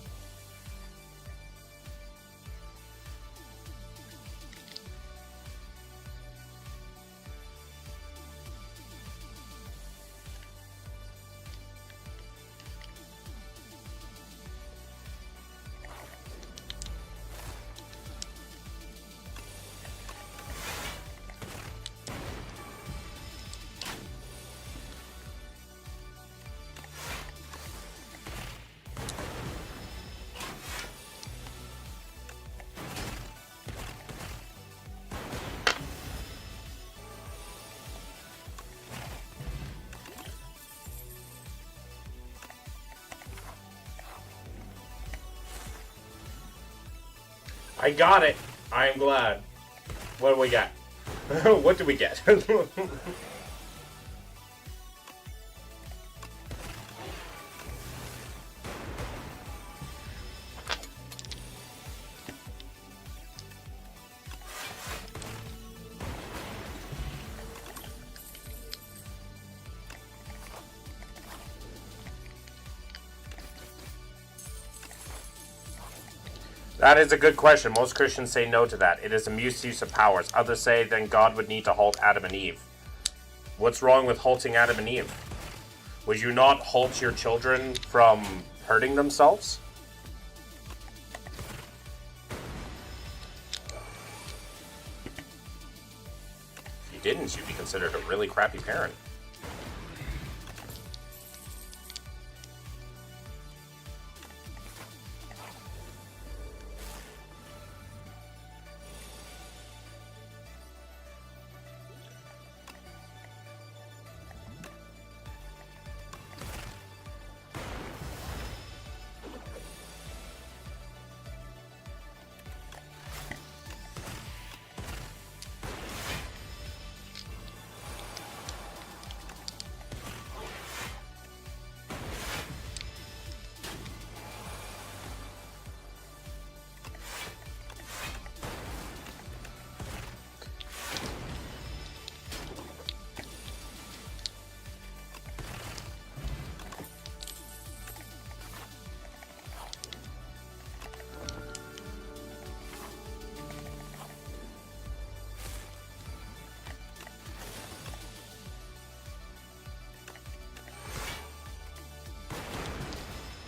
I got it. I am glad. What do we get? What do we get? That is a good question. Most Christians say no to that. It is a misuse of powers. Others say then God would need to halt Adam and Eve. What's wrong with halting Adam and Eve? Would you not halt your children from hurting themselves? If you didn't, you'd be considered a really crappy parent.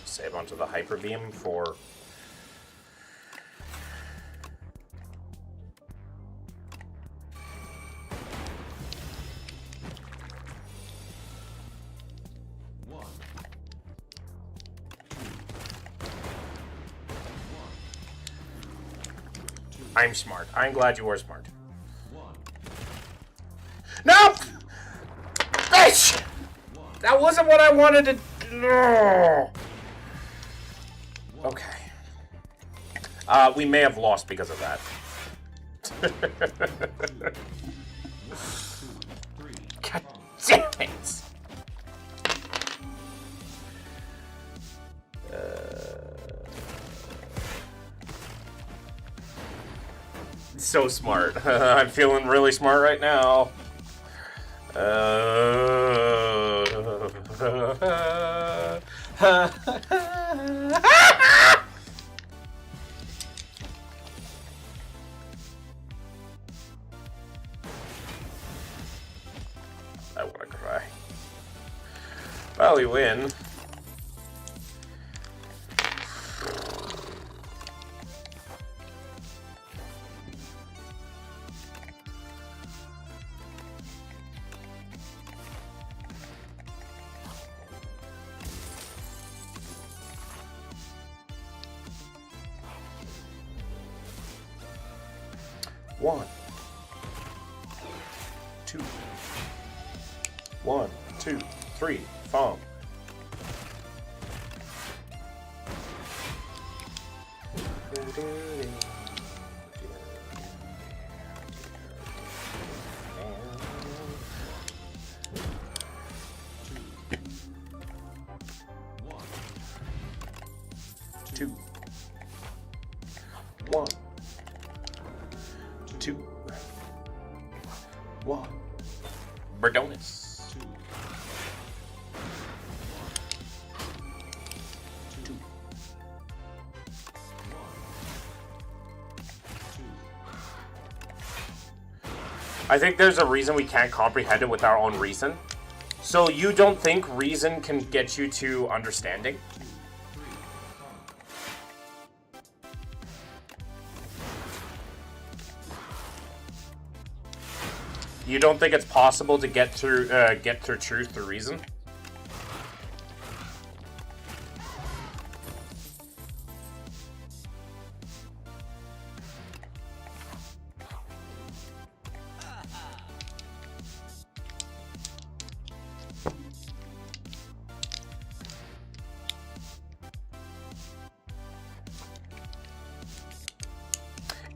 Save onto the hyper beam for I'm smart. I'm glad you were smart. No! Bitch! That wasn't what I wanted to do. Okay. We may have lost because of that. God damn it! So smart. I'm feeling really smart right now. I want to cry. Well, we win. One, two. 1, 2, 3, fong. Two. 1, 2, 1. Berdonis. I think there's a reason we can't comprehend it with our own reason. So you don't think reason can get you to understanding? You don't think it's possible to get through truth through reason?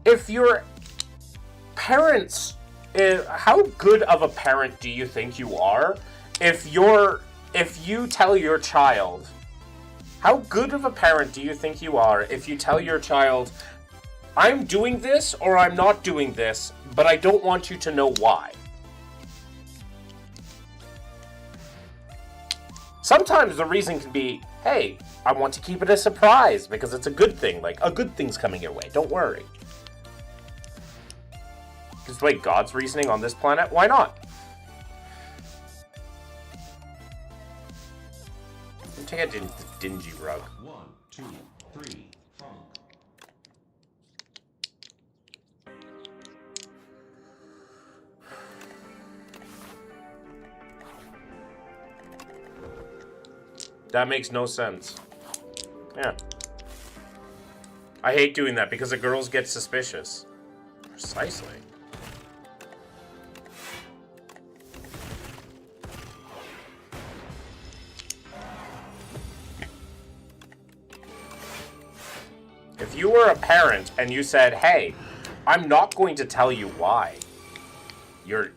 If your parents, how good of a parent do you think you are? If you tell your child, how good of a parent do you think you are if you tell your child, I'm doing this or I'm not doing this, but I don't want you to know why? Sometimes the reason can be, hey, I want to keep it a surprise because it's a good thing, like a good thing's coming your way, don't worry. Just wait, God's reasoning on this planet? Why not? Take a dingy rug. 1, 2, 3, funk. That makes no sense. Yeah. I hate doing that because the girls get suspicious. Precisely. If you were a parent and you said, hey, I'm not going to tell you why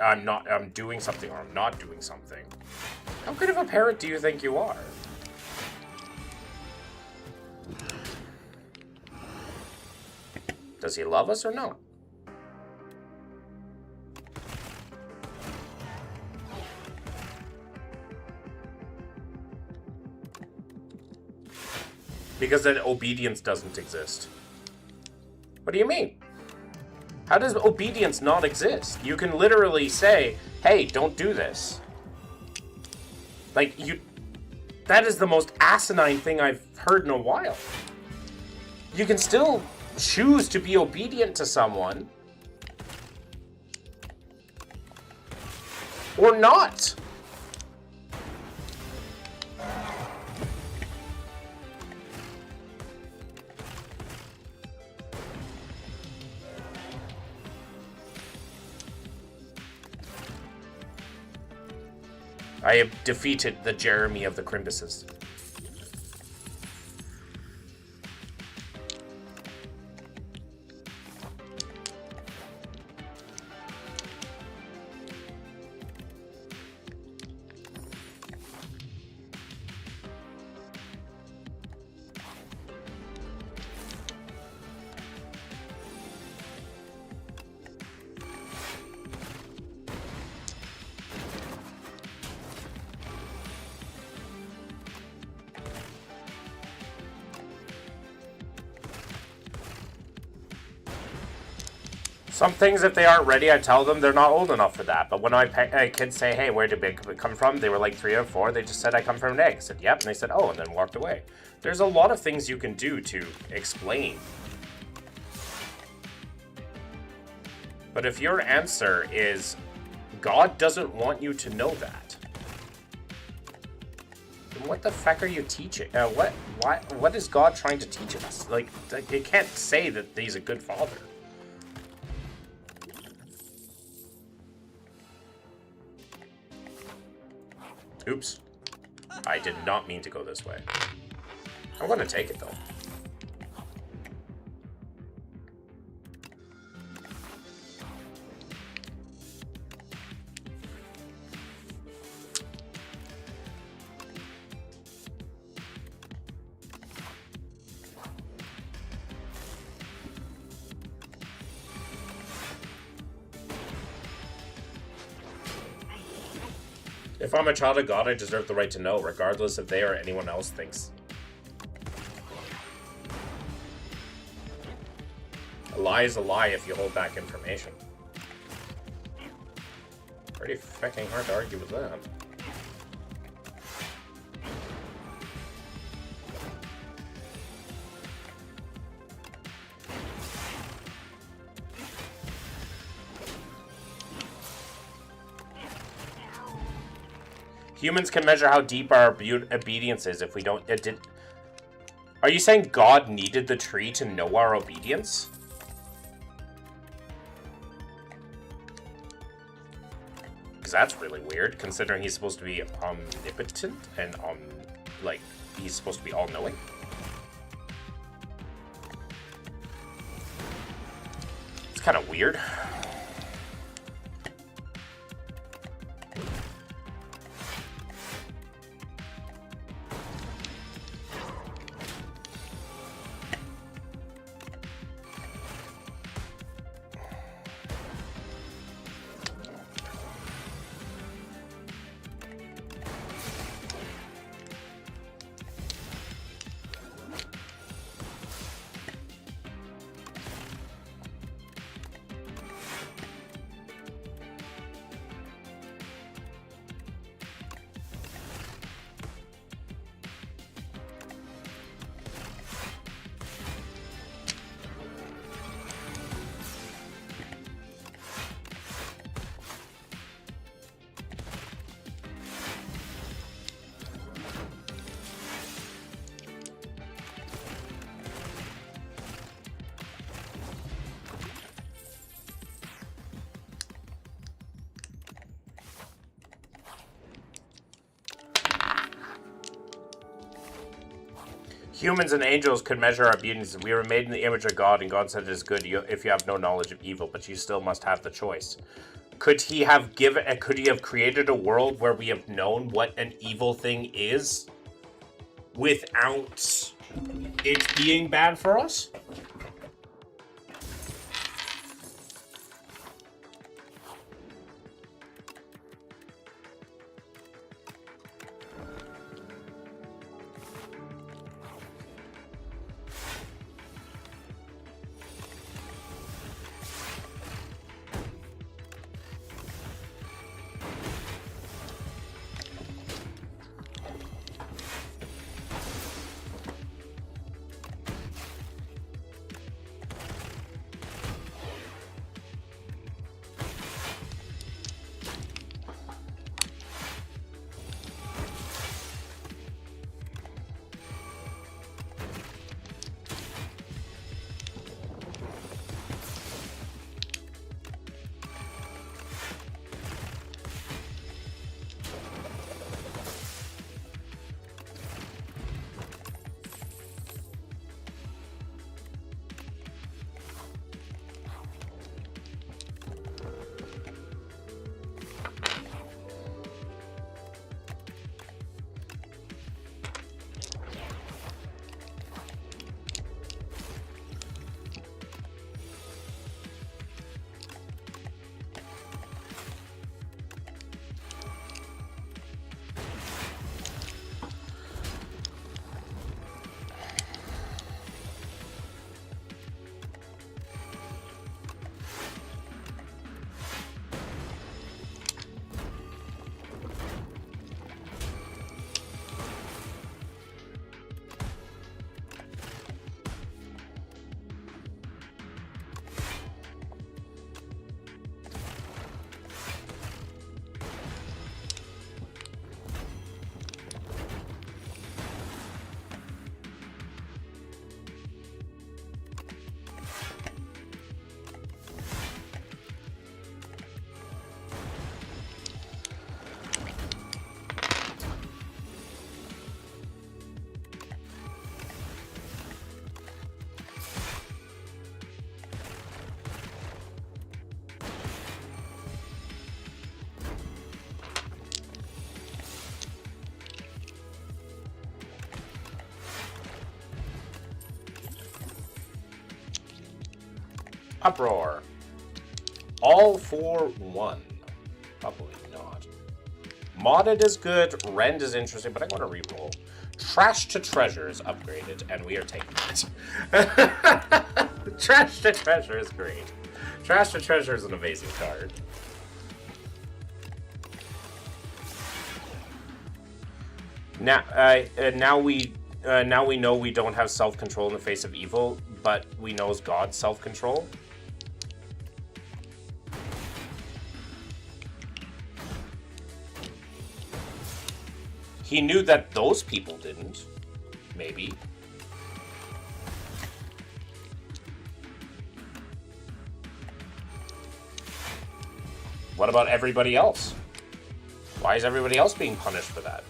I'm doing something or I'm not doing something, how good of a parent do you think you are? Does he love us or no? Because then obedience doesn't exist. What do you mean? How does obedience not exist? You can literally say, hey, don't do this. Like, that is the most asinine thing I've heard in a while. You can still choose to be obedient to someone. Or not. I have defeated the Jeremy of the Crimbuses. Some things, if they aren't ready, I tell them they're not old enough for that. But when kids say, hey, where did it come from? They were like 3 or 4. They just said, I come from an egg. I said, yep. And they said, oh, and then walked away. There's a lot of things you can do to explain. But if your answer is, God doesn't want you to know that, then what the fuck are you teaching? What is God trying to teach us? Like, you can't say that he's a good father. I did not mean to go this way. I'm going to take it, though. If I'm a child of God, I deserve the right to know, regardless if they or anyone else thinks. A lie is a lie if you hold back information. Pretty fucking hard to argue with that. Humans can measure how deep our obedience is if we don't... Are you saying God needed the tree to know our obedience? Because that's really weird, considering he's supposed to be omnipotent and, like, he's supposed to be all-knowing. It's kind of weird. Humans and angels could measure our obedience. We were made in the image of God, and God said it is good if you have no knowledge of evil, but you still must have the choice. Could he have created a world where we have known what an evil thing is without it being bad for us? Uproar. All for one. Probably not. Modded is good. Rend is interesting, but I want to reroll. Trash to Treasure is upgraded, and we are taking it. Trash to Treasure is great. Trash to Treasure is an amazing card. Now we know we don't have self-control in the face of evil, but we know God's self-control. He knew that those people didn't. Maybe. What about everybody else? Why is everybody else being punished for that?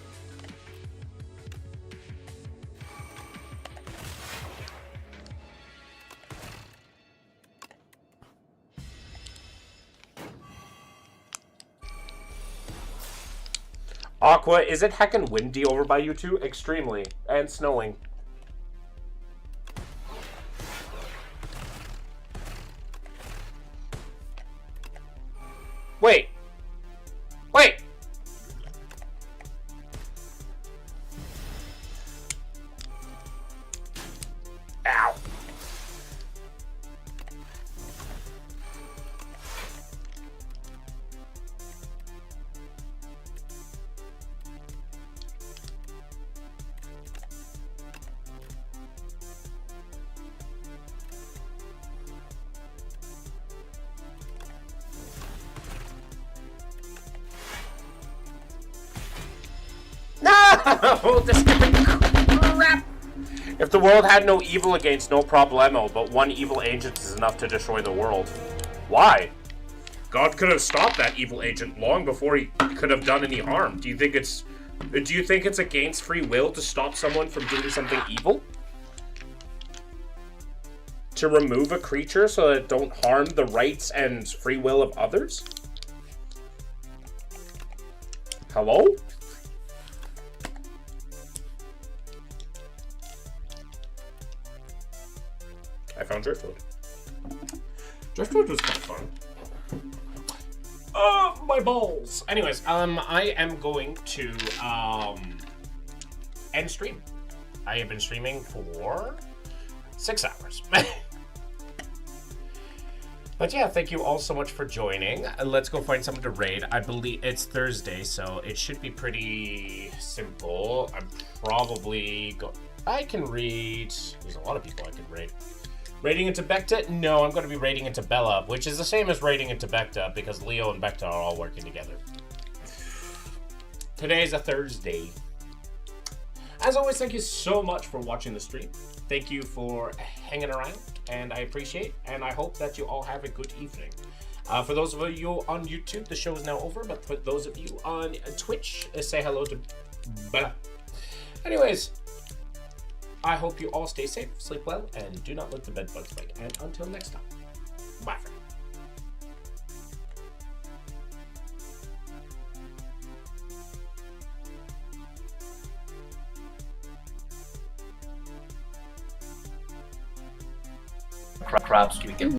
Aqua, is it heckin' windy over by you two? Extremely. And snowing. Wait. Wait! Ow. No! This crap! If the world had no evil against, no problemo, but one evil agent is enough to destroy the world. Why? God could have stopped that evil agent long before he could have done any harm. Do you think it's against free will to stop someone from doing something evil? To remove a creature so that it don't harm the rights and free will of others? Hello? I found Driftwood. Driftwood was kind of fun. My balls. Anyways, I am going to end stream. I have been streaming for 6 hours. But yeah, thank you all so much for joining. Let's go find someone to raid. I believe it's Thursday, so it should be pretty simple. I'm probably I can raid. There's a lot of people I can raid. Raiding into Becta? No, I'm going to be raiding into Bella, which is the same as raiding into Becta because Leo and Becta are all working together. Today is a Thursday. As always, thank you so much for watching the stream. Thank you for hanging around, and I appreciate, and I hope that you all have a good evening. For those of you on YouTube, the show is now over, but for those of you on Twitch, say hello to Bella. Anyways, I hope you all stay safe, sleep well, and do not let the bed bugs bite. And until next time, bye for now. Crabs tweaking.